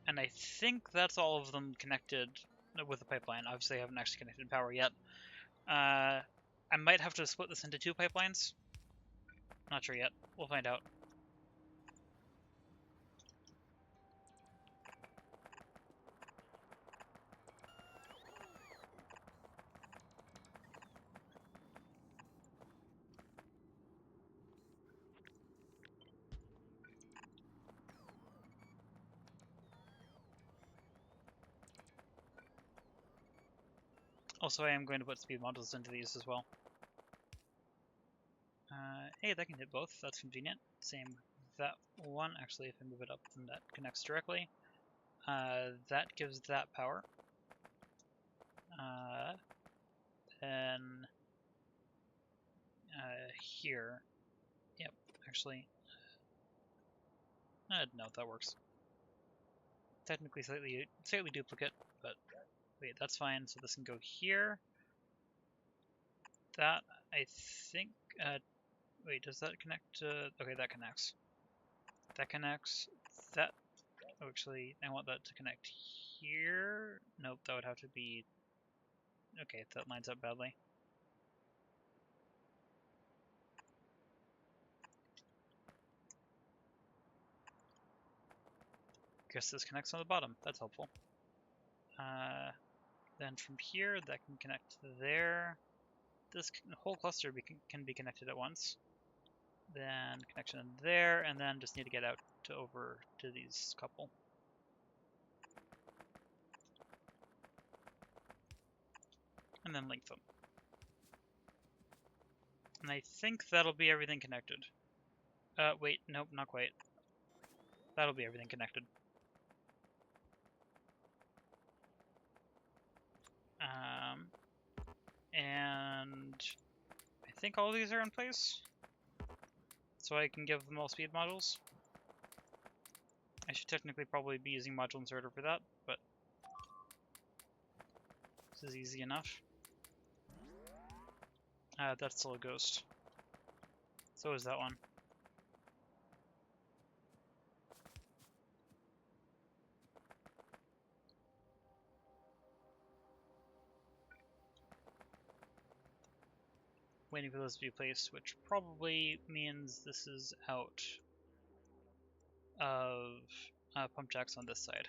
And I think that's all of them connected with the pipeline. Obviously, I haven't actually connected power yet. I might have to split this into 2 pipelines. Not sure yet. We'll find out. Also, I am going to put speed modules into these as well. Hey, that can hit both. That's convenient. Same with that one. Actually, if I move it up, then that connects directly. That gives that power. Then here. Yep, actually. No, that works. Technically slightly duplicate, but wait, that's fine. So this can go here. That, I think, wait, does that connect to, okay, that connects. That connects, that, oh, actually, I want that to connect here. Nope, that would have to be, okay, that lines up badly. Guess this connects on the bottom, that's helpful. Then from here, that can connect there. This whole cluster can be connected at once. Then connection there, and then just need to get out to over to these couple. And then link them. And I think that'll be everything connected. Wait, nope, not quite. That'll be everything connected. And I think all these are in place. So I can give them all speed modules. I should technically probably be using module inserter for that, but this is easy enough. That's still a ghost. So is that one. Waiting for those to be placed, which probably means this is out of pump jacks on this side.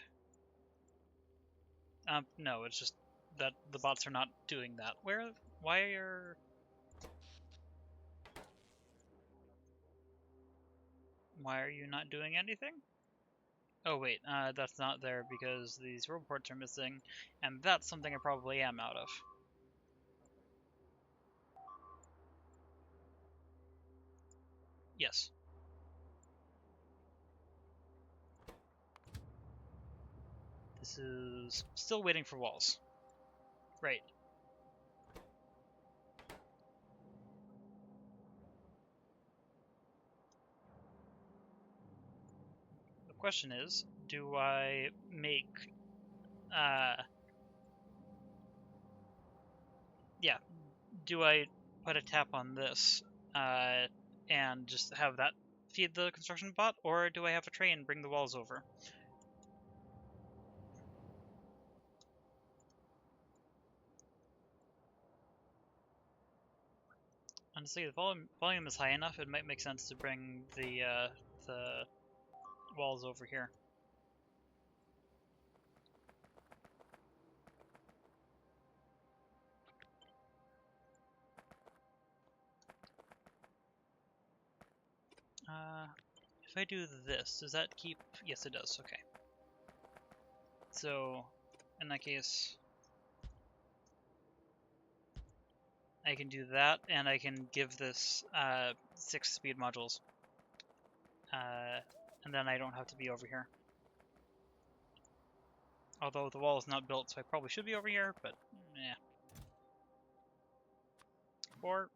No, it's just that the bots are not doing that. Why are you not doing anything? Oh wait, that's not there because these reports are missing, and that's something I probably am out of. Yes. This is still waiting for walls. Right. question is, do I make, do I put a tap on this and just have that feed the construction bot, or do I have a train bring the walls over? Honestly, the volume is high enough, it might make sense to bring the walls over here. If I do this, does that keep... Yes, it does, okay. So, in that case, I can do that, and I can give this 6 speed modules. And then I don't have to be over here. Although the wall is not built, so I probably should be over here, but yeah. 4,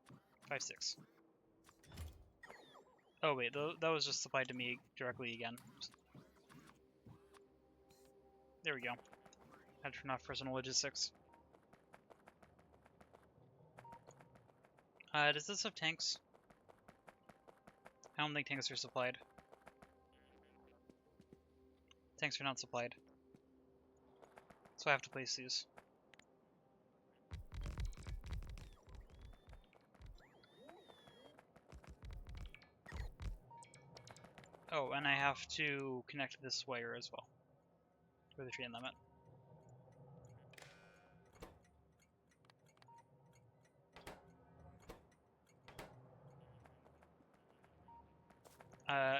5, 6. Oh wait, that was just supplied to me directly again. There we go. I had to turn off personal logistics. Does this have tanks? I don't think tanks are supplied. Tanks are not supplied. So I have to place these. Oh, and I have to connect this wire as well for the train limit.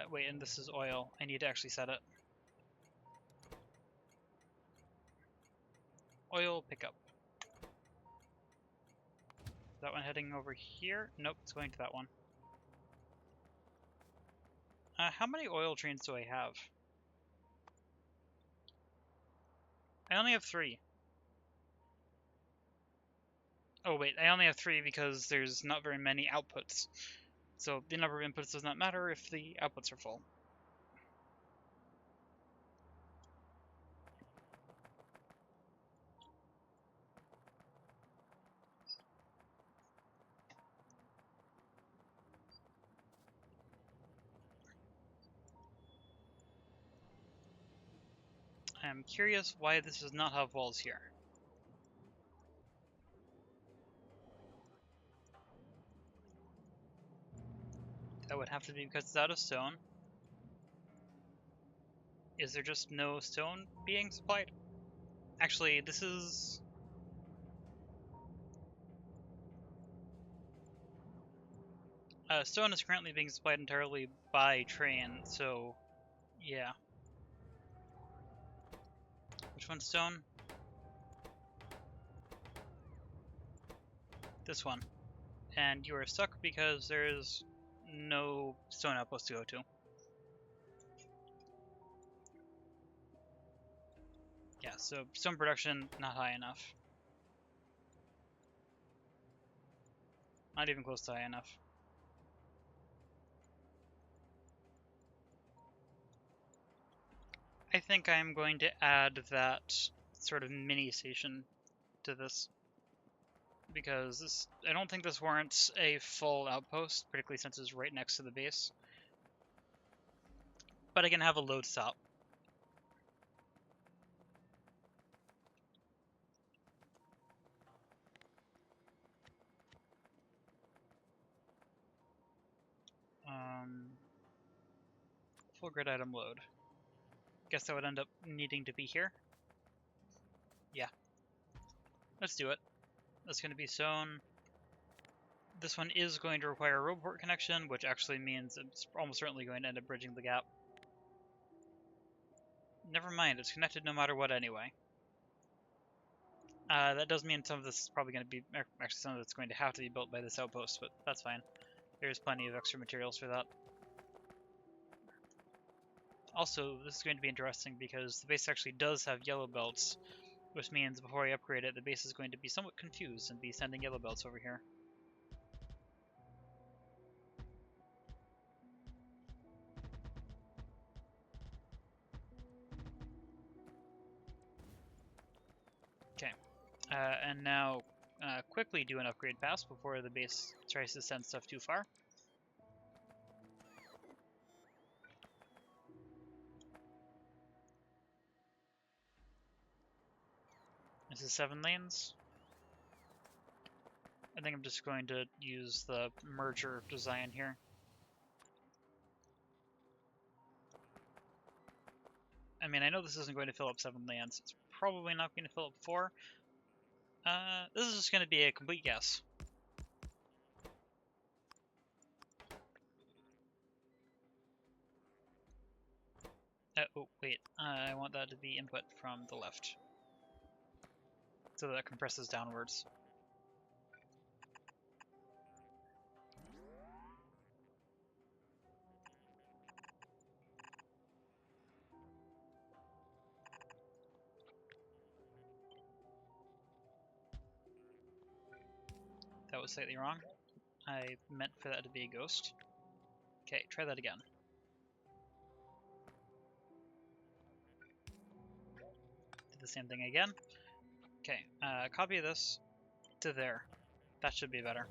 Wait, and this is oil. I need to actually set it. Oil pickup. That one heading over here? Nope, it's going to that one. How many oil trains do I have? I only have 3. Oh wait, I only have 3 because there's not very many outputs. So the number of inputs does not matter if the outputs are full. I'm curious why this does not have walls here. That would have to be because it's out of stone. Is there just no stone being supplied? Actually, this is... stone is currently being supplied entirely by train, so yeah. Which one's stone? This one. And you are stuck because there's no stone outpost to go to. Yeah, so stone production, not high enough. Not even close to high enough. I think I'm going to add that sort of mini station to this. Because this, I don't think this warrants a full outpost, particularly since it's right next to the base. But I can have a load stop. Full grid item load. Guess that would end up needing to be here. Yeah. Let's do it. That's going to be sewn. This one is going to require a road port connection, which actually means it's almost certainly going to end up bridging the gap. Never mind, it's connected no matter what anyway. That does mean some of this is probably going to be, actually some of it's going to have to be built by this outpost, but that's fine. There's plenty of extra materials for that. Also, this is going to be interesting because the base actually does have yellow belts, which means before I upgrade it, the base is going to be somewhat confused and be sending yellow belts over here. And now quickly do an upgrade pass before the base tries to send stuff too far. This is 7 lanes. I think I'm just going to use the merger design here. I mean, I know this isn't going to fill up 7 lanes. It's probably not going to fill up 4. This is just going to be a complete guess. Oh, wait. I want that to be input from the left. So that compresses downwards. That was slightly wrong. I meant for that to be a ghost. Okay, try that again. Do the same thing again. Okay, copy this to there. That should be better.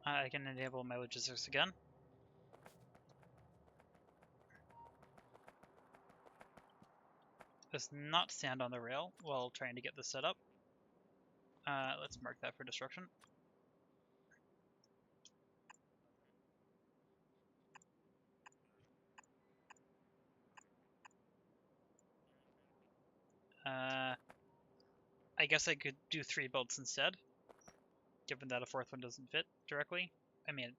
I can enable my logistics again. Does not stand on the rail while trying to get this set up. Let's mark that for destruction. I guess I could do 3 builds instead, given that a 4th one doesn't fit directly. I mean,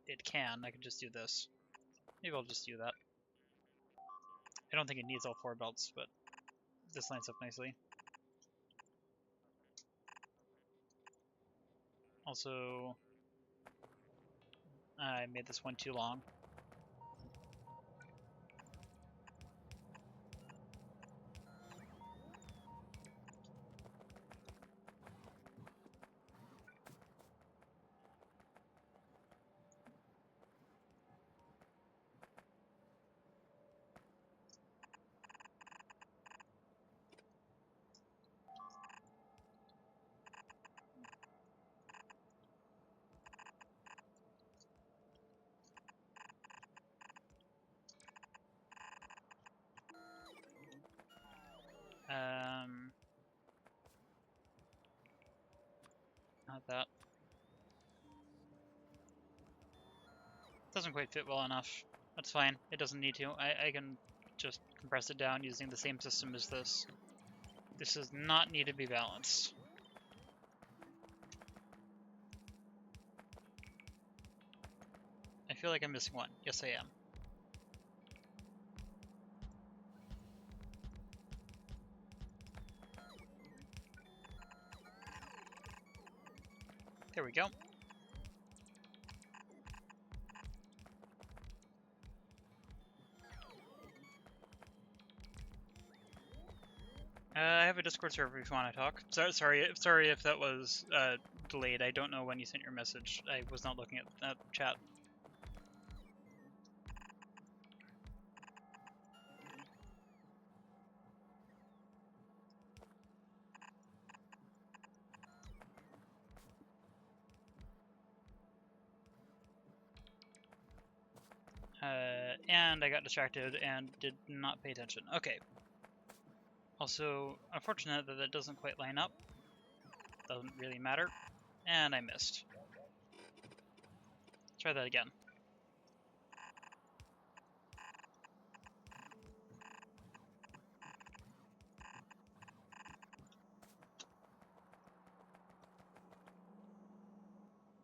it can. I can just do this. Maybe I'll just do that. I don't think it needs all 4 belts, but this lines up nicely. Also, I made this one too long. Not that. Doesn't quite fit well enough. That's fine. It doesn't need to. I can just compress it down using the same system as this. This does not need to be balanced. I feel like I'm missing one. Yes, I am. There we go. I have a Discord server if you want to talk. Sorry if that was delayed. I don't know when you sent your message. I was not looking at that chat. And I got distracted and did not pay attention. Okay. Also, unfortunate that that doesn't quite line up. Doesn't really matter. And I missed. Try that again.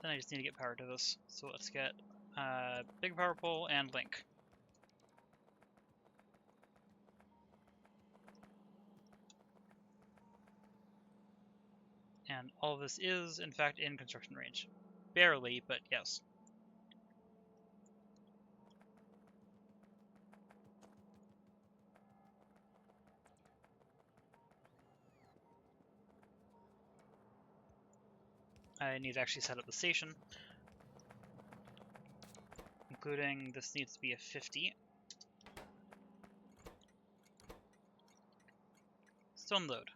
Then I just need to get power to this. So let's get big power pole and link. And all of this is, in fact, in construction range. Barely, but yes. I need to actually set up the station, including this needs to be a 50. Stone load.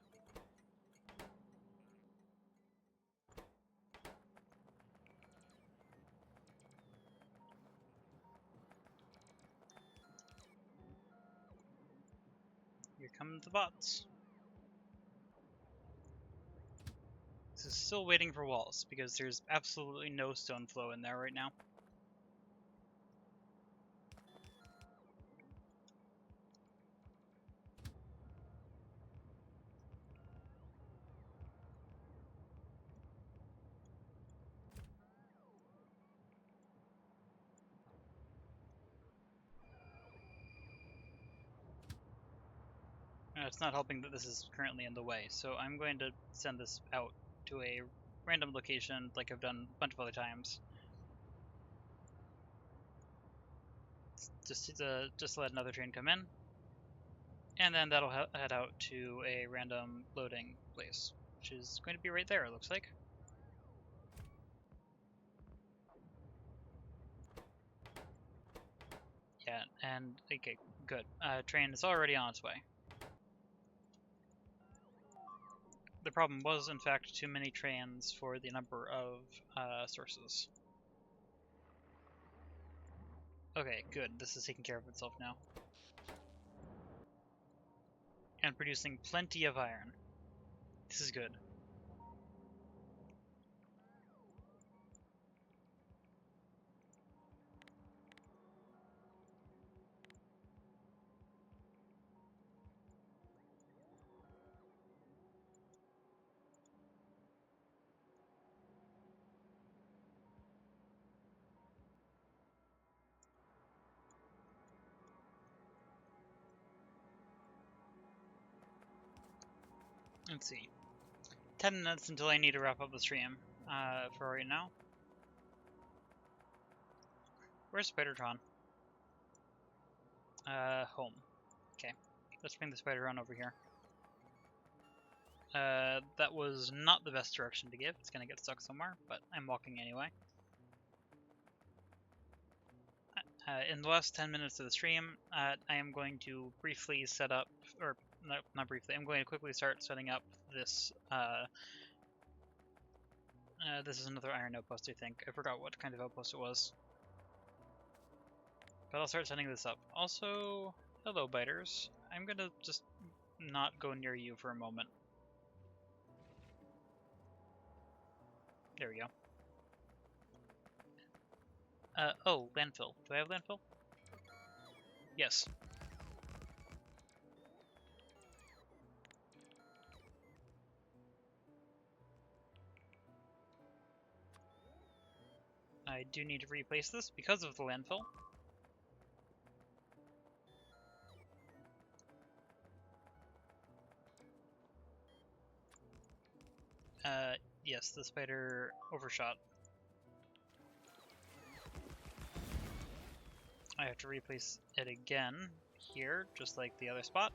Here come the bots. This is still waiting for walls because there's absolutely no stone flow in there right now. It's not helping that this is currently in the way, so I'm going to send this out to a random location like I've done a bunch of other times. Just to let another train come in, and then that'll head out to a random loading place, which is going to be right there, it looks like. Yeah, and okay, good. Train is already on its way. The problem was, in fact, too many trains for the number of sources. Okay, good. This is taking care of itself now. And producing plenty of iron. This is good. Let's see. 10 minutes until I need to wrap up the stream for right now. Where's Spidertron? Home. Okay. Let's bring the Spidertron over here. That was not the best direction to give. It's gonna get stuck somewhere, but I'm walking anyway. In the last 10 minutes of the stream, I am going to briefly set up, or not briefly, I'm going to quickly start setting up this. This is another iron outpost, I think. I forgot what kind of outpost it was. But I'll start setting this up. Also, hello biters. I'm gonna just not go near you for a moment. There we go. Oh, landfill. Do I have landfill? Yes. I do need to replace this because of the landfill. Yes, the spider overshot. I have to replace it again here, just like the other spot.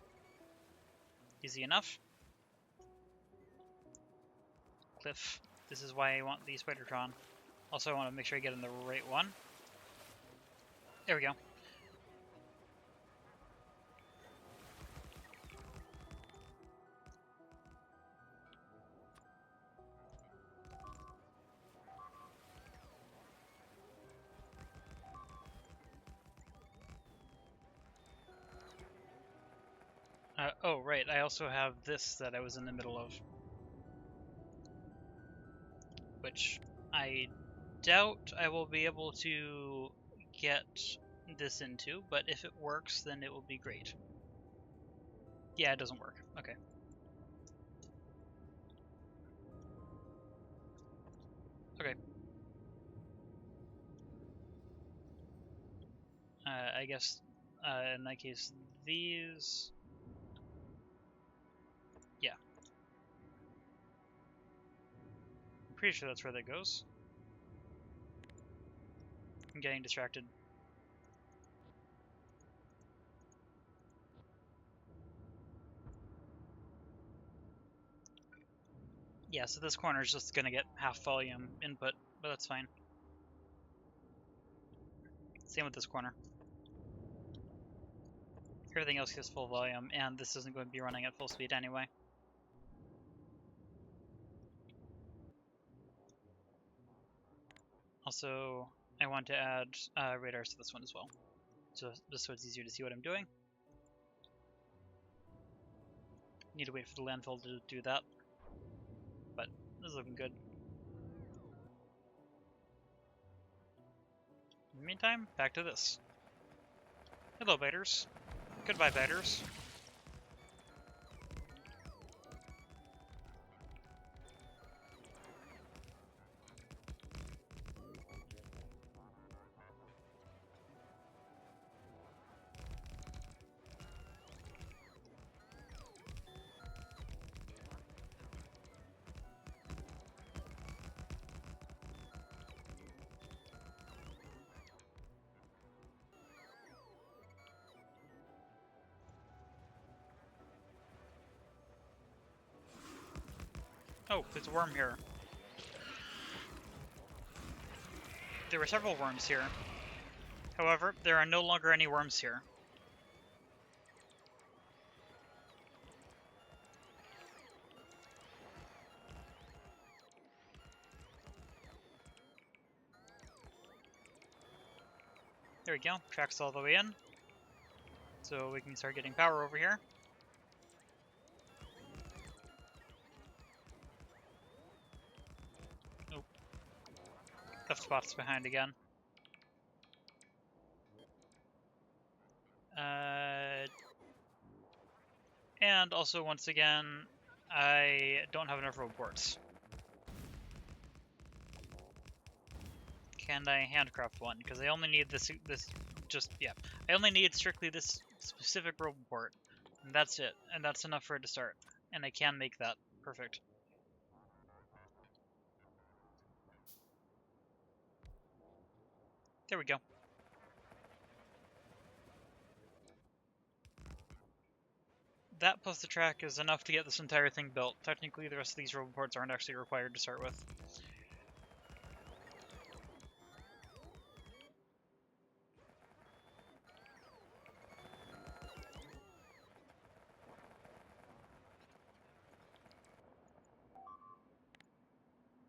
Easy enough. Cliff. This is why I want the Spidertron. Also, I want to make sure I get in the right one. There we go. Oh, right, I also have this that I was in the middle of. Which I doubt I will be able to get this into, but if it works, then it will be great. Yeah, it doesn't work. Okay. Okay. I guess in that case, these... Yeah. I'm pretty sure that's where that goes. I'm getting distracted. Yeah, so this corner is just gonna get half volume input, but that's fine. Same with this corner. Everything else gets full volume, and this isn't going to be running at full speed anyway. Also, I want to add radars to this one as well, so just so it's easier to see what I'm doing. Need to wait for the landfill to do that, but this is looking good. In the meantime, back to this. Hello, biters. Goodbye, biters. Oh, there's a worm here. There were several worms here. However, there are no longer any worms here. There we go, tracks all the way in. So we can start getting power over here. Oh. Left spot's behind again. And also, once again, I don't have enough roboports. Can I handcraft one? Because I only need I only need strictly this specific roboport. And that's it. And that's enough for it to start. And I can make that. Perfect. There we go. That plus the track is enough to get this entire thing built. Technically, the rest of these roboports aren't actually required to start with.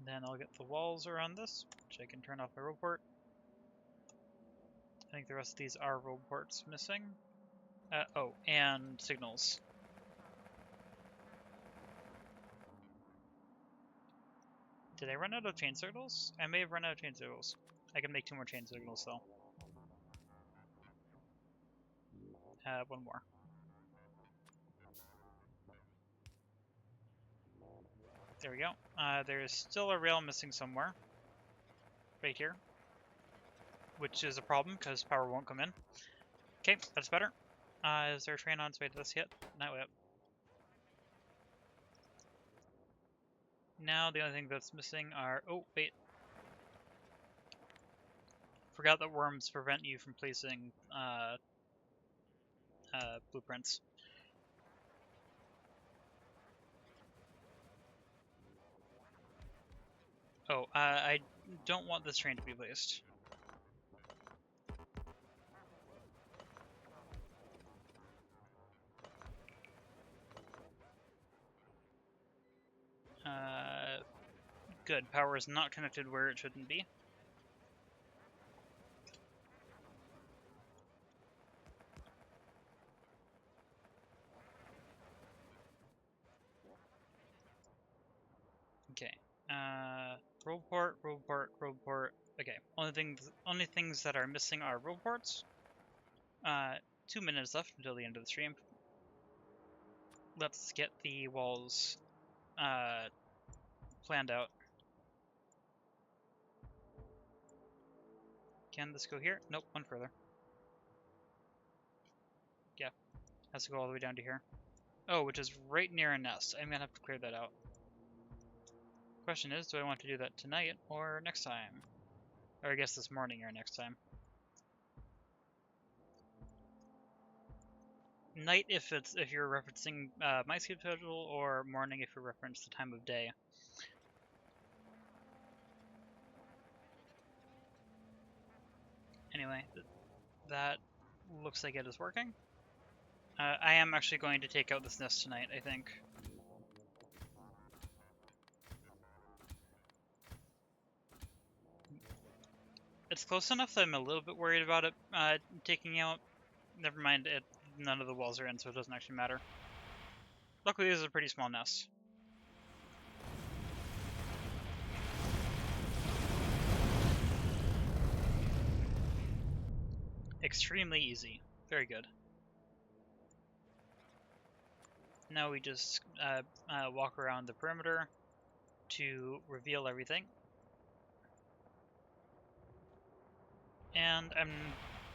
Then I'll get the walls around this, which I can turn off my roboport. I think the rest of these are roboports missing. Oh, and signals. Did I run out of chain signals? I may have run out of chain signals. I can make 2 more chain signals though. One more. There we go. There's still a rail missing somewhere. Right here. Which is a problem because power won't come in. Okay, that's better. Is there a train on its way to this yet? Not yet. Now the only thing that's missing are... Oh, wait. Forgot that worms prevent you from placing blueprints. Oh, I don't want this train to be placed. Good. Power is not connected where it shouldn't be. Okay. Roboport. Okay. Only things that are missing are roboports. 2 minutes left until the end of the stream. Let's get the walls planned out. Can this go here? Nope, one further. Yeah, has to go all the way down to here. Oh, which is right near a nest. I'm gonna have to clear that out. Question is, do I want to do that tonight or next time? Or I guess this morning or next time. Night if you're referencing my sleep schedule, or morning if you reference the time of day. Anyway, that looks like it is working. I am actually going to take out this nest tonight, I think. It's close enough that I'm a little bit worried about it taking out. Never mind, none of the walls are in, so it doesn't actually matter. Luckily, this is a pretty small nest. Extremely easy. Very good. Now we just walk around the perimeter to reveal everything. And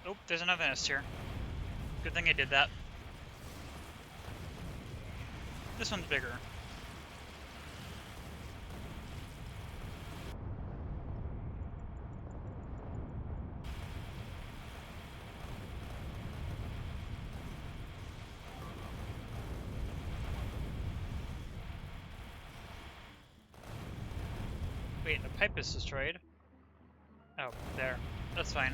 oh, there's another nest here. Good thing I did that. This one's bigger. Wait, a pipe is destroyed. Oh, there. That's fine.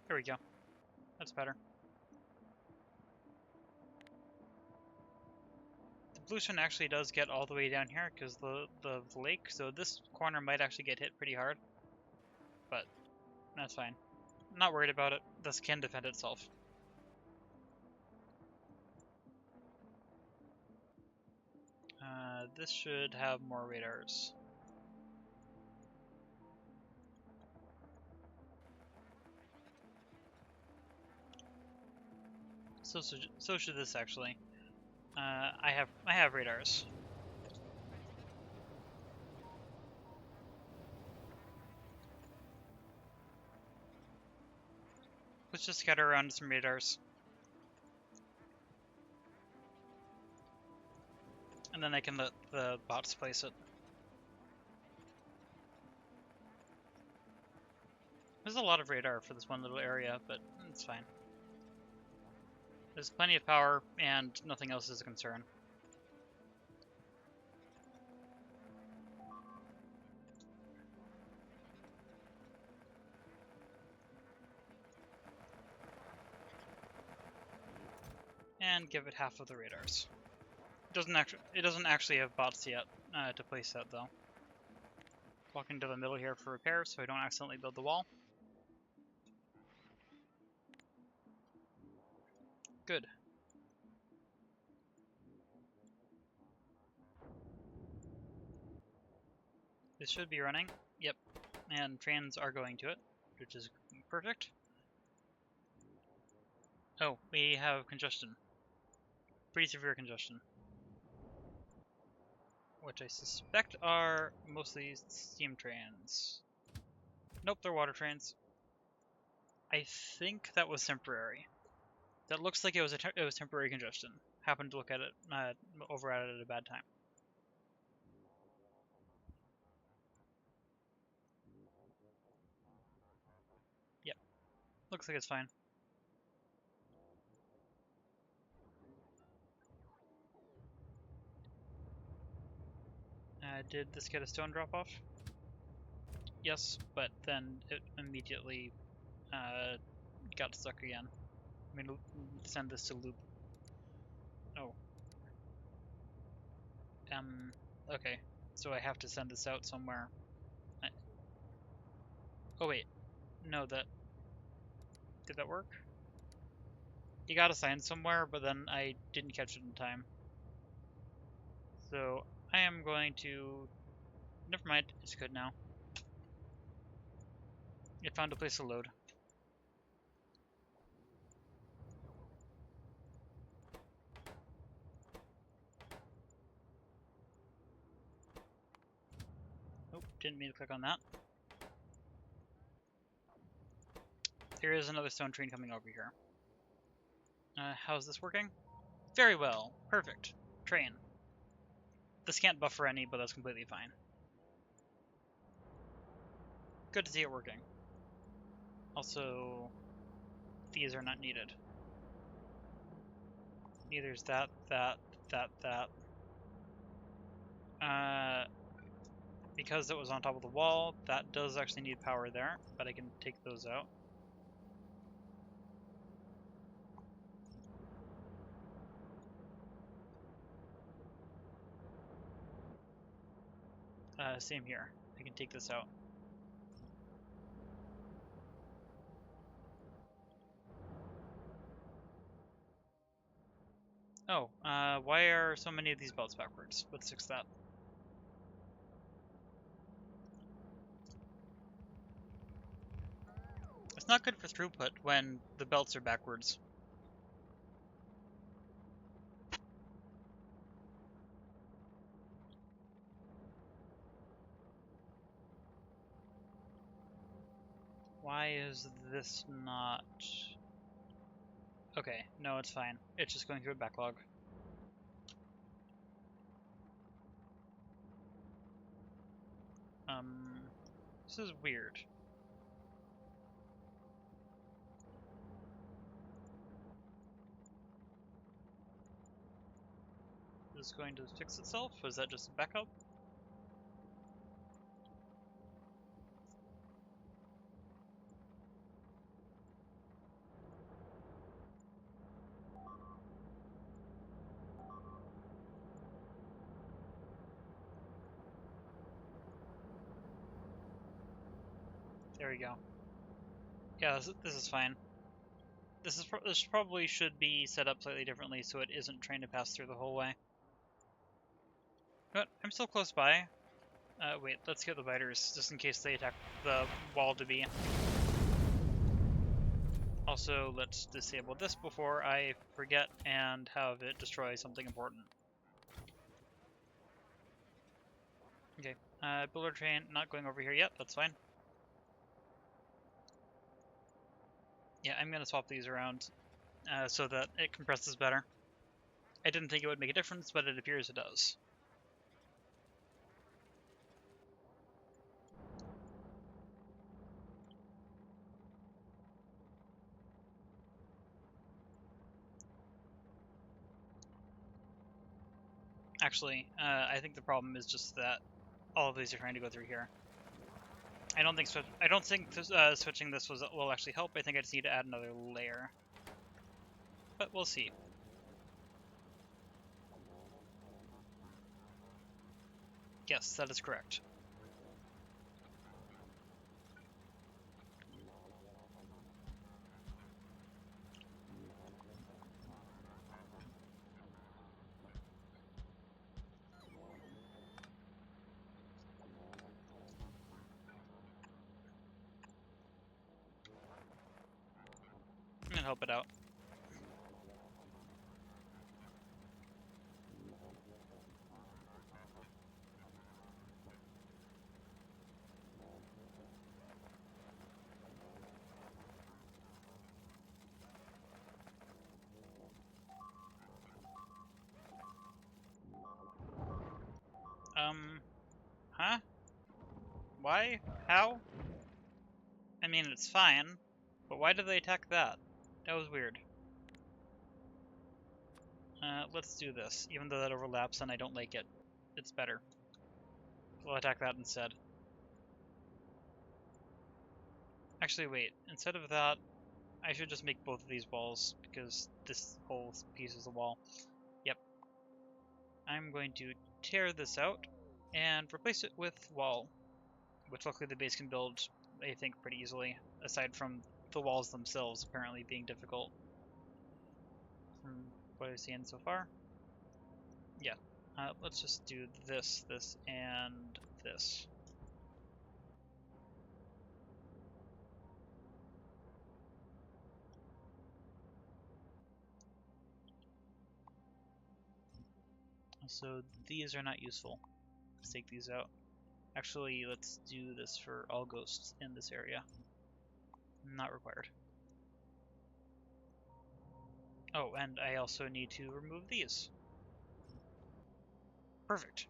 Here we go. That's better. The bluestone actually does get all the way down here because the lake, so this corner might actually get hit pretty hard. But that's fine. I'm not worried about it. This can defend itself. This should have more radars. So should this actually. I have radars. Let's just scatter around some radars. And then I can let the bots place it. There's a lot of radar for this one little area, but it's fine. There's plenty of power, and nothing else is a concern. And give it half of the radars. It doesn't actually have bots yet to place that though. Walk into the middle here for repair, so I don't accidentally build the wall. Good. This should be running. Yep. And trains are going to it, which is perfect. Oh, we have congestion. Pretty severe congestion. Which I suspect are mostly steam trains. Nope, they're water trains. I think that was temporary. That looks like it was temporary congestion. Happened to look at it over at it at a bad time. Yep, looks like it's fine. Did this get a stone drop off? Yes, but then it immediately got stuck again. I'm gonna send this to loop. Oh. Okay. So I have to send this out somewhere. Oh wait. No, did that work? You got assigned somewhere, but then I didn't catch it in time. So I am going to... Never mind, it's good now. It found a place to load. Nope, didn't mean to click on that. There is another stone train coming over here. How's this working? Very well. Perfect. Train. This can't buffer any, but that's completely fine. Good to see it working. Also, these are not needed. Neither's that. Because it was on top of the wall, that does actually need power there, but I can take those out. Same here. I can take this out. Oh, why are so many of these belts backwards? Let's fix that. It's not good for throughput when the belts are backwards. Why is this not... Okay, no, it's fine. It's just going through a backlog. This is weird. Is this going to fix itself? Was that just a backup? There we go. Yeah, this is fine. This probably should be set up slightly differently so it isn't trying to pass through the whole way. But I'm still close by. Wait, let's get the biters, just in case they attack the wall to be. Also, let's disable this before I forget and have it destroy something important. Okay, builder train not going over here yet, that's fine. Yeah, I'm gonna swap these around so that it compresses better. I didn't think it would make a difference, but it appears it does. Actually, I think the problem is just that all of these are trying to go through here. I don't think switching this will actually help. I think I just need to add another layer. But we'll see. Yes, that is correct. I'm gonna help it out. Huh? Why? How? I mean, it's fine, but why did they attack that? That was weird. Let's do this, even though that overlaps and I don't like it. It's better. We'll attack that instead. Actually, wait. Instead of that, I should just make both of these walls, because this whole piece is a wall. Yep. I'm going to tear this out and replace it with wall, which luckily the base can build, I think, pretty easily, aside from the walls themselves apparently being difficult. From what I've seen so far. Yeah. Let's just do this, this, and this. So these are not useful. Let's take these out. Actually, let's do this for all ghosts in this area. Not required. Oh, and I also need to remove these. Perfect.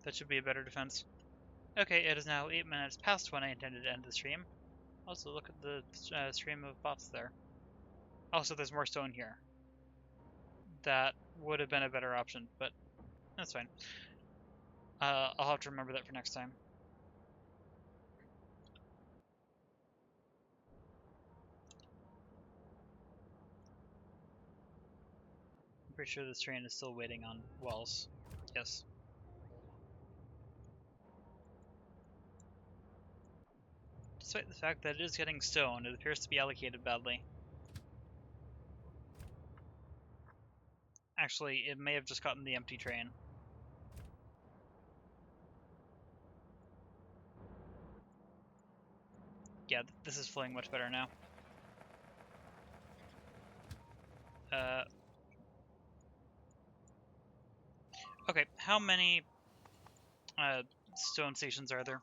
That should be a better defense. Okay, it is now 8 minutes past when I intended to end the stream. Also, look at the stream of bots there. Also, there's more stone here. That would have been a better option, but that's fine. I'll have to remember that for next time. I'm pretty sure this train is still waiting on walls. Yes. Despite the fact that it is getting stone, it appears to be allocated badly. Actually, it may have just gotten the empty train. Yeah, this is flowing much better now. Okay, how many stone stations are there?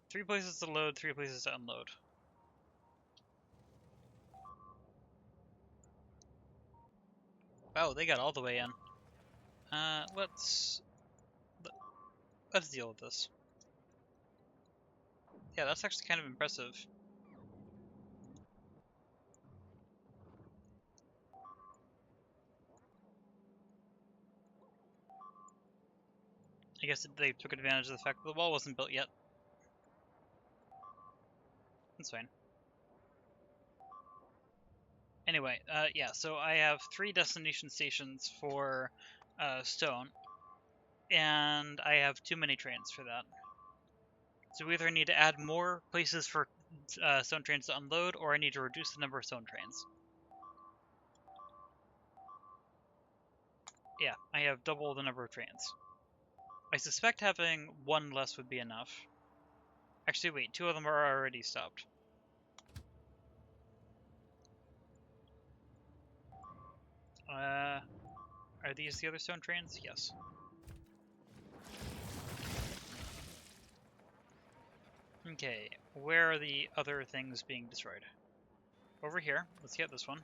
3 places to load, 3 places to unload. Wow, they got all the way in. Let's deal with this. Yeah, that's actually kind of impressive. I guess they took advantage of the fact that the wall wasn't built yet. That's fine. Anyway, yeah, so I have 3 destination stations for stone, and I have too many trains for that. So we either need to add more places for stone trains to unload, or I need to reduce the number of stone trains. Yeah, I have double the number of trains. I suspect having 1 less would be enough. Actually, wait, 2 of them are already stopped. Are these the other stone trains? Yes. Okay, where are the other things being destroyed? Over here. Let's get this one.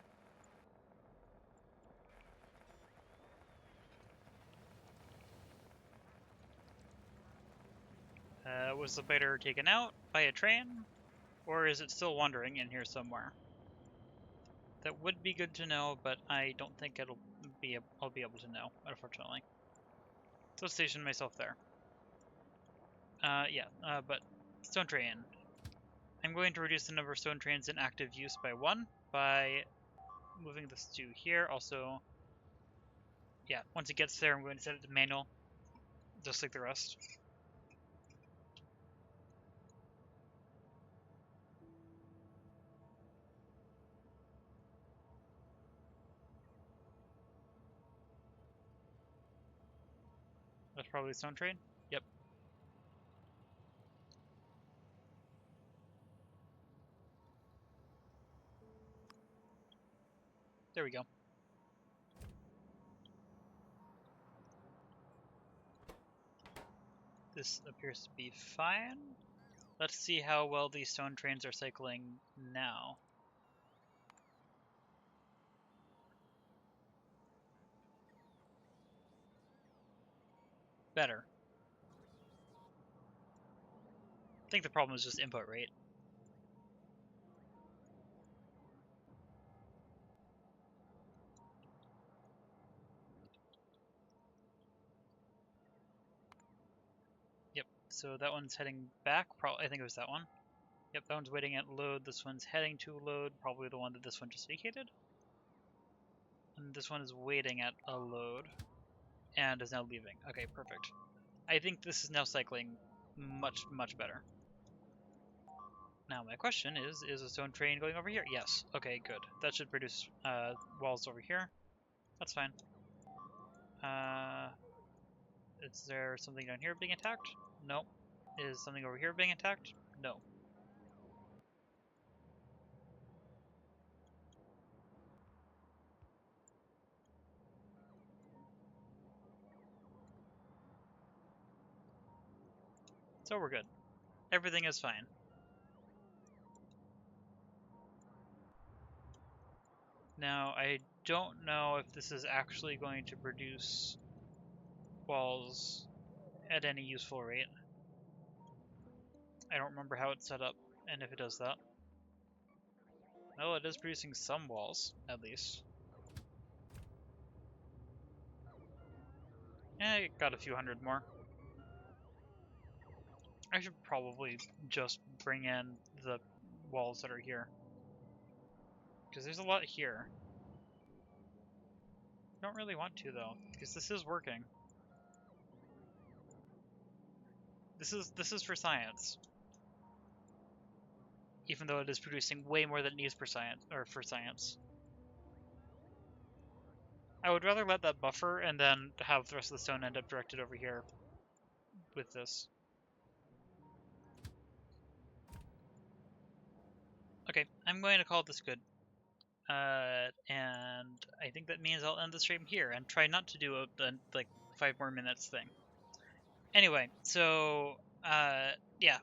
Was the biter taken out by a train? Or is it still wandering in here somewhere? That would be good to know, but I don't think I'll be able to know, unfortunately. So let's station myself there. But stone train. I'm going to reduce the number of stone trains in active use by 1 by moving this to here. Also, yeah, once it gets there, I'm going to set it to manual, just like the rest. That's probably a stone train. Yep. There we go. This appears to be fine. Let's see how well these stone trains are cycling now. Better. I think the problem is just input rate. Yep, so that one's heading back. I think it was that one. Yep, that one's waiting at load. This one's heading to load. Probably the one that this one just vacated. And this one is waiting at a load and is now leaving. Okay, perfect. I think this is now cycling much, much better. Now my question is a stone train going over here? Yes. Okay, good. That should produce walls over here. That's fine. Is there something down here being attacked? No. Is something over here being attacked? No. So we're good. Everything is fine. Now, I don't know if this is actually going to produce walls at any useful rate. I don't remember how it's set up, and if it does that. Well, it is producing some walls, at least. It got a few hundred more. I should probably just bring in the walls that are here. Because there's a lot here. I don't really want to, though, because this is working. This is for science. Even though it is producing way more than it needs for science. I would rather let that buffer and then have the rest of the stone end up directed over here with this. Okay, I'm going to call this good. And I think that means I'll end the stream here and try not to do a like 5 more minutes thing. Anyway, so yeah,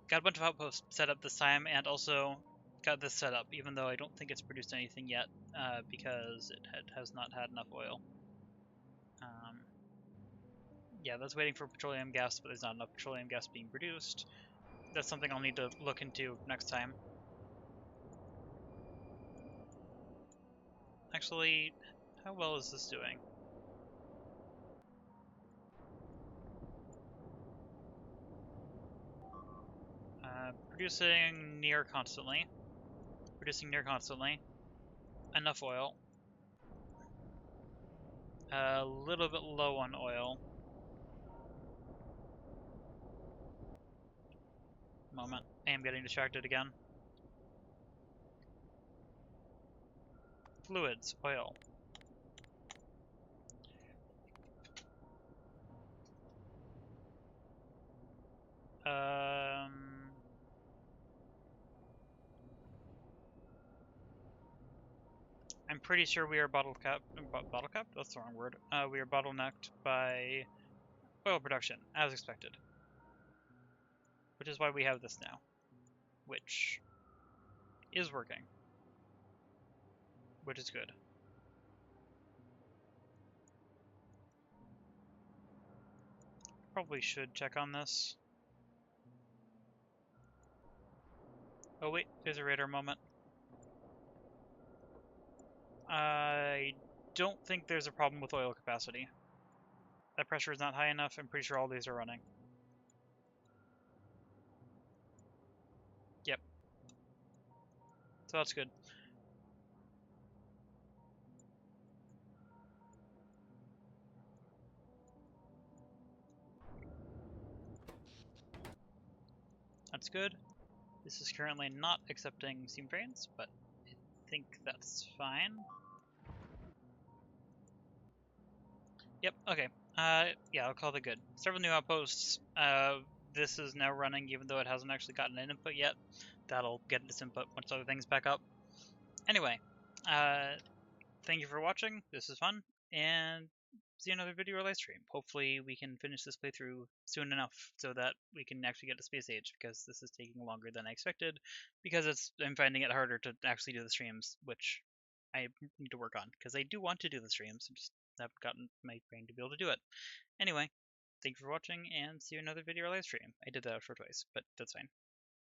got a bunch of outposts set up this time, and also got this set up, even though I don't think it's produced anything yet, because it has not had enough oil. Yeah, that's waiting for petroleum gas, but there's not enough petroleum gas being produced. That's something I'll need to look into next time. Actually, how well is this doing? Producing near constantly. Enough oil. A little bit low on oil. Moment. I am getting distracted again. Fluids. Oil. I'm pretty sure we are bottle capped. That's the wrong word. We are bottlenecked by oil production, as expected. Which is why we have this now. Which is working. Which is good. Probably should check on this. Oh wait, there's a radar moment. I don't think there's a problem with oil capacity. That pressure is not high enough. I'm pretty sure all these are running. Yep. So that's good. That's good. This is currently not accepting steam trains, but I think that's fine. Yep, okay. Yeah, I'll call that good. Several new outposts. This is now running even though it hasn't actually gotten an input yet. That'll get its input once other things back up. Anyway, thank you for watching. This is fun, and see another video or live stream. Hopefully we can finish this playthrough soon enough so that we can actually get to Space Age, because this is taking longer than I expected, because I'm finding it harder to actually do the streams, which I need to work on, because I do want to do the streams, I just haven't gotten my brain to be able to do it. Anyway, thank you for watching, and see you in another video or live stream. I did that outro twice, but that's fine.